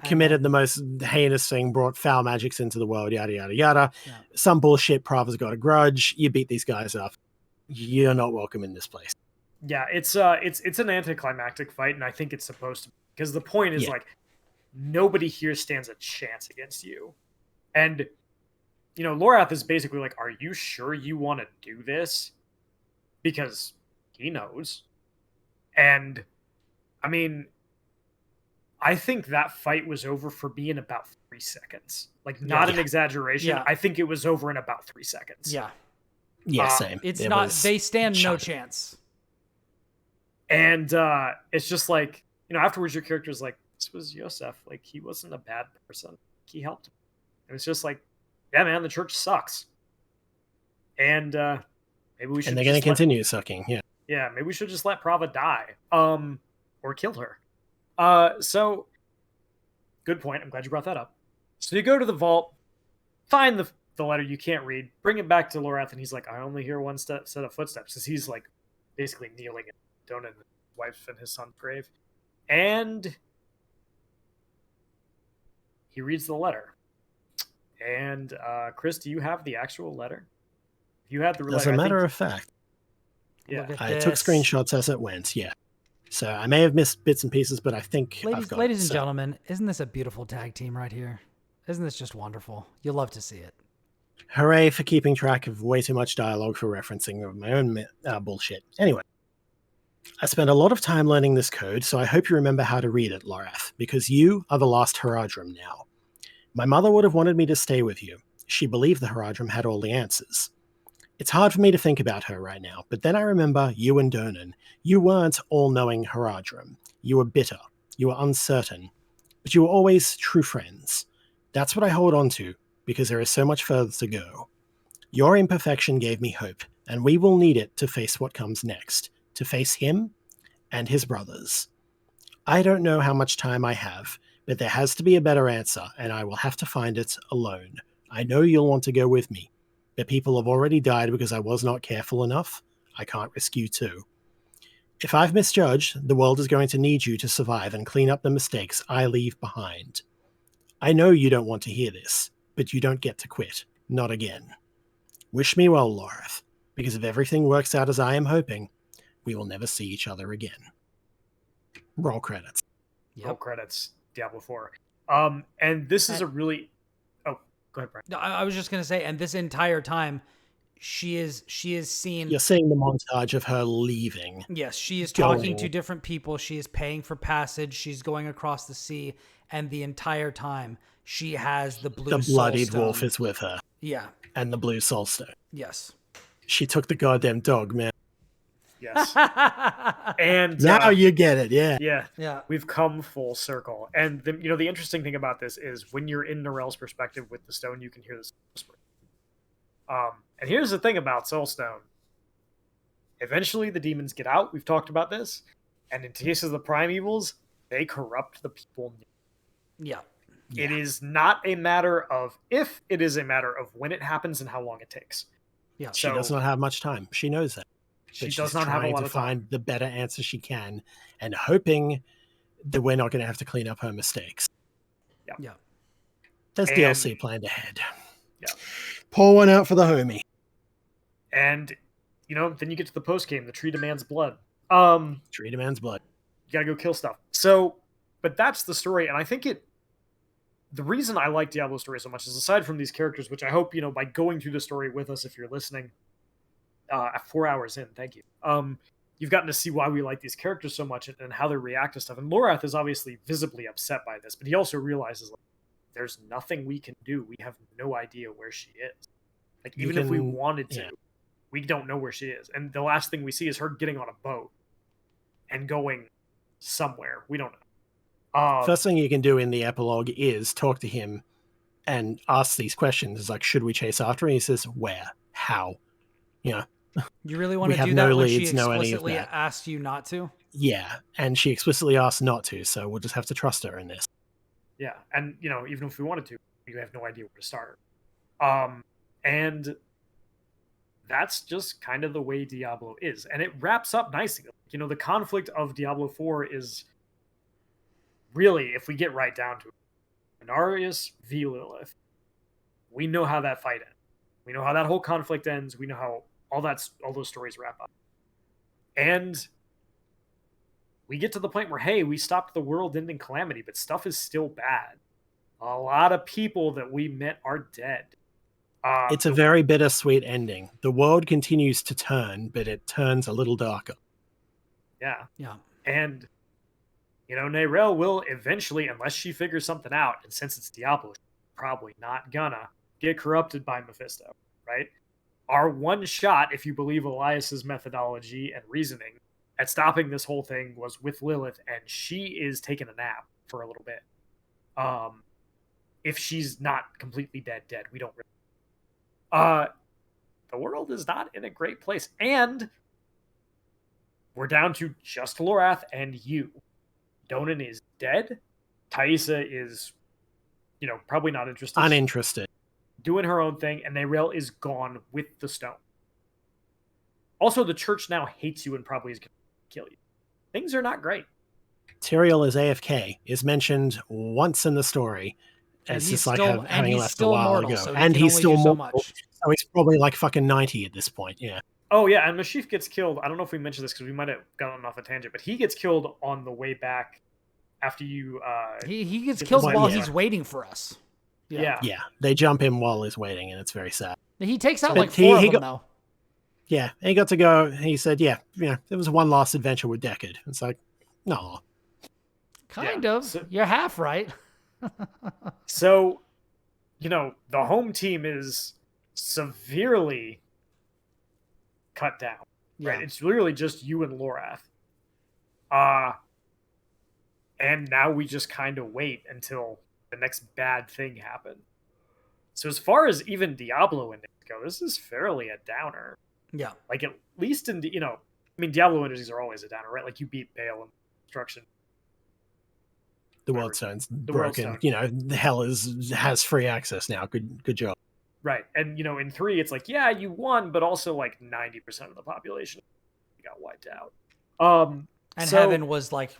Committed the most heinous thing, brought foul magics into the world, yada, yada, yada. Yeah. Some bullshit, Prava's got a grudge. You beat these guys up. You're not welcome in this place. Yeah, it's an anticlimactic fight, and I think it's supposed to be. Because the point is, like, nobody here stands a chance against you. And, you know, Lorath is basically like, are you sure you want to do this? Because he knows. And, I mean, I think that fight was over for being about 3 seconds. Like, not an exaggeration. Yeah. I think it was over in about 3 seconds. Yeah. Yeah, same. They stand no chance. And it's just like, you know, afterwards your character's like, this was Yosef. Like, he wasn't a bad person. He helped him. And it's just like, yeah, man, the church sucks. And maybe we should. And they're going to continue sucking. Yeah. Yeah, maybe we should just let Prava die. Or kill her. So, good point. I'm glad you brought that up. So you go to the vault, find the letter you can't read, bring it back to Lorath, and he's like, I only hear one set of footsteps. Because he's like basically kneeling in Donan, his wife and his son's grave. And he reads the letter. And Kris, do you have the actual letter? You had the letter. As a matter of fact. Yeah. I took screenshots as it went, yeah. So I may have missed bits and pieces, but I think I've got ladies and gentlemen, isn't this a beautiful tag team right here? Isn't this just wonderful? You'll love to see it. Hooray for keeping track of way too much dialogue for referencing of my own bullshit. Anyway, I spent a lot of time learning this code, so I hope you remember how to read it, Lorath, because you are the last Haradrim now. My mother would have wanted me to stay with you. She believed the Haradrim had all the answers. It's hard for me to think about her right now, but then I remember you and Donan. You weren't all-knowing Haradrim. You were bitter. You were uncertain. But you were always true friends. That's what I hold on to, because there is so much further to go. Your imperfection gave me hope, and we will need it to face what comes next, to face him and his brothers. I don't know how much time I have, but there has to be a better answer, and I will have to find it alone. I know you'll want to go with me, but people have already died because I was not careful enough. I can't risk you too. If I've misjudged, the world is going to need you to survive and clean up the mistakes I leave behind. I know you don't want to hear this, but you don't get to quit. Not again. Wish me well, Lorath, because if everything works out as I am hoping, we will never see each other again. Roll credits. Roll credits. Diablo 4. And this is a really... Oh, go ahead, Brian. No, I was just going to say, and this entire time, she is seen... You're seeing the montage of her leaving. Yes, she is talking to different people. She is paying for passage. She's going across the sea. And the entire time, she has the blue The bloodied soul wolf stone. is with her. Yeah. And the blue soul stone. Yes. She took the goddamn dog, man. Yes. And now you get it, yeah. Yeah. We've come full circle. And the interesting thing about this is when you're in Norel's perspective with the stone, you can hear this whisper. And here's the thing about Soulstone. Eventually the demons get out. We've talked about this. And in case of the primevals, they corrupt the people. Yeah. It is not a matter of if, it is a matter of when it happens and how long it takes. Yeah. She does not have much time. She knows that. She does not have a lot of time. Find the better answer she can and hoping that we're not going to have to clean up her mistakes. Yeah. There's DLC planned ahead. Yeah. Pour one out for the homie. And, then you get to the post game. The tree demands blood. Tree demands blood. You gotta go kill stuff. So, but that's the story. And I think the reason I like Diablo story so much is aside from these characters, which I hope, by going through the story with us, if you're listening, at 4 hours in, thank you. You've gotten to see why we like these characters so much and how they react to stuff. And Lorath is obviously visibly upset by this, but he also realizes there's nothing we can do. We have no idea where she is. Even if we wanted to, we don't know where she is. And the last thing we see is her getting on a boat and going somewhere. We don't know. First thing you can do in the epilogue is talk to him and ask these questions. It's like, should we chase after him? He says, where? How? You really want We to have do no that when leads, she no any of explicitly that. asked you not to? Yeah, and she explicitly asked not to, so we'll just have to trust her in this. Yeah, and, even if we wanted to, we have no idea where to start. And that's just kind of the way Diablo is. And it wraps up nicely. The conflict of Diablo 4 is really, if we get right down to it, Inarius v. Lilith. We know how that fight ends. We know how that whole conflict ends. We know how all those stories wrap up. And we get to the point where, hey, we stopped the world-ending calamity, but stuff is still bad. A lot of people that we met are dead. It's a very bittersweet ending. The world continues to turn, but it turns a little darker. Yeah. Yeah. And, Neyrelle will eventually, unless she figures something out, and since it's Diablo, she's probably not gonna get corrupted by Mephisto, right? Our one shot, if you believe Elias's methodology and reasoning, at stopping this whole thing was with Lilith, and she is taking a nap for a little bit. If she's not completely dead, we don't really... the world is not in a great place, and we're down to just Lorath and you. Donan is dead. Thaisa is, probably not interested. Uninterested. Doing her own thing, and Neyrelle is gone with the stone. Also, the church now hates you and probably is going to kill you. Things are not great. Tyrael is AFK, is mentioned once in the story. And It's he's just like still, having he's left still a while immortal, ago. so And he can he's only still do so mortal, much. so he's probably like fucking 90 at this point, yeah. Oh, yeah, and Mashif gets killed. I don't know if we mentioned this because we might have gotten off a tangent, but he gets killed on the way back after you... He gets get killed the while Spoiler. he's waiting for us. Yeah. Yeah, they jump him while he's waiting, and it's very sad. He takes out But like four of them, got, though. Yeah, he got to go. He said, "Yeah, there was one last adventure with Deckard." It's like, no, Kind of. You're half right. So, the home team is severely cut down. Right? It's literally just you and Lorath. And now we just kind of wait until the next bad thing happens. So as far as even Diablo endings go, this is fairly a downer. Yeah. Like, at least in, Diablo endings are always a downer, right? Like, you beat Baal in Destruction. the World Stone's broken. The hell has free access now. Good job. Right. And, in 3, it's like, yeah, you won, but also, like, 90% of the population got wiped out. And Heaven was, like,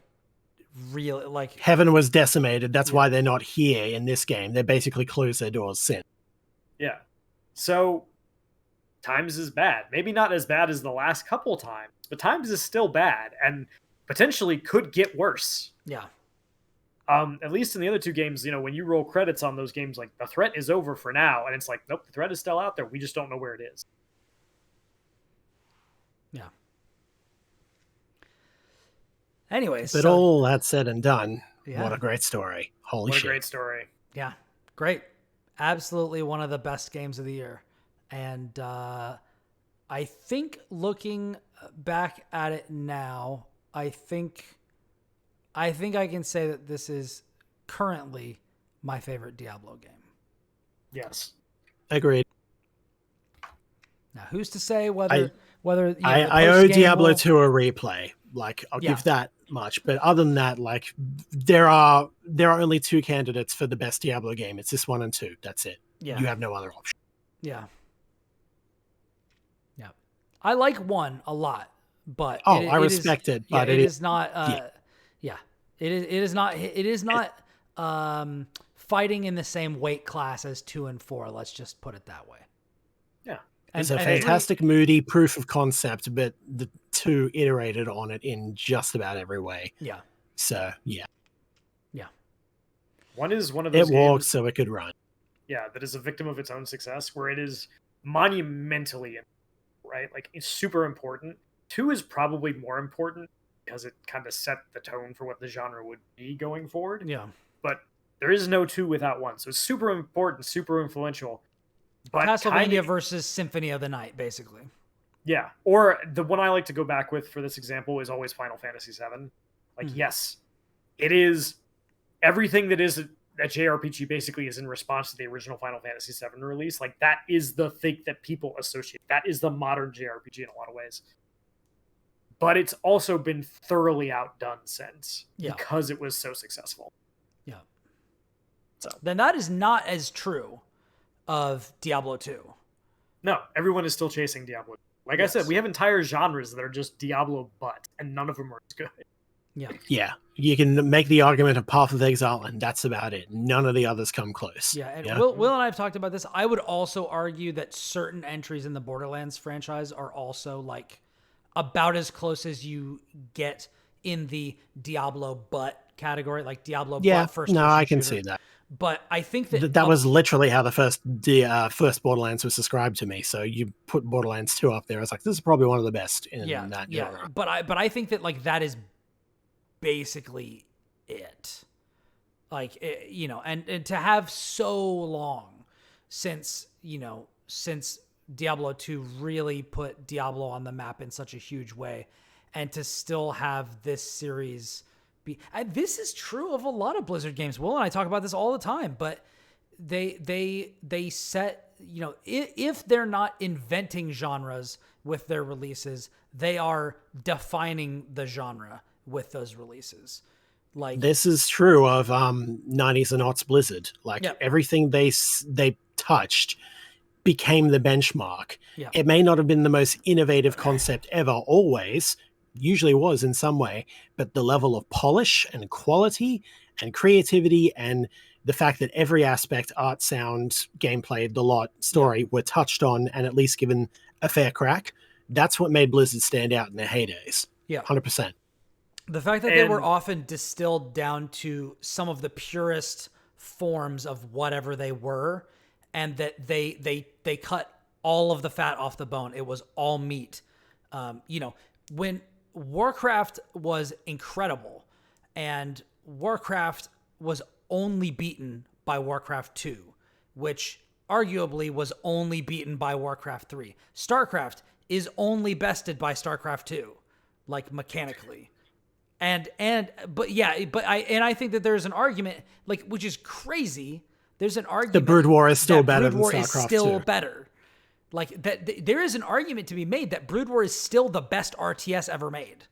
really, like... Heaven was decimated. That's why they're not here in this game. They basically closed their doors since. Yeah. So, Times is bad. Maybe not as bad as the last couple times, but Times is still bad and potentially could get worse. Yeah. At least in the other 2 games, when you roll credits on those games, like, the threat is over for now, and it's like, nope, the threat is still out there. We just don't know where it is. Yeah. Anyways. But all that said and done, what a great story. Holy shit. What a great story. Yeah. Great. Absolutely one of the best games of the year. And I think looking back at it now, I think I can say that this is currently my favorite Diablo game. Yes. Agreed. Now, who's to say whether I owe Diablo 2 a replay. Like, I'll give that much. But other than that, like, there are only 2 candidates for the best Diablo game. It's this 1 and 2. That's it. Yeah. You have no other option. Yeah. Yeah. I like 1 a lot, but I respect it. But it is not. It is not fighting in the same weight class as 2 and 4. Let's just put it that way. Yeah. It's a fantastic, moody proof of concept, but the 2 iterated on it in just about every way. Yeah. So, yeah. Yeah. 1 is one of those games. It walked so it could run. Yeah, that is a victim of its own success, where it is monumentally, right? Like, it's super important. 2 is probably more important because it kind of set the tone for what the genre would be going forward. Yeah. But there is no 2 without 1. So it's super important, super influential. But Castlevania versus Symphony of the Night, basically. Yeah. Or the one I like to go back with for this example is always Final Fantasy VII. Like, yes, it is everything that is a JRPG basically is in response to the original Final Fantasy VII release. Like, that is the thing that people associate. That is the modern JRPG in a lot of ways. But it's also been thoroughly outdone since because it was so successful. Yeah. So then that is not as true of Diablo 2. No, everyone is still chasing Diablo. Like I said, we have entire genres that are just Diablo butt, and none of them are as good. Yeah. Yeah. You can make the argument of Path of Exile, and that's about it. None of the others come close. Yeah, and Will and I have talked about this. I would also argue that certain entries in the Borderlands franchise are also, like, about as close as you get in the Diablo butt category, like Diablo butt first person I can shooter. see that. But I think that that was literally how the first Borderlands was described to me. So you put Borderlands 2 up there. I was like, this is probably one of the best in that genre. But I think that, like, that is basically it. Like, and to have so long since Diablo 2 really put Diablo on the map in such a huge way, and to still have this series be, this is true of a lot of Blizzard games. Will and I talk about this all the time, but they set, if they're not inventing genres with their releases, they are defining the genre with those releases. Like, this is true of 90s and aughts Blizzard. Like, everything they touched became the benchmark. Yeah. It may not have been the most innovative concept ever, always, usually was in some way, but the level of polish and quality and creativity and the fact that every aspect, art, sound, gameplay, the lot, story, were touched on and at least given a fair crack, that's what made Blizzard stand out in their heydays. Yeah. 100%. The fact that they were often distilled down to some of the purest forms of whatever they were, and that they cut all of the fat off the bone. It was all meat. When Warcraft was incredible, and Warcraft was only beaten by Warcraft 2, which arguably was only beaten by Warcraft 3. StarCraft is only bested by StarCraft 2, like mechanically. I think that there's an argument, like, which is crazy. There's an argument. The Brood War is still better than Brood War StarCraft is still 2. better. Like that, there is an argument to be made that Brood War is still the best RTS ever made.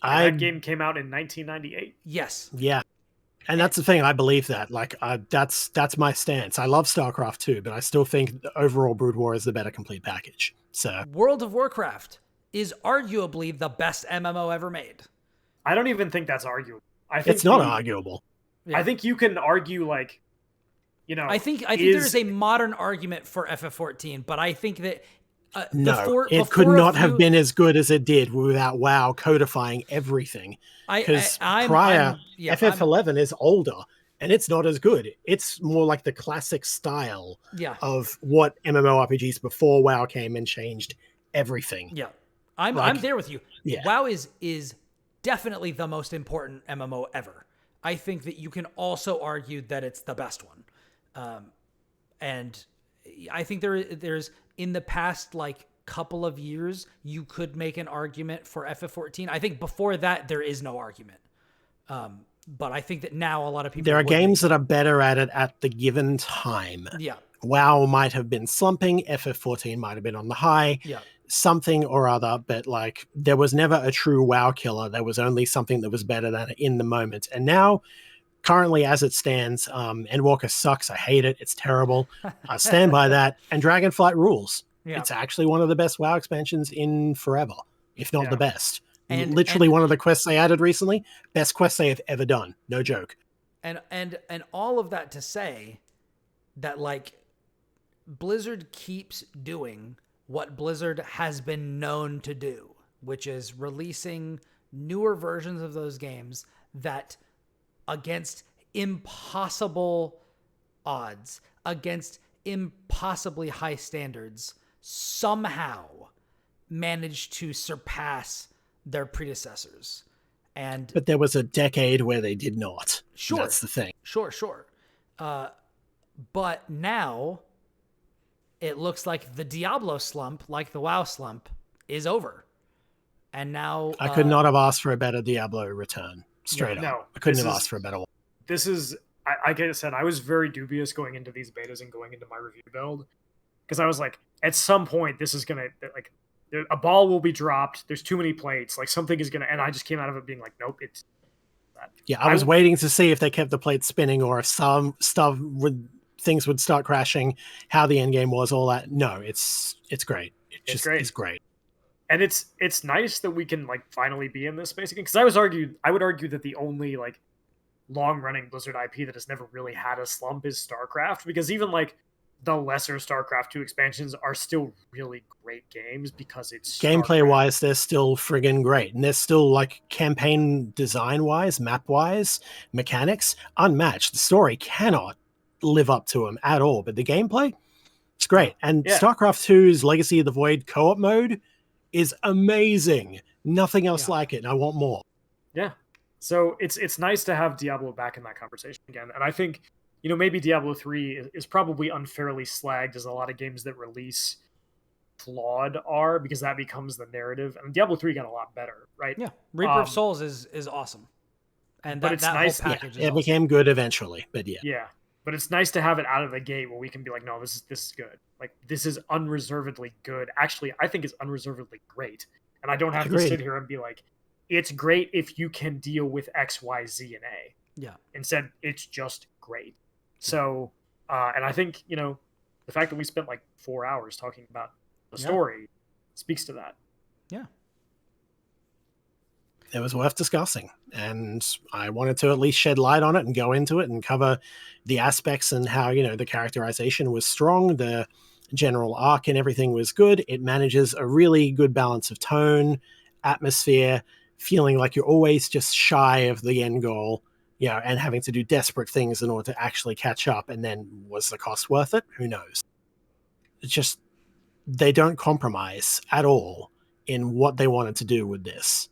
That game came out in 1998. Yes. Yeah. And that's the thing. I believe that. Like, that's my stance. I love StarCraft 2, but I still think the overall Brood War is the better complete package. So World of Warcraft is arguably the best MMO ever made. I don't even think that's arguable. I think it's not arguable. Yeah. I think you can argue, like, I think there is a modern argument for FF14, but I think that it could not have been as good as it did without WoW codifying everything. Because FF11 is older and it's not as good. It's more like the classic style of what MMORPGs before WoW came and changed everything. Yeah, I'm there with you. Yeah. WoW is definitely the most important MMO ever. I think that you can also argue that it's the best one. And I think there's in the past, like, couple of years, you could make an argument for FF14. I think before that, there is no argument. But I think that now a lot of people... There are games that are better at it at the given time. Yeah. WoW might have been slumping. FF14 might have been on the high. Yeah. Something or other, but, like, there was never a true WoW killer. There was only something that was better than it in the moment. And now... currently, as it stands, Endwalker sucks. I hate it. It's terrible. I stand by that. And Dragonflight rules. Yeah. It's actually one of the best WoW expansions in forever, if not the best. And literally one of the quests they added recently, best quest they have ever done. No joke. And all of that to say that, like, Blizzard keeps doing what Blizzard has been known to do, which is releasing newer versions of those games that, against impossible odds, against impossibly high standards, somehow managed to surpass their predecessors. But there was a decade where they did not. Sure. That's the thing. Sure. But now it looks like the Diablo slump, like the WoW slump, is over. And now... I could not have asked for a better Diablo return. Straight up. No, I couldn't have asked for a better one. This is, like I said, I was very dubious going into these betas and going into my review build. Because I was like, at some point, this is going to, like, a ball will be dropped. There's too many plates. Like, something is going to, and I just came out of it being like, nope, it's that. Yeah, I was waiting to see if they kept the plates spinning or if some stuff things would start crashing, how the end game was, all that. No, it's great. It's great. And it's nice that we can, like, finally be in this space again. Because I would argue that the only, like, long-running Blizzard IP that has never really had a slump is StarCraft. Because even, like, the lesser StarCraft 2 expansions are still really great games because it's gameplay-wise, they're still friggin' great. And they're still, like, campaign design-wise, map-wise, mechanics, unmatched. The story cannot live up to them at all. But the gameplay, it's great. And StarCraft 2's Legacy of the Void co-op mode is amazing. Nothing else like it, and I want more. Yeah. So it's nice to have Diablo back in that conversation again. And I think, maybe Diablo 3 is probably unfairly slagged as a lot of games that release flawed are, because that becomes the narrative. And Diablo 3 got a lot better, right? Yeah. Reaper of Souls is awesome. And that nice. Whole package it became good eventually, but yeah. Yeah. But it's nice to have it out of the gate where we can be like, no, this is good. Like, this is unreservedly good. Actually, I think it's unreservedly great. And I don't have to sit here and be like, it's great if you can deal with X, Y, Z, and A. Yeah. Instead, it's just great. So, and I think, the fact that we spent like 4 hours talking about the story speaks to that. Yeah. It was worth discussing, and I wanted to at least shed light on it and go into it and cover the aspects and how, the characterization was strong, the general arc and everything was good. It manages a really good balance of tone, atmosphere, feeling like you're always just shy of the end goal, and having to do desperate things in order to actually catch up. And then was the cost worth it? Who knows? It's just, they don't compromise at all in what they wanted to do with this.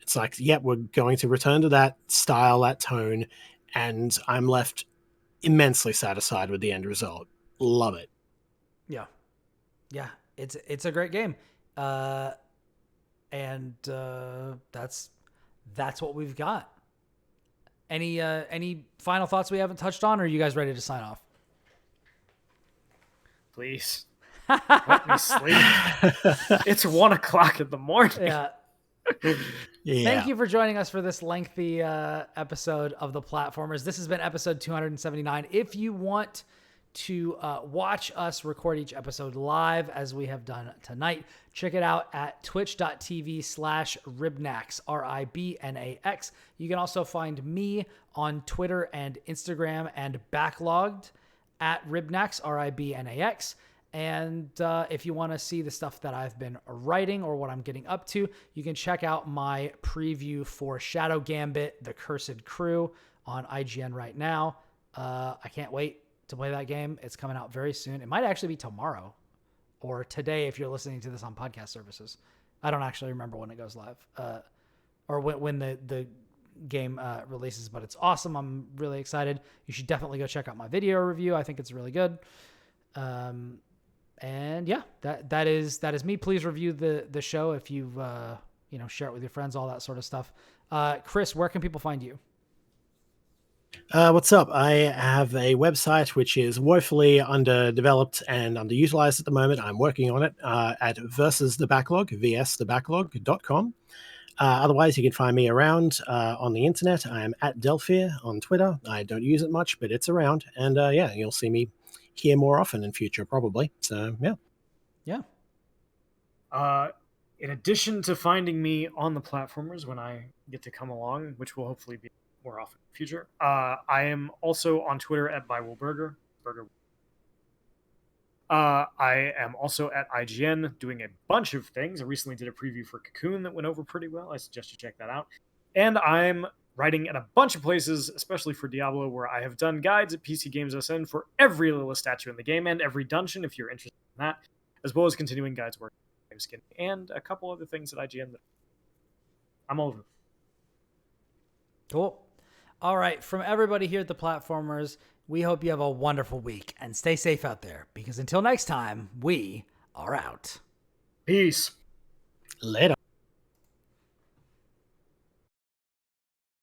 It's like, we're going to return to that style, that tone, and I'm left immensely satisfied with the end result. Love it. Yeah. It's a great game. And that's what we've got. Any final thoughts we haven't touched on, or are you guys ready to sign off? Please let me sleep. It's 1:00 in the morning. Yeah. Thank you for joining us for this lengthy episode of The Platformers. This has been episode 279. If you want to watch us record each episode live, as we have done tonight, check it out at twitch.tv/Ribnax, RIBNAX. You can also find me on Twitter and Instagram and backlogged at Ribnax, RIBNAX. And if you want to see the stuff that I've been writing or what I'm getting up to, you can check out my preview for Shadow Gambit, The Cursed Crew on IGN right now. I can't wait to play that game. It's coming out very soon. It might actually be tomorrow or today if you're listening to this on podcast services. I don't actually remember when it goes live or when the game releases, but it's awesome. I'm really excited. You should definitely go check out my video review. I think it's really good. And yeah, that is me. Please review the show if you've share it with your friends, all that sort of stuff. Kris, where can people find you? What's up? I have a website which is woefully underdeveloped and underutilized at the moment. I'm working on it at vsthebacklog.com. Otherwise, you can find me around on the internet. I'm at Delphia on Twitter. I don't use it much, but it's around. And you'll see me here more often in future, probably. So, yeah. In addition to finding me on the platformers when I get to come along, which will hopefully be more often in the future, I am also on Twitter at Will Borger. I am also at IGN doing a bunch of things. I recently did a preview for Cocoon that went over pretty well. I suggest you check that out. And I'm writing at a bunch of places, especially for Diablo, where I have done guides at PC Games SN for every Lilith statue in the game and every dungeon, if you're interested in that, as well as continuing guides working on skin and a couple other things at IGN. I'm over. Cool. All right. From everybody here at the Platformers, we hope you have a wonderful week and stay safe out there, because until next time, we are out. Peace. Later.